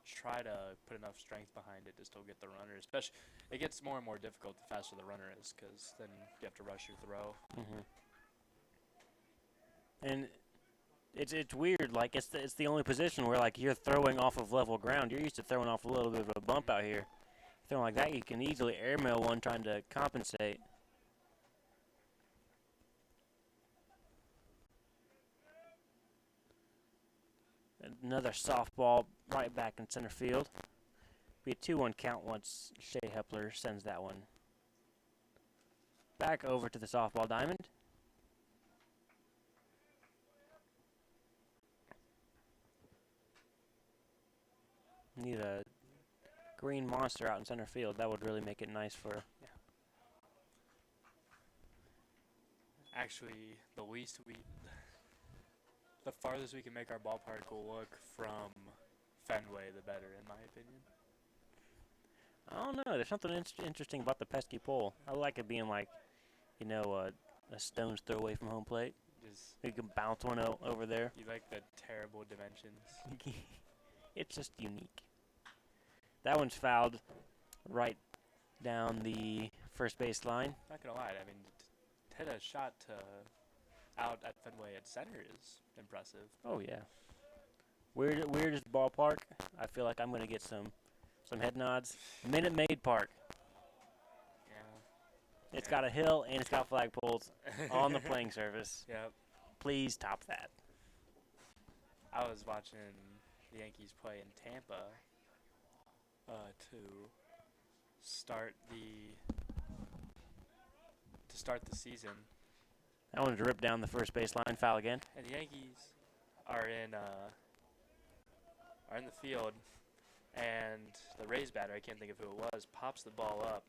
try to put enough strength behind it to still get the runner. Especially, it gets more and more difficult the faster the runner is, because then you have to rush your throw. And it's weird. Like it's the only position where like you're throwing off of level ground. You're used to throwing off a little bit of a bump out here. Throwing like that, you can easily airmail one trying to compensate. Another softball right back in center field. Be a 2-1 count once Shea Hepler sends that one back over to the softball diamond. Need a green monster out in center field. That would really make it nice for. Yeah. Actually, the farthest we can make our ballpark look from Fenway, the better, in my opinion. I don't know. There's something interesting about the pesky pole. I like it being like, you know, a stone's throw away from home plate. You can bounce one over there. You like the terrible dimensions. It's just unique. That one's fouled right down the first base line. Not gonna lie, I mean, to hit a shot out at Fenway at center is impressive. Oh yeah. Weirdest ballpark. I feel like I'm gonna get some head nods. Minute Maid Park. Yeah. It's got a hill and it's got flagpoles on the playing surface. Yep. Please top that. I was watching the Yankees play in Tampa to start the season. That one's ripped down the first baseline, foul again. And the Yankees are in the field, and the Rays batter, I can't think of who it was, pops the ball up.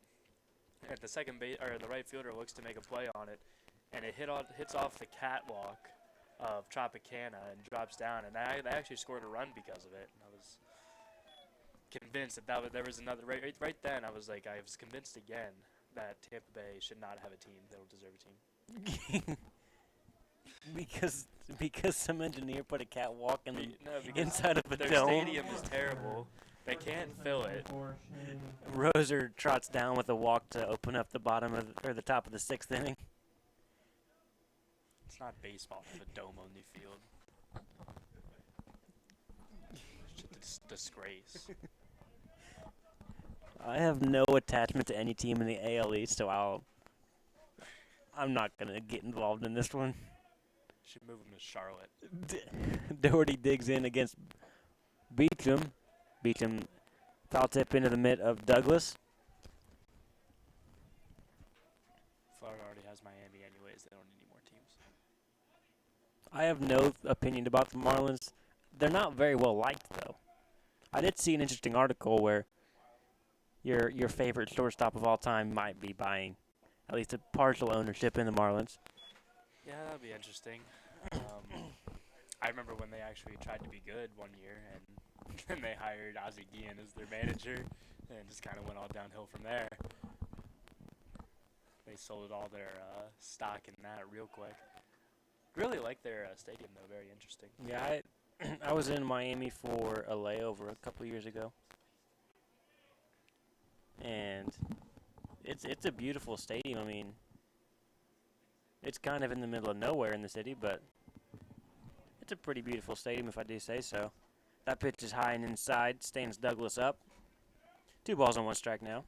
And the right fielder looks to make a play on it, and it hits off the catwalk of Tropicana and drops down. And they actually scored a run because of it. And I was convinced that there was another right then. I was convinced again that Tampa Bay should not have a team. They don't deserve a team. because some engineer put a catwalk in the inside of a their dome. Their stadium is terrible. They can't fill it. Roser trots down with a walk to open up the the top of the 6th inning. It's not baseball with a dome-only field. It's a disgrace. I have no attachment to any team in the AL East, so I'm not gonna get involved in this one. Should move him to Charlotte. Doherty digs in against Beecham. Beecham foul tip into the mitt of Douglas. Florida already has Miami anyways. They don't need any more teams. I have no opinion about the Marlins. They're not very well liked, though. I did see an interesting article where your favorite shortstop of all time might be buying at least a partial ownership in the Marlins. Yeah, that'd be interesting. I remember when they actually tried to be good one year, and then they hired Ozzie Guillen as their manager, and just kind of went all downhill from there. They sold all their stock in that real quick. Really like their stadium, though. Very interesting. Yeah, I was in Miami for a layover a couple years ago, and it's a beautiful stadium. I mean, it's kind of in the middle of nowhere in the city, but it's a pretty beautiful stadium, if I do say so. That pitch is high and inside, stands Douglas up. 2 balls on 1 strike now.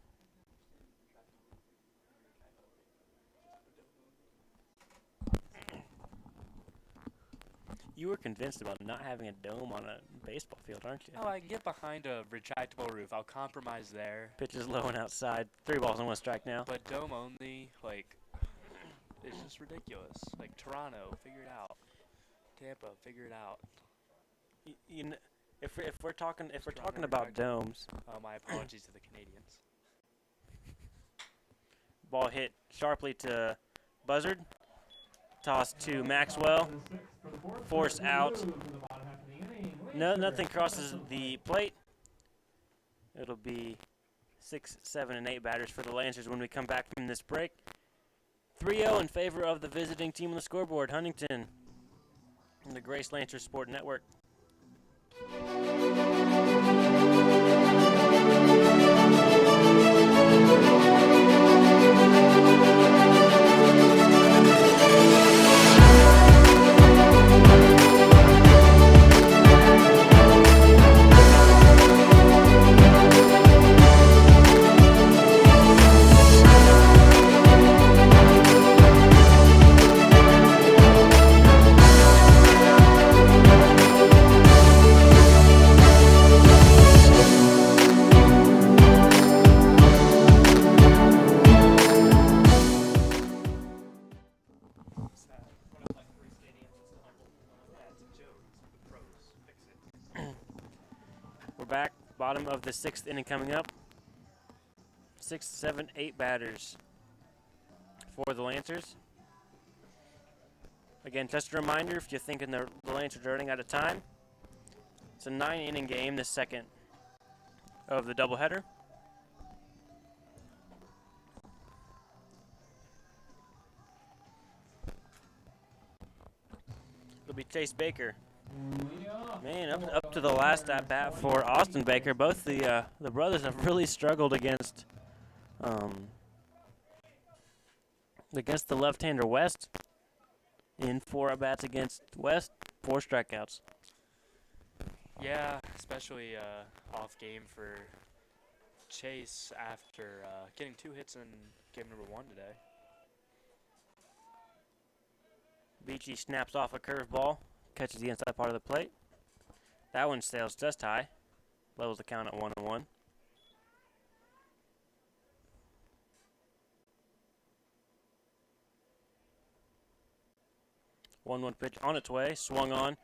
You were convinced about not having a dome on a baseball field, aren't you? Oh, I can get behind a retractable roof. I'll compromise there. Pitch is low and outside. 3 balls on 1 strike now. But dome only, it's just ridiculous. Like, Toronto, figure it out. Tampa, figure it out. If we're talking about domes, My apologies to the Canadians. Ball hit sharply to Buzzard. Toss to Maxwell. Force out. No, nothing crosses the plate. It'll be 6, 7, and 8 batters for the Lancers when we come back from this break. 3-0 in favor of the visiting team on the scoreboard, Huntington, and the Grace Lancers Sport Network. We're back, bottom of the 6th inning coming up. 6, 7, 8 batters for the Lancers. Again, just a reminder, if you're thinking the Lancers are running out of time, it's a 9-inning game, the second of the doubleheader. It'll be Chase Baker. Man, up to the last at bat for Austin Baker. Both the brothers have really struggled against the left-hander West. In 4 at bats against West, 4 strikeouts. Yeah, especially off game for Chase after getting 2 hits in game number 1 today. Beachy snaps off a curveball, catches the inside part of the plate. That one sails just high, levels the count at 1-1. One pitch on its way, swung on.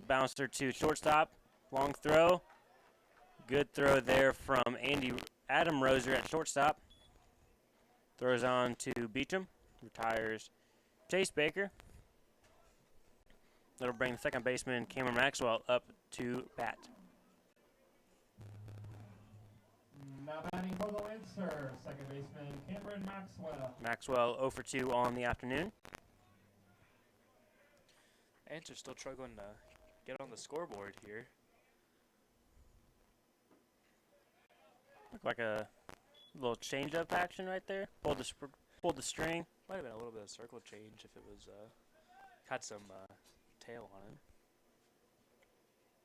Bouncer to shortstop, long throw. Good throw there from Adam Roser at shortstop. Throws on to Beecham, retires Chase Baker. That'll bring second baseman Cameron Maxwell up to bat. Now batting for the Lancer, second baseman Cameron Maxwell. Maxwell 0 for 2 on the afternoon. Lancers still struggling to get on the scoreboard here. Looked like a little change-up action right there. Pulled the string. Might have been a little bit of circle change if it was had some tail on it.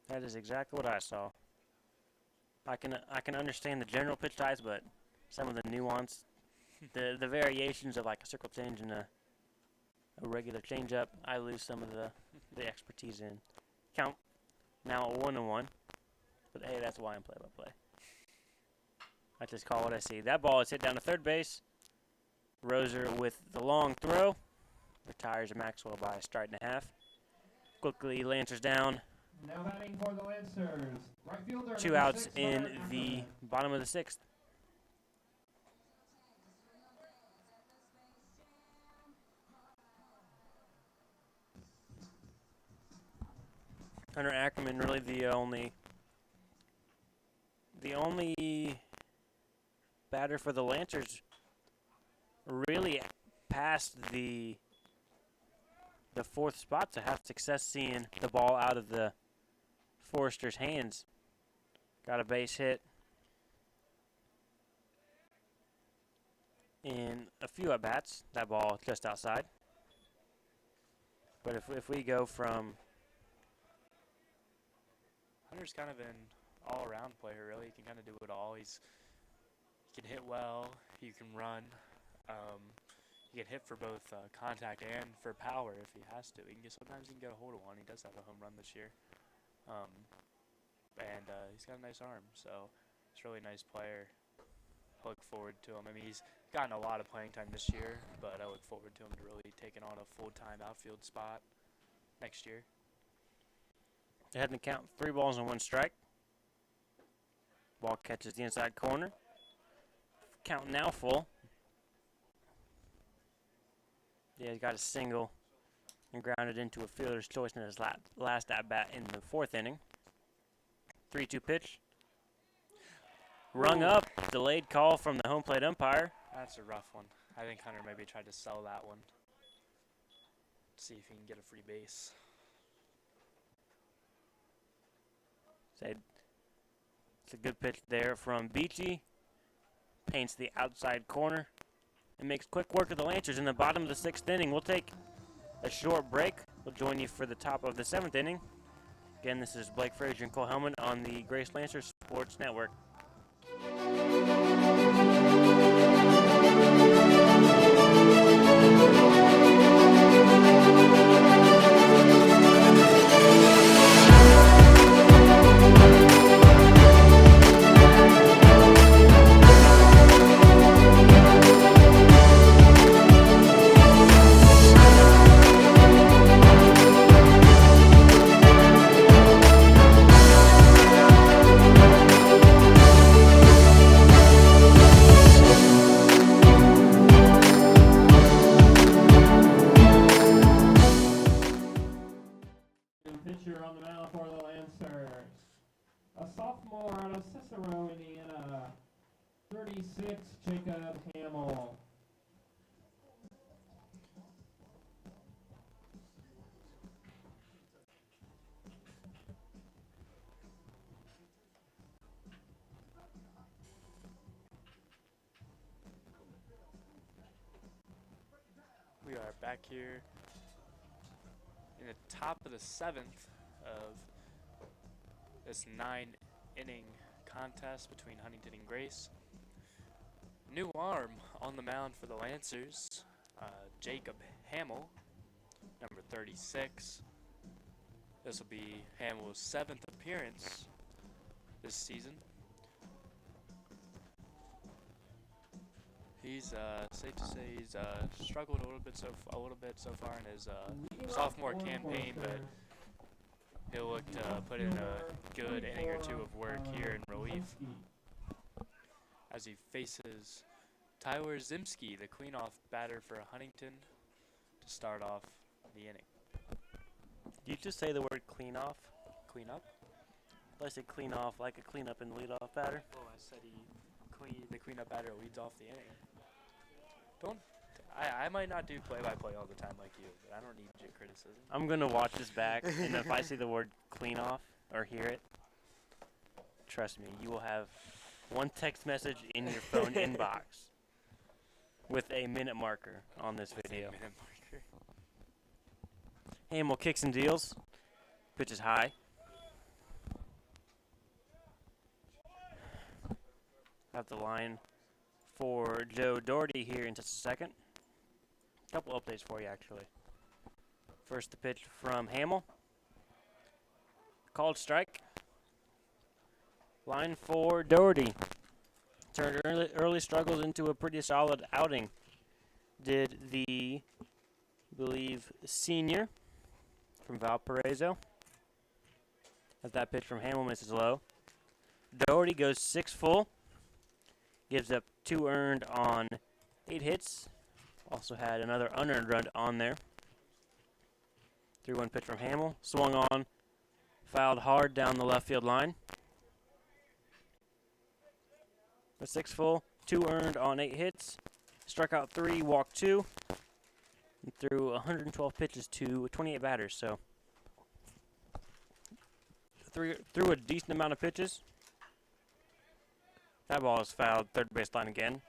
That is exactly what I saw. I can understand the general pitch types, but some of the nuance, the variations of like a circle change and a regular changeup, I lose some of the expertise in. Count now at 1-1, but hey, that's why I'm play-by-play. I just call what I see. That ball is hit down to third base. Roser with the long throw retires Maxwell by a strike and a half. Quickly, Lancers down. Now batting for the Lancers, right fielder. 2 outs in the bottom of the 6th. Hunter Ackerman really the only batter for the Lancers really past the 4th spot to have success seeing the ball out of the Foresters' hands. Got a base hit in a few at-bats. That ball just outside. But if we go from... Hunter's kind of an all-around player, really. He can kind of do it all. He can hit well. He can run. He can hit for both contact and for power if he has to. Sometimes he can get a hold of one. He does have a home run this year. And he's got a nice arm, so he's a really nice player. I look forward to him. I mean, he's gotten a lot of playing time this year, but I look forward to him to really taking on a full-time outfield spot next year. They had to count 3 balls and 1 strike. Ball catches the inside corner. Count now full. Yeah, he's got a single and grounded into a fielder's choice in his last at-bat in the 4th inning. 3-2 pitch. Rung up. Delayed call from the home plate umpire. That's a rough one. I think Hunter maybe tried to sell that one. See if he can get a free base. It's a good pitch there from Beachy. Paints the outside corner and makes quick work of the Lancers in the bottom of the 6th inning. We'll take a short break. We'll join you for the top of the 7th inning. Again, this is Blake Frazier and Cole Hellman on the Grace Lancers Sports Network. Pitcher on the mound for the Lancers. A sophomore out of Cicero, Indiana. 36, Jacob Hamill. We are back here in the top of the 7th of this 9-inning contest between Huntington and Grace. New arm on the mound for the Lancers, Jacob Hamill, number 36. This will be Hamill's 7th appearance this season. He's safe to say he's struggled a little bit so far in his sophomore campaign, but he'll look to put in a good inning or two of work here in relief as he faces Tyler Zimski, the cleanoff batter for Huntington, to start off the inning. Did you just say the word clean off? Clean up? I said clean off like a cleanup and leadoff batter. Oh, I said the cleanup batter leads off the inning. I might not do play-by-play all the time like you, but I don't need your criticism. I'm going to watch this back, and if I see the word clean off or hear it, trust me, you will have one text message in your phone inbox with a minute marker on this video. Hamill kicks and deals. Pitch is high. Have the line for Joe Doherty here in just a second. Couple updates for you, actually. First, the pitch from Hamill. Called strike. Line for Doherty. Turned early struggles into a pretty solid outing. Did the, I believe, senior from Valparaiso. As that pitch from Hamill misses low. Doherty goes 6 full. Gives up 2 earned on 8 hits. Also had another unearned run on there. 3-1 pitch from Hamill. Swung on. Fouled hard down the left field line. A 6 full. 2 earned on 8 hits. Struck out 3, walked 2. And threw 112 pitches to 28 batters. So threw a decent amount of pitches. That ball is fouled, third baseline again.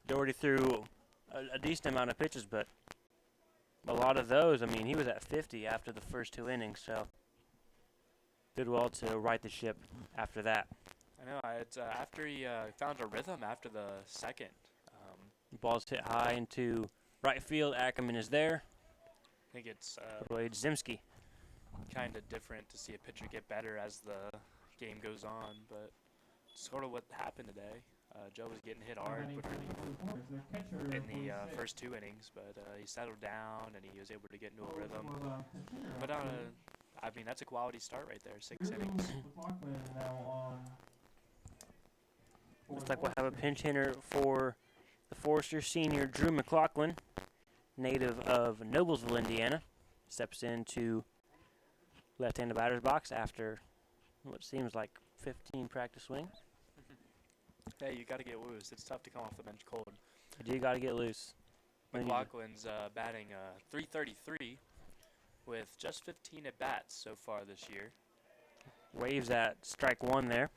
Doherty threw a decent amount of pitches, but a lot of those, I mean, he was at 50 after the first 2 innings, so did well to right the ship after that. I know, it's after he found a rhythm after the second. Ball's hit high into right field. Ackerman is there. I think it's Zimski. kind of different to see a pitcher get better as the game goes on, but sort of what happened today. Joe was getting hit hard in the first 2 innings, but he settled down and he was able to get into a rhythm. But I mean, that's a quality start right there. 6 innings. McLaughlin now on. Looks like we'll have a pinch hitter for the Forester senior Drew McLaughlin, native of Noblesville, Indiana. Steps into left-handed batter's box after what seems like 15 practice swings. Hey, you got to get loose. It's tough to come off the bench cold. You do got to get loose. McLaughlin's batting .333 with just 15 at bats so far this year. Waves at strike one there.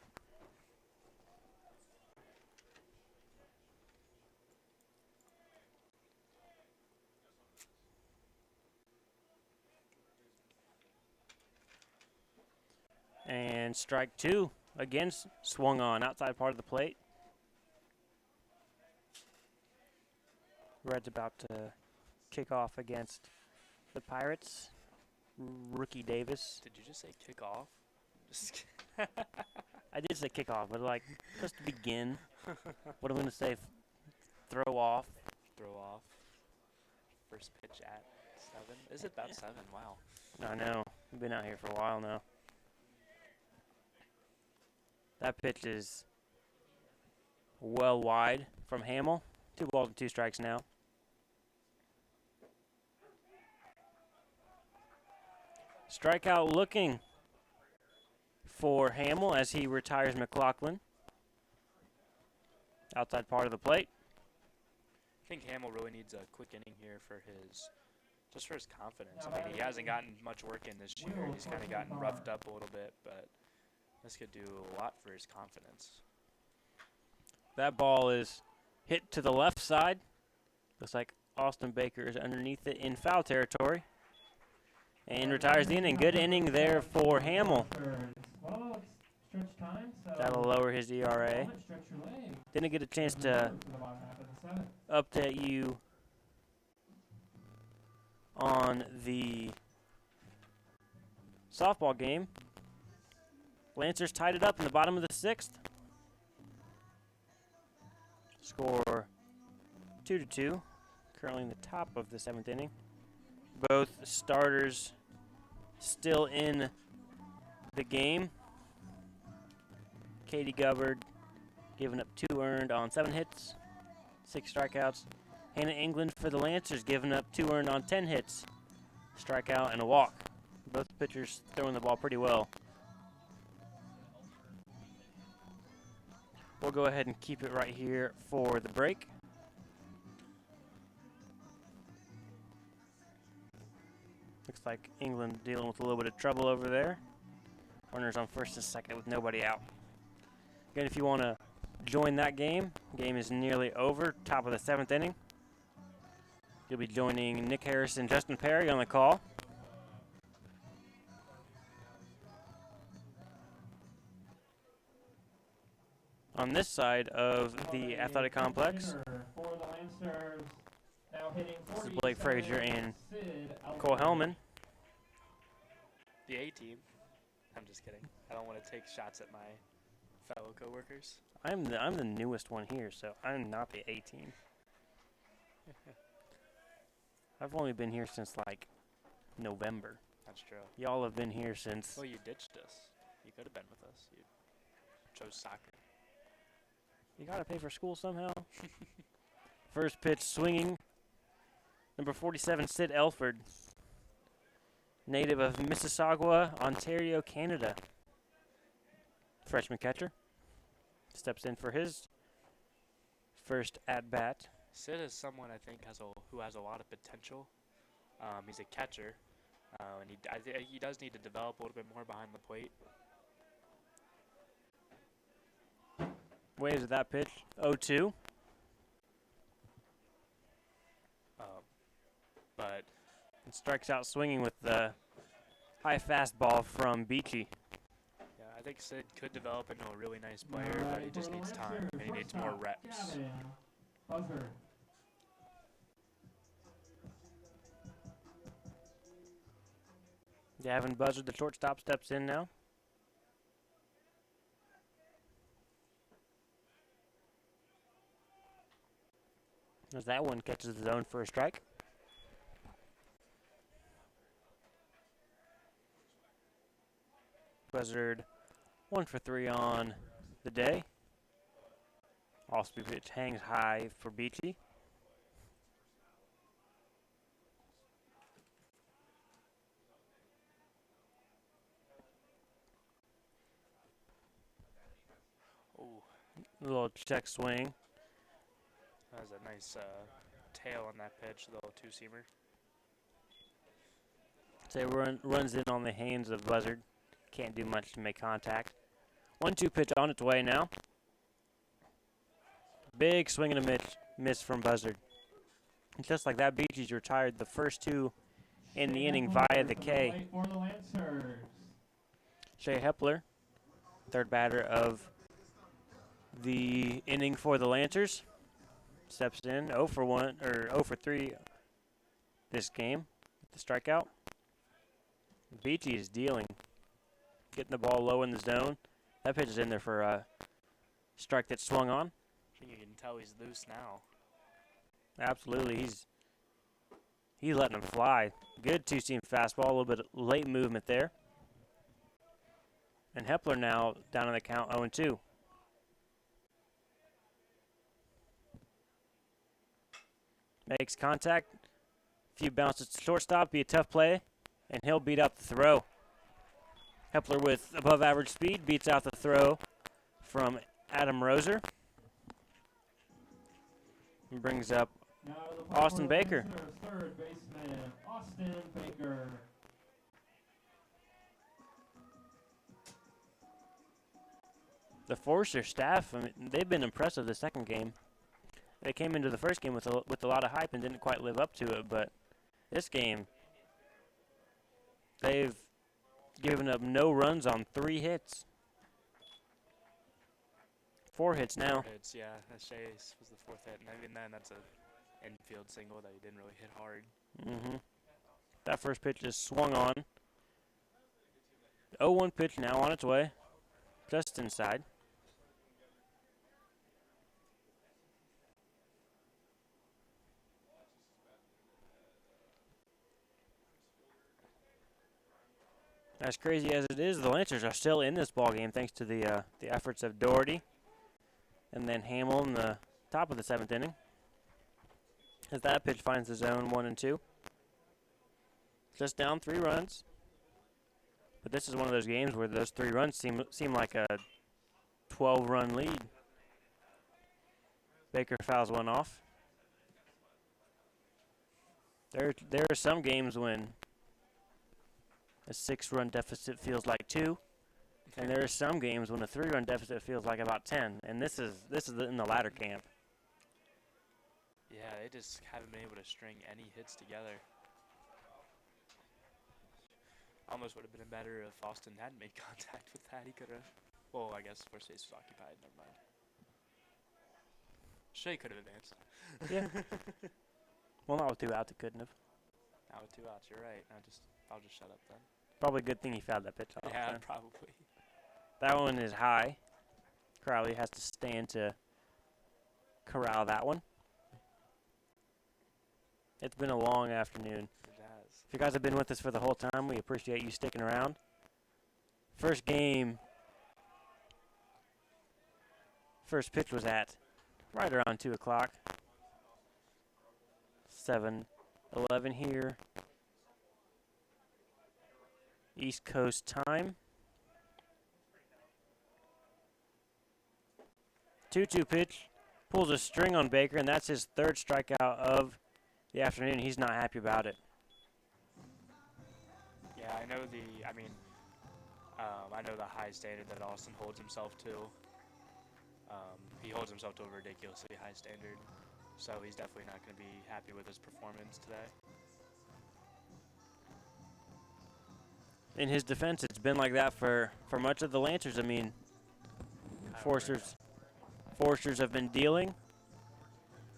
And strike two, again swung on outside part of the plate. Red's about to kick off against the Pirates. Rookie Davis. Did you just say kick off? I did say kick off, but like just to begin. What I'm going to say, throw off. Throw off. First pitch at 7. Is it about 7? Wow. I know. We've been out here for a while now. That pitch is well wide from Hamill. 2 balls and 2 strikes now. Strikeout looking for Hamill as he retires McLaughlin. Outside part of the plate. I think Hamill really needs a quick inning here for his confidence. I mean, he hasn't gotten much work in this year. He's kind of gotten roughed up a little bit, but this could do a lot for his confidence. That ball is hit to the left side. Looks like Austin Baker is underneath it in foul territory. And retires the inning. Good inning there for Hamill. That'll lower his ERA. Didn't get a chance to update you on the softball game. Lancers tied it up in the bottom of the 6th. Score 2-2. Currently in the top of the 7th inning. Both starters still in the game. Katie Gubbard giving up 2 earned on 7 hits, 6 strikeouts. Hannah England for the Lancers giving up 2 earned on 10 hits, strikeout, and a walk. Both pitchers throwing the ball pretty well. We'll go ahead and keep it right here for the break. Looks like England dealing with a little bit of trouble over there. Runners on first and second with nobody out. Again, if you want to join that game is nearly over, top of the 7th inning. You'll be joining Nick Harris and Justin Perry on the call. On this side of the athletic complex, this is Blake Frazier and Cole Hellman. The A-team. I'm just kidding. I don't want to take shots at my fellow coworkers. I'm the newest one here, so I'm not the A-team. I've only been here since like November. That's true. Y'all have been here since. Well, you ditched us. You could have been with us. You chose soccer. You gotta pay for school somehow. First pitch swinging. Number 47, Sid Elford. Native of Mississauga, Ontario, Canada. Freshman catcher. Steps in for his first at-bat. Sid is someone I think who has a lot of potential. He's a catcher, and he does need to develop a little bit more behind the plate. Waves at that pitch, 0-2. But and strikes out swinging with the high fastball from Beachy. yeah, I think Sid could develop into a really nice player, but he just needs time and he needs more reps. Gavin Buzzard, the shortstop, steps in now. As that one catches the zone for a strike. Buzzard 1 for 3 on the day. Off-speed pitch hangs high for Beachy. Oh, A little check swing. that was a nice tail on that pitch, the little two-seamer. Say runs in on the hands of Buzzard. Can't do much to make contact. 1-2 pitch on its way now. Big swing and a miss from Buzzard. And just like that, Beachy's retired the first two in the inning via the K. For the Lancers. Shea Hepler, third batter of the inning for the Lancers, steps in 0 for 1 or 0 for 3 this game. The strikeout. Beachy is dealing, getting the ball low in the zone. That pitch is in there for a strike that swung on. I think you can tell he's loose now. Absolutely, he's letting him fly. Good two-seam fastball, a little bit of late movement there. And Hepler now down on the count 0-2. Makes contact. Few bounces to shortstop, be a tough play, and he'll beat out the throw. Hepler with above average speed beats out the throw from Adam Roser. And brings up Now to the plate Austin for the Baker. Lancers, third baseman, Austin Baker. The Forster staff, I mean, they've been impressive the second game. They came into the first game with a lot of hype and didn't quite live up to it, but this game, they've given up no runs on 3 hits. 4 hits now. 4 hits, yeah. Shea's was the 4th hit, and even then, that's an infield single that he didn't really hit hard. That first pitch is swung on. 0-1 pitch now on its way, just inside. As crazy as it is, the Lancers are still in this ball game thanks to the efforts of Doherty and then Hamill in the top of the 7th inning. As that pitch finds the zone 1-2. Just down 3 runs. But this is one of those games where those 3 runs seem like a 12-run lead. Baker fouls one off. There are some games when a 6-run deficit feels like 2, and there are some games when a 3-run deficit feels like about 10. And this is in the latter camp. Yeah, they just haven't been able to string any hits together. Almost would have been better if Austin hadn't made contact with that. He could have. Well, I guess first base was occupied. Never mind. Shea could have advanced. Yeah. Well, not with 2 outs, it couldn't have. Not with 2 outs. You're right. I'll just shut up then. Probably a good thing he fouled that pitch off. Yeah, then. probably. That one is high. Crowley has to stand to corral that one. It's been a long afternoon. It has. If you guys have been with us for the whole time, we appreciate you sticking around. First game, first pitch was at right around 2 o'clock. 7:11 here. East Coast time. 2-2 pitch. Pulls a string on Baker, and that's his 3rd strikeout of the afternoon. He's not happy about it. Yeah, I know the high standard that Austin holds himself to. He holds himself to a ridiculously high standard, so he's definitely not going to be happy with his performance today. In his defense, it's been like that for much of the Lancers. I mean, Forsters have been dealing,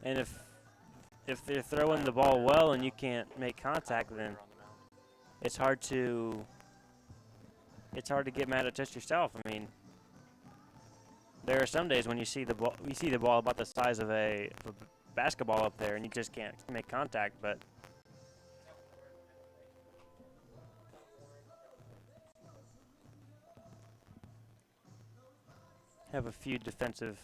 and if they're throwing the ball well and you can't make contact, then it's hard to get mad at just yourself. I mean, there are some days when you see the ball about the size of a basketball up there and you just can't make contact, but have a few defensive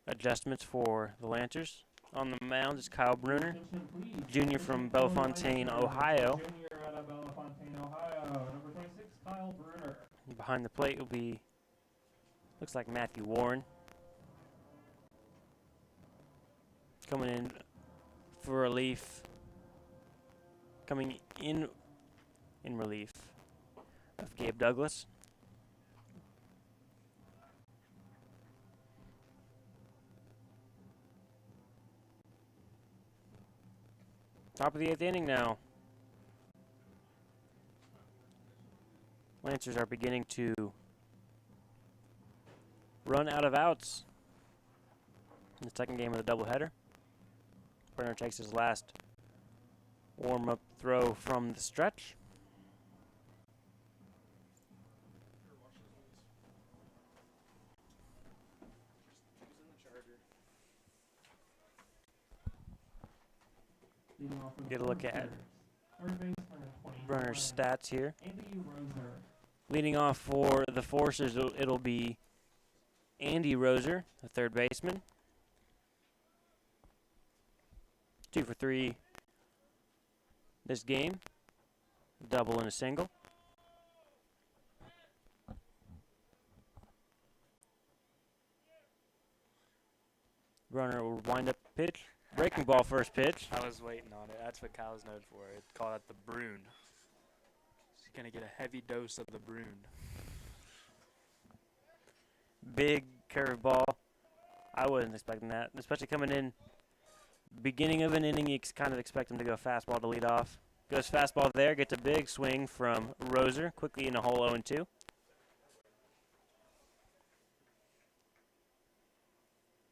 adjustments for the Lancers. On the mound is Kyle Bruner, Attention, please. junior from Bellefontaine, Ohio. Junior out of Bellefontaine, Ohio. Number 26, Kyle Bruner. Behind the plate will be, looks like Matthew Warren. Coming in for relief. Coming in relief of Gabe Douglas. Top of the 8th inning now. Lancers are beginning to run out of outs in the second game of the doubleheader. Brenner takes his last warm-up throw from the stretch. Get a look at Brenner's stats here. Leading off for the Forcers, it'll be Andy Roser, the third baseman. 2 for 3 this game. Double and a single. Runner will wind up pitch. Breaking ball first pitch. I was waiting on it. That's what Kyle's known for. It call it the Brune. He's gonna get a heavy dose of the Brune. Big curveball. I wasn't expecting that, especially coming in beginning of an inning. You kind of expect him to go fastball to lead off. Goes fastball there. Gets a big swing from Roser. Quickly in a hole 0-2.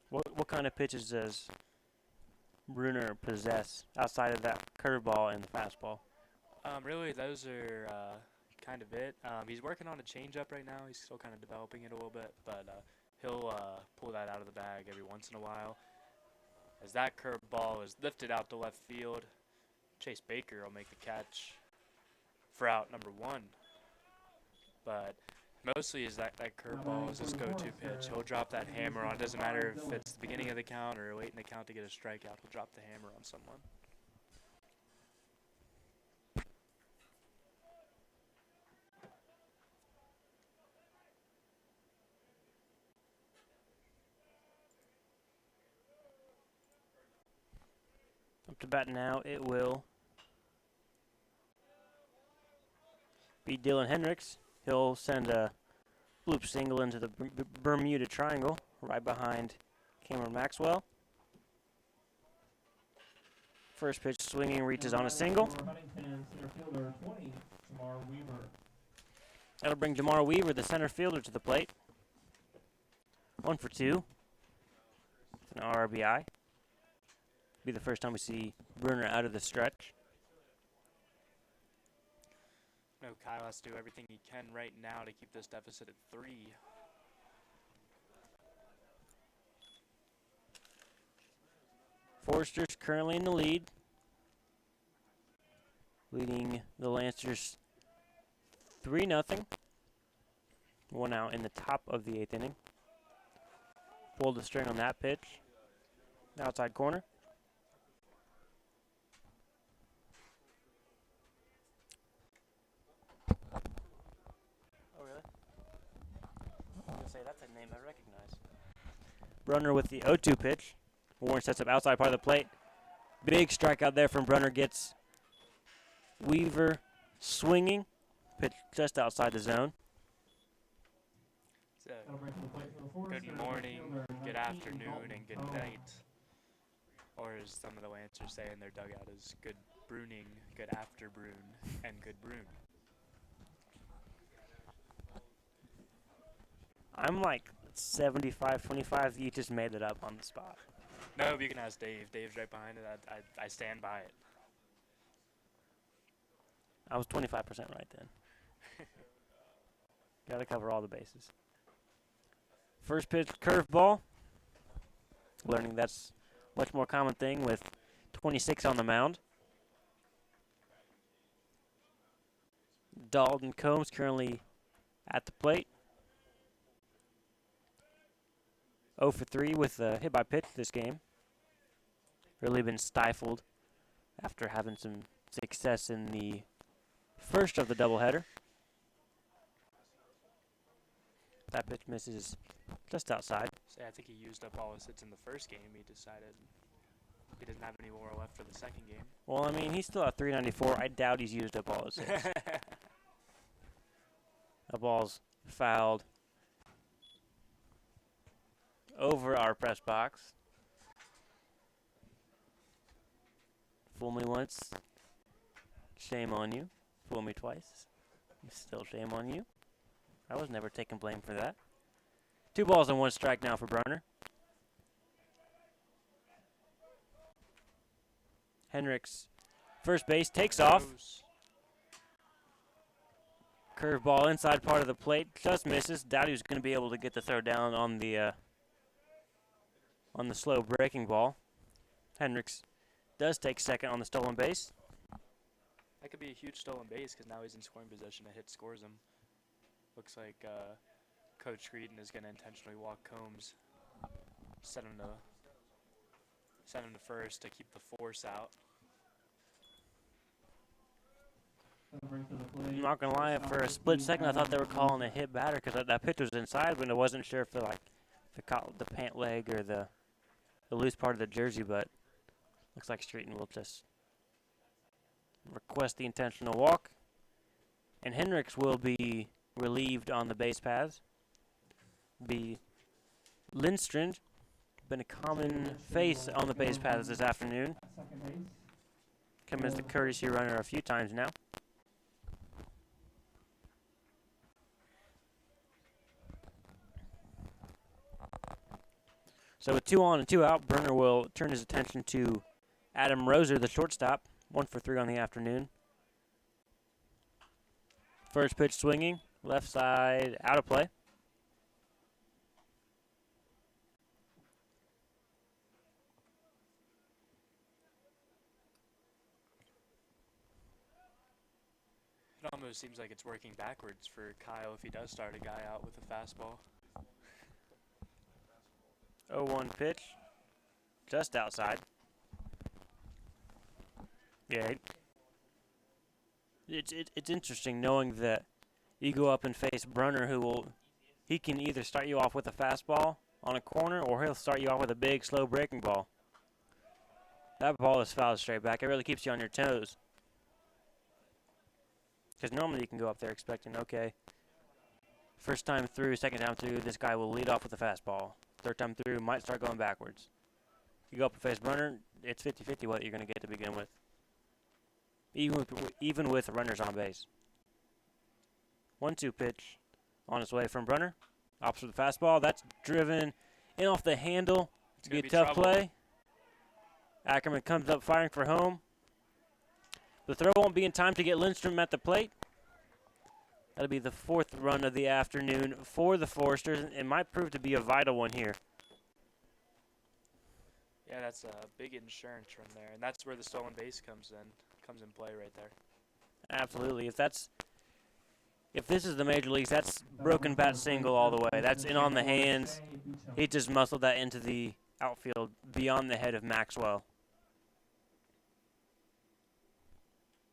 What kind of pitches does Bruner possess outside of that curveball and the fastball? Really, those are kind of it. He's working on a changeup right now. He's still kind of developing it a little bit, but he'll pull that out of the bag every once in a while. As that curveball is lifted out to left field, Chase Baker will make the catch for out number 1. But mostly is that curveball is his go-to pitch. He'll drop that hammer on. It doesn't matter if it's the beginning of the count or late in the count to get a strikeout. He'll drop the hammer on someone. Up to bat now, it will be Dylan Hendricks. He'll send a loop single into the Bermuda Triangle right behind Cameron Maxwell. First pitch swinging, reaches on a single. That'll bring Jamar Weaver, the center fielder, to the plate. 1 for 2. An RBI. Be the first time we see Bruner out of the stretch. No, Kyle has to do everything he can right now to keep this deficit at 3. Forster's currently in the lead, leading the Lancers 3-0. 1 out in the top of the 8th inning. Pulled the string on that pitch. Outside corner. That's a name I recognize. Brunner with the 0-2 pitch. Warren sets up outside part of the plate. Big strikeout there from Brunner. Gets Weaver swinging. Pitch just outside the zone. So, good morning, good afternoon, and good night. Or as some of the Lancers say in their dugout is good bruning, good after brune, and good brune. I'm like 75-25. You just made it up on the spot. No, but you can ask Dave. Dave's right behind it. I stand by it. I was 25% right then. Got to cover all the bases. First pitch, curveball. Learning that's a much more common thing with 26 on the mound. Dalton Combs currently at the plate. 0 for 3 with a hit by pitch this game. Really been stifled after having some success in the first of the doubleheader. That pitch misses just outside. So I think he used up all his hits in the first game. He decided he didn't have any more left for the second game. Well, I mean, he's still at 394. I doubt he's used up all his hits. The ball's fouled over our press box. Fool me once, shame on you. Fool me twice, still shame on you. I was never taking blame for that. 2 balls and 1 strike now for Brunner. Hendricks, first base, takes off. Curveball inside part of the plate, just misses. Doubt he was going to be able to get the throw down on the slow breaking ball. Hendricks does take second on the stolen base. That could be a huge stolen base because now he's in scoring position. A hit scores him. Looks like Coach Creedon is going to intentionally walk Combs, send him to first to keep the force out. I'm not going to lie, for a split second I thought they were calling a hit batter because that pitch was inside, but I wasn't sure if it caught the pant leg or the loose part of the jersey, but looks like Streeton will just request the intentional walk. And Hendricks will be relieved on the base paths. Be Lindstrand, been a common face on the base paths this afternoon. Come as the courtesy runner a few times now. So with 2 on and 2 out, Brunner will turn his attention to Adam Roser, the shortstop. 1 for 3 on the afternoon. First pitch swinging, left side, out of play. It almost seems like it's working backwards for Kyle if he does start a guy out with a fastball. 0-1 pitch, just outside. Yeah, it's interesting knowing that you go up and face Brunner, he can either start you off with a fastball on a corner or he'll start you off with a big, slow breaking ball. That ball is fouled straight back. It really keeps you on your toes. Because normally you can go up there expecting, okay, first time through, second time through, this guy will lead off with a fastball. Third time through, might start going backwards. You go up and face Brunner, it's 50-50 what you're going to get to begin with. Even with runners on base. 1-2 pitch on its way from Brunner. Opposite the fastball. That's driven in off the handle. It's going to be a tough play. Ackerman comes up firing for home. The throw won't be in time to get Lindstrom at the plate. That'll be the 4th run of the afternoon for the Foresters. It might prove to be a vital one here. Yeah, that's a big insurance run there, and that's where the stolen base comes in play right there. Absolutely. If this is the major leagues, that's broken bat single all the way. That's in on the hands. He just muscled that into the outfield beyond the head of Maxwell.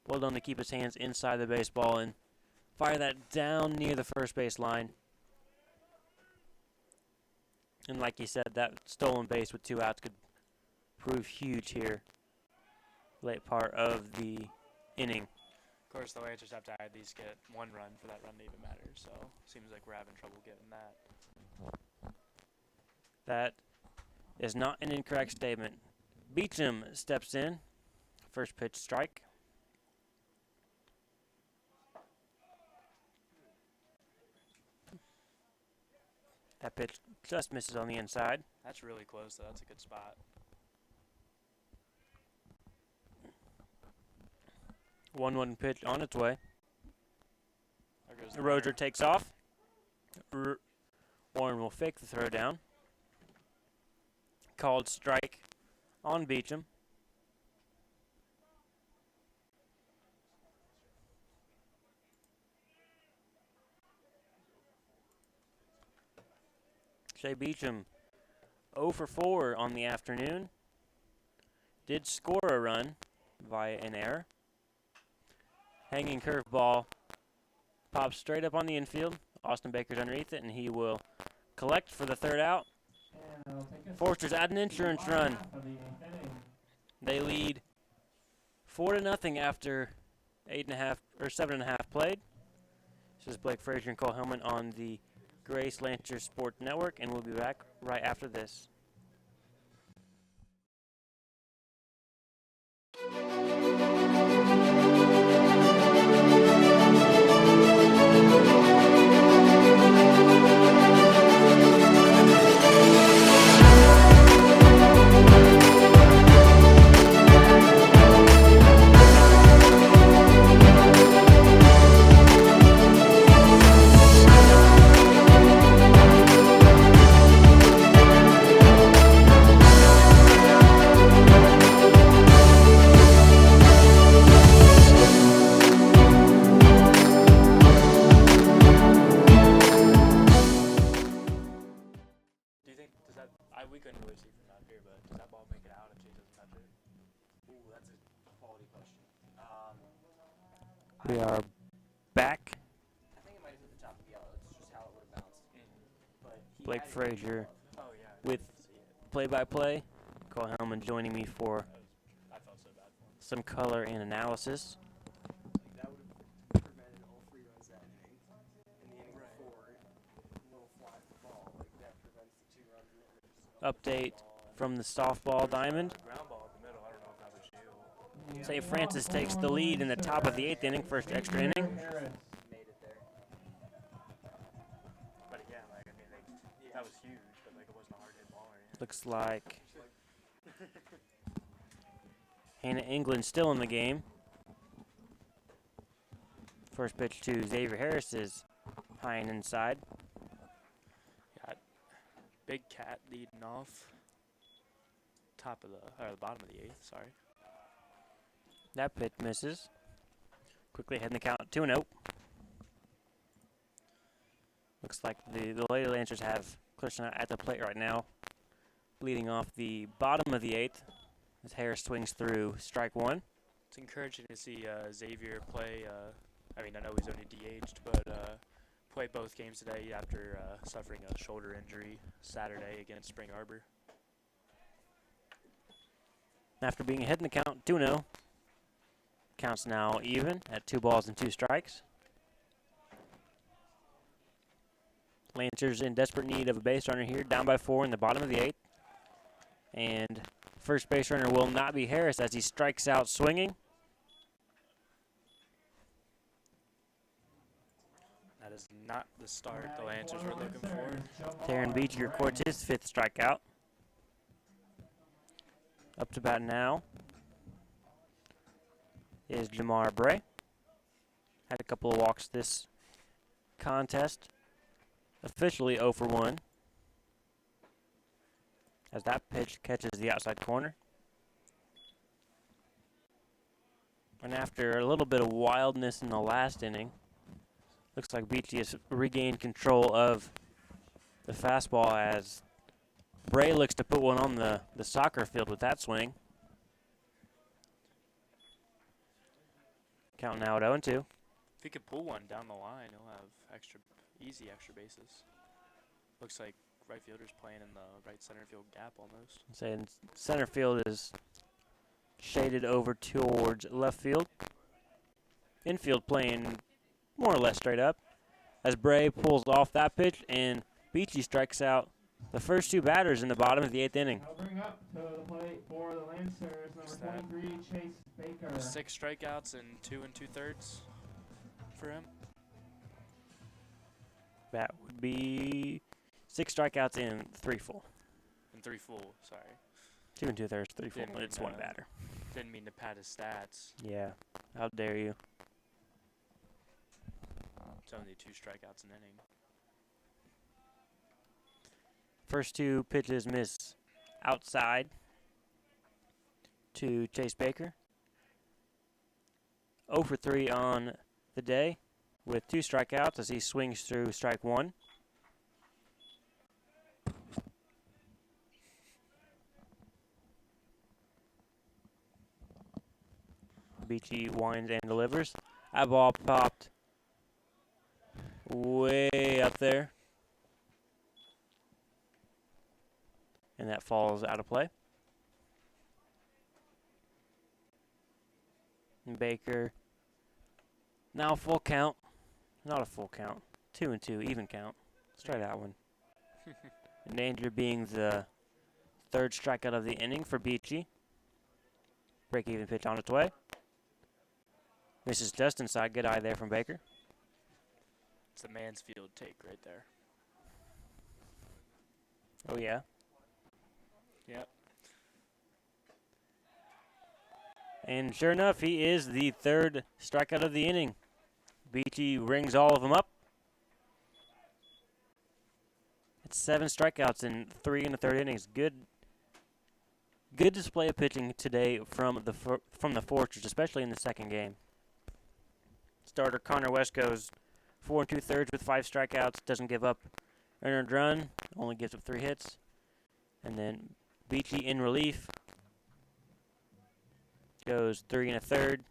Well done to keep his hands inside the baseball and fire that down near the first base line. And like you said, that stolen base with 2 outs could prove huge here. Late part of the inning. Of course, the Lancers have to at least get 1 run for that run to even matter, so seems like we're having trouble getting that. That is not an incorrect statement. Beecham steps in. First pitch strike. That pitch just misses on the inside. That's really close, though. That's a good spot. 1-1 pitch on its way. There goes the Roger takes off. Warren will fake the throw down. Called strike on Beecham. Shea Beecham 0 for 4 on the afternoon. Did score a run via an error. Hanging curveball pops straight up on the infield. Austin Baker's underneath it, and he will collect for the third out. Foresters add an insurance run. They lead 4-0 after 8.5 or 7.5 played. This is Blake Frazier and Cole Hellman on the Grace Lancer Sports Network, and we'll be back right after this. We couldn't really see from out here, but does that ball make it out if Chase doesn't touch it? Ooh, that's a quality question. We are back. I think it might have hit the top of the yellow. It's just how it would have bounced. But he Blake had it Frazier Oh, yeah. with play-by-play. Cole Hellman joining me for I felt so bad for him. some color and analysis. that would have prevented all 3 runs that inning. In the inning before, a little fly for the ball. Like that prevents the 2 runs. Update from the softball diamond. Ground ball in the middle. I don't know if that was you. St. Francis takes the lead in the top of the 8th inning, first extra inning. Made it there. But again, like, I mean, that was huge, but like it wasn't a hard hit ball or anything. Looks like Hannah England still in the game. First pitch to Xavier Harris is high and inside. Got Big Cat leading off. Top of the, or the bottom of the 8th, sorry. That pitch misses. Quickly heading the count 2-0. Looks like the Lady Lancers have Clifton at the plate right now, leading off the bottom of the 8th as Harris swings through strike 1. It's encouraging to see Xavier play. I mean, I know he's only DH'd, but play both games today after suffering a shoulder injury Saturday against Spring Arbor. After being ahead in the count 2-0, counts now even at 2 balls and 2 strikes. Lancers in desperate need of a base runner here, down by 4 in the bottom of the 8th. And first base runner will not be Harris as he strikes out swinging. That is not the start the Lancers were looking for. Taryn Beach records his 5th strikeout. Up to bat now is Jamar Bray. Had a couple of walks this contest. Officially 0 for 1. As that pitch catches the outside corner. And after a little bit of wildness in the last inning, looks like Beachy has regained control of the fastball as Bray looks to put one on the soccer field with that swing. Count now at 0-2. If he could pull one down the line, he'll have easy extra bases. Looks like right fielder's playing in the right center field gap almost. Saying center field is shaded over towards left field. Infield playing more or less straight up as Bray pulls off that pitch and Beachy strikes out the first 2 batters in the bottom of the 8th inning. I'll bring up to the plate for the Lancers, number 23, Chase Baker. 6 strikeouts and 2 2/3 for him. That would be 6 strikeouts and 3 full. And 3 full, sorry. 2 2/3, 3 full. Didn't It's mean, 1 batter. Didn't mean to pad his stats. Yeah, how dare you. It's only 2 strikeouts an inning. First 2 pitches miss outside to Chase Baker. 0 for 3 on the day with 2 strikeouts as he swings through strike 1. Beachy winds and delivers. That ball popped way up there. And that falls out of play. And Baker, now full count. Not a full count. 2-2, even count. Let's try that one. In danger being the third strikeout of the inning for Beachy. Break-even pitch on its way. Misses just inside. Good eye there from Baker. It's the Mansfield take right there. Oh, yeah. Yep. And sure enough, he is the third strikeout of the inning. Beachy rings all of them up. It's 7 strikeouts in 3 1/3 innings. Good display of pitching today from the Foresters, especially in the second game. Starter Connor West goes 4 2/3 with 5 strikeouts. Doesn't give up an earned run. Only gives up 3 hits. And then Beachy in relief goes 3 1/3.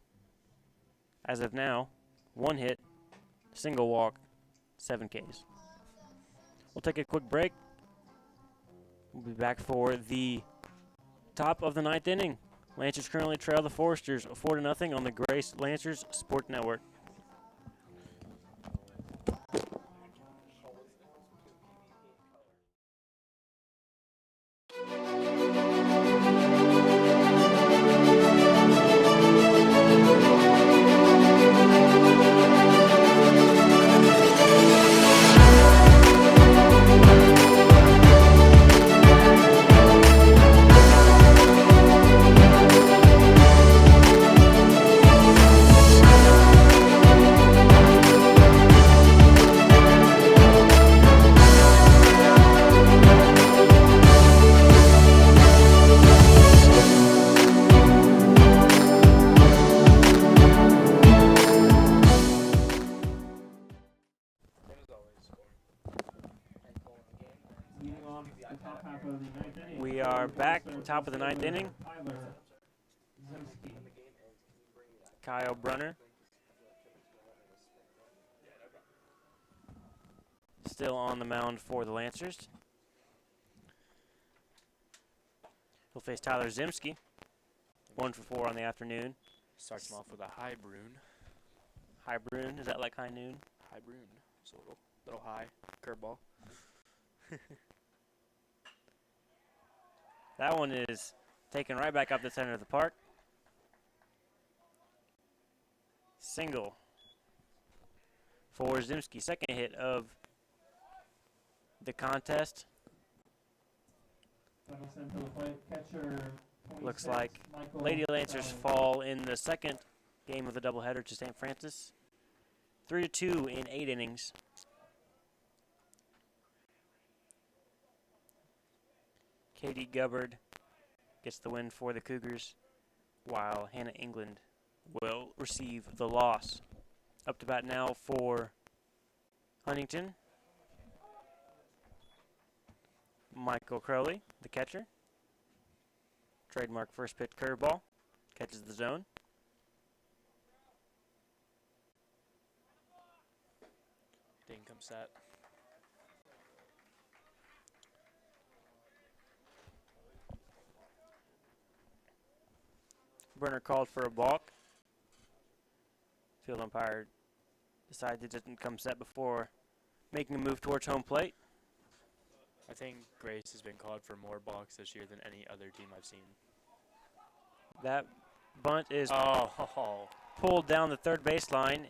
As of now, 1 hit, single walk, 7 Ks. We'll take a quick break. We'll be back for the top of the 9th inning. Lancers currently trail the Foresters 4-0 on the Grace Lancers Sport Network. We are back, top of the 9th inning. Kyle Brunner still on the mound for the Lancers. He'll face Tyler Zimski, 1 for 4 on the afternoon. Starts him off with a high Brune. High Brune, is that like high noon? High Brune, so little high curveball. That one is taken right back up the center of the park. Single for Zimski, second hit of the contest. Looks like Lady Lancers fall in the second game of the doubleheader to St. Francis. 3-2 in 8 innings. Katie Gubbard gets the win for the Cougars, while Hannah England will receive the loss. Up to bat now for Huntington. Michael Crowley, the catcher. Trademark first pitch curveball. Catches the zone. Didn't come set. Brenner called for a balk. Field umpire decides it doesn't come set before making a move towards home plate. I think Grace has been called for more balks this year than any other team I've seen. That bunt is Oh, pulled down the third baseline,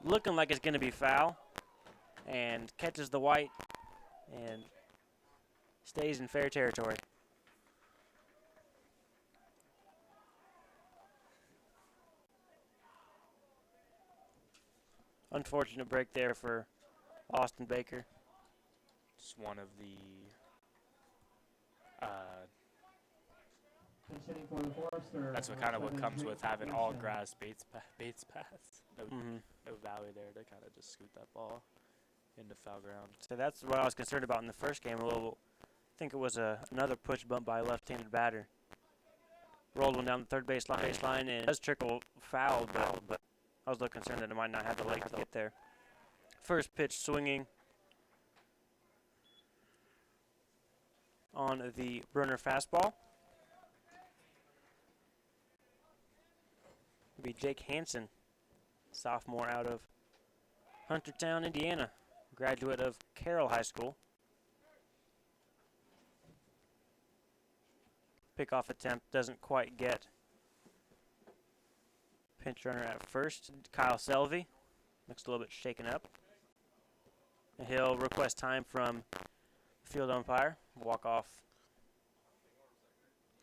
looking like it's going to be foul, and catches the white and stays in fair territory. Unfortunate break there for Austin Baker. just one of the that's what comes with having all grass Bates paths. No valley there to kind of just scoot that ball into foul ground. So that's what I was concerned about in the first game. I think it was another push bump by a left-handed batter. rolled one down the third baseline, and it does trickle foul, but I was a little concerned that it might not have the legs to get there. First pitch swinging on the Brunner fastball will be Jake Hansen, sophomore out of Huntington, Indiana, graduate of Carroll High School. Pickoff attempt doesn't quite get. Pinch runner at first, Kyle Selvey. Looks a little bit shaken up. And he'll request time from the field umpire. Walk off.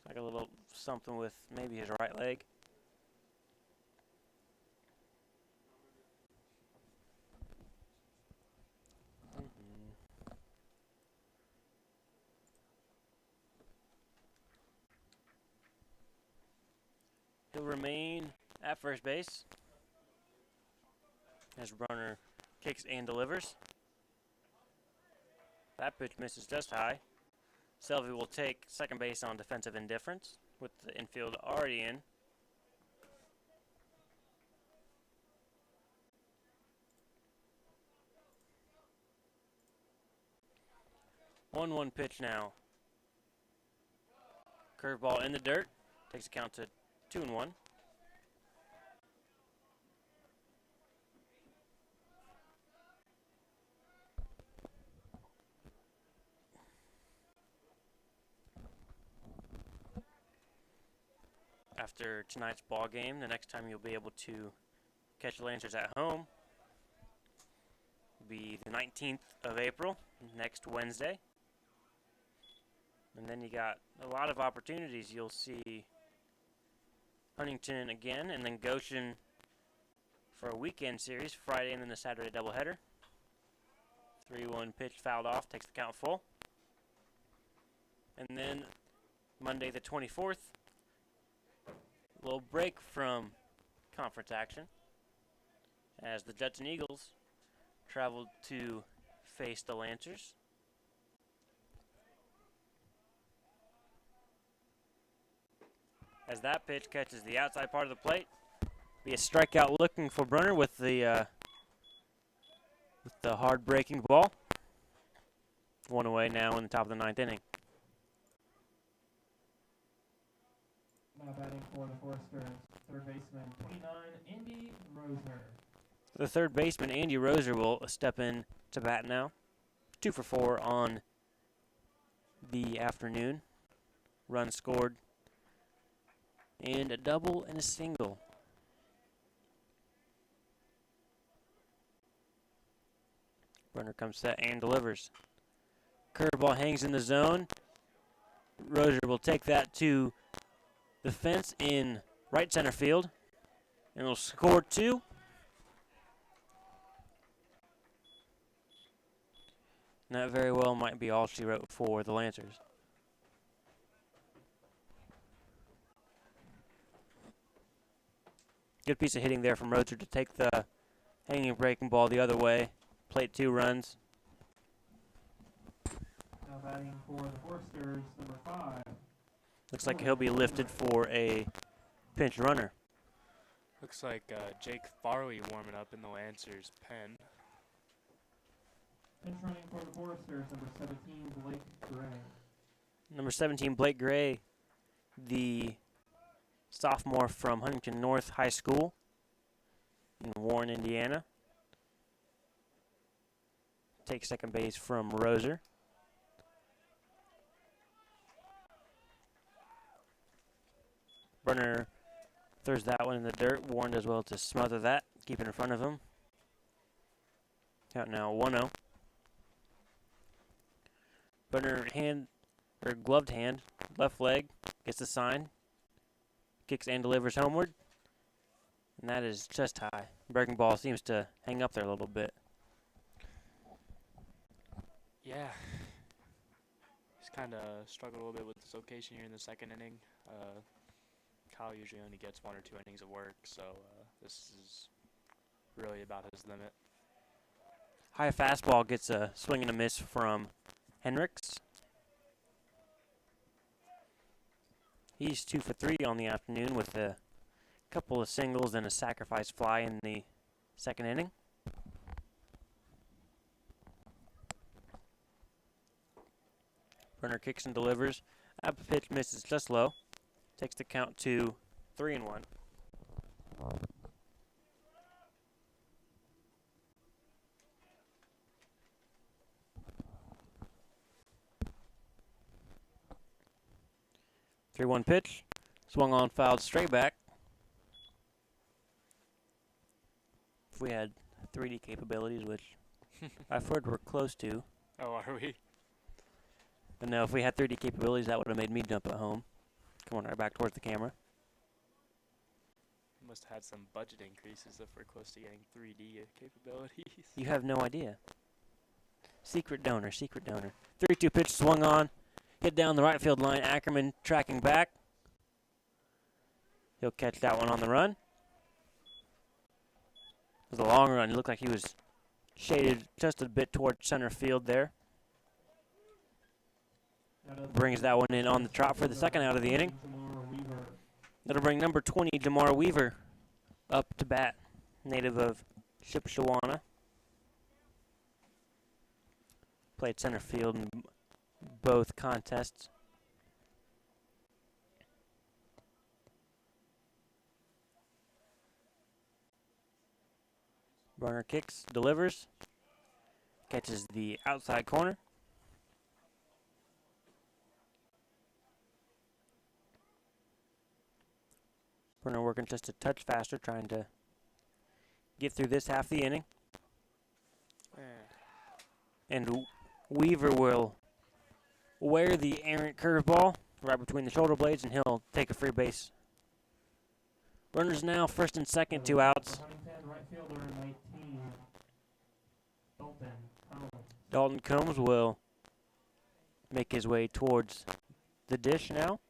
Like a little something with maybe his right leg. He'll remain at first base as runner kicks and delivers. That pitch misses just high. Selvey will take second base on defensive indifference with the infield already in. One pitch now. Curveball in the dirt. Takes a count to 2-1. After tonight's ball game, the next time you'll be able to catch the Lancers at home will be the 19th of April, next Wednesday. And then you got a lot of opportunities. You'll see Huntington again, and then Goshen for a weekend series, Friday and then the Saturday doubleheader. 3-1 pitch fouled off, takes the count full. And then Monday the 24th, a little break from conference action as the Judson Eagles traveled to face the Lancers. As that pitch catches the outside part of the plate, be a strikeout looking for Brunner with the hard breaking ball. One away now in the top of the ninth inning. Now batting for the Foresters, third baseman, 29, Andy Roser. The third baseman, Andy Roser, will step in to bat now. 2 for 4 on the afternoon. Run scored. And a double and a single. Runner comes set and delivers. Curveball hangs in the zone. Roser will take that to the fence in right center field. And will score 2. And that very well might be all she wrote for the Lancers. Good piece of hitting there from Roser to take the hanging breaking ball the other way. Plate 2 runs. Now batting for the Foresters, number 5. Looks like he'll be lifted for a pinch runner. Looks like Jake Farley warming up in the Lancers' pen. Pinch running for the Foresters, number 17, Blake Gray. Number 17, Blake Gray, the sophomore from Huntington North High School in Warren, Indiana. Takes second base from Roser. Brunner throws that one in the dirt. Warren does well to smother that, keep it in front of him. Count now 1-0. Brunner gloved hand, left leg, gets the sign. Kicks and delivers homeward. And that is just high. Breaking ball seems to hang up there a little bit. Yeah. He's kind of struggled a little bit with this location here in the second inning. Kyle usually only gets 1 or 2 innings of work, so this is really about his limit. High fastball gets a swing and a miss from Hendricks. He's 2 for 3 on the afternoon with a couple of singles and a sacrifice fly in the second inning. Runner kicks and delivers. Up pitch misses just low. Takes the count to 3-1. Three-one pitch. Swung on, fouled straight back. If we had 3D capabilities, which I've heard we're close to. Oh, are we? But no, if we had 3D capabilities, that would have made me jump at home. Come on, right back towards the camera. We must have had some budget increases if we're close to getting 3D capabilities. You have no idea. Secret donor, secret donor. 3-2 pitch swung on. Hit down the right field line. Ackerman tracking back. He'll catch that one on the run. It was a long run. It looked like he was shaded just a bit toward center field there. Brings that one in on the trot for the second out of the inning. That'll bring number 20, Jamar Weaver, up to bat. Native of Shipshewana. Played center field in both contests. Runner kicks, delivers, catches the outside corner. Runner working just a touch faster, trying to get through this half of the inning. And Weaver will wear the errant curveball right between the shoulder blades, and he'll take a free base. Runners now first and second, 2 outs. Huntington, right fielder, 19. Dalton Combs will make his way towards the dish now.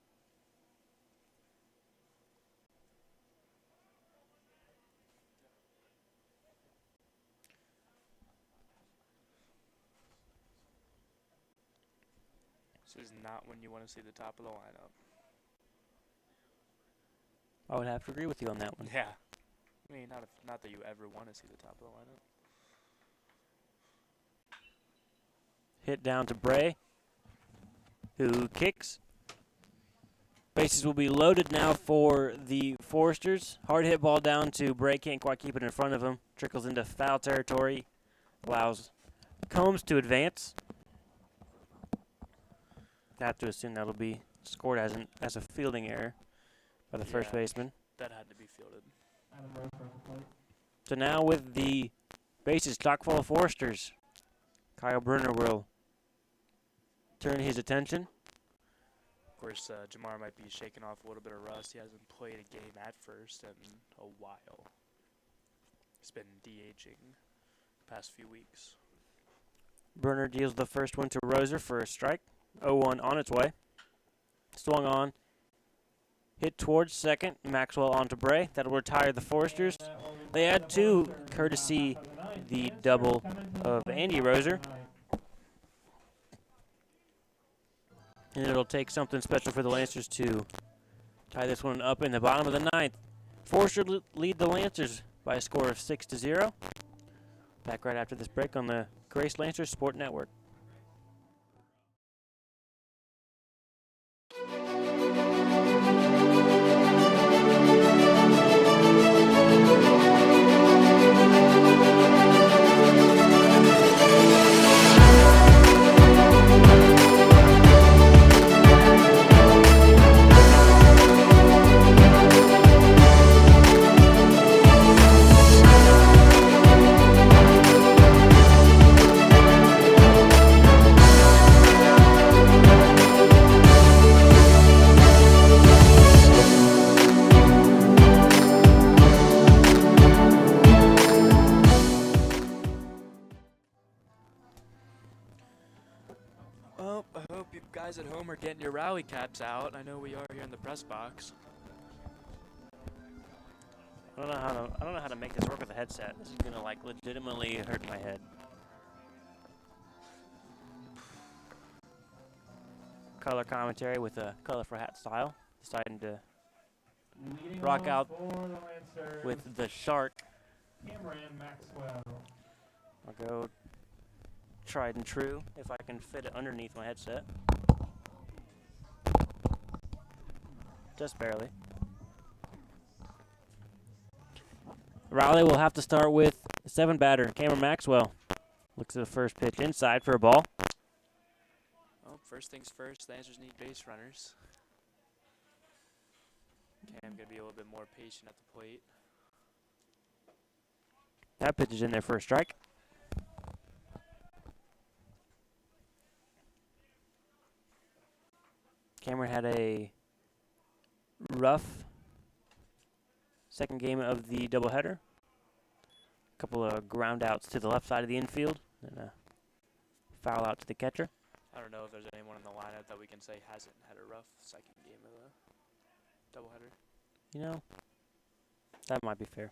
This is not when you want to see the top of the lineup. I would have to agree with you on that one. Yeah. I mean, not that you ever want to see the top of the lineup. Hit down to Bray, who kicks. Bases will be loaded now for the Foresters. Hard hit ball down to Bray, can't quite keep it in front of him. Trickles into foul territory, allows Combs to advance. I have to assume that'll be scored as a fielding error by the first baseman. That had to be fielded. So now with the bases chock full of Foresters, Kyle Brunner will turn his attention. Of course, Jamar might be shaking off a little bit of rust. He hasn't played a game at first in a while. He's been DHing the past few weeks. Brunner deals the first one to Roser for a strike. 0-1 on its way. Swung on. Hit towards second. Maxwell onto Bray. That'll retire the Foresters. They add 2, courtesy the double of Andy Roser. And it'll take something special for the Lancers to tie this one up in the bottom of the 9th. Foresters lead the Lancers by a score of 6-0. Back right after this break on the Grace Lancers Sport Network. Well, I hope you guys at home are getting your rally caps out. I know we are here in the press box. I don't know how to make this work with a headset. This is gonna like legitimately hurt my head. Color commentary with a colorful hat style. deciding to Leading rock off out for the Lancers, with the Shark. Cameron Maxwell. I'll go tried and true if I can fit it underneath my headset. Just barely. Raleigh will have to start with 7 batter, Cameron Maxwell. Looks at the first pitch inside for a ball. Well, first things first, the Lancers need base runners. Cam going to be a little bit more patient at the plate. That pitch is in there for a strike. Cameron had a rough second game of the doubleheader. A couple of ground outs to the left side of the infield and a foul out to the catcher. I don't know if there's anyone in the lineup that we can say hasn't had a rough second game of the doubleheader. You know, that might be fair.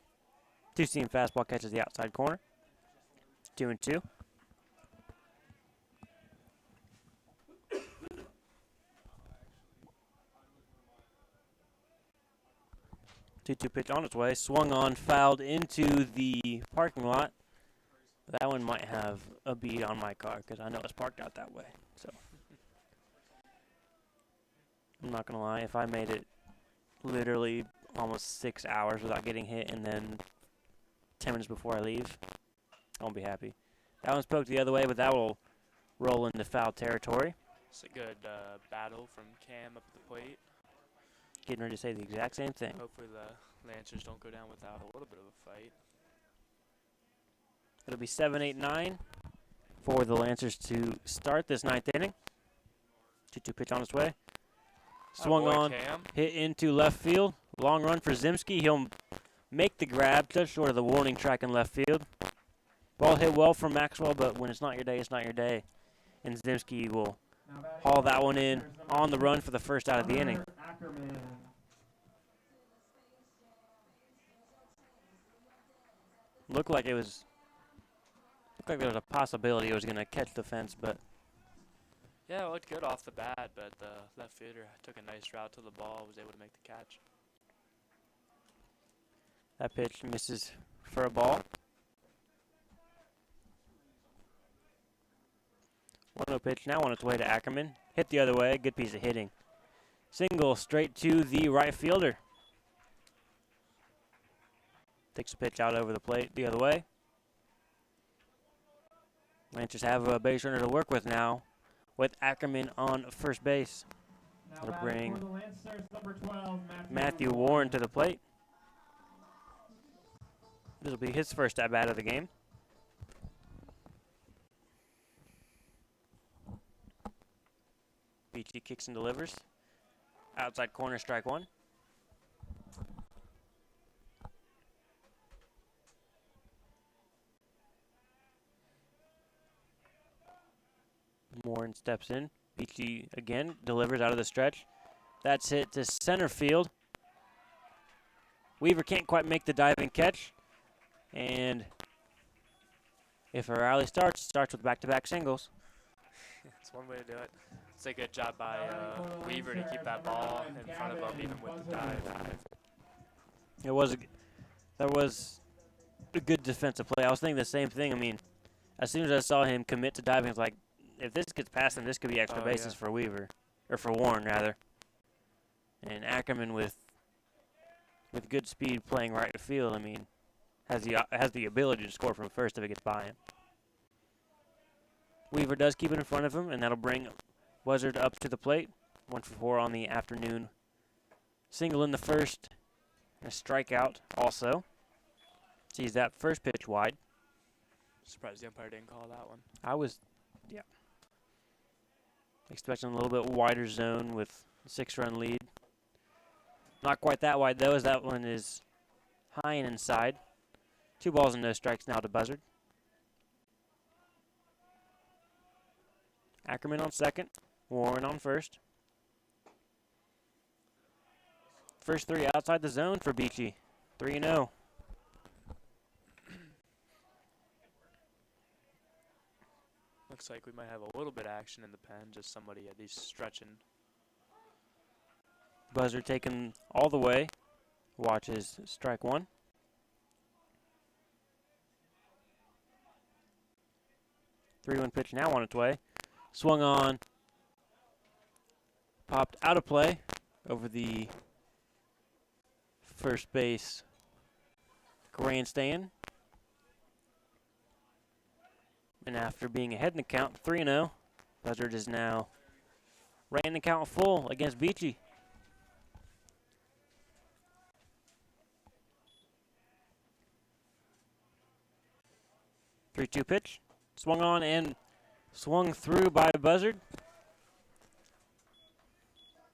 2-seam fastball catches the outside corner. 2-2. 2-2 pitch on its way. Swung on, fouled into the parking lot. That one might have a bead on my car because I know it's parked out that way. So I'm not going to lie. If I made it literally almost 6 hours without getting hit and then 10 minutes before I leave, I won't be happy. That one's poked the other way, but that will roll into foul territory. It's a good battle from Cam up at the plate. Getting ready to say the exact same thing. Hopefully the Lancers don't go down without a little bit of a fight. It'll be 7-8-9 for the Lancers to start this 9th inning. 2-2 pitch on its way. Swung on, Cam. hit into left field. Long run for Zimski. He'll make the grab just short of the warning track in left field. Ball hit well from Maxwell, but when it's not your day, it's not your day. And Zimski will haul that one in on the run for the first out of the inning. Looked like there was a possibility it was going to catch the fence, but Yeah, it looked good off the bat, but the left fielder took a nice route to the ball, was able to make the catch. that pitch misses for a ball. 1-0 pitch now on its way to Ackerman. Hit the other way, good piece of hitting. Single straight to the right fielder. Takes a pitch out over the plate the other way. Lancers have a base runner to work with now with Ackerman on first base. That'll bring Matthew Warren to the plate. This will be his first at-bat of the game. Beachy kicks and delivers. Outside corner, strike one. Warren steps in. Beachy again delivers out of the stretch. That's hit to center field. Weaver can't quite make the diving catch. And if a rally starts with back-to-back singles. That's one way to do it. It's a good job by Weaver to keep that ball in front of him even with the dive. That was a good defensive play. I was thinking the same thing. I mean, as soon as I saw him commit to diving, I was like, if this gets past him, this could be extra bases for Weaver, or for Warren rather. And Ackerman with good speed playing right field, I mean, has the ability to score from first if it gets by him. Weaver does keep it in front of him, and that'll bring Buzzard up to the plate. 1 for 4 on the afternoon. Single in the first, and a strikeout also. Sees that first pitch wide. Surprised the umpire didn't call that one. I was, expecting a little bit wider zone with a 6-run lead. Not quite that wide, though, as that one is high and inside. 2 balls and no strikes now to Buzzard. Ackerman on second. Warren on first. First 3 outside the zone for Beachy. 3-0. Looks like we might have a little bit of action in the pen, just somebody at least stretching. Buzzer taken all the way. Watches strike one. Three-one pitch now on its way. Swung on. Popped out of play over the first base grandstand. And after being ahead in the count, 3-0, Buzzard is now ran the count full against Beachy. Three-two pitch. Swung on and swung through by Buzzard.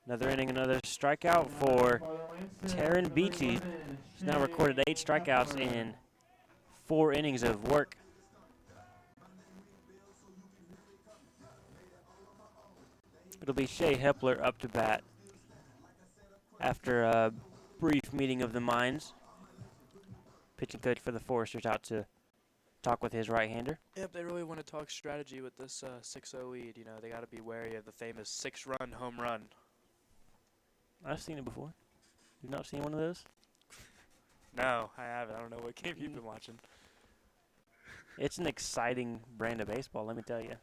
Another inning, another strikeout for Taryn Beachy. She's now recorded 8 strikeouts in 4 innings of work. It'll be Shay Hepler up to bat after a brief meeting of the minds. Pitching coach for the Foresters out to talk with his right-hander. Yep, they really want to talk strategy with this 6-0 lead. You know, they got to be wary of the famous 6-run home run. I've seen it before. You've not seen one of those? No, I haven't. I don't know what game you've been watching. It's an exciting brand of baseball, let me tell you.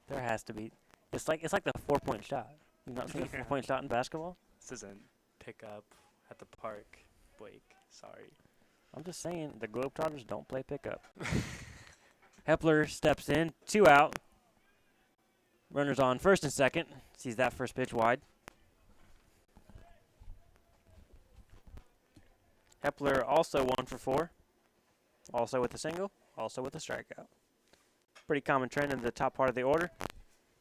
There has to be. It's like the 4-point shot. You've not seen a 4-point shot in basketball? This isn't pickup at the park, Blake. Sorry. I'm just saying, the Globetrotters don't play pickup. Hepler steps in, 2 out. Runners on first and second. Sees that first pitch wide. Hepler also 1 for 4. Also with a single, also with a strikeout. Pretty common trend in the top part of the order.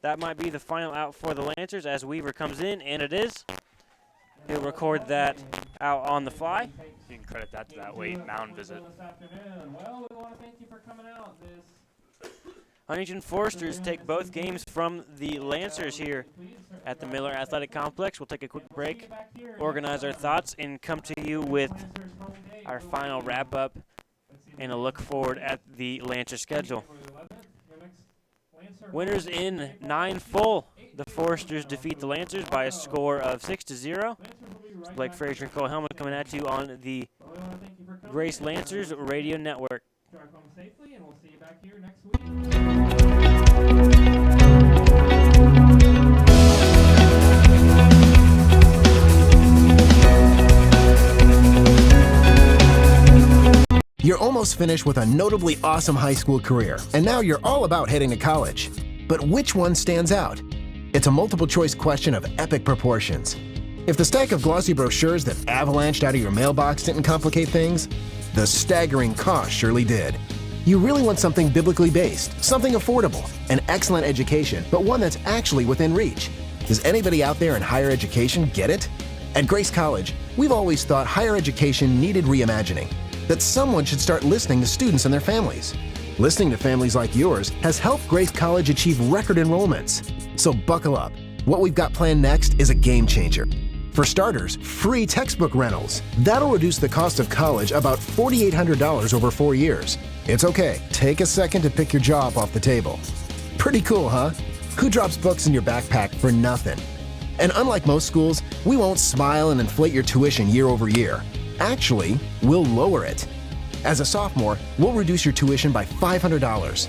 That might be the final out for the Lancers as Weaver comes in, and it is. He'll record that out on the fly. You can credit that to that late mound visit. Well, we want to thank you for coming out. Huntington Foresters take both games from the Lancers here at the Miller Athletic Complex. We'll take a quick break, organize our thoughts, and come to you with our final wrap-up and a look forward at the Lancer schedule. Winners in 9 full. The Foresters defeat the Lancers by a score of 6-0. Blake Frazier and Cole Helmet coming at you on the Grace Lancers Radio Network. Drive home safely, and we'll see you back here next week. You're almost finished with a notably awesome high school career, and now you're all about heading to college. But which one stands out? It's a multiple choice question of epic proportions. If the stack of glossy brochures that avalanched out of your mailbox didn't complicate things, the staggering cost surely did. You really want something biblically based, something affordable, an excellent education, but one that's actually within reach. Does anybody out there in higher education get it? At Grace College, we've always thought higher education needed reimagining, that someone should start listening to students and their families. Listening to families like yours has helped Grace College achieve record enrollments. So buckle up. What we've got planned next is a game changer. For starters, free textbook rentals. That'll reduce the cost of college about $4,800 over 4 years. It's okay, take a second to pick your job off the table. Pretty cool, huh? Who drops books in your backpack for nothing? And unlike most schools, we won't smile and inflate your tuition year over year. Actually, we'll lower it. As a sophomore, we'll reduce your tuition by $500.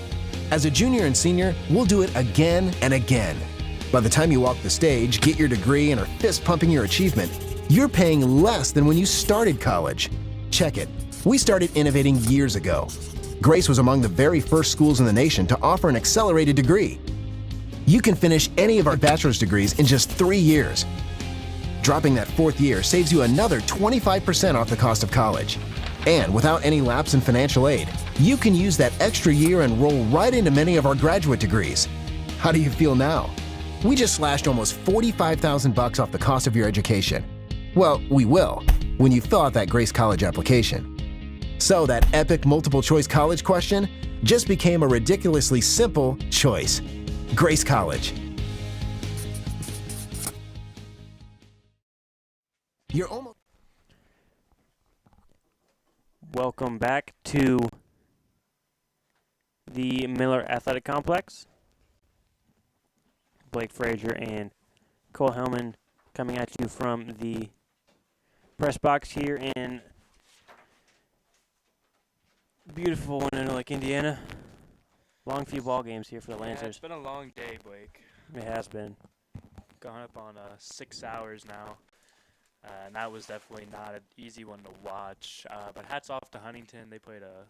As a junior and senior, we'll do it again and again. By the time you walk the stage, get your degree, and are fist-pumping your achievement, you're paying less than when you started college. Check it. We started innovating years ago. Grace was among the very first schools in the nation to offer an accelerated degree. You can finish any of our bachelor's degrees in just 3 years. Dropping that 4th year saves you another 25% off the cost of college. And without any lapse in financial aid, you can use that extra year and roll right into many of our graduate degrees. How do you feel now? We just slashed almost $45,000 off the cost of your education. Well, we will, when you fill out that Grace College application. So that epic multiple choice college question just became a ridiculously simple choice. Grace College. You're almost... Welcome back to the Miller Athletic Complex. Blake Frazier and Cole Hellman coming at you from the press box here in beautiful Winona Lake, Indiana. Long few ball games here for the Yeah, it's Lancers. been a long day, Blake. It has been. Gone up on 6 hours now. And that was definitely not an easy one to watch. But hats off to Huntington. They played a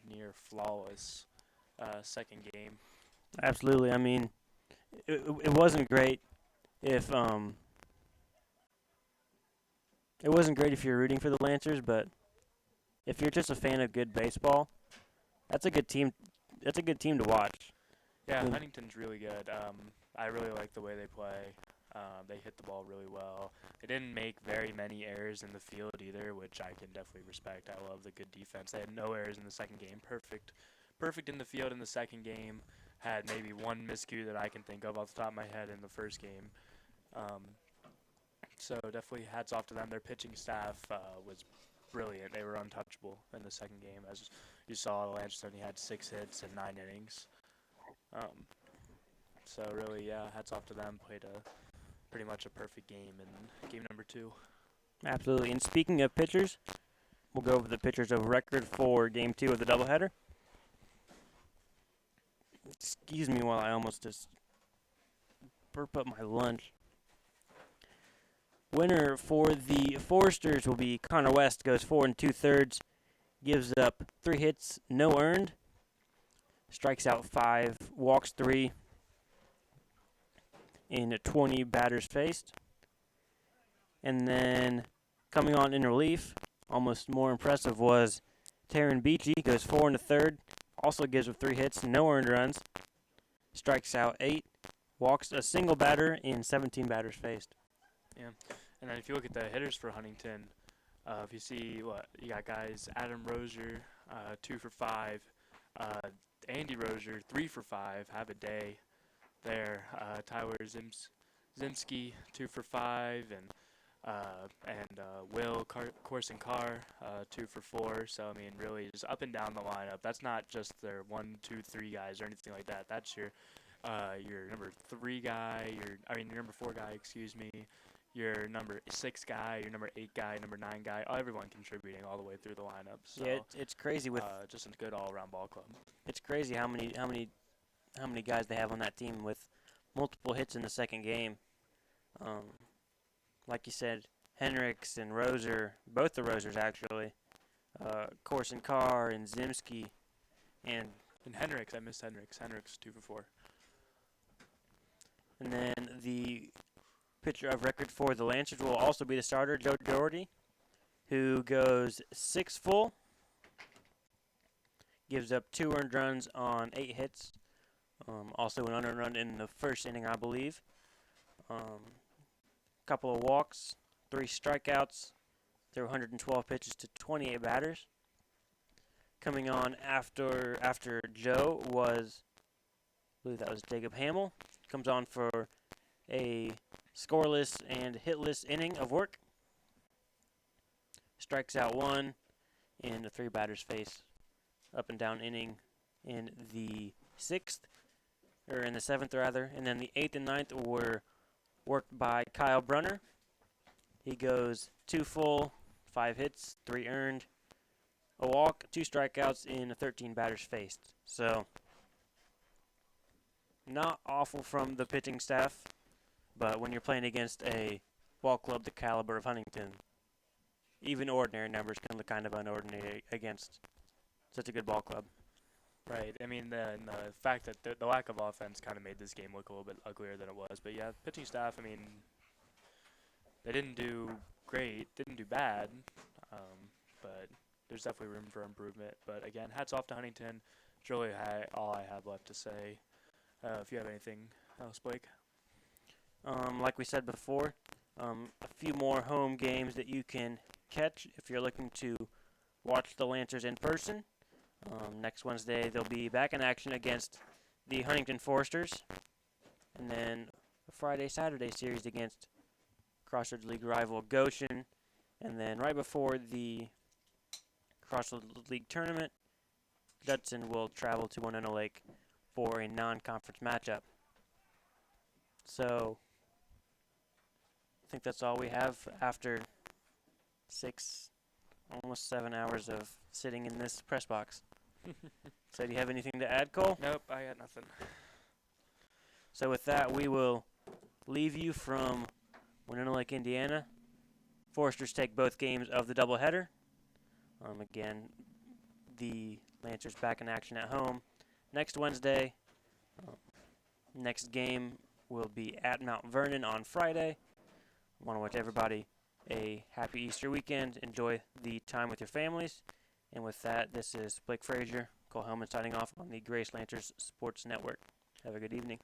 near flawless second game. Absolutely. I mean, it wasn't great if it wasn't great if you're rooting for the Lancers, but if you're just a fan of good baseball, that's a good team. That's a good team to watch. Yeah, Mm. Huntington's really good. I really like the way they play. They hit the ball really well. They didn't make very many errors in the field either, which I can definitely respect. I love the good defense. They had no errors in the second game. Perfect in the field in the second game. Had maybe one miscue that I can think of off the top of my head in the first game. So definitely hats off to them. Their pitching staff was brilliant. They were untouchable in the second game. As you saw, the Lancers only had 6 hits and 9 innings. So really, yeah, hats off to them. Played pretty much a perfect game in game number 2. Absolutely. And speaking of pitchers, we'll go over the pitchers of record for Game 2 of the doubleheader. Excuse me while I almost just burp up my lunch. Winner for the Foresters will be Connor West, goes 4 2/3, gives up 3 hits, no earned, strikes out 5, walks 3 in 20 batters faced. And then coming on in relief, almost more impressive, was Taryn Beachy, goes 4 1/3, also gives up 3 hits, no earned runs, strikes out 8, walks a single batter in 17 batters faced. Yeah, and then if you look at the hitters for Huntington, if you see you got guys, Adam Rozier, 2 for 5, Andy Rozier, 3 for 5, have a day there. Tyler Zimski, 2 for 5, and Will Corson Carr, 2 for 4. So I mean, really just up and down the lineup. That's not just their 1, 2, 3 guys or anything like that. That's your number 3 guy. Your number 4 guy. Excuse me. Your number 6 guy, your number 8 guy, number 9 guy, everyone contributing all the way through the lineup. So, Yeah, it's crazy with just a good all-around ball club. it's crazy how many guys they have on that team with multiple hits in the second game. Like you said, Henricks and Roser, both the Rosers actually, Corson Carr and Zimski, and Henricks, I missed Henricks. Henricks 2 for 4. And then the pitcher of record for the Lancers will also be the starter, Joe Doherty, who goes 6 full, gives up 2 earned runs on 8 hits, also an unearned run in the first inning, I believe. Couple of walks, 3 strikeouts, through 112 pitches to 28 batters. Coming on after Joe was, I believe that was Jacob Hamill, comes on for a scoreless and hitless inning of work. Strikes out 1 in the 3 batters face, up and down inning in the 6th, or in the 7th rather. And then the 8th and 9th were worked by Kyle Brunner. He goes 2 full, 5 hits, 3 earned, a walk, 2 strikeouts in 13 batters faced. So, not awful from the pitching staff. But when you're playing against a ball club the caliber of Huntington, even ordinary numbers can look kind of unordinary against such a good ball club. Right. I mean, the fact that the lack of offense kind of made this game look a little bit uglier than it was. But yeah, pitching staff, I mean, they didn't do great, didn't do bad, but there's definitely room for improvement. But again, hats off to Huntington. It's really all I have left to say. If you have anything else, Blake. Like we said before, a few more home games that you can catch if you're looking to watch the Lancers in person. Next Wednesday, they'll be back in action against the Huntington Foresters. And then a Friday-Saturday series against Crossroads League rival Goshen. And then right before the Crossroads League tournament, Judson will travel to Winona Lake for a non-conference matchup. So, think that's all we have after 6, almost 7 hours of sitting in this press box. So do you have anything to add, Cole? Nope, I got nothing. So with that, we will leave you from Winona Lake, Indiana. Foresters take both games of the doubleheader. Again, the Lancers back in action at home next Wednesday. Next game will be at Mount Vernon on Friday. I want to wish everybody a happy Easter weekend. Enjoy the time with your families. And with that, this is Blake Frazier, Cole Hellman signing off on the Grace Lancers Sports Network. Have a good evening.